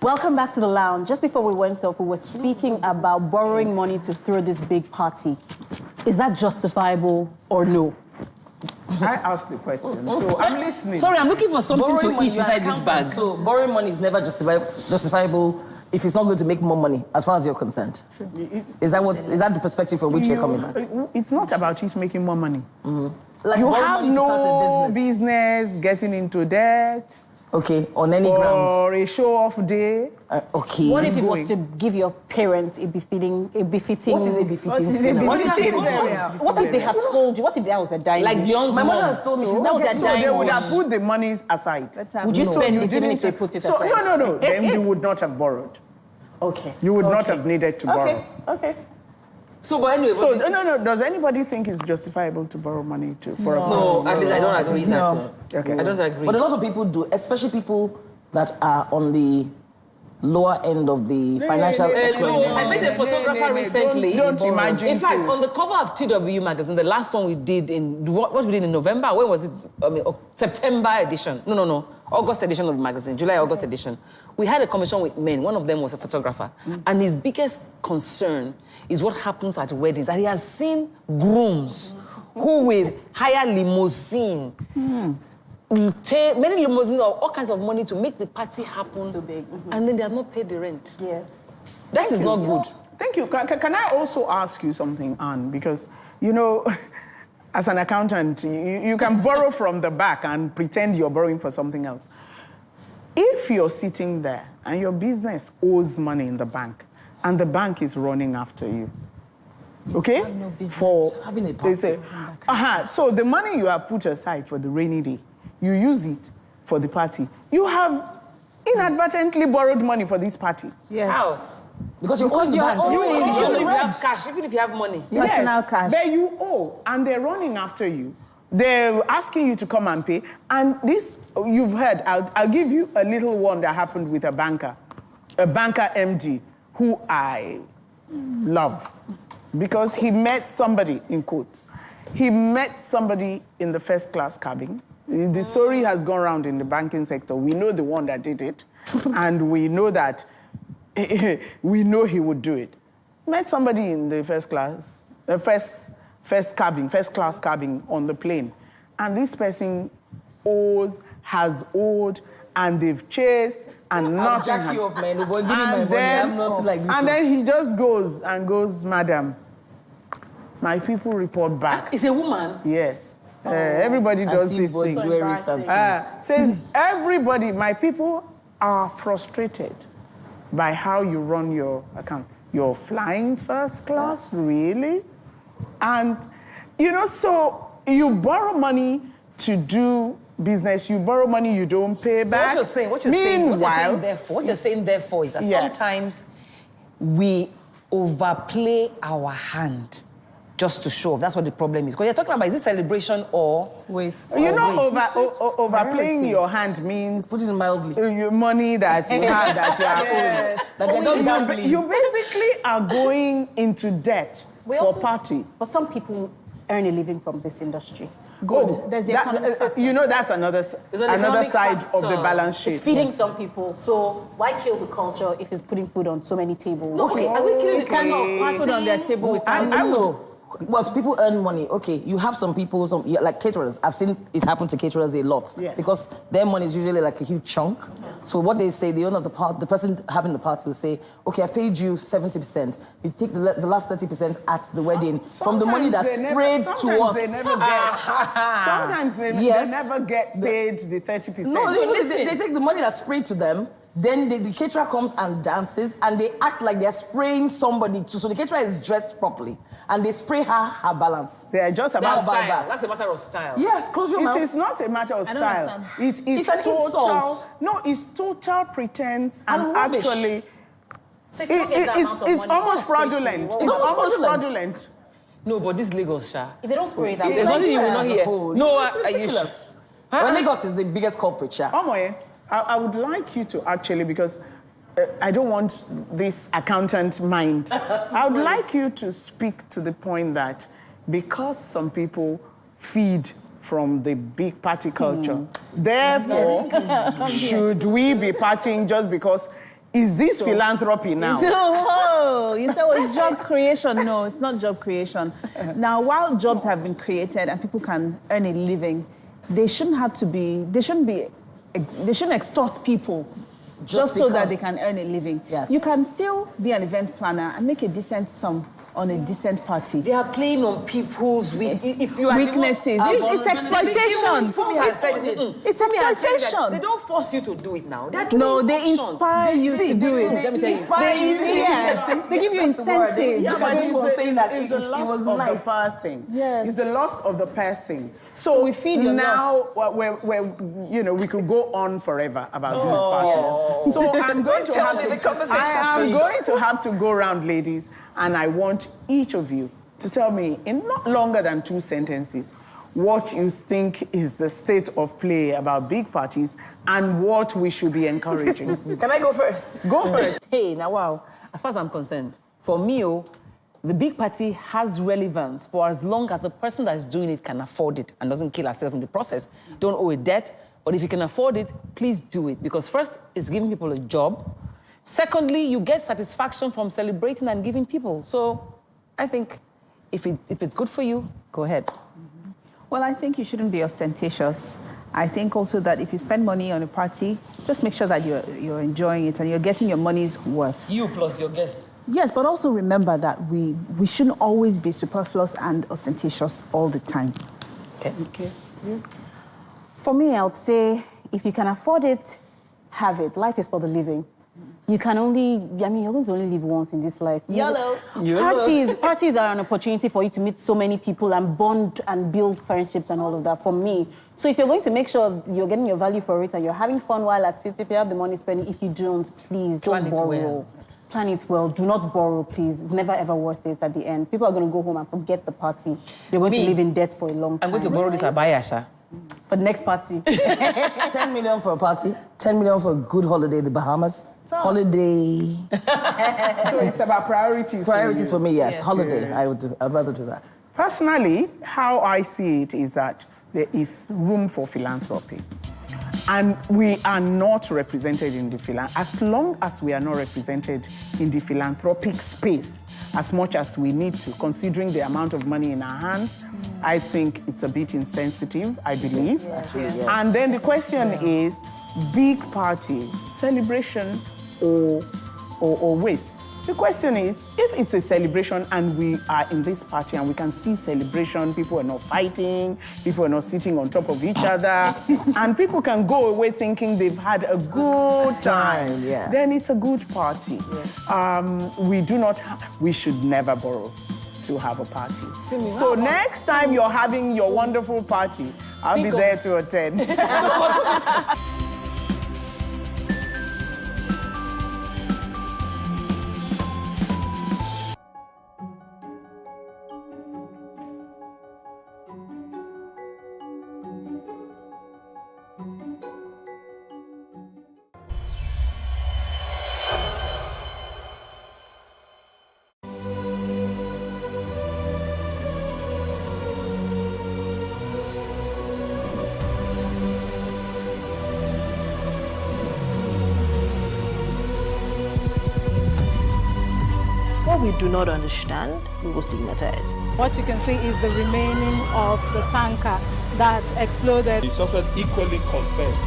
Welcome back to the lounge. Just before we went off, we were speaking about borrowing money to throw this big party. Is that justifiable or no? I asked the question, so I'm listening. Sorry, I'm looking for something Borrowing to money, eat you're inside an this accountant, bag. So borrowing money is never justifiable if it's not going to make more money, as far as you're concerned. Is that the perspective from which you're coming from? It's not about it making more money. Like You borrowing have money to start a no business. business getting into debt Okay, on any grounds. for a show-off day. Okay. What if it was to give your parents a befitting? What is a befitting? What if they have told you? What if that was a dying? Like Beyonce's my mother mom. has told me So, she's not so they would have put the monies aside. Would you spend you it even didn't if they put it so, aside? No. Then you would not have borrowed. Okay. You would not have needed to borrow. Okay. So, but anyway. So, no. Does anybody think it's justifiable to borrow money for a party? No, at least I don't agree with that. No. Okay. I don't agree. But a lot of people do, especially people that are on the lower end of the financial economy. I met a photographer recently. Don't imagine. In fact, on the cover of TW magazine, the last one we did in what we did in November. When was it? September edition. No. August edition of the magazine. July-August edition. We had a conversation with men. One of them was a photographer, and his biggest concern is what happens at weddings. And he has seen grooms who will hire limousine. Many limousines or all kinds of money to make the party happen. So big. And then they have not paid the rent. Yes. That is not good. Thank you. Can I also ask you something, Anne? Because, as an accountant, you can borrow from the back and pretend you're borrowing for something else. If you're sitting there and your business owes money in the bank and the bank is running after you, okay? No business. Having a party. They say, so the money you have put aside for the rainy day, you use it for the party. You have inadvertently borrowed money for this party. Yes. How? Because you're owing the bank. Even if you have cash, even if you have money. Personal cash. But you owe, and they're running after you. They're asking you to come and pay. And this, you've heard, I'll give you a little one that happened with a banker MD, who I love. Because he met somebody, in quotes, he met somebody in the first class cabin. The story has gone around in the banking sector. We know the one that did it, and we know that we know he would do it. Met somebody in the first class cabin on the plane, and this person has owed, and they've chased, and nothing. I'll jack you up, man. Nobody give me my money. I'm not like this. And then he just goes, madam, my people report back. It's a woman? Yes. Everybody does this thing. Says, everybody, my people are frustrated by how you run your account. You're flying first class, really? And, so you borrow money to do business, you borrow money you don't pay back. So what you're saying therefore is that sometimes we overplay our hand just to show off. That's what the problem is. Because you're talking about, is it celebration or waste? Overplaying your hand means, putting it mildly, your money that you have, that you basically are going into debt for party. But some people earn a living from this industry. Good. There's the that's another side of the balance sheet. It's feeding some people. So why kill the culture if it's putting food on so many tables? Okay, are we killing the culture of food on their table with I know. Well, people earn money. Okay, you have some people, like caterers. I've seen it happen to caterers a lot because their money is usually like a huge chunk. Yes. So what they say, the owner of the party, the person having the party will say, okay, I've paid you 70%. You take the last 30% at the wedding from the money that's sprayed to us. Sometimes they never get paid the 30%. No, they take the money that's sprayed to them. Then the caterer comes and dances, and they act like they're spraying somebody too. So the caterer is dressed properly, and they spray her balance. They are just about that. That's a matter of style. Yeah, close your mouth. It is not a matter of style. It's an insult. No, it's total pretense, and rubbish. Actually, it's almost fraudulent. It's almost fraudulent. No, but this Lagos, Sha. If they don't spray that, there's nothing you will not hear. No, it's ridiculous. Well, Lagos is the biggest culprit, Sha. I would like you to actually, because I don't want this accountant mind. I would like you to speak to the point that because some people feed from the big party culture, therefore, should we be partying just because? Is this philanthropy now? No, you said it's job creation. No, it's not job creation. Now, while jobs have been created and people can earn a living, they shouldn't extort people just so that they can earn a living. Yes. You can still be an event planner and make a decent sum on a decent party. They are playing on people's if you are weaknesses. It's exploitation. It's exploitation. They don't force you to do it now. No, they inspire you to do it. Let me tell you. Yes, they give you incentives. Yeah, but it's the loss of the person. Yes. It's the loss of the person. So we feed your now, we could go on forever about these parties. So I'm going to have to go around, ladies, and I want each of you to tell me in not longer than 2 sentences what you think is the state of play about big parties and what we should be encouraging. Can I go first? Go first. Hey, now wow. As far as I'm concerned, for me, the big party has relevance for as long as the person that is doing it can afford it and doesn't kill herself in the process. Don't owe a debt, but if you can afford it, please do it. Because first, it's giving people a job. Secondly, you get satisfaction from celebrating and giving people. So I think if it's good for you, go ahead. Well, I think you shouldn't be ostentatious. I think also that if you spend money on a party, just make sure that you're enjoying it and you're getting your money's worth. You plus your guest. Yes, but also remember that we shouldn't always be superfluous and ostentatious all the time. Okay. Yeah. For me, I would say if you can afford it, have it. Life is for the living. You can you're going to only live once in this life. YOLO. Parties are an opportunity for you to meet so many people and bond and build friendships and all of that, for me. So if you're going to make sure you're getting your value for it and you're having fun while at it, if you have the money spending, if you don't, please don't borrow. Well. Plan it well. Do not borrow, please. It's never, ever worth it at the end. People are going to go home and forget the party. You're going to live in debt for a long time. I'm going to borrow this Abayasha. For the next party. 10 million for a party, 10 million for a good holiday in the Bahamas. Holiday. So it's about priorities. Priorities for me, yes. Holiday. I'd rather do that. Personally, how I see it is that there is room for philanthropy. And we are not represented in the philanthropy. As long as we are not represented in the philanthropic space as much as we need to, considering the amount of money in our hands, I think it's a bit insensitive, I believe. Yes. And then the question is, big party, celebration or waste? The question is, if it's a celebration and we are in this party and we can see celebration, people are not fighting, people are not sitting on top of each other, and people can go away thinking they've had a good time, then it's a good party. We should never borrow to have a party. So next time you're having your wonderful party, I'll be there to attend. What we do not understand, we will stigmatize. What you can see is the remaining of the tanker that exploded. The suspect equally confessed.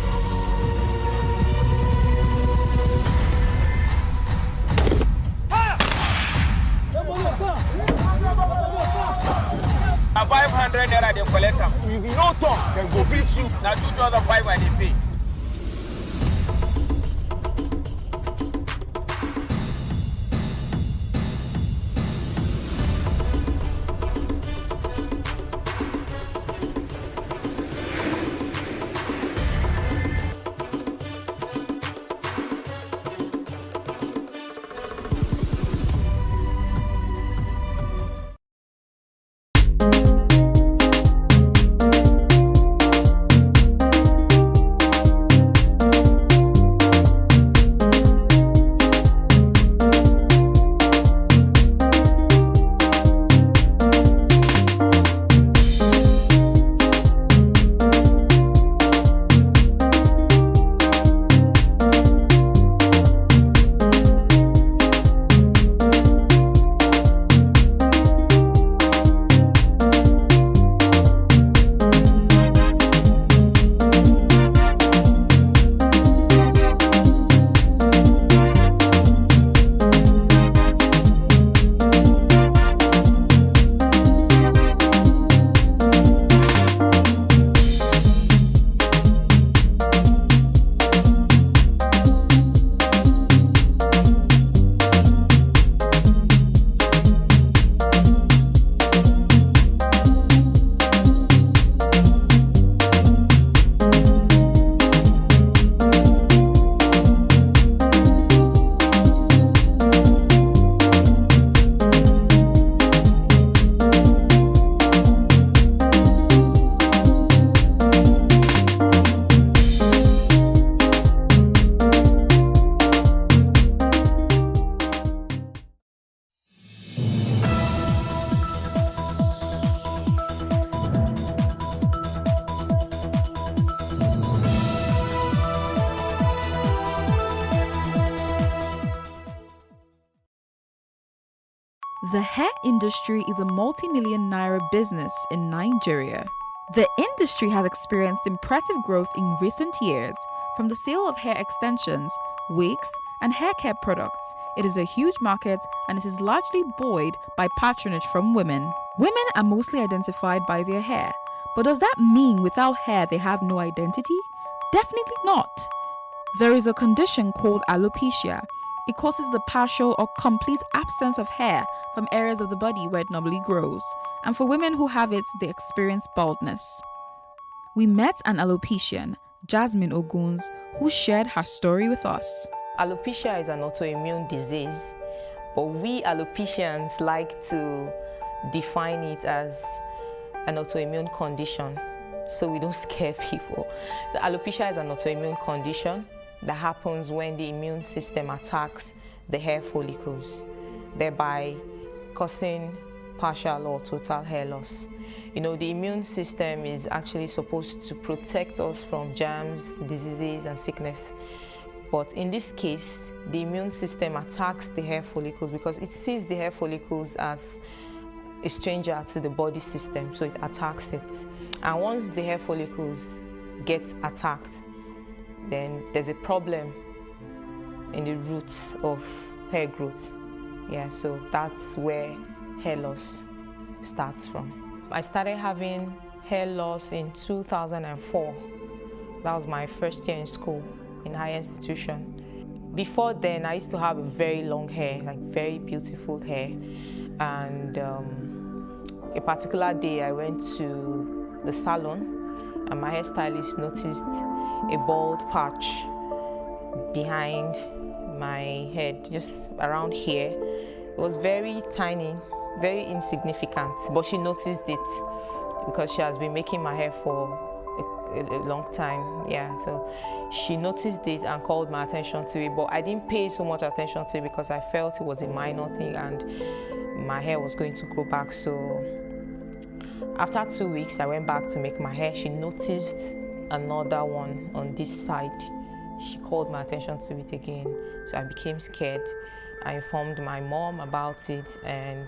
A 500 naira they collect them. If you no talk, then go beat you. Now 2,500 they pay. The hair industry is a multi-million naira business in Nigeria. The industry has experienced impressive growth in recent years. From the sale of hair extensions, wigs, and hair care products, it is a huge market and it is largely buoyed by patronage from women. Women are mostly identified by their hair, but does that mean without hair they have no identity? Definitely not. There is a condition called alopecia. It causes the partial or complete absence of hair from areas of the body where it normally grows, and for women who have it, they experience baldness. We met an alopecian, Jasmine Oguns, who shared her story with us. Alopecia is an autoimmune disease, but we alopecians like to define it as an autoimmune condition, so we don't scare people. So alopecia is an autoimmune condition that happens when the immune system attacks the hair follicles, thereby causing partial or total hair loss. You know, the immune system is actually supposed to protect us from germs, diseases, and sickness. But in this case, the immune system attacks the hair follicles because it sees the hair follicles as a stranger to the body system, so it attacks it. And once the hair follicles get attacked, then there's a problem in the roots of hair growth. Yeah, so that's where hair loss starts from. I started having hair loss in 2004. That was my first year in school, in higher institution. Before then, I used to have very long hair, like very beautiful hair. And a particular day, I went to the salon and my hairstylist noticed a bald patch behind my head, just around here. It was very tiny, very insignificant, but she noticed it because she has been making my hair for a long time. Yeah, so she noticed it and called my attention to it, but I didn't pay so much attention to it because I felt it was a minor thing and my hair was going to grow back. So after 2 weeks, I went back to make my hair. She noticed another one on this side. She called my attention to it again, so I became scared. I informed my mom about it, and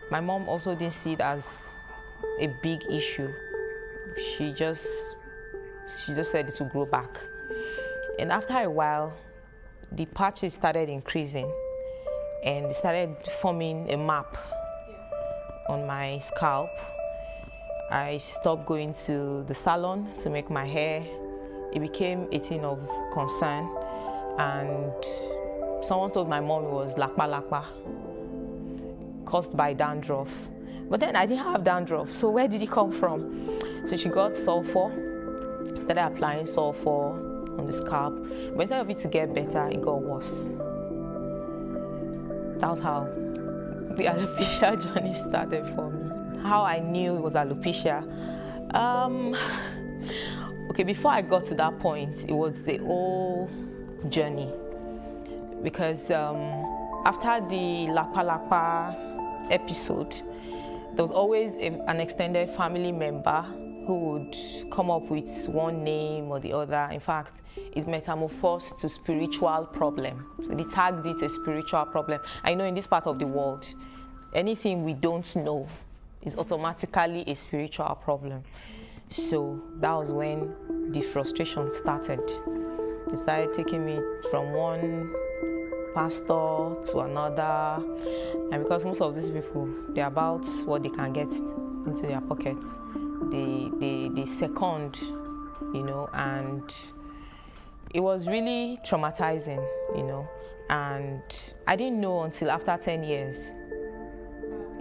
my mom also didn't see it as a big issue. She just said it would grow back. And after a while, the patches started increasing, and they started forming a map on my scalp. I stopped going to the salon to make my hair. It became a thing of concern, and someone told my mom it was lakpa caused by dandruff. But then I didn't have dandruff, so where did it come from? So she got sulfur, started applying sulfur on the scalp, but instead of it to get better, it got worse. That was how the alopecia journey started for me. How I knew it was alopecia. Okay, before I got to that point, it was a whole journey. Because after the Lakpa episode, there was always an extended family member who would come up with one name or the other. In fact, it metamorphosed to spiritual problem. So they tagged it a spiritual problem. I know in this part of the world, anything we don't know is automatically a spiritual problem. So that was when the frustration started. They started taking me from one pastor to another, and because most of these people, they're about what they can get into their pockets, they second, you know, and it was really traumatizing, you know, and I didn't know until after 10 years.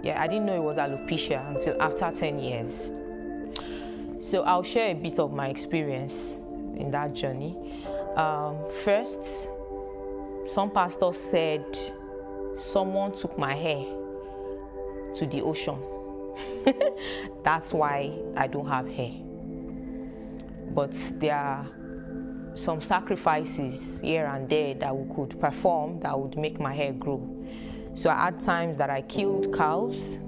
Yeah, I didn't know it was alopecia until after 10 years. So I'll share a bit of my experience in that journey. First, some pastors said someone took my hair to the ocean. That's why I don't have hair. But there are some sacrifices here and there that we could perform that would make my hair grow. So I had times that I killed cows.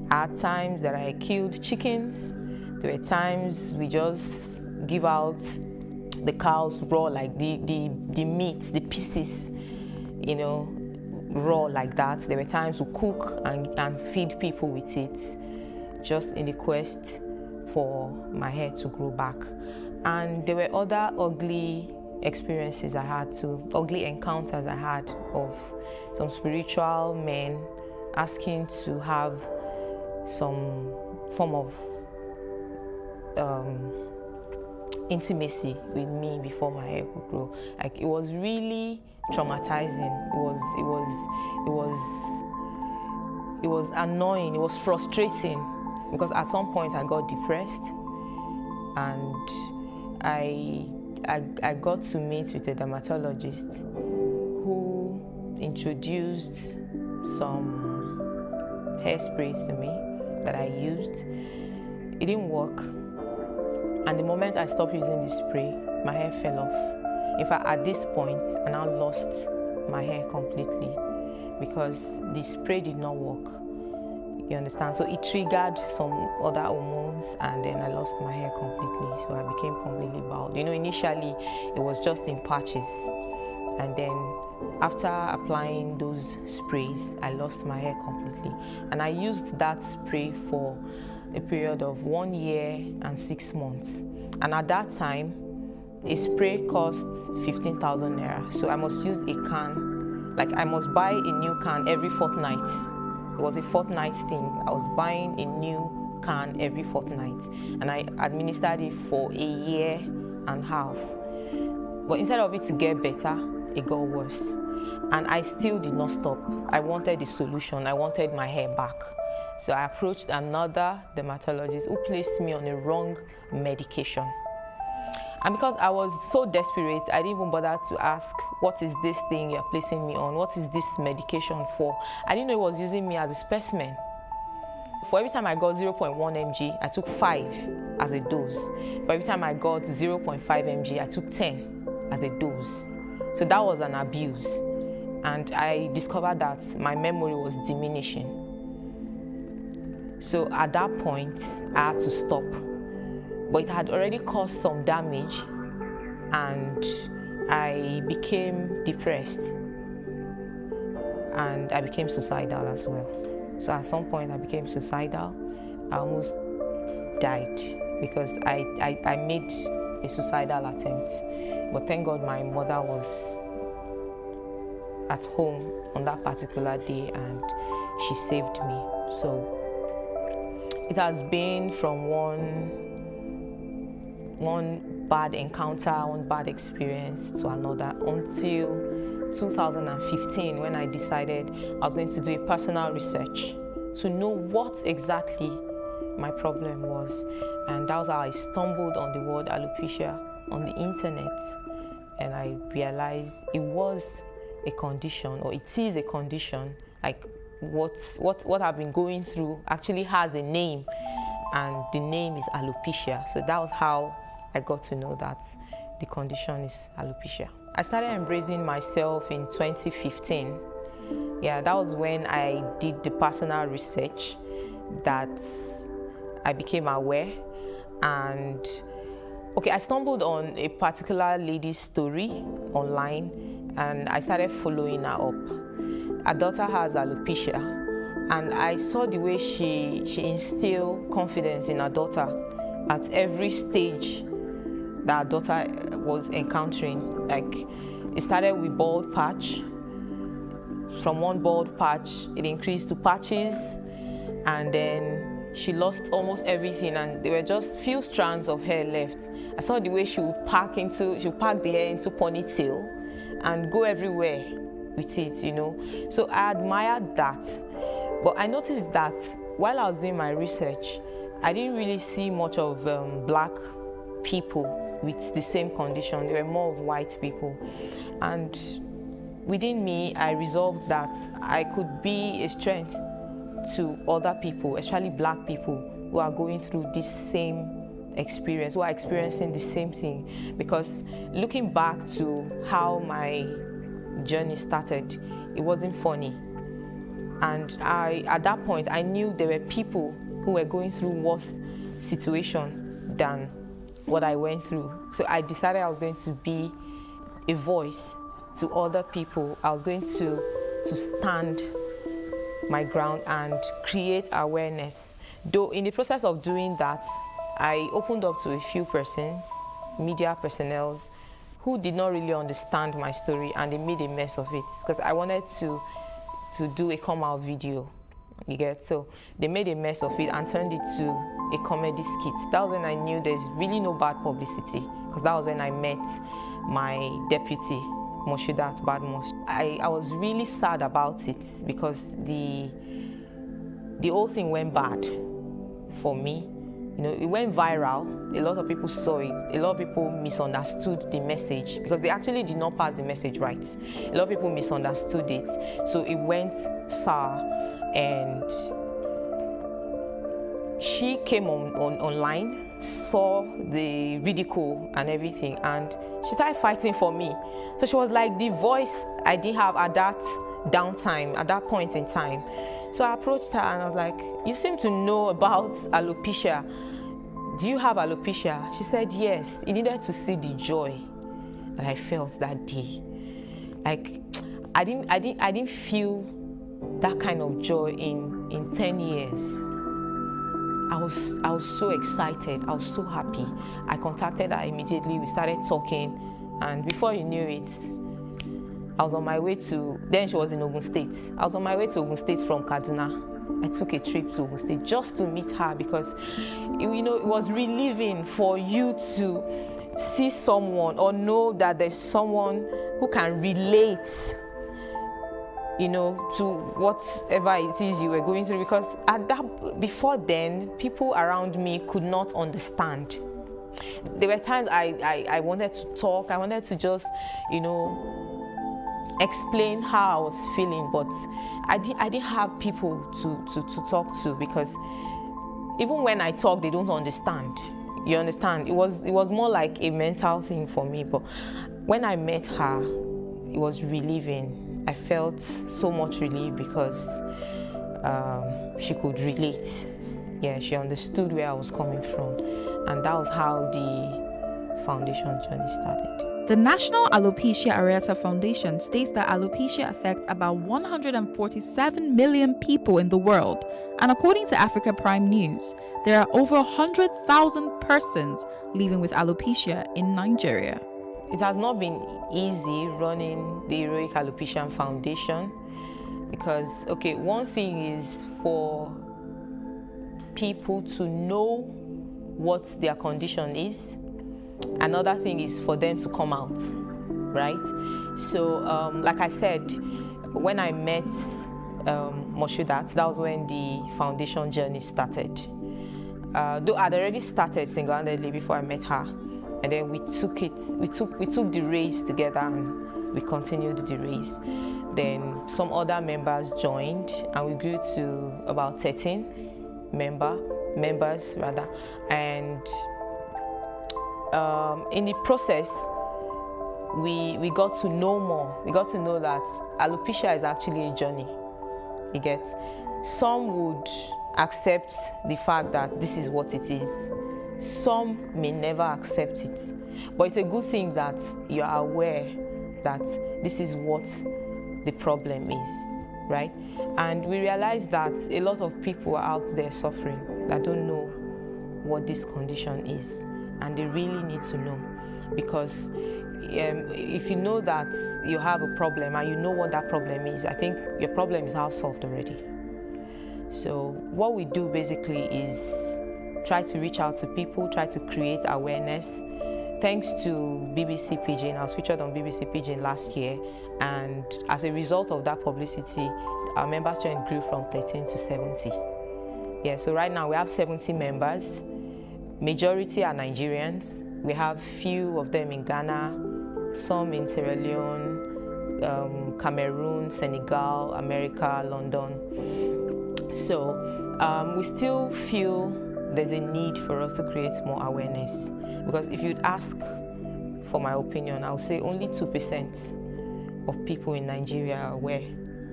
I had times that I killed chickens. There were times we just give out the cows raw, like the meat, the pieces, you know. raw like that. There were times we cook and feed people with it, just in the quest for my hair to grow back. And there were other ugly experiences I had too, ugly encounters I had of some spiritual men asking to have some form of intimacy with me before my hair could grow. Like, it was really traumatizing. It was annoying. It was frustrating, because at some point I got depressed, and I got to meet with a dermatologist who introduced some hairsprays to me that I used. It didn't work. And the moment I stopped using the spray, my hair fell off. In fact, at this point, I now lost my hair completely because the spray did not work. You understand? So it triggered some other hormones, and then I lost my hair completely. So I became completely bald. You know, initially, it was just in patches. And then after applying those sprays, I lost my hair completely. And I used that spray for a period of 1 year and 6 months. And at that time, a spray cost 15,000 naira. So I must use a can, like I must buy a new can every fortnight. It was a fortnight thing. I was buying a new can every fortnight. And I administered it for a year and a half. But instead of it to get better, it got worse. And I still did not stop. I wanted a solution. I wanted my hair back. So I approached another dermatologist who placed me on a wrong medication. And because I was so desperate, I didn't even bother to ask, what is this thing you're placing me on? What is this medication for? I didn't know he was using me as a specimen. For every time I got 0.1 mg, I took 5 as a dose. For every time I got 0.5 mg, I took 10 as a dose. So that was an abuse. And I discovered that my memory was diminishing. So at that point, I had to stop. But it had already caused some damage, and I became depressed. And I became suicidal as well. So at some point, I became suicidal. I almost died because I made a suicidal attempt. But thank God my mother was at home on that particular day, and she saved me. So it has been from one bad encounter, one bad experience to another until 2015, when I decided I was going to do a personal research to know what exactly my problem was. And that was how I stumbled on the word alopecia on the internet. And I realized it was a condition, or it is a condition, like what I've been going through actually has a name, and the name is alopecia. So that was how I got to know that the condition is alopecia. I started embracing myself in 2015. Yeah, that was when I did the personal research that I became aware. And okay, I stumbled on a particular lady's story online, and I started following her up. Her daughter has alopecia, and I saw the way she instilled confidence in her daughter at every stage that her daughter was encountering. Like, it started with bald patch. From one bald patch, it increased to patches, and then she lost almost everything, and there were just few strands of hair left. I saw the way she would pack the hair into ponytail and go everywhere with it, you know. So I admired that. But I noticed that while I was doing my research, I didn't really see much of black people with the same condition. There were more of white people. And within me, I resolved that I could be a strength to other people, especially black people who are going through this same experience, who are experiencing the same thing. Because looking back to how my journey started, it wasn't funny. And at that point, I knew there were people who were going through worse situation than what I went through. So I decided I was going to be a voice to other people. I was going to to stand my ground and create awareness. Though in the process of doing that, I opened up to a few persons, media personnel, who did not really understand my story, and they made a mess of it because I wanted to do a come-out video. You get? So they made a mess of it and turned it to a comedy skit. That was when I knew there's really no bad publicity, because that was when I met my deputy, Moshudat Badmus. I was really sad about it because the whole thing went bad for me. You know, it went viral. A lot of people saw it. A lot of people misunderstood the message because they actually did not pass the message right. A lot of people misunderstood it. So it went sour, and she came online, saw the ridicule and everything, and she started fighting for me. So she was like the voice I didn't have at that downtime, at that point in time. So I approached her and I was like, you seem to know about alopecia. Do you have alopecia? She said yes. He needed to see the joy that I felt that day. Like, I didn't feel that kind of joy in 10 years. I was so excited. I was so happy. I contacted her immediately. We started talking, and before you knew it, I was on my way to, then she was in Ogun State. I was on my way to Ogun State from Kaduna. I took a trip to Ogun State just to meet her because, you know, it was relieving for you to see someone or know that there's someone who can relate, you know, to whatever it is you were going through. Because before then, people around me could not understand. There were times I wanted to talk. I wanted to just, you know, explain how I was feeling, but I didn't have people to talk to, because even when I talk, they don't understand. You understand? It was more like a mental thing for me. But when I met her, it was relieving. I felt so much relief because she could relate. Yeah, she understood where I was coming from, and that was how the foundation journey started. The National Alopecia Areata Foundation states that alopecia affects about 147 million people in the world, and according to Africa Prime News, there are over 100,000 persons living with alopecia in Nigeria. It has not been easy running the Heroic Alopecia Foundation because, okay, one thing is for people to know what their condition is. Another thing is for them to come out, right? So, like I said, when I met Moshudat, that was when the foundation journey started. Though I'd already started single-handedly before I met her, and then we took the race together and we continued the race. Then some other members joined, and we grew to about 13 members, and in the process, we got to know more. We got to know that alopecia is actually a journey. You get? Some would accept the fact that this is what it is. Some may never accept it. But it's a good thing that you are aware that this is what the problem is, right? And we realize that a lot of people are out there suffering that don't know what this condition is. And they really need to know, because if you know that you have a problem and you know what that problem is, I think your problem is half solved already. So what we do basically is try to reach out to people, try to create awareness. Thanks to BBC Pidgin, I was featured on BBC Pidgin last year, and as a result of that publicity, our member strength grew from 13 to 70. Yeah, so right now we have 70 members. Majority are Nigerians. We have few of them in Ghana, some in Sierra Leone, Cameroon, Senegal, America, London. So we still feel there's a need for us to create more awareness. Because if you'd ask for my opinion, I would say only 2% of people in Nigeria are aware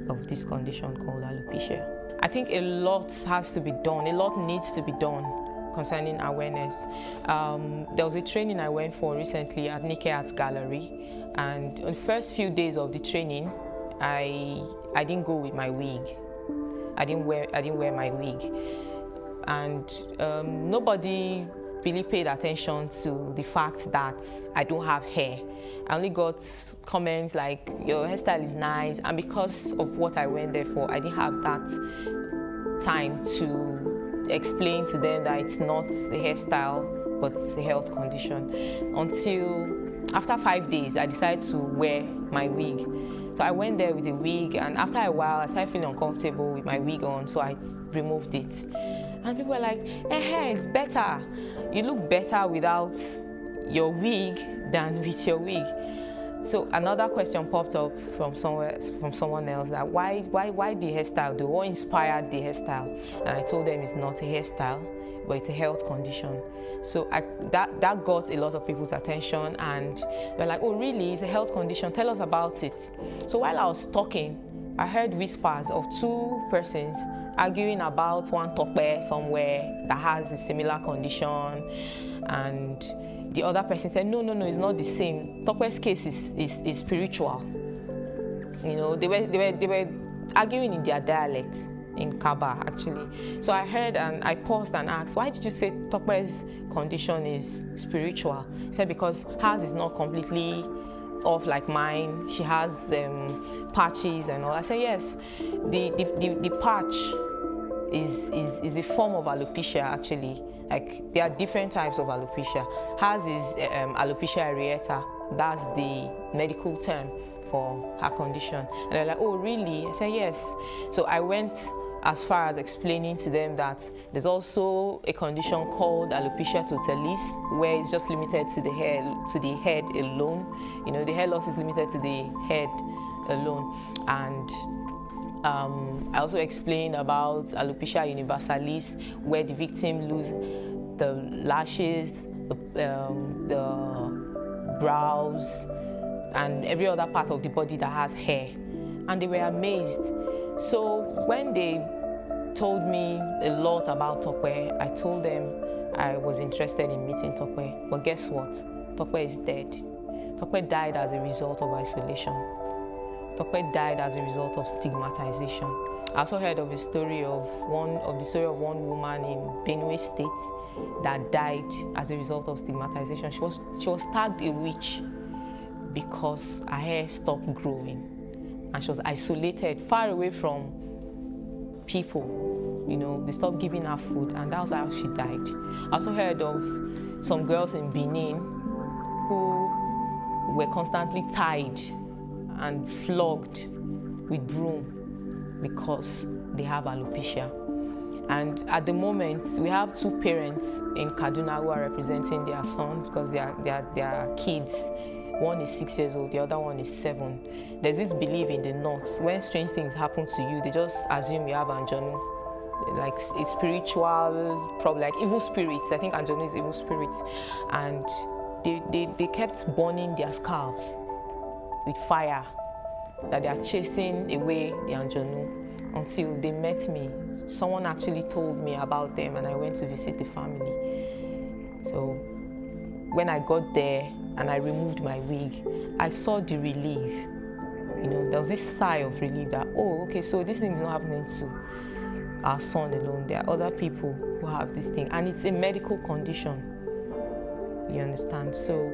of this condition called alopecia. I think a lot has to be done. A lot needs to be done concerning awareness. There was a training I went for recently at Nikkei Art Gallery, and on the first few days of the training, I didn't go with my wig. I didn't wear my wig, and nobody really paid attention to the fact that I don't have hair. I only got comments like, your hairstyle is nice, and because of what I went there for, I didn't have that time to explain to them that it's not a hairstyle, but it's a health condition. Until after 5 days, I decided to wear my wig. So I went there with a wig, and after a while, I started feeling uncomfortable with my wig on, so I removed it. And people were like, it's better. You look better without your wig than with your wig. So another question popped up from someone else, that why the hairstyle? What inspired the hairstyle? And I told them it's not a hairstyle, but it's a health condition. So that got a lot of people's attention, and they're like, oh really, it's a health condition, tell us about it. So while I was talking, I heard whispers of two persons arguing about one Tope somewhere that has a similar condition, and the other person said, no, it's not the same. Tope's case is spiritual. You know, they were arguing in their dialect, in Kaba actually. So I heard and I paused and asked, why did you say Tope's condition is spiritual? He said, because hers is not completely off like mine. She has patches and all. I said, yes, the patch is a form of alopecia actually. Like, there are different types of alopecia. Hers is alopecia areata. That's the medical term for her condition. And they're like, oh, really? I said, yes. So I went as far as explaining to them that there's also a condition called alopecia totalis, where it's just limited to the head alone. You know, the hair loss is limited to the head alone. And I also explained about alopecia universalis, where the victim loses the lashes, the brows, and every other part of the body that has hair. And they were amazed. So when they told me a lot about Tope, I told them I was interested in meeting Tope. But guess what? Tope is dead. Tope died as a result of isolation. Tope died as a result of stigmatization. I also heard of the story of one woman in Benue State that died as a result of stigmatization. She was tagged a witch because her hair stopped growing, and she was isolated, far away from people. You know, they stopped giving her food, and that was how she died. I also heard of some girls in Benin who were constantly tied and flogged with broom because they have alopecia. And at the moment, we have two parents in Kaduna who are representing their sons because they are kids. One is 6 years old, the other one is 7. There's this belief in the North, when strange things happen to you, they just assume you have anjanu, like a spiritual problem, like evil spirits. I think anjanu is evil spirits. And they kept burning their scalps with fire, that they are chasing away the anjanu, until they met me. Someone actually told me about them, and I went to visit the family. So when I got there and I removed my wig, I saw the relief. You know, there was this sigh of relief that, oh, okay, so this thing is not happening to our son alone. There are other people who have this thing, and it's a medical condition. You understand? So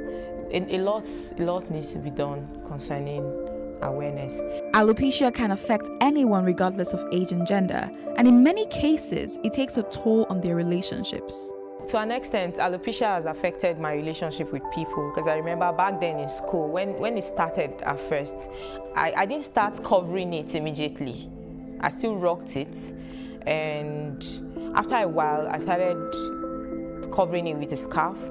a lot needs to be done concerning awareness. Alopecia can affect anyone regardless of age and gender, and in many cases, it takes a toll on their relationships. To an extent, alopecia has affected my relationship with people, because I remember back then in school, when it started at first, I didn't start covering it immediately. I still rocked it, and after a while, I started covering it with a scarf.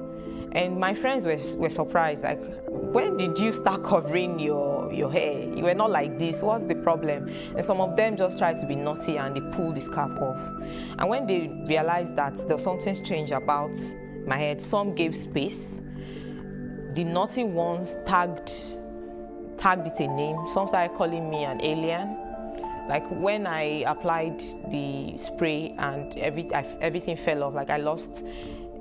And my friends were surprised, like, when did you start covering your hair? You were not like this, what's the problem? And some of them just tried to be naughty and they pulled the scarf off. And when they realized that there was something strange about my head, some gave space. The naughty ones tagged it a name. Some started calling me an alien. Like when I applied the spray and everything fell off, like I lost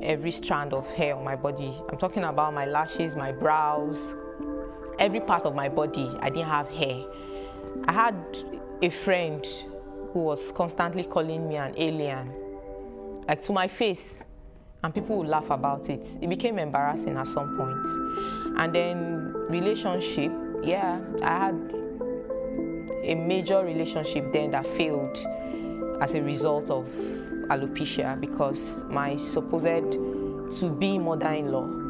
every strand of hair on my body. I'm talking about my lashes, my brows, every part of my body. I didn't have hair. I had a friend who was constantly calling me an alien, like to my face, and people would laugh about it. It became embarrassing at some point. And then relationship, yeah, I had a major relationship then that failed as a result of alopecia because my supposed to-be mother-in-law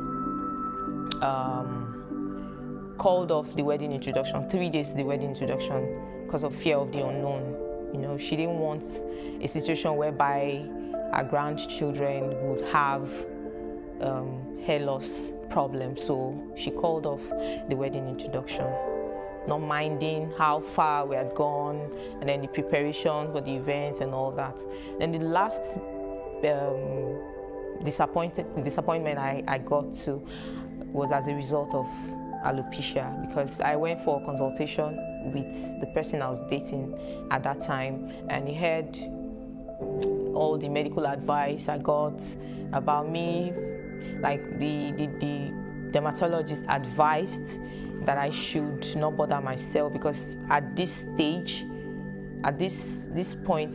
called off the wedding introduction, 3 days to the wedding introduction, because of fear of the unknown. You know, she didn't want a situation whereby our grandchildren would have hair loss problems, so she called off the wedding introduction, not minding how far we had gone, and then the preparation for the event and all that. Then the last disappointment I got to was as a result of alopecia, because I went for a consultation with the person I was dating at that time, and he heard all the medical advice I got about me. Like the dermatologist advised that I should not bother myself because at this stage, at this point,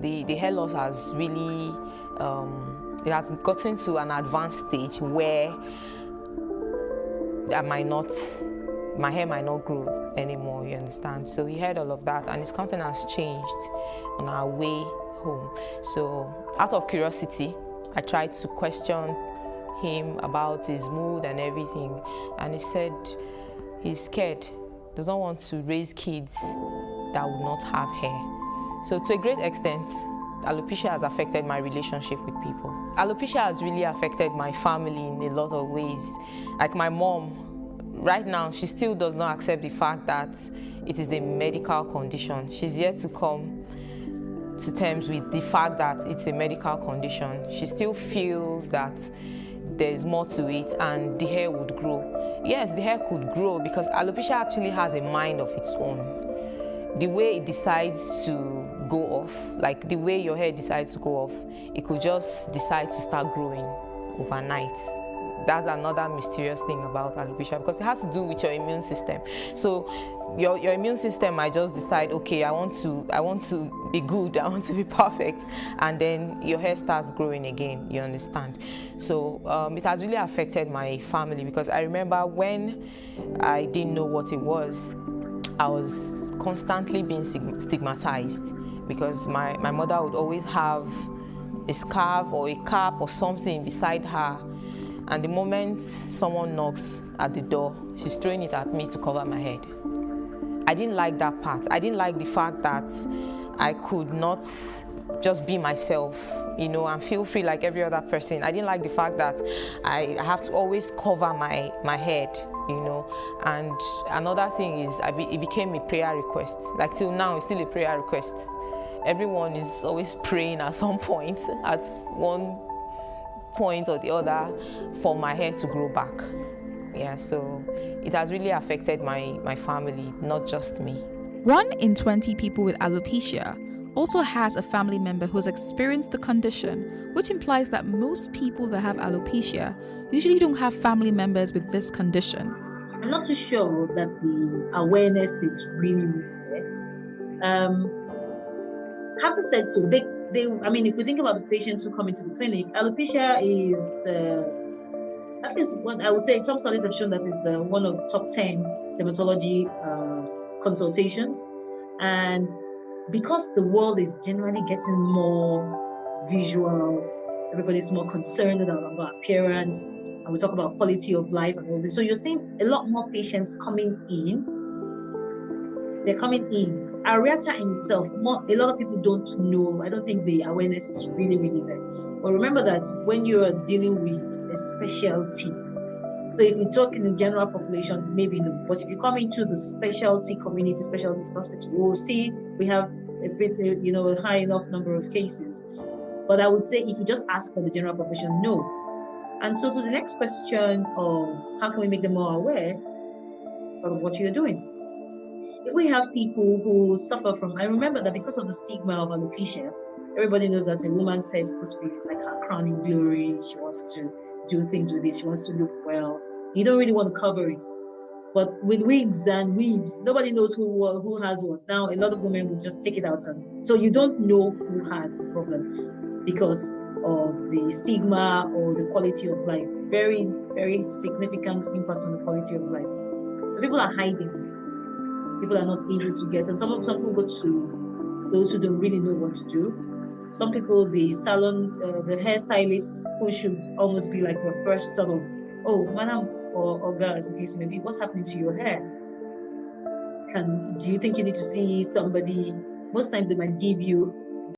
the hair loss has really it has gotten to an advanced stage where my hair might not grow anymore, you understand? So he heard all of that, and his countenance changed on our way home. So out of curiosity, I tried to question him about his mood and everything, and he said he's scared, doesn't want to raise kids that would not have hair. So to a great extent, alopecia has affected my relationship with people. Alopecia has really affected my family in a lot of ways. Like my mom, right now, she still does not accept the fact that it is a medical condition. She's yet to come to terms with the fact that it's a medical condition. She still feels that there's more to it and the hair would grow. Yes, the hair could grow because alopecia actually has a mind of its own. The way it decides to go off, like the way your hair decides to go off, it could just decide to start growing overnight. That's another mysterious thing about alopecia because it has to do with your immune system. So your immune system might just decide, okay, I want to be good, I want to be perfect, and then your hair starts growing again, you understand? So it has really affected my family because I remember when I didn't know what it was, I was constantly being stigmatized because my mother would always have a scarf or a cap or something beside her. And the moment someone knocks at the door, she's throwing it at me to cover my head. I didn't like that part. I didn't like the fact that I could not just be myself, you know, and feel free like every other person. I didn't like the fact that I have to always cover my head, you know. And another thing is it became a prayer request. Like till now, it's still a prayer request. Everyone is always praying at some point, at one point or the other, for my hair to grow back. Yeah, so it has really affected my family, not just me. 1 in 20 people with alopecia also has a family member who has experienced the condition, which implies that most people that have alopecia usually don't have family members with this condition. I'm not too sure that the awareness is really there. Having said so, I mean, if we think about the patients who come into the clinic, alopecia is, at least what I would say, some studies have shown that it's one of the top 10 dermatology consultations. And because the world is generally getting more visual, everybody's more concerned about appearance, and we talk about quality of life and all this. So you're seeing a lot more patients coming in. They're coming in. Areata in itself, a lot of people don't know. I don't think the awareness is really, really there. But remember that when you are dealing with a specialty, so if we talk in the general population, maybe no. But if you come into the specialty community, specialty hospital, we will see we have a bit, a high enough number of cases. But I would say if you just ask for the general population, no. And so to the next question of how can we make them more aware of what you're doing? If we have people who suffer from, I remember that because of the stigma of alopecia, everybody knows that a woman's hair is supposed to be like her crowning glory. She wants to do things with it. She wants to look well. You don't really want to cover it. But with wigs and weaves, nobody knows who has what. Now, a lot of women will just take it out. And so you don't know who has a problem because of the stigma or the quality of life. Very, very significant impact on the quality of life. So people are hiding. People are not able to get. And some people go to those who don't really know what to do. Some people, the salon, the hairstylist, who should almost be like your first sort of, oh, madam, or girl, as the case may be, what's happening to your hair? Do you think you need to see somebody? Most times they might give you